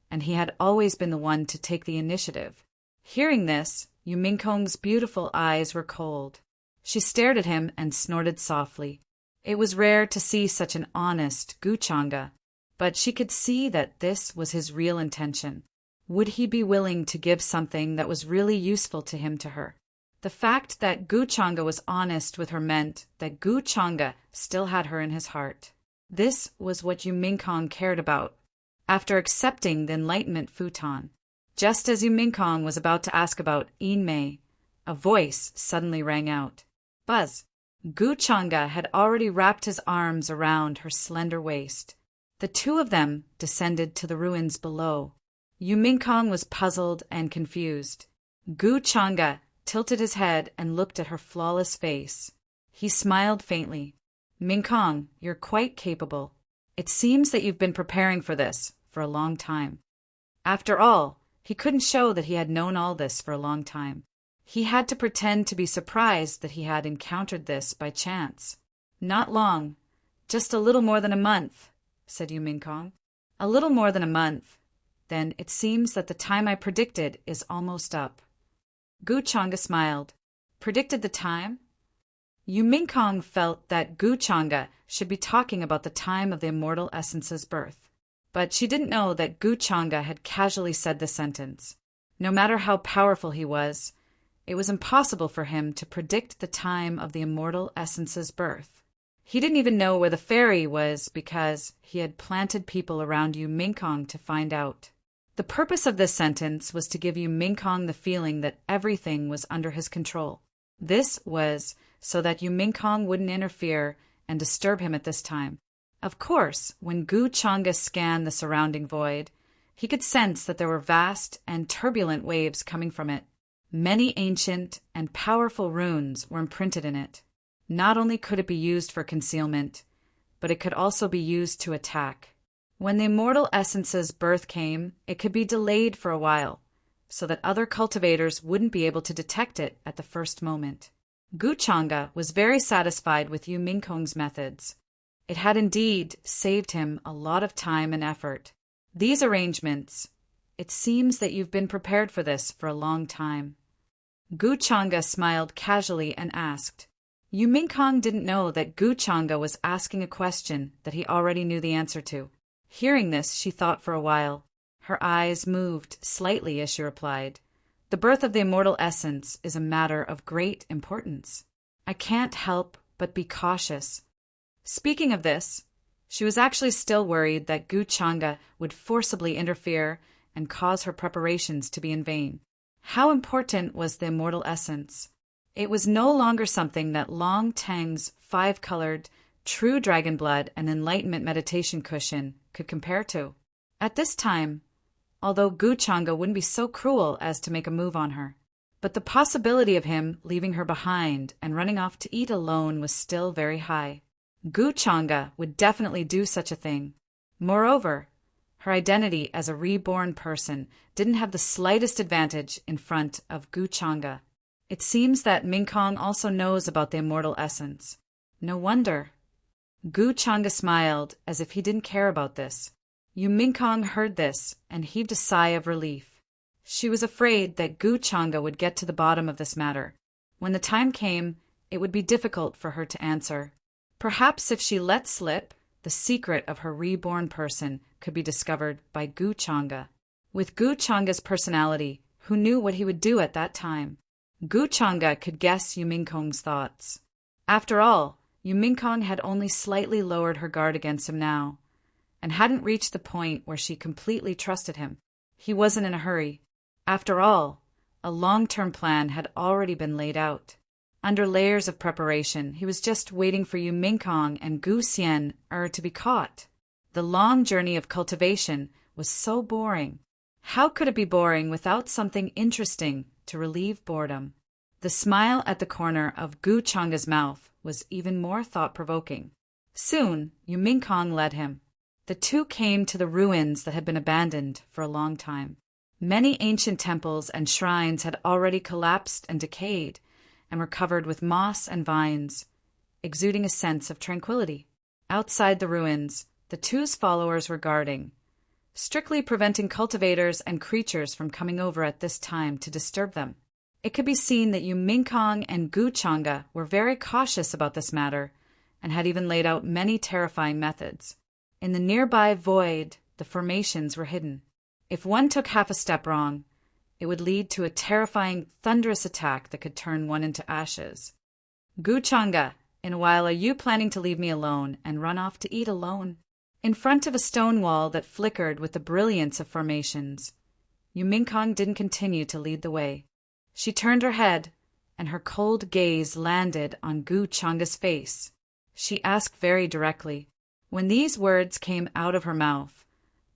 and he had always been the one to take the initiative. Hearing this, Yu Mingkong's beautiful eyes were cold. She stared at him and snorted softly. It was rare to see such an honest Gu Changa, but she could see that this was his real intention. Would he be willing to give something that was really useful to him to her? The fact that Gu Changa was honest with her meant that Gu Changa still had her in his heart. This was what Yu Mingkong cared about. After accepting the Enlightenment futon, just as Yu Mingkong was about to ask about Yin Mei, a voice suddenly rang out. Buzz! Gu Changa had already wrapped his arms around her slender waist. The two of them descended to the ruins below. Yu Mingkong was puzzled and confused. Gu Changa tilted his head and looked at her flawless face. He smiled faintly. Mingkong, you're quite capable. It seems that you've been preparing for this for a long time. After all, he couldn't show that he had known all this for a long time. He had to pretend to be surprised that he had encountered this by chance. Not long, just a little more than a month, said Yu Mingkong. A little more than a month. Then it seems that the time I predicted is almost up. Gu Changa smiled. Predicted the time? Yu Mingkong felt that Gu Changa should be talking about the time of the immortal essence's birth. But she didn't know that Gu Changa had casually said the sentence. No matter how powerful he was, it was impossible for him to predict the time of the immortal essence's birth. He didn't even know where the fairy was because he had planted people around Yu Mingkong to find out. The purpose of this sentence was to give Yu Mingkong the feeling that everything was under his control. This was so that Yu Mingkong wouldn't interfere and disturb him at this time. Of course, when Gu Changa scanned the surrounding void, he could sense that there were vast and turbulent waves coming from it. Many ancient and powerful runes were imprinted in it. Not only could it be used for concealment, but it could also be used to attack. When the immortal essence's birth came, it could be delayed for a while, so that other cultivators wouldn't be able to detect it at the first moment. Gu Changa was very satisfied with Yu Mingkong's methods. It had indeed saved him a lot of time and effort. These arrangements, it seems that you've been prepared for this for a long time. Gu Changa smiled casually and asked. Yu Mingkong didn't know that Gu Changa was asking a question that he already knew the answer to. Hearing this, she thought for a while. Her eyes moved slightly as she replied, The birth of the immortal essence is a matter of great importance. I can't help but be cautious. Speaking of this, she was actually still worried that Gu Changa would forcibly interfere and cause her preparations to be in vain. How important was the immortal essence? It was no longer something that Long Teng's 5-colored, true dragon blood and enlightenment meditation cushion could compare to. At this time, although Gu Changa wouldn't be so cruel as to make a move on her, but the possibility of him leaving her behind and running off to eat alone was still very high. Gu Changa would definitely do such a thing. Moreover, her identity as a reborn person didn't have the slightest advantage in front of Gu Changa. It seems that Mingkong also knows about the immortal essence. No wonder. Gu Changa smiled as if he didn't care about this. Yu Mingkong heard this and heaved a sigh of relief. She was afraid that Gu Changa would get to the bottom of this matter. When the time came, it would be difficult for her to answer. Perhaps if she let slip, the secret of her reborn person could be discovered by Gu Changa. With Gu Changa's personality, who knew what he would do at that time? Gu Changa could guess Yu Mingkong's thoughts. After all, Yu Mingkong had only slightly lowered her guard against him now, and hadn't reached the point where she completely trusted him. He wasn't in a hurry. After all, a long-term plan had already been laid out. Under layers of preparation, he was just waiting for Yu Mingkong and Gu Xian to be caught. The long journey of cultivation was so boring. How could it be boring without something interesting to relieve boredom? The smile at the corner of Gu Changa's mouth was even more thought-provoking. Soon, Yu Mingkong led him. The two came to the ruins that had been abandoned for a long time. Many ancient temples and shrines had already collapsed and decayed, and were covered with moss and vines, exuding a sense of tranquility. Outside the ruins, the two's followers were guarding, strictly preventing cultivators and creatures from coming over at this time to disturb them. It could be seen that Yu Mingkong and Gu Chang'e were very cautious about this matter, and had even laid out many terrifying methods. In the nearby void, the formations were hidden. If one took half a step wrong, it would lead to a terrifying, thunderous attack that could turn one into ashes. Gu Chang'e, in a while are you planning to leave me alone and run off to eat alone? In front of a stone wall that flickered with the brilliance of formations, Yu Mingkong didn't continue to lead the way. She turned her head, and her cold gaze landed on Gu Chang'e's face. She asked very directly. When these words came out of her mouth,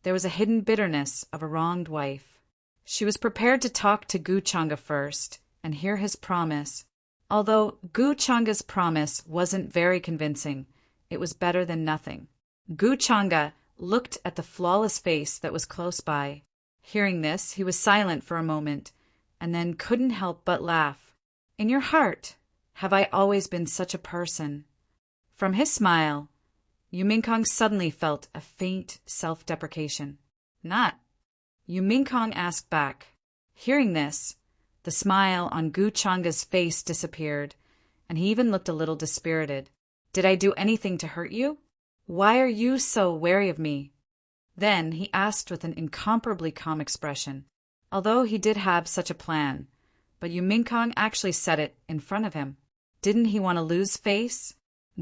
there was a hidden bitterness of a wronged wife. She was prepared to talk to Gu Chang'e first and hear his promise. Although Gu Chang'e's promise wasn't very convincing, it was better than nothing. Gu Chang'e looked at the flawless face that was close by. Hearing this, he was silent for a moment, and then couldn't help but laugh. In your heart, have I always been such a person? From his smile, Yu Mingkong suddenly felt a faint self-deprecation. Not. Yu Mingkong asked back. Hearing this, the smile on Gu Chang'e's face disappeared, and he even looked a little dispirited. Did I do anything to hurt you? Why are you so wary of me? Then he asked with an incomparably calm expression, although he did have such a plan, but Yu Mingkong actually said it in front of him. Didn't he want to lose face?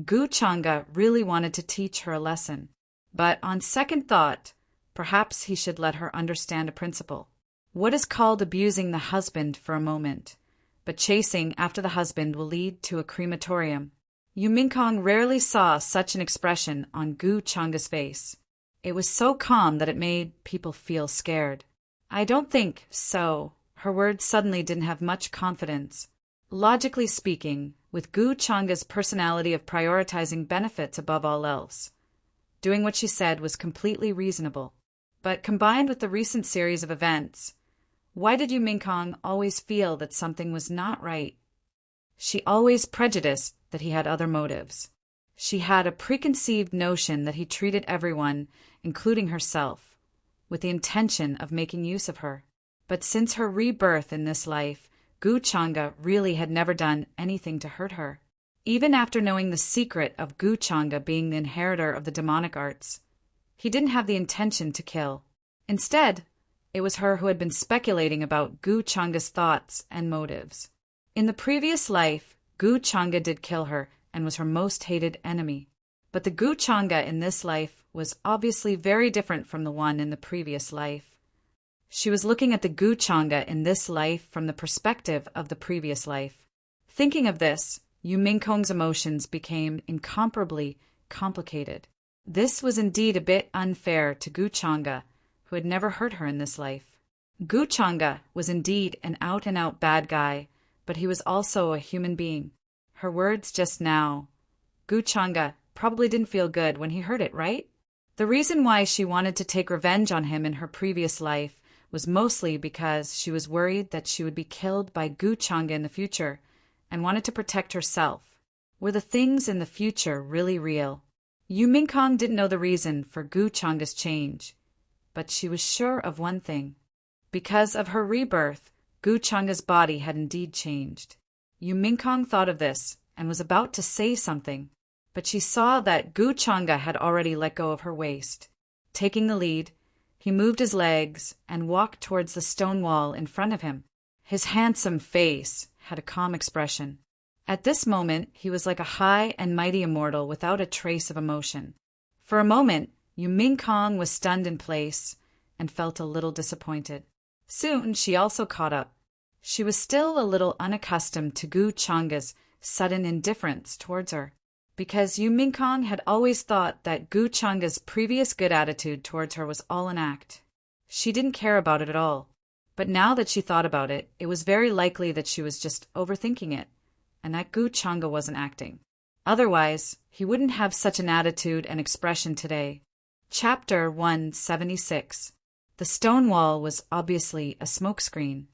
Gu Chang'e really wanted to teach her a lesson, but on second thought, perhaps he should let her understand a principle. What is called abusing the husband for a moment, but chasing after the husband will lead to a crematorium. Yu Mingkong rarely saw such an expression on Gu Chang'e's face. It was so calm that it made people feel scared. I don't think so. Her words suddenly didn't have much confidence. Logically speaking, with Gu Chang'e's personality of prioritizing benefits above all else, doing what she said was completely reasonable. But combined with the recent series of events, why did Yu Mingkong always feel that something was not right? She always prejudiced that he had other motives. She had a preconceived notion that he treated everyone, including herself, with the intention of making use of her. But since her rebirth in this life, Gu Chang'e really had never done anything to hurt her. Even after knowing the secret of Gu Chang'e being the inheritor of the demonic arts, he didn't have the intention to kill. Instead, it was her who had been speculating about Gu Chang'e's thoughts and motives. In the previous life, Gu Chang'e did kill her and was her most hated enemy. But the Gu Chang'e in this life was obviously very different from the one in the previous life. She was looking at the Gu Chang'e in this life from the perspective of the previous life. Thinking of this, Yu Mingkong's emotions became incomparably complicated. This was indeed a bit unfair to Gu Chang'e, who had never hurt her in this life. Gu Chang'e was indeed an out-and-out bad guy, but he was also a human being. Her words just now, Gu Chang'e probably didn't feel good when he heard it, right? The reason why she wanted to take revenge on him in her previous life was mostly because she was worried that she would be killed by Gu Chang'e in the future and wanted to protect herself. Were the things in the future really real? Yu Mingkong didn't know the reason for Gu Chang'e's change, but she was sure of one thing. Because of her rebirth, Gu Chang'e's body had indeed changed. Yu Mingkong thought of this and was about to say something, but she saw that Gu Chang'e had already let go of her waist. Taking the lead, he moved his legs and walked towards the stone wall in front of him. His handsome face had a calm expression. At this moment, he was like a high and mighty immortal without a trace of emotion. For a moment, Yu Mingkong was stunned in place and felt a little disappointed. Soon, she also caught up. She was still a little unaccustomed to Gu Chang'e's sudden indifference towards her, because Yu Mingkong had always thought that Gu Chang'e's previous good attitude towards her was all an act. She didn't care about it at all. But now that she thought about it, it was very likely that she was just overthinking it, and that Gu Chang'e wasn't acting. Otherwise, he wouldn't have such an attitude and expression today. Chapter 176. The stone wall was obviously a smokescreen.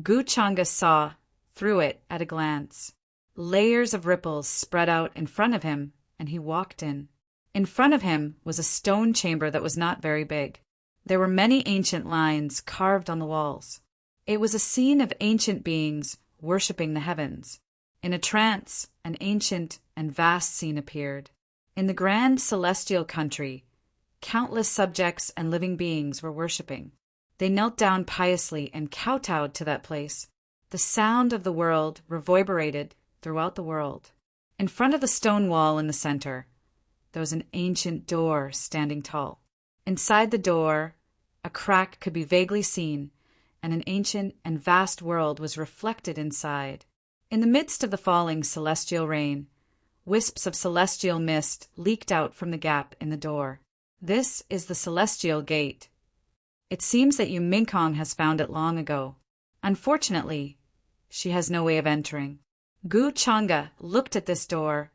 Gu Changa saw through it at a glance. Layers of ripples spread out in front of him, and he walked in. In front of him was a stone chamber that was not very big. There were many ancient lines carved on the walls. It was a scene of ancient beings worshipping the heavens. In a trance, an ancient and vast scene appeared. In the grand celestial country, countless subjects and living beings were worshipping. They knelt down piously and kowtowed to that place. The sound of the world reverberated throughout the world. In front of the stone wall in the center, there was an ancient door standing tall. Inside the door, a crack could be vaguely seen, and an ancient and vast world was reflected inside. In the midst of the falling celestial rain, wisps of celestial mist leaked out from the gap in the door. This is the celestial gate. It seems that Yu Mingkong has found it long ago. Unfortunately, she has no way of entering. Gu Changa looked at this door,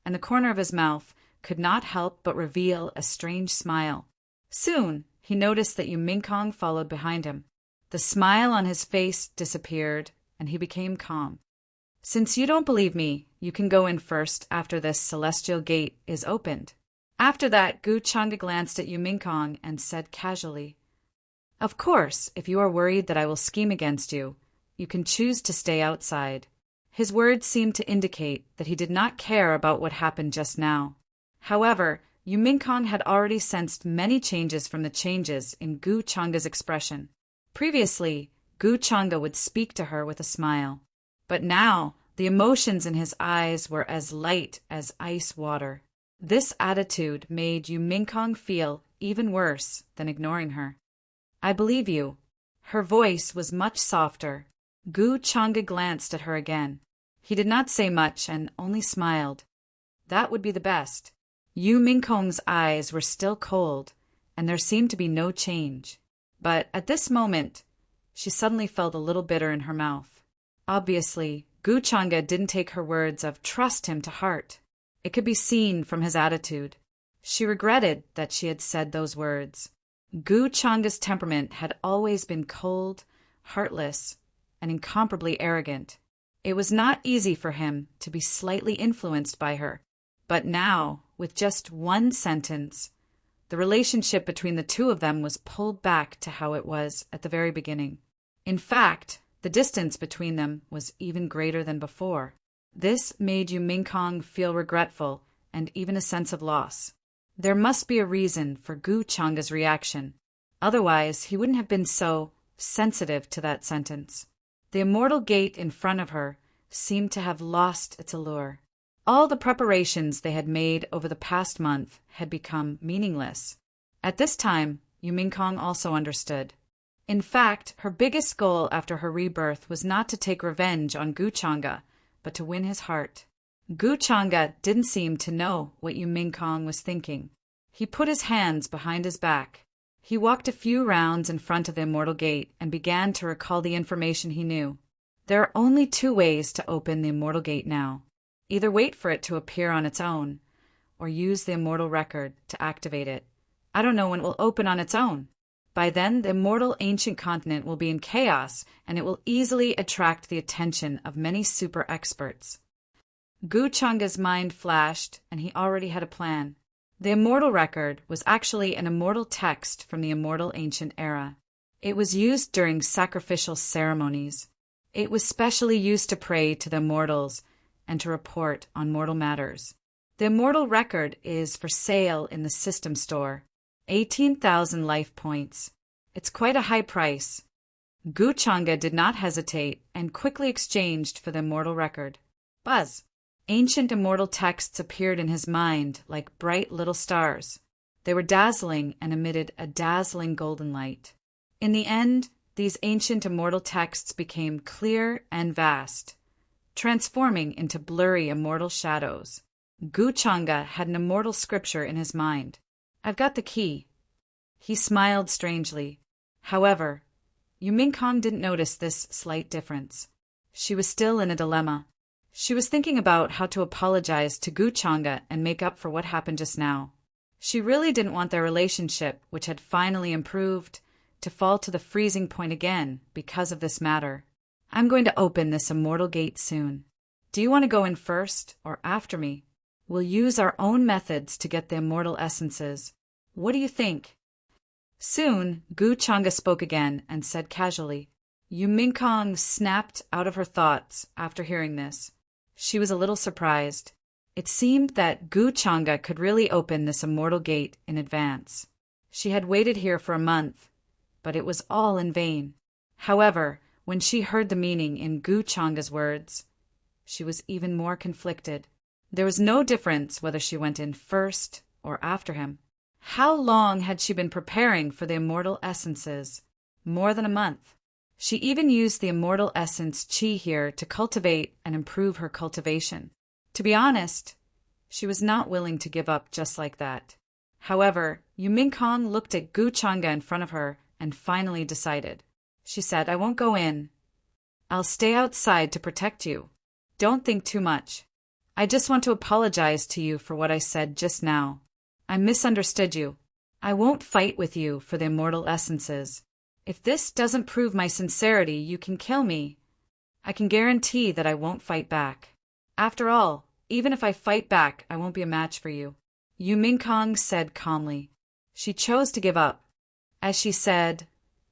and the corner of his mouth could not help but reveal a strange smile. Soon, he noticed that Yu Mingkong followed behind him. The smile on his face disappeared, and he became calm. Since you don't believe me, you can go in first after this celestial gate is opened. After that, Gu Changa glanced at Yu Mingkong and said casually, "Of course, if you are worried that I will scheme against you, you can choose to stay outside." His words seemed to indicate that he did not care about what happened just now. However, Yu Mingkong had already sensed many changes from the changes in Gu Changa's expression. Previously, Gu Changa would speak to her with a smile, but now the emotions in his eyes were as light as ice water. This attitude made Yu Mingkong feel even worse than ignoring her. "I believe you." Her voice was much softer. Gu Changa glanced at her again. He did not say much and only smiled. That would be the best. Yu Mingkong's eyes were still cold, and there seemed to be no change. But at this moment, she suddenly felt a little bitter in her mouth. Obviously, Gu Changa didn't take her words of trust him to heart. It could be seen from his attitude. She regretted that she had said those words. Gu Changa's temperament had always been cold, heartless, and incomparably arrogant. It was not easy for him to be slightly influenced by her. But now, with just one sentence, the relationship between the two of them was pulled back to how it was at the very beginning. In fact, the distance between them was even greater than before. This made Yu Mingkong feel regretful and even a sense of loss. There must be a reason for Gu Changa's reaction. Otherwise, he wouldn't have been so sensitive to that sentence. The immortal gate in front of her seemed to have lost its allure. All the preparations they had made over the past month had become meaningless. At this time, Yu Mingkong also understood. In fact, her biggest goal after her rebirth was not to take revenge on Gu Changa, but to win his heart. Gu Changa didn't seem to know what Yu Mingkong was thinking. He put his hands behind his back. He walked a few rounds in front of the immortal gate and began to recall the information he knew. There are only two ways to open the immortal gate now. Either wait for it to appear on its own, or use the immortal record to activate it. I don't know when it will open on its own. By then, the immortal ancient continent will be in chaos, and it will easily attract the attention of many super experts. Gu Changa's mind flashed, and he already had a plan. The immortal record was actually an immortal text from the immortal ancient era. It was used during sacrificial ceremonies. It was specially used to pray to the immortals and to report on mortal matters. The immortal record is for sale in the system store. 18,000 life points. It's quite a high price. Gu Changa did not hesitate and quickly exchanged for the immortal record. Buzz! Ancient immortal texts appeared in his mind like bright little stars. They were dazzling and emitted a dazzling golden light. In the end, these ancient immortal texts became clear and vast, transforming into blurry immortal shadows. Gu Changa had an immortal scripture in his mind. "I've got the key." He smiled strangely. However, Yu Mingkong didn't notice this slight difference. She was still in a dilemma. She was thinking about how to apologize to Gu Changa and make up for what happened just now. She really didn't want their relationship, which had finally improved, to fall to the freezing point again because of this matter. I'm going to open this immortal gate soon. Do you want to go in first or after me? We'll use our own methods to get the immortal essences. What do you think? Soon, Gu Changa spoke again and said casually. Yu Mingkong snapped out of her thoughts after hearing this. She was a little surprised. It seemed that Gu Changa could really open this immortal gate in advance. She had waited here for a month, but it was all in vain. However, when she heard the meaning in Gu Changa's words, she was even more conflicted. There was no difference whether she went in first or after him. How long had she been preparing for the immortal essences? More than a month. She even used the immortal essence Qi here to cultivate and improve her cultivation. To be honest, she was not willing to give up just like that. However, Yu Mingkong looked at Gu Changa in front of her and finally decided. She said, I won't go in. I'll stay outside to protect you. Don't think too much. I just want to apologize to you for what I said just now. I misunderstood you. I won't fight with you for the immortal essences. If this doesn't prove my sincerity, you can kill me. I can guarantee that I won't fight back. After all, even if I fight back, I won't be a match for you. Yu Mingkong said calmly. She chose to give up. As she said,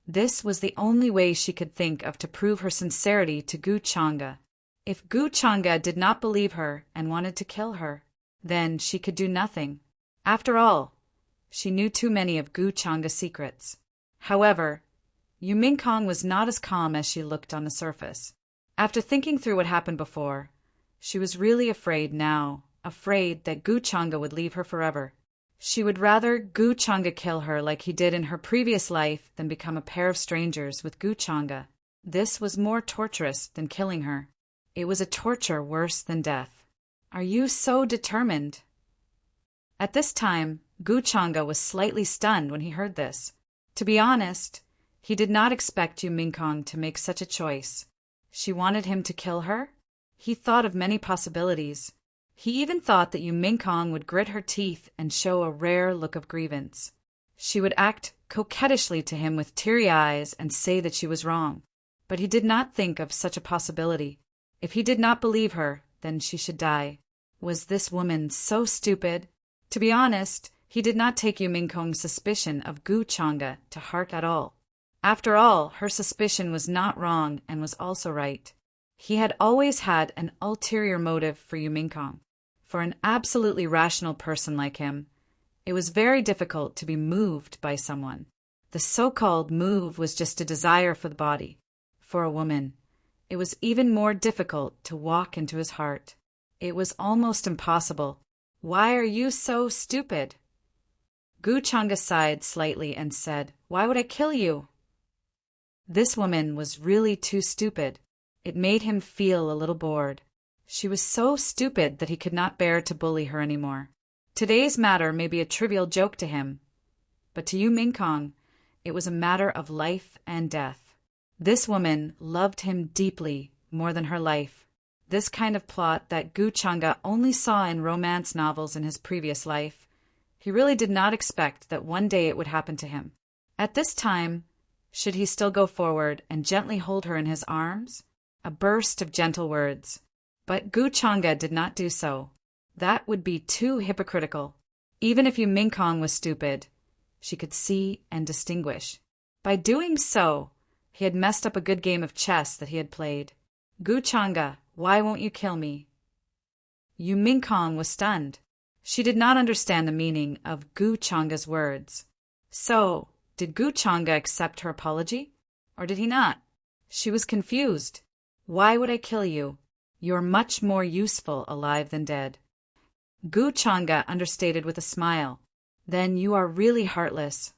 this was the only way she could think of to prove her sincerity to Gu Changa. If Gu Changa did not believe her and wanted to kill her, then she could do nothing. After all, she knew too many of Gu Changa's secrets. However, Yu Mingkong was not as calm as she looked on the surface. After thinking through what happened before, she was really afraid now, afraid that Gu Changa would leave her forever. She would rather Gu Changa kill her like he did in her previous life than become a pair of strangers with Gu Changa. This was more torturous than killing her. It was a torture worse than death. Are you so determined? At this time, Gu Changa was slightly stunned when he heard this. To be honest, he did not expect Yu Mingkong to make such a choice. She wanted him to kill her? He thought of many possibilities. He even thought that Yu Mingkong would grit her teeth and show a rare look of grievance. She would act coquettishly to him with teary eyes and say that she was wrong. But he did not think of such a possibility. If he did not believe her, then she should die. Was this woman so stupid? To be honest, he did not take Yu Mingkong's suspicion of Gu Changa to heart at all. After all, her suspicion was not wrong and was also right. He had always had an ulterior motive for Yu Mingkong. For an absolutely rational person like him, it was very difficult to be moved by someone. The so-called move was just a desire for the body. For a woman, it was even more difficult to walk into his heart. It was almost impossible. Why are you so stupid? Gu Changa sighed slightly and said, Why would I kill you? This woman was really too stupid. It made him feel a little bored. She was so stupid that he could not bear to bully her anymore. Today's matter may be a trivial joke to him, but to Yu Mingkong, it was a matter of life and death. This woman loved him deeply, more than her life. This kind of plot that Gu Changa only saw in romance novels in his previous life, he really did not expect that one day it would happen to him. At this time, should he still go forward and gently hold her in his arms? A burst of gentle words. But Gu Changa did not do so. That would be too hypocritical. Even if Yu Mingkong was stupid, she could see and distinguish. By doing so, he had messed up a good game of chess that he had played. Gu Changa, why won't you kill me? Yu Mingkong was stunned. She did not understand the meaning of Gu Changa's words. So, did Gu Changa accept her apology? Or did he not? She was confused. Why would I kill you? You're much more useful alive than dead. Gu Changa understated with a smile. Then you are really heartless.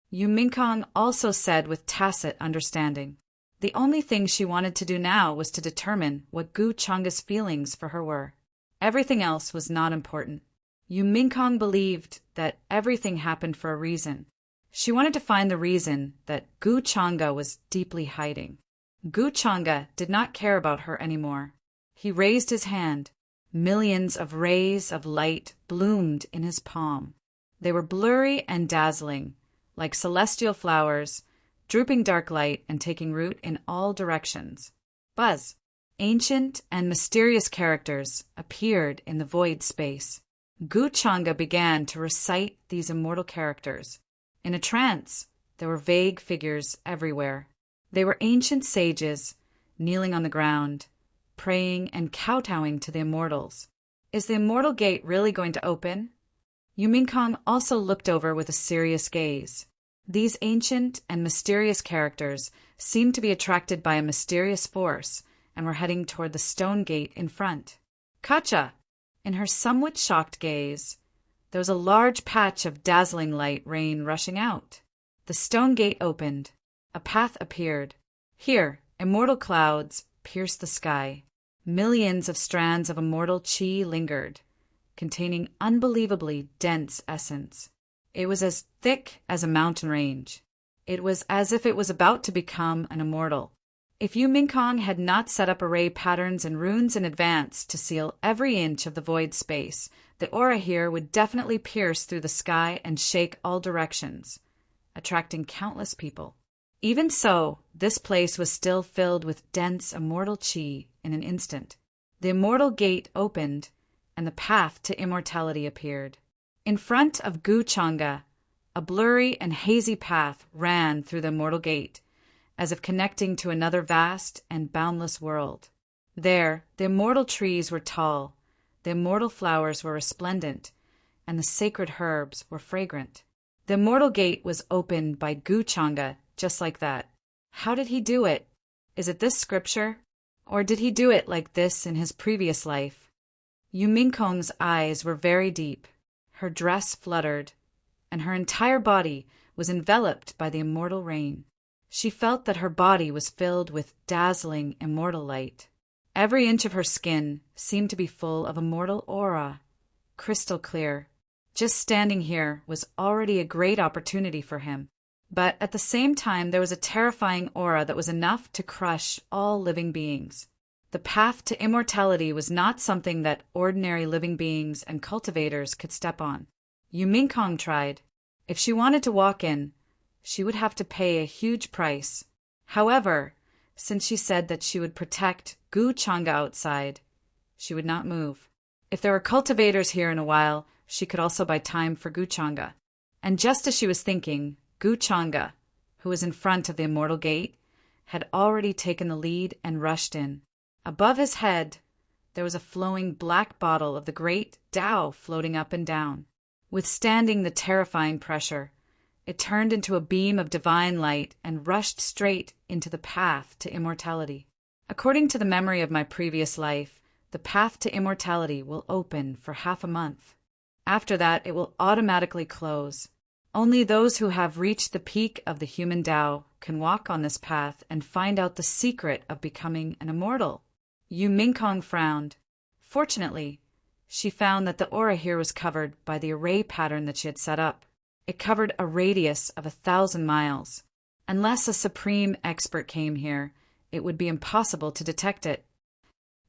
Yu Mingkong also said with tacit understanding. The only thing she wanted to do now was to determine what Gu Changa's feelings for her were. Everything else was not important. Yu Mingkong believed that everything happened for a reason. She wanted to find the reason that Gu Changa was deeply hiding. Gu Changa did not care about her anymore. He raised his hand. Millions of rays of light bloomed in his palm. They were blurry and dazzling, like celestial flowers, drooping dark light and taking root in all directions. Buzz. Ancient and mysterious characters appeared in the void space. Guchanga began to recite these immortal characters. In a trance, there were vague figures everywhere. They were ancient sages, kneeling on the ground, praying and kowtowing to the immortals. Is the immortal gate really going to open? Yuminkong also looked over with a serious gaze. These ancient and mysterious characters seemed to be attracted by a mysterious force and were heading toward the stone gate in front. Kacha! In her somewhat shocked gaze, there was a large patch of dazzling light rain rushing out. The stone gate opened. A path appeared. Here, immortal clouds pierced the sky. Millions of strands of immortal chi lingered, containing unbelievably dense essence. It was as thick as a mountain range. It was as if it was about to become an immortal. If Yuminkong had not set up array patterns and runes in advance to seal every inch of the void space, the aura here would definitely pierce through the sky and shake all directions, attracting countless people. Even so, this place was still filled with dense immortal chi in an instant. The immortal gate opened, and the path to immortality appeared. In front of Guchanga, a blurry and hazy path ran through the immortal gate, as if connecting to another vast and boundless world. There, the immortal trees were tall, the immortal flowers were resplendent, and the sacred herbs were fragrant. The immortal gate was opened by Guchanga just like that. How did he do it? Is it this scripture? Or did he do it like this in his previous life? Yuminkong's eyes were very deep. Her dress fluttered, and her entire body was enveloped by the immortal rain. She felt that her body was filled with dazzling immortal light. Every inch of her skin seemed to be full of immortal aura, crystal clear. Just standing here was already a great opportunity for him. But at the same time, there was a terrifying aura that was enough to crush all living beings. The path to immortality was not something that ordinary living beings and cultivators could step on. Yuminkong tried. If she wanted to walk in, she would have to pay a huge price. However, since she said that she would protect Guchanga outside, she would not move. If there were cultivators here in a while, she could also buy time for Guchanga. And just as she was thinking, Guchanga, who was in front of the immortal gate, had already taken the lead and rushed in. Above his head, there was a flowing black bottle of the great Tao floating up and down. Withstanding the terrifying pressure, it turned into a beam of divine light and rushed straight into the path to immortality. According to the memory of my previous life, the path to immortality will open for half a month. After that, it will automatically close. Only those who have reached the peak of the human Tao can walk on this path and find out the secret of becoming an immortal. Yuminkong frowned. Fortunately, she found that the aura here was covered by the array pattern that she had set up. It covered a radius of 1,000 miles. Unless a supreme expert came here, it would be impossible to detect it.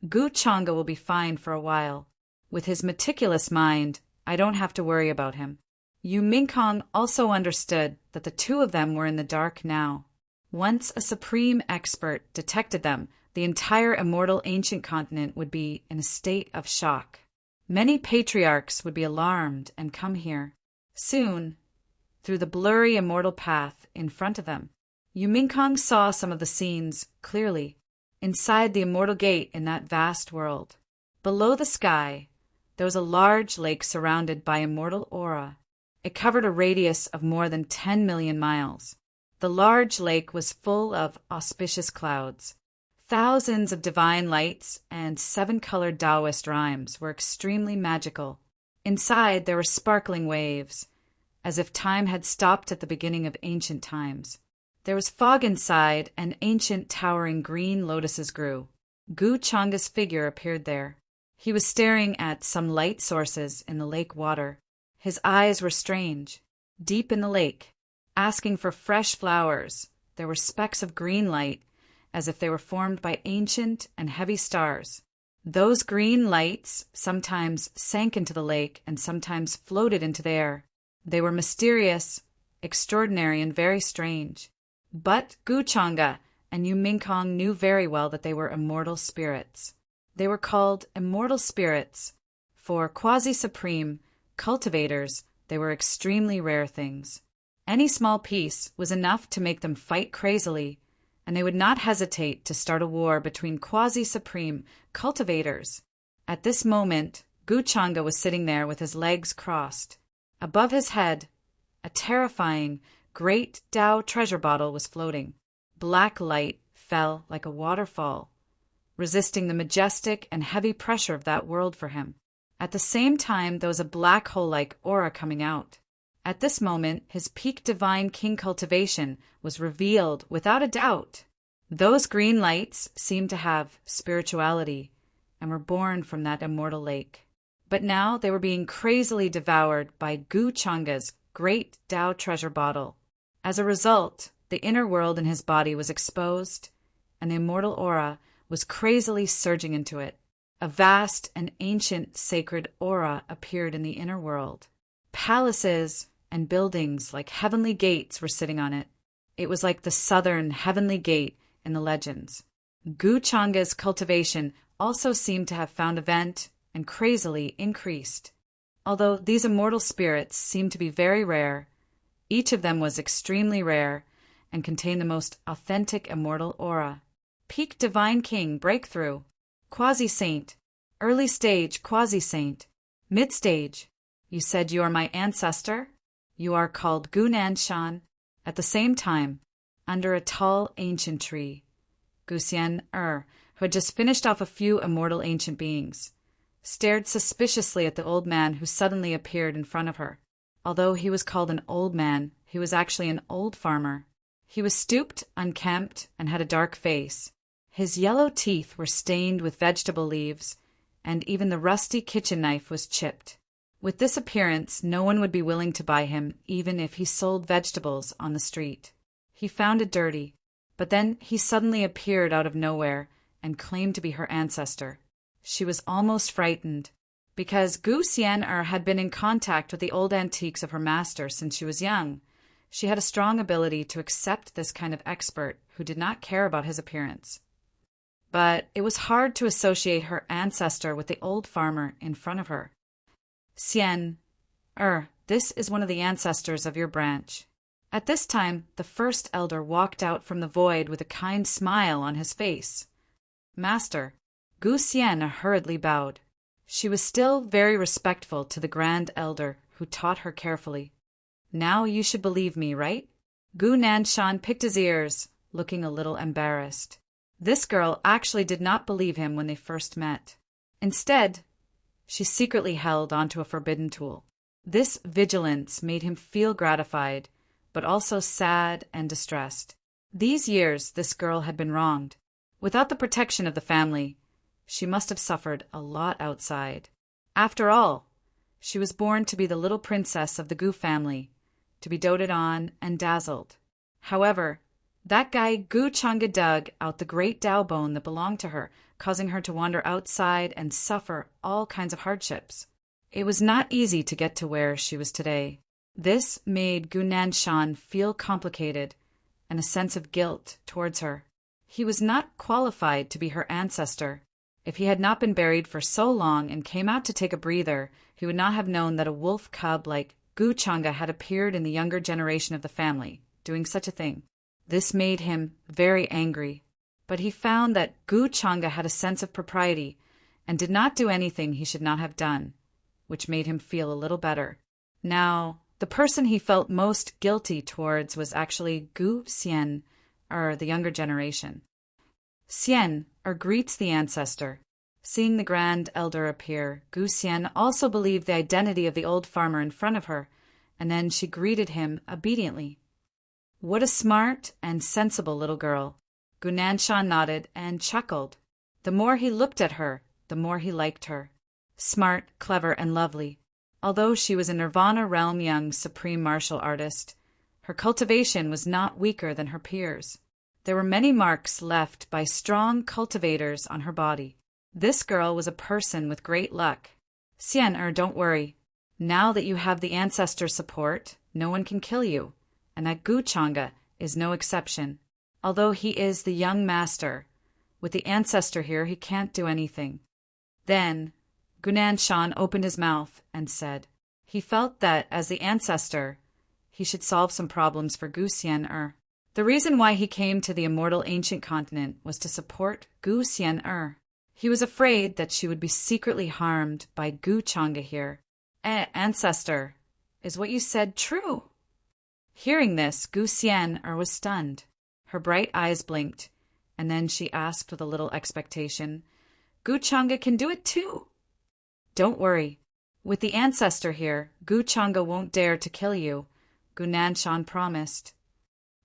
Guchanga will be fine for a while. With his meticulous mind, I don't have to worry about him. Yuminkong also understood that the two of them were in the dark now. Once a supreme expert detected them, the entire immortal ancient continent would be in a state of shock. Many patriarchs would be alarmed and come here. Soon, through the blurry immortal path in front of them, Yuminkong saw some of the scenes clearly, inside the immortal gate in that vast world. Below the sky, there was a large lake surrounded by immortal aura. It covered a radius of more than 10 million miles. The large lake was full of auspicious clouds. Thousands of divine lights and 7-colored Taoist rhymes were extremely magical. Inside, there were sparkling waves, as if time had stopped at the beginning of ancient times. There was fog inside, and ancient towering green lotuses grew. Guchanga's figure appeared there. He was staring at some light sources in the lake water. His eyes were strange. Deep in the lake, asking for fresh flowers, there were specks of green light, as if they were formed by ancient and heavy stars. Those green lights sometimes sank into the lake and sometimes floated into the air. They were mysterious, extraordinary, and very strange. But Gu Changa and Yu Mingkong knew very well that they were immortal spirits. They were called immortal spirits. For quasi-supreme cultivators, they were extremely rare things. Any small piece was enough to make them fight crazily, and they would not hesitate to start a war between quasi-supreme cultivators. At this moment, Gu Changa was sitting there with his legs crossed. Above his head, a terrifying, great Tao treasure bottle was floating. Black light fell like a waterfall, resisting the majestic and heavy pressure of that world for him. At the same time, there was a black hole-like aura coming out. At this moment, his peak divine king cultivation was revealed without a doubt. Those green lights seemed to have spirituality and were born from that immortal lake. But now they were being crazily devoured by Gu Changa's great Tao treasure bottle. As a result, the inner world in his body was exposed, and the immortal aura was crazily surging into it. A vast and ancient sacred aura appeared in the inner world. Palaces and buildings like heavenly gates were sitting on it. It was like the southern heavenly gate in the legends. Gu Changa's cultivation also seemed to have found a vent and crazily increased. Although these immortal spirits seemed to be very rare, each of them was extremely rare and contained the most authentic immortal aura. Peak Divine King Breakthrough, Quasi-Saint, Early Stage Quasi-Saint, Mid-Stage. You said you are my ancestor? You are called Gu Nanshan. At the same time, under a tall ancient tree, Gu Xian who had just finished off a few immortal ancient beings, stared suspiciously at the old man who suddenly appeared in front of her. Although he was called an old man, he was actually an old farmer. He was stooped, unkempt, and had a dark face. His yellow teeth were stained with vegetable leaves, and even the rusty kitchen knife was chipped. With this appearance, no one would be willing to buy him, even if he sold vegetables on the street. He found it dirty, but then he suddenly appeared out of nowhere and claimed to be her ancestor. She was almost frightened, because Gu Xian'er had been in contact with the old antiques of her master since she was young. She had a strong ability to accept this kind of expert who did not care about his appearance. But it was hard to associate her ancestor with the old farmer in front of her. This is one of the ancestors of your branch. At this time, the first elder walked out from the void with a kind smile on his face. Master, Gu Xian hurriedly bowed. She was still very respectful to the grand elder, who taught her carefully. Now you should believe me, right? Gu Nanshan picked his ears, looking a little embarrassed. This girl actually did not believe him when they first met. Instead, she secretly held onto a forbidden tool. This vigilance made him feel gratified, but also sad and distressed. These years this girl had been wronged. Without the protection of the family, she must have suffered a lot outside. After all, she was born to be the little princess of the Gu family, to be doted on and dazzled. However, that guy Gu Changa dug out the great Tao bone that belonged to her, causing her to wander outside and suffer all kinds of hardships. It was not easy to get to where she was today. This made Gu Nanshan feel complicated and a sense of guilt towards her. He was not qualified to be her ancestor. If he had not been buried for so long and came out to take a breather, he would not have known that a wolf cub like Gu Changa had appeared in the younger generation of the family, doing such a thing. This made him very angry, but he found that Gu Changa had a sense of propriety and did not do anything he should not have done, which made him feel a little better. Now, the person he felt most guilty towards was actually Gu Xian, or the younger generation. Xian, or greets the ancestor. Seeing the grand elder appear, Gu Xian also believed the identity of the old farmer in front of her, and then she greeted him obediently. What a smart and sensible little girl. Gu Nanshan nodded and chuckled. The more he looked at her, the more he liked her. Smart, clever, and lovely. Although she was a Nirvana realm young supreme martial artist, her cultivation was not weaker than her peers. There were many marks left by strong cultivators on her body. This girl was a person with great luck. Xian'er, don't worry. Now that you have the ancestor support, no one can kill you, and that Gu Changa is no exception. Although he is the young master, with the ancestor here he can't do anything. Then Gunan Shan opened his mouth and said he felt that, as the ancestor, he should solve some problems for Gu Xian. The reason why he came to the immortal ancient continent was to support Gu Xian. He was afraid that she would be secretly harmed by Gu Changa here. Ancestor, is what you said true? Hearing this, Gu Xian was stunned. Her bright eyes blinked, and then she asked with a little expectation, Gu Changa can do it too. Don't worry. With the ancestor here, Gu Changa won't dare to kill you, Gunan Shan promised.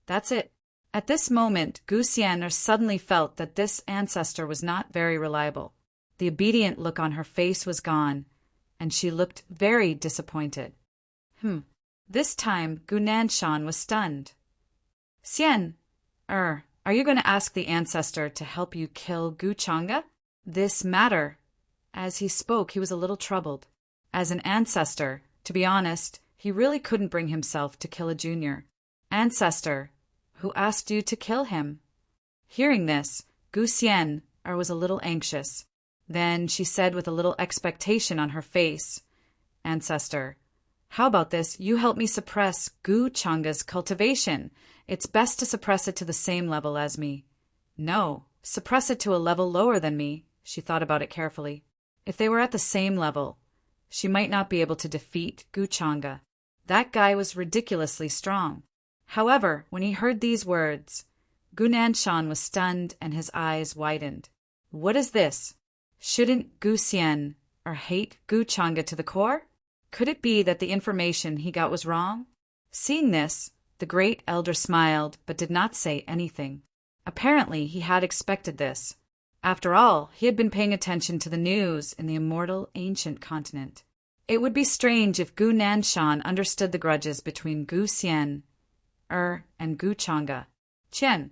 That's it. At this moment, Gu Xian suddenly felt that this ancestor was not very reliable. The obedient look on her face was gone, and she looked very disappointed. This time, Gunan Shan was stunned. Xian, are you going to ask the ancestor to help you kill Gu Changa? This matter. As he spoke, he was a little troubled. As an ancestor, to be honest, he really couldn't bring himself to kill a junior. Ancestor, who asked you to kill him? Hearing this, Gu Xian was a little anxious. Then she said with a little expectation on her face, Ancestor, how about this? You help me suppress Gu Changa's cultivation. It's best to suppress it to the same level as me. No, suppress it to a level lower than me. She thought about it carefully. If they were at the same level, she might not be able to defeat Gu Changa. That guy was ridiculously strong. However, when he heard these words, Gunan Shan was stunned and his eyes widened. What is this? Shouldn't Gu Xian hate Gu Changa to the core? Could it be that the information he got was wrong? Seeing this, the great elder smiled but did not say anything. Apparently, he had expected this. After all, he had been paying attention to the news in the immortal ancient continent. It would be strange if Gunan Shan understood the grudges between Gu Xian and Gu Changa. Chen,